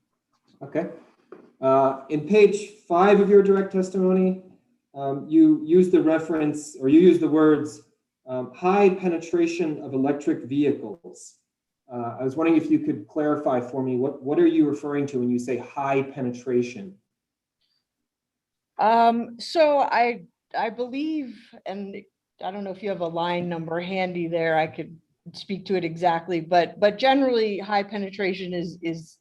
Speaker 4: Okay. In page 5 of your direct testimony, you use the reference, or you use the words, high penetration of electric vehicles. I was wondering if you could clarify for me, what are you referring to when you say high penetration?
Speaker 19: So I believe, and I don't know if you have a line number handy there, I could speak to it exactly, but generally high penetration is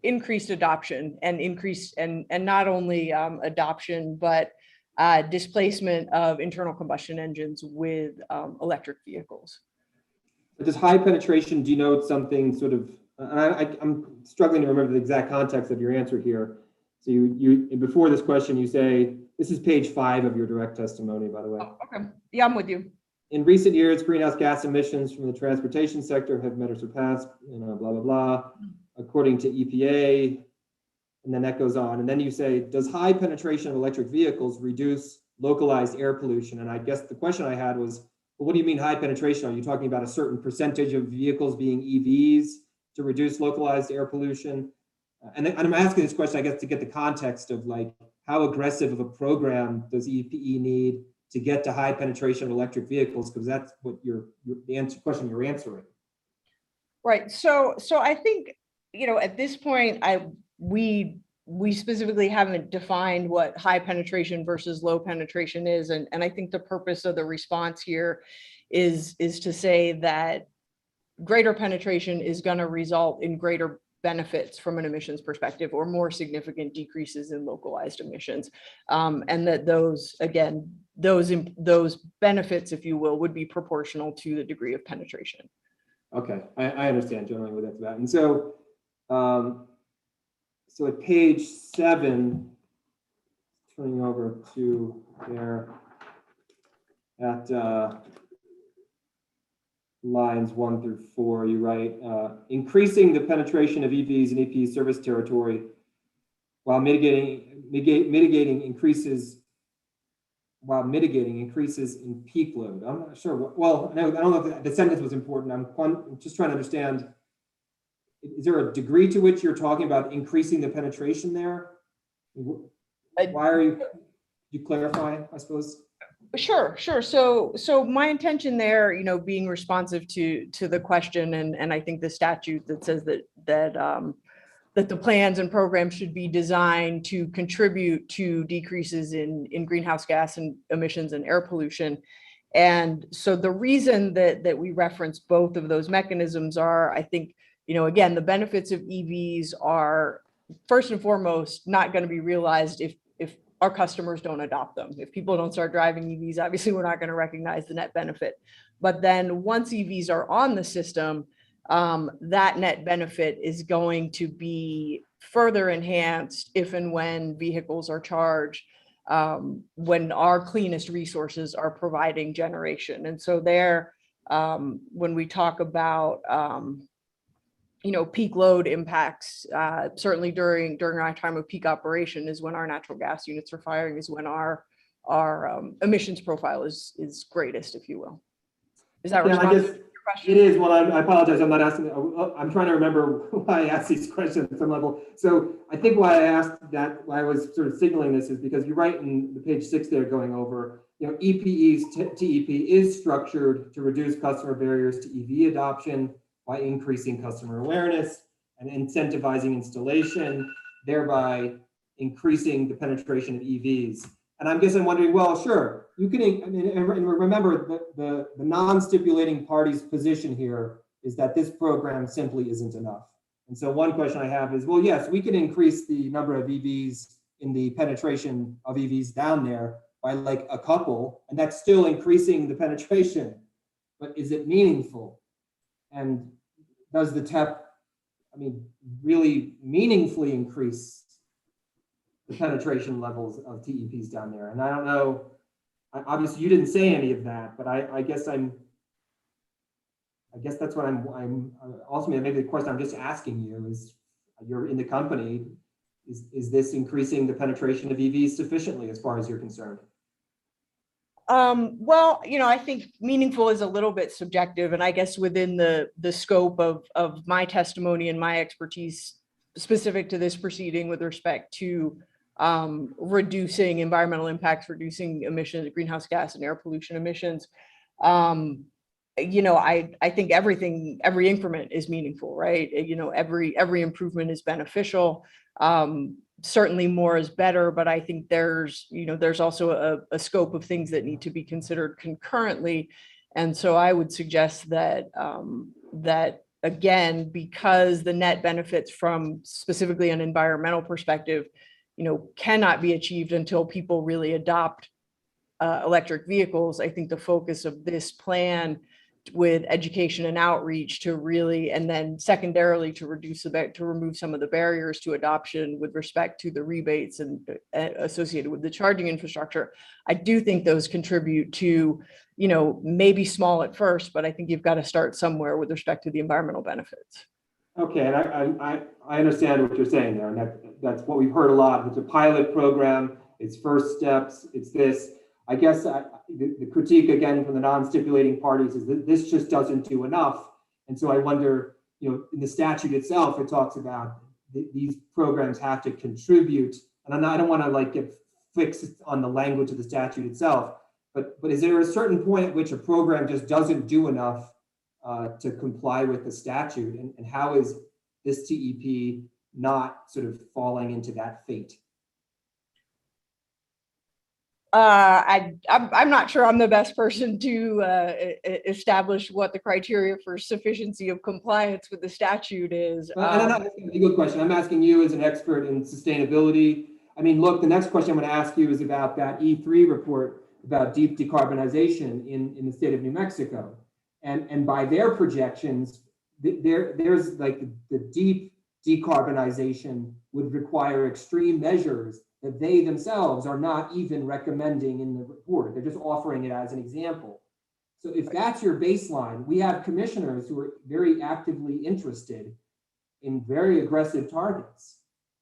Speaker 19: increased adoption and increased and not only adoption, but displacement of internal combustion engines with electric vehicles.
Speaker 4: Does high penetration denote something sort of, I'm struggling to remember the exact context of your answer here. So you before this question, you say, this is page 5 of your direct testimony, by the way.
Speaker 19: Oh, okay. Yeah, I'm with you.
Speaker 4: In recent years, greenhouse gas emissions from the transportation sector have met or surpassed, blah, blah, blah, according to EPA. And then that goes on. And then you say, does high penetration of electric vehicles reduce localized air pollution? And I guess the question I had was, well, what do you mean high penetration? Are you talking about a certain percentage of vehicles being EVs to reduce localized air pollution? And I'm asking this question, I guess, to get the context of like, how aggressive of a program does EPE need to get to high penetration of electric vehicles? Because that's what the question you're answering.
Speaker 19: Right. So I think, at this point, we specifically haven't defined what high penetration versus low penetration is. And I think the purpose of the response here is to say that greater penetration is going to result in greater benefits from an emissions perspective, or more significant decreases in localized emissions. And that those benefits, if you will, would be proportional to the degree of penetration.
Speaker 4: Okay, I understand generally what that's about. And so, so at page 7, turning over to there at lines 1 through 4, you write, increasing the penetration of EVs in EPE service territory while mitigating increases in peak load. I'm not sure. Well, no, I don't know if the sentence was important. I'm just trying to understand. Is there a degree to which you're talking about increasing the penetration there? Why are you clarify, I suppose?
Speaker 19: Sure. So my intention there, being responsive to the question, and I think the statute that says that the plans and programs should be designed to contribute to decreases in greenhouse gas and emissions and air pollution. And so the reason that we reference both of those mechanisms are, I think, again, the benefits of EVs are first and foremost not going to be realized if our customers don't adopt them. If people don't start driving EVs, obviously we're not going to recognize the net benefit. But then once EVs are on the system, that net benefit is going to be further enhanced if and when vehicles are charged, when our cleanest resources are providing generation. And so there, when we talk about peak load impacts, certainly during our time of peak operation is when our natural gas units are firing, is when our emissions profile is greatest, if you will. Is that responsive to your question?
Speaker 4: It is. Well, I apologize. I'm not asking. I'm trying to remember why I asked these questions at some level. So I think why I asked that, why I was sort of signaling this, is because you're right in the page 6 there going over, EPE's TEP is structured to reduce customer barriers to EV adoption by increasing customer awareness and incentivizing installation, thereby increasing the penetration of EVs. And I guess I'm wondering, well, sure, you can, and remember the non-stipulating party's position here is that this program simply isn't enough. And so one question I have is, well, yes, we can increase the number of EVs in the penetration of EVs down there by like a couple, and that's still increasing the penetration, but is it meaningful? And does the TEP, really meaningfully increase the penetration levels of TEPs down there? And I don't know, obviously you didn't say any of that, but I guess that's what I'm ultimately, maybe the question I'm just asking you is, you're in the company, is this increasing the penetration of EVs sufficiently as far as you're concerned?
Speaker 19: Well, I think meaningful is a little bit subjective, and I guess within the scope of my testimony and my expertise specific to this proceeding with respect to reducing environmental impacts, reducing emissions, greenhouse gas and air pollution emissions, I think every increment is meaningful, right? Every improvement is beneficial. Certainly more is better, but I think there's also a scope of things that need to be considered concurrently. And so I would suggest that that again, because the net benefits from specifically an environmental perspective, cannot be achieved until people really adopt electric vehicles. I think the focus of this plan with education and outreach to really, and then secondarily to remove some of the barriers to adoption with respect to the rebates and associated with the charging infrastructure. I do think those contribute to, maybe small at first, but I think you've got to start somewhere with respect to the environmental benefits.
Speaker 4: Okay, and I understand what you're saying there, and that's what we've heard a lot. It's a pilot program, it's first steps, it's this. I guess the critique again from the non-stipulating parties is that this just doesn't do enough. And so I wonder, in the statute itself, it talks about these programs have to contribute. And I don't want to get fixed on the language of the statute itself, but is there a certain point at which a program just doesn't do enough to comply with the statute? And how is this TEP not sort of falling into that fate?
Speaker 19: I'm not sure I'm the best person to establish what the criteria for sufficiency of compliance with the statute is.
Speaker 4: I'm not asking a good question. I'm asking you as an expert in sustainability. Look, the next question I'm going to ask you is about that E3 report about deep decarbonization in the state of New Mexico. And by their projections, there's the deep decarbonization would require extreme measures that they themselves are not even recommending in the report. They're just offering it as an example. So if that's your baseline, we have commissioners who are very actively interested in very aggressive targets.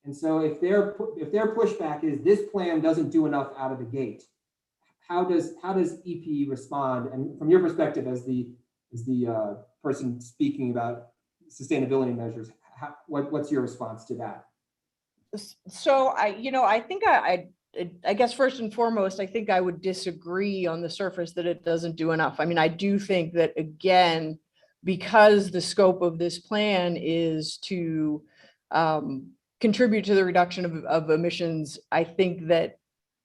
Speaker 4: And so if their pushback is this plan doesn't do enough out of the gate, how does EPE respond? And from your perspective as the person speaking about sustainability measures, what's your response to that?
Speaker 19: So I think I guess first and foremost, I think I would disagree on the surface that it doesn't do enough. I do think that, again, because the scope of this plan is to contribute to the reduction of emissions, I think that,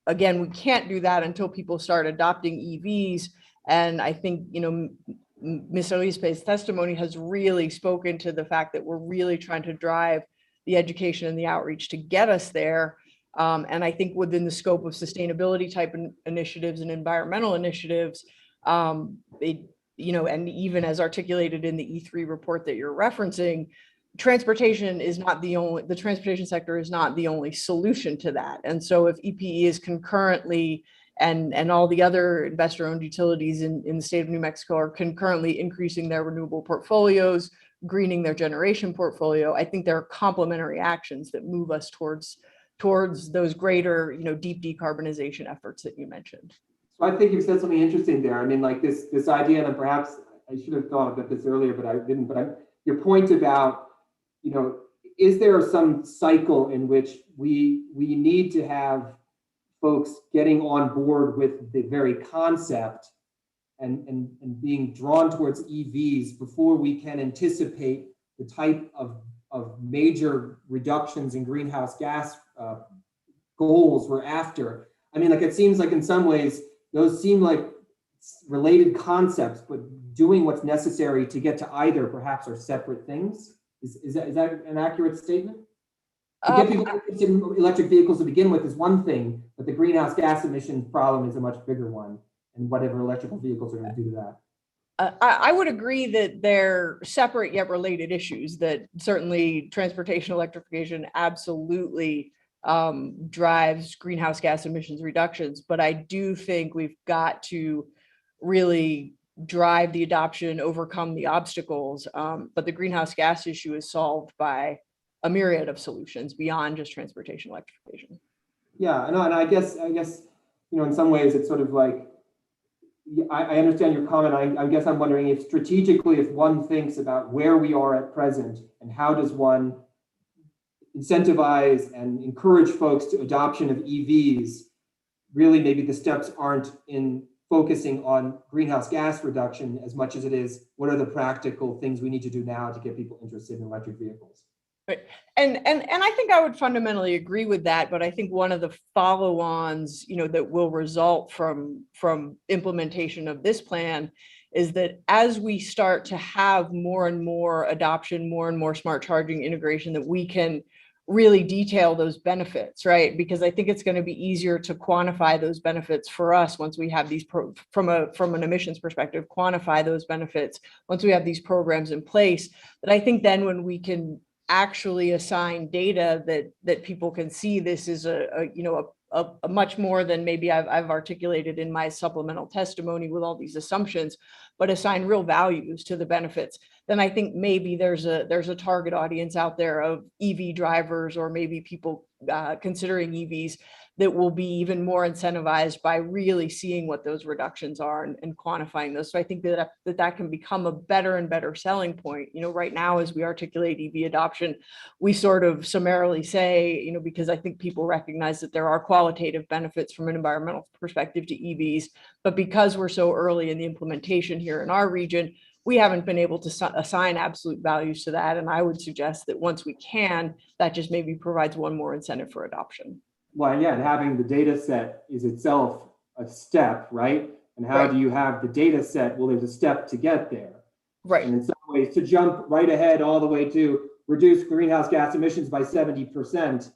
Speaker 19: again, we can't do that until people start adopting EVs. And I think, Ms. Arispe's testimony has really spoken to the fact that we're really trying to drive the education and the outreach to get us there. And I think within the scope of sustainability type initiatives and environmental initiatives, and even as articulated in the E3 report that you're referencing, the transportation sector is not the only solution to that. And so if EPE is concurrently, and all the other investor-owned utilities in the state of New Mexico are concurrently increasing their renewable portfolios, greening their generation portfolio, I think there are complementary actions that move us towards those greater, deep decarbonization efforts that you mentioned.
Speaker 4: So I think you've said something interesting there. I mean, like this idea, and perhaps I should have thought about this earlier, but I didn't. But your point about, is there some cycle in which we need to have folks getting on board with the very concept and being drawn towards EVs before we can anticipate the type of major reductions in greenhouse gas goals we're after? I mean, like, it seems like in some ways those seem like related concepts, but doing what's necessary to get to either perhaps are separate things. Is that an accurate statement? To get people interested in electric vehicles to begin with is one thing, but the greenhouse gas emissions problem is a much bigger one, and whatever electrical vehicles are going to do to that.
Speaker 19: I would agree that they're separate yet related issues, that certainly transportation electrification absolutely drives greenhouse gas emissions reductions. But I do think we've got to really drive the adoption, overcome the obstacles. But the greenhouse gas issue is solved by a myriad of solutions beyond just transportation electrification.
Speaker 4: Yeah, and I guess, in some ways it's sort of like, I understand your comment. I guess I'm wondering if strategically, if one thinks about where we are at present and how does one incentivize and encourage folks to adoption of EVs, really maybe the steps aren't in focusing on greenhouse gas reduction as much as it is, what are the practical things we need to do now to get people interested in electric vehicles?
Speaker 19: Right. And I think I would fundamentally agree with that, but I think one of the follow-ons, that will result from implementation of this plan is that as we start to have more and more adoption, more and more smart charging integration, that we can really detail those benefits, right? Because I think it's going to be easier to quantify those benefits for us once we have these from an emissions perspective, quantify those benefits once we have these programs in place. That I think then when we can actually assign data that people can see, this is a much more than maybe I've articulated in my supplemental testimony with all these assumptions, but assign real values to the benefits, then I think maybe there's a target audience out there of EV drivers, or maybe people considering EVs, that will be even more incentivized by really seeing what those reductions are and quantifying those. So I think that can become a better and better selling point. Right now, as we articulate EV adoption, we sort of summarily say, because I think people recognize that there are qualitative benefits from an environmental perspective to EVs, but because we're so early in the implementation here in our region, we haven't been able to assign absolute values to that. And I would suggest that once we can, that just maybe provides one more incentive for adoption.
Speaker 4: Well, yeah, and having the data set is itself a step, right? And how do you have the data set? Well, there's a step to get there.
Speaker 19: Right.
Speaker 4: And in some ways, to jump right ahead all the way to reduce greenhouse gas emissions by 70%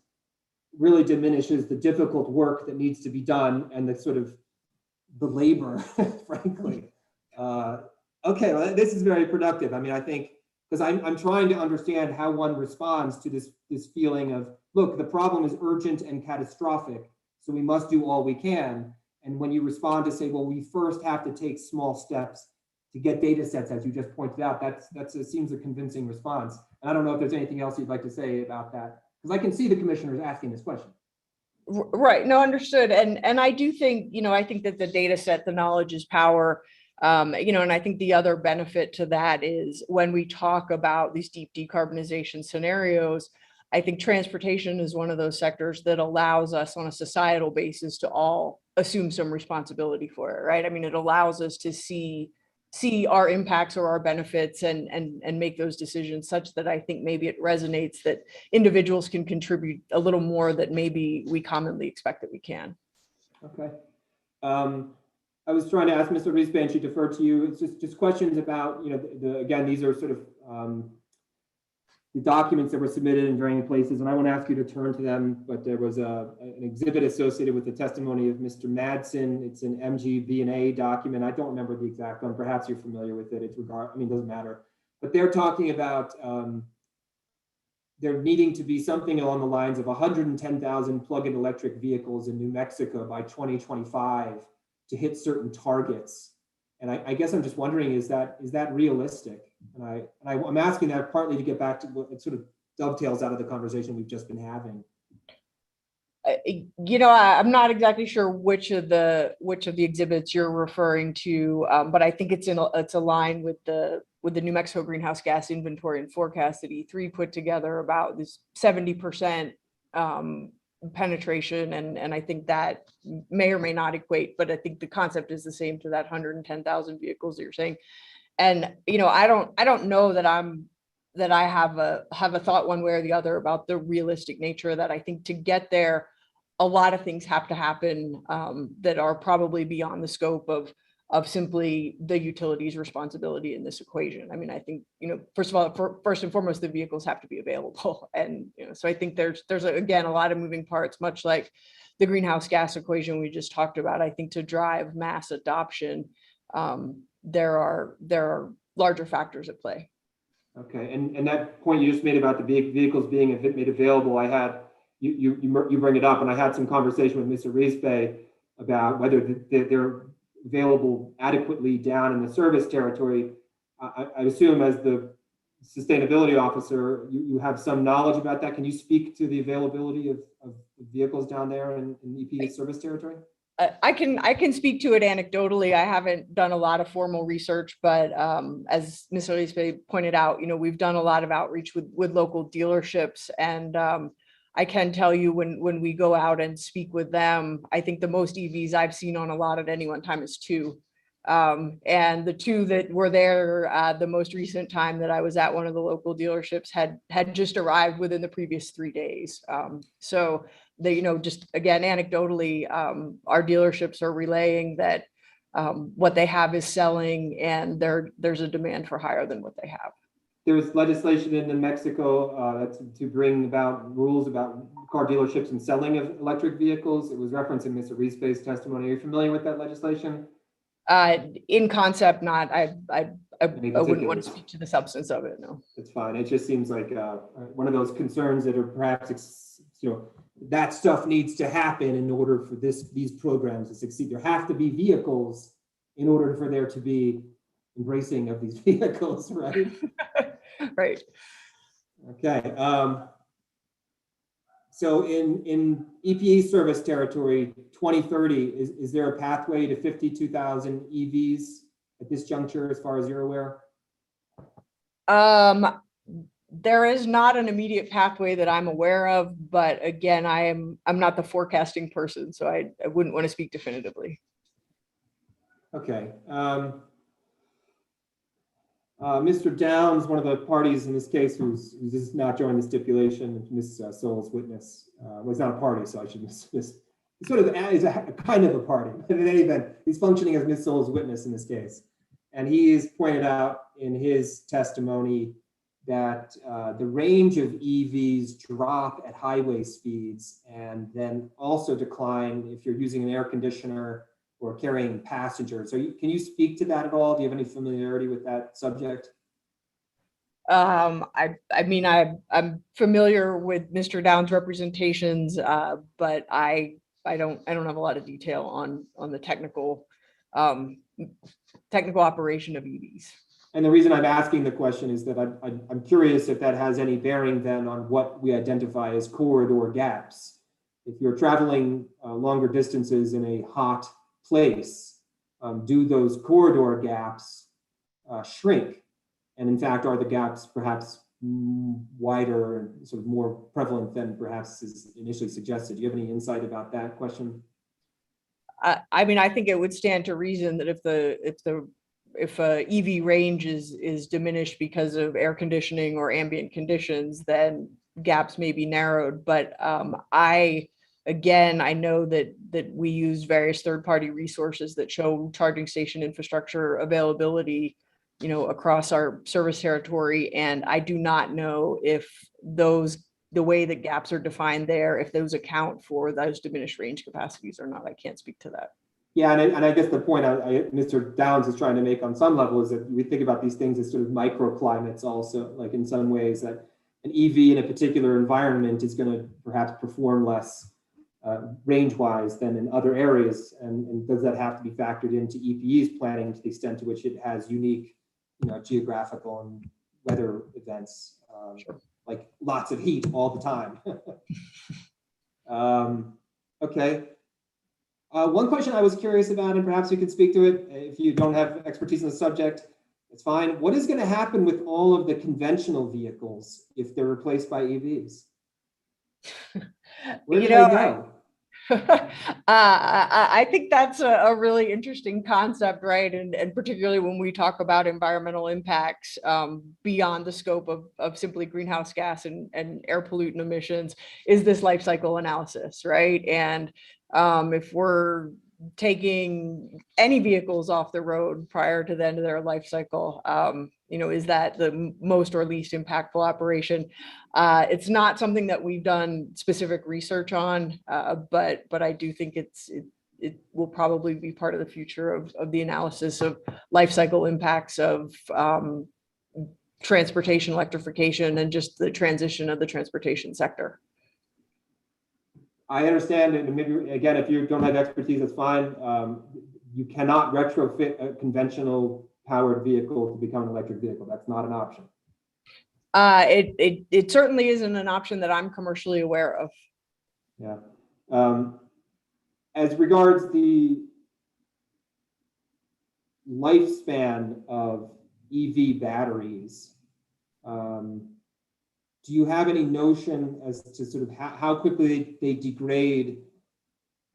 Speaker 4: really diminishes the difficult work that needs to be done and the sort of the labor, frankly. Okay, well, this is very productive. I mean, I think, because I'm trying to understand how one responds to this feeling of, look, the problem is urgent and catastrophic, so we must do all we can. And when you respond to say, well, we first have to take small steps to get data sets, as you just pointed out, that seems a convincing response. And I don't know if there's anything else you'd like to say about that, because I can see the commissioners asking this question.
Speaker 19: Right, no, understood. And I do think, I think that the data set, the knowledge is power. And I think the other benefit to that is when we talk about these deep decarbonization scenarios, I think transportation is one of those sectors that allows us on a societal basis to all assume some responsibility for it, right? I mean, it allows us to see our impacts or our benefits and make those decisions such that I think maybe it resonates that individuals can contribute a little more that maybe we commonly expect that we can.
Speaker 4: Okay. I was trying to ask Mr. Rispe, and she deferred to you. It's just questions about, again, these are sort of the documents that were submitted in varying places, and I won't ask you to turn to them, but there was an exhibit associated with the testimony of Mr. Madsen. It's an MGB&A document. I don't remember the exact one. Perhaps you're familiar with it. It doesn't matter. But they're talking about there needing to be something along the lines of 110,000 plug-in electric vehicles in New Mexico by 2025 to hit certain targets. And I guess I'm just wondering, is that realistic? And I'm asking that partly to get back to what it sort of dovetails out of the conversation we've just been having.
Speaker 19: I'm not exactly sure which of the exhibits you're referring to, but I think it's aligned with the New Mexico greenhouse gas inventory and forecast that E3 put together about this 70% penetration, and I think that may or may not equate, but I think the concept is the same to that 110,000 vehicles that you're saying. And I don't know that I have a thought one way or the other about the realistic nature of that. I think to get there, a lot of things have to happen that are probably beyond the scope of simply the utility's responsibility in this equation. I mean, I think, first of all, first and foremost, the vehicles have to be available. And, so I think there's again, a lot of moving parts, much like the greenhouse gas equation we just talked about. I think to drive mass adoption, there are larger factors at play.
Speaker 4: Okay, and that point you just made about the vehicles being made available, I had, you bring it up, and I had some conversation with Mr. Rispe about whether they're available adequately down in the service territory. I assume as the sustainability officer, you have some knowledge about that. Can you speak to the availability of vehicles down there in EPA service territory?
Speaker 19: I can speak to it anecdotally. I haven't done a lot of formal research, but as Ms. Rispe pointed out, we've done a lot of outreach with local dealerships, and I can tell you when we go out and speak with them, I think the most EVs I've seen on a lot at any one time is 2. And the 2 that were there the most recent time that I was at one of the local dealerships had just arrived within the previous 3 days. So they, just again, anecdotally, our dealerships are relaying that what they have is selling, and there's a demand for higher than what they have.
Speaker 4: There's legislation in New Mexico that's to bring about rules about car dealerships and selling of electric vehicles. It was referenced in Mr. Rispe's testimony. Are you familiar with that legislation?
Speaker 19: In concept, not. I wouldn't want to speak to the substance of it. No,
Speaker 4: it's fine. It just seems like one of those concerns that are perhaps, that stuff needs to happen in order for these programs to succeed. There have to be vehicles in order for there to be embracing of these vehicles, right?
Speaker 19: Right.
Speaker 4: Okay. So in EPA service territory, 2030, is there a pathway to 52,000 EVs at this juncture, as far as you're aware?
Speaker 19: There is not an immediate pathway that I'm aware of, but again, I'm not the forecasting person, so I wouldn't want to speak definitively.
Speaker 4: Okay. Mr. Downs, one of the parties in this case, who's just not joined the stipulation, Ms. Souls' witness, was not a party, so I should sort of is a kind of a party. But in any event, he's functioning as Ms. Souls' witness in this case. And he has pointed out in his testimony that the range of EVs drop at highway speeds and then also decline if you're using an air conditioner or carrying passengers. Can you speak to that at all? Do you have any familiarity with that subject?
Speaker 19: I mean, I'm familiar with Mr. Downs' representations, but I don't have a lot of detail on the technical operation of EVs.
Speaker 4: And the reason I'm asking the question is that I'm curious if that has any bearing then on what we identify as corridor gaps. If you're traveling longer distances in a hot place, do those corridor gaps shrink? And in fact, are the gaps perhaps wider and sort of more prevalent than perhaps is initially suggested? Do you have any insight about that question?
Speaker 19: I mean, I think it would stand to reason that if EV range is diminished because of air conditioning or ambient conditions, then gaps may be narrowed. But I again, I know that we use various third-party resources that show charging station infrastructure availability, you know, across our service territory. And I do not know if the way that gaps are defined there, if those account for those diminished range capacities or not. I can't speak to that.
Speaker 4: Yeah, and I guess the point Mr. Downs is trying to make on some level is that we think about these things as sort of microclimates also, like in some ways that an EV in a particular environment is going to perhaps perform less range-wise than in other areas. And does that have to be factored into EPE's planning to the extent to which it has unique, you know, geographical and weather events, like lots of heat all the time. Okay. One question I was curious about, and perhaps you could speak to it if you don't have expertise in the subject, it's fine. What is going to happen with all of the conventional vehicles if they're replaced by EVs? Where do they go?
Speaker 19: I think that's a really interesting concept, right? And particularly when we talk about environmental impacts beyond the scope of simply greenhouse gas and air pollutant emissions, is this life cycle analysis, right? And if we're taking any vehicles off the road prior to the end of their life cycle, you know, is that the most or least impactful operation? It's not something that we've done specific research on, but I do think it will probably be part of the future of the analysis of life cycle impacts of transportation electrification and just the transition of the transportation sector.
Speaker 4: I understand, and maybe again, if you don't have expertise, that's fine. You cannot retrofit a conventional powered vehicle to become an electric vehicle. That's not an option.
Speaker 19: It certainly isn't an option that I'm commercially aware of.
Speaker 4: Yeah. As regards the lifespan of EV batteries, do you have any notion as to sort of how quickly they degrade,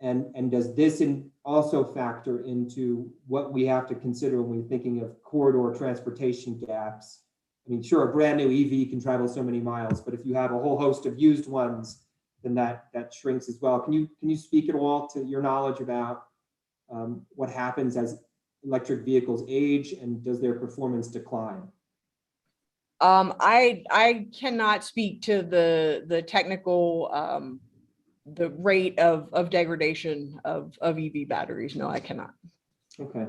Speaker 4: and does this also factor into what we have to consider when we're thinking of corridor transportation gaps? I mean, sure, a brand new EV can travel so many miles, but if you have a whole host of used ones, then that shrinks as well. Can you speak at all to your knowledge about what happens as electric vehicles age, and does their performance decline?
Speaker 19: I cannot speak to the technical the rate of degradation of EV batteries. No, I cannot.
Speaker 4: Okay.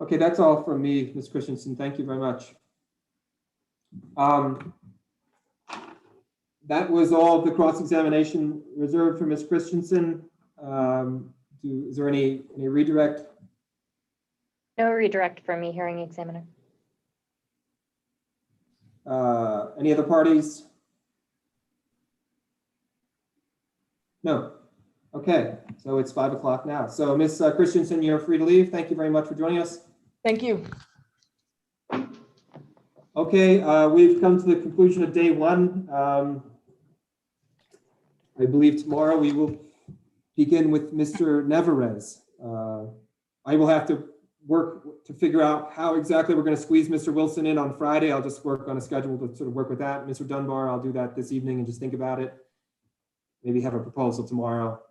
Speaker 4: Okay, that's all from me, Ms. Christensen. Thank you very much. That was all of the cross-examination reserved for Ms. Christensen. Is there any redirect?
Speaker 18: No redirect from me, hearing examiner.
Speaker 4: Any other parties? No. Okay, so it's 5 o'clock now. So Ms. Christensen, you're free to leave. Thank you very much for joining us.
Speaker 19: Thank you.
Speaker 4: Okay, we've come to the conclusion of day one. I believe tomorrow we will begin with Mr. Neverez. I will have to work to figure out how exactly we're going to squeeze Mr. Wilson in on Friday. I'll just work on a schedule to sort of work with that. Mr. Dunbar, I'll do that this evening and just think about it. Maybe have a proposal tomorrow,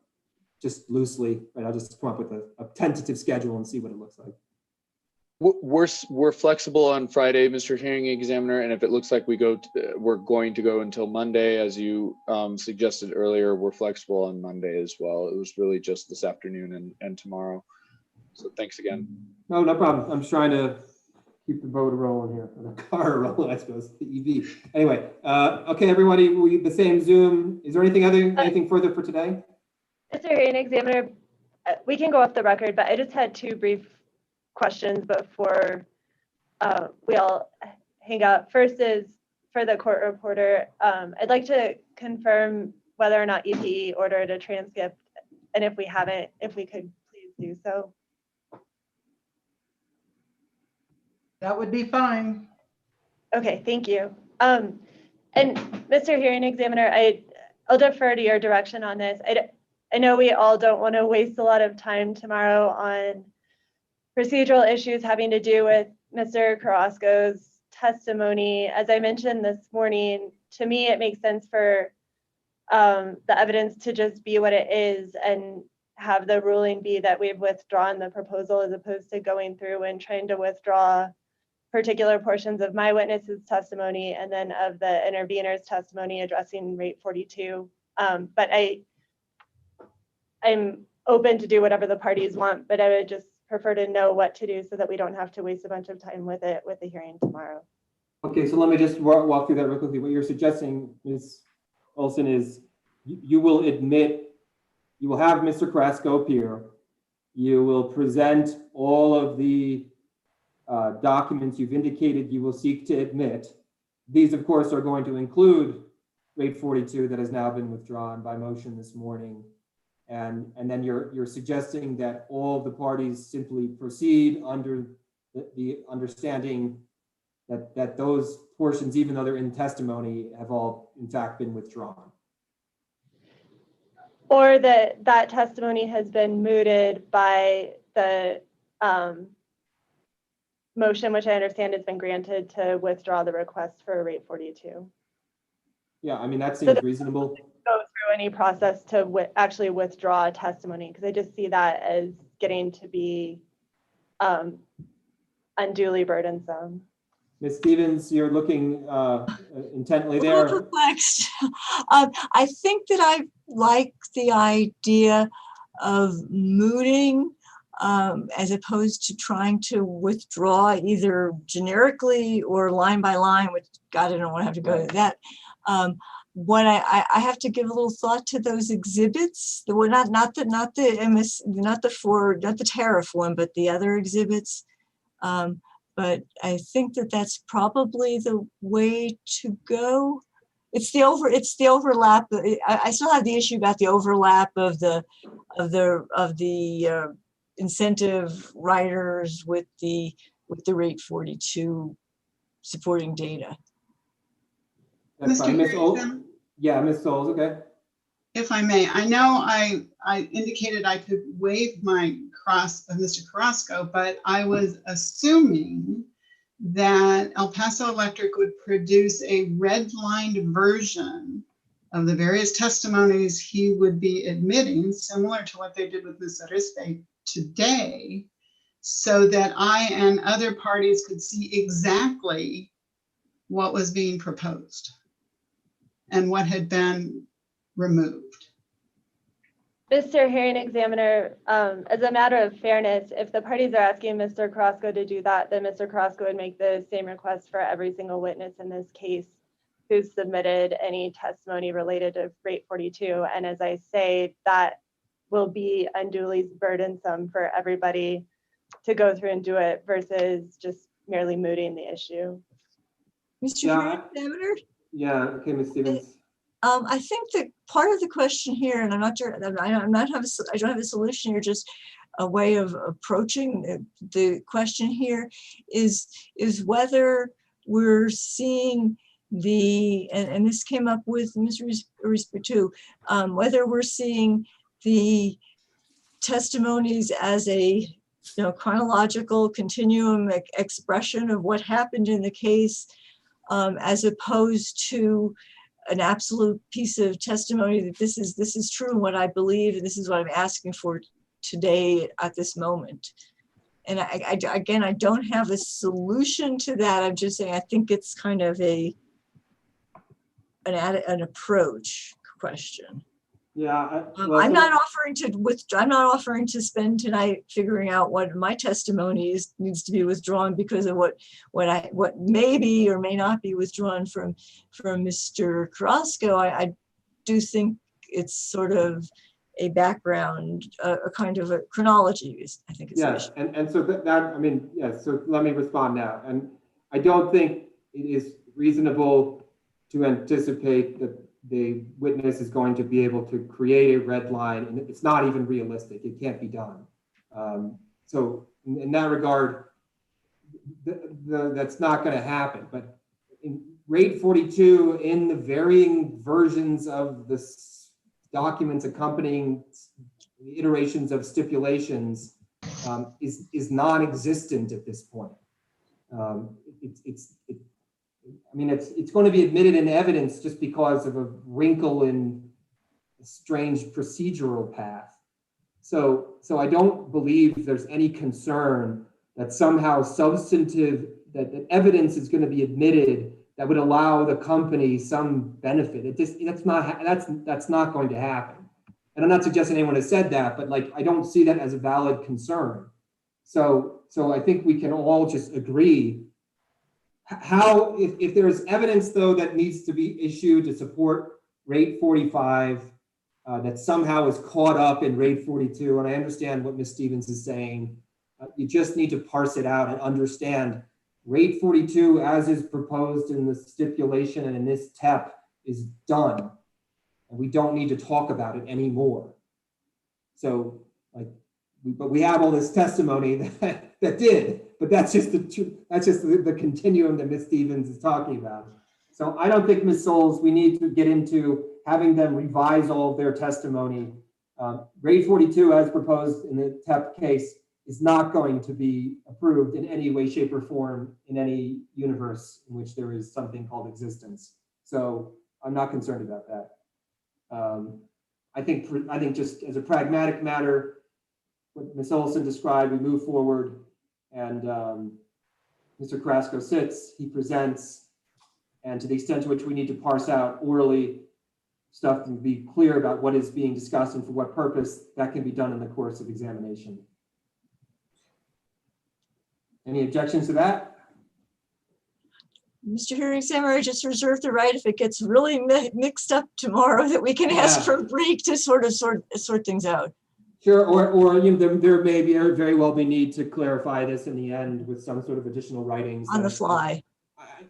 Speaker 4: just loosely, right? I'll just come up with a tentative schedule and see what it looks like.
Speaker 10: We're flexible on Friday, Mr. Hearing Examiner, and if it looks like we're going to go until Monday, as you suggested earlier, we're flexible on Monday as well. It was really just this afternoon and tomorrow. So thanks again.
Speaker 4: No problem. I'm just trying to keep the boat rolling here, or the car rolling, I suppose, the EV. Anyway, okay, everybody, the same Zoom. Is there anything further for today?
Speaker 7: Mr. Hearing Examiner, we can go off the record, but I just had two brief questions before we all hang out. First is for the court reporter. I'd like to confirm whether or not EPE ordered a transcript, and if we haven't, if we could please do so.
Speaker 2: That would be fine.
Speaker 7: Okay, thank you. And Mr. Hearing Examiner, I'll defer to your direction on this. I know we all don't want to waste a lot of time tomorrow on procedural issues having to do with Mr. Carrasco's testimony. As I mentioned this morning, to me, it makes sense for the evidence to just be what it is and have the ruling be that we've withdrawn the proposal as opposed to going through and trying to withdraw particular portions of my witness's testimony and then of the intervener's testimony addressing rate 42. But I'm open to do whatever the parties want, but I would just prefer to know what to do so that we don't have to waste a bunch of time with it with the hearing tomorrow.
Speaker 4: Okay, so let me just walk through that real quickly. What you're suggesting, Ms. Olson, is you will admit, you will have Mr. Carrasco appear, you will present all of the documents you've indicated you will seek to admit. These, of course, are going to include rate 42 that has now been withdrawn by motion this morning. And then you're suggesting that all of the parties simply proceed under the understanding that those portions, even though they're in testimony, have all in fact been withdrawn.
Speaker 7: Or that testimony has been mooted by the motion, which I understand has been granted to withdraw the request for rate 42.
Speaker 4: Yeah, I mean, that seems reasonable.
Speaker 7: Go through any process to actually withdraw a testimony, because I just see that as getting to be unduly burdensome.
Speaker 4: Ms. Stevens, you're looking intently
Speaker 12: A
Speaker 4: there.
Speaker 12: little perplexed. I think that I like the idea of mooting as opposed to trying to withdraw either generically or line by line, which God, I don't want to have to go to that. When I have to give a little thought to those exhibits, not the tariff one, but the other exhibits. But I think that's probably the way to go. It's the overlap. I still have the issue about the overlap of the incentive riders with the rate 42 supporting data.
Speaker 4: That's fine. Ms. Olson? Yeah, Ms. Souls, okay.
Speaker 5: If I may, I know I indicated I could waive my cross of Mr. Carrasco, but I was assuming that El Paso Electric would produce a redlined version of the various testimonies he would be admitting, similar to what they did with Ms. Arispe today, so that I and other parties could see exactly what was being proposed and what had been removed.
Speaker 7: Mr. Hearing Examiner, as a matter of fairness, if the parties are asking Mr. Carrasco to do that, then Mr. Carrasco would make the same request for every single witness in this case who submitted any testimony related to rate 42. And as I say, that will be unduly burdensome for everybody to go through and do it versus just merely mooting the issue.
Speaker 12: Mr. Hearing Examiner?
Speaker 4: Yeah, okay, Ms. Stevens.
Speaker 12: I think that part of the question here, and I'm not sure, I don't have a solution here, just a way of approaching the question here is whether we're seeing and this came up with Ms. Arispe too, whether we're seeing the testimonies as a chronological continuum expression of what happened in the case, as opposed to an absolute piece of testimony that this is true and what I believe, and this is what I'm asking for today at this moment. And again, I don't have a solution to that. I'm just saying I think it's kind of an approach question.
Speaker 4: Yeah,
Speaker 12: I'm not offering to spend tonight figuring out what my testimony needs to be withdrawn because of what maybe or may not be withdrawn from Mr. Carrasco. I do think it's sort of a background, a kind of a chronology. I think it's
Speaker 4: yes, and so that I mean, yes. So let me respond now. And I don't think it is reasonable to anticipate that the witness is going to be able to create a red line, and it's not even realistic. It can't be done. So in that regard, that's not going to happen. But in rate 42, in the varying versions of the documents accompanying iterations of stipulations, is non-existent at this point. I mean, it's going to be admitted in evidence just because of a wrinkle in strange procedural path. So I don't believe there's any concern that somehow that evidence is going to be admitted that would allow the company some benefit. That's not going to happen. And I'm not suggesting anyone has said that, but like, I don't see that as a valid concern. So I think we can all just agree how, if there's evidence though that needs to be issued to support rate 45, that somehow is caught up in rate 42, and I understand what Ms. Stevens is saying, you just need to parse it out and understand rate 42 as is proposed in the stipulation and in this TEP is done. And we don't need to talk about it anymore. So like, but we have all this testimony that did, but that's just the continuum that Ms. Stevens is talking about. So I don't think, Ms. Souls, we need to get into having them revise all of their testimony. Rate 42 as proposed in the TEP case is not going to be approved in any way, shape, or form in any universe in which there is something called existence. So I'm not concerned about that. I think just as a pragmatic matter, what Ms. Olson described, we move forward, and Mr. Carrasco sits, he presents, and to the extent to which we need to parse out orally stuff and be clear about what is being discussed and for what purpose, that can be done in the course of examination. Any objections to that?
Speaker 12: Mr. Hearing examiner, just reserve the right if it gets really mixed up tomorrow that we can ask for a break to sort things out.
Speaker 4: Sure, or you know, there may be very well be need to clarify this in the end with some sort of additional writings
Speaker 12: on the fly,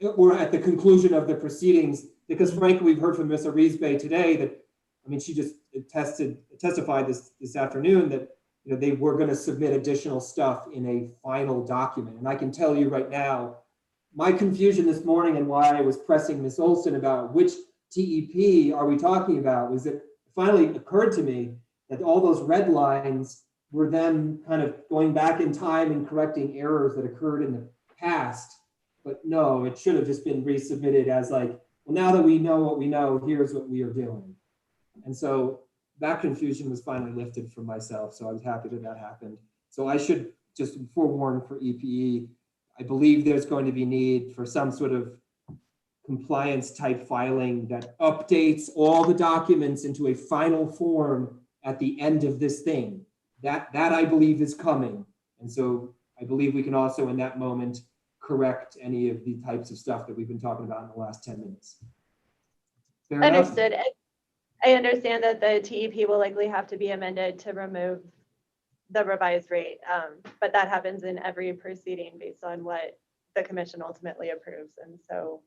Speaker 4: or at the conclusion of the proceedings. Because frankly, we've heard from Ms. Arizbe today that, I mean, she just testified this afternoon that, you know, they were going to submit additional stuff in a final document. And I can tell you right now, my confusion this morning and why I was pressing Ms. Olson about which TEP are we talking about was that it finally occurred to me that all those red lines were then kind of going back in time and correcting errors that occurred in the past. But no, it should have just been resubmitted as like, well, now that we know what we know, here's what we are doing. And so that confusion was finally lifted from myself. So I was happy that happened. So I should just forewarn for EPE, I believe there's going to be need for some sort of compliance type filing that updates all the documents into a final form at the end of this thing. That I believe is coming. And so I believe we can also in that moment correct any of the types of stuff that we've been talking about in the last 10 minutes. Fair enough?
Speaker 7: Understood. I understand that the TEP will likely have to be amended to remove the revised rate, but that happens in every proceeding based on what the commission ultimately approves. And so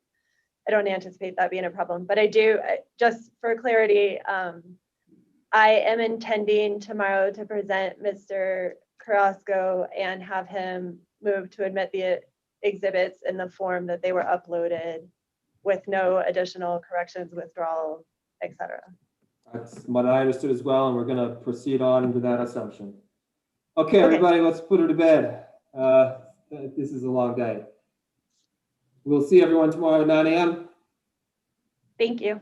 Speaker 7: I don't anticipate that being a problem, but I do, just for clarity, I am intending tomorrow to present Mr. Carrasco and have him move to admit the exhibits in the form that they were uploaded with no additional corrections, withdrawal, etc.
Speaker 4: That's what I understood as well, and we're going to proceed on with that assumption. Okay, everybody, let's put her to bed. This is a long day. We'll see everyone tomorrow at 9 a.m.
Speaker 7: Thank you.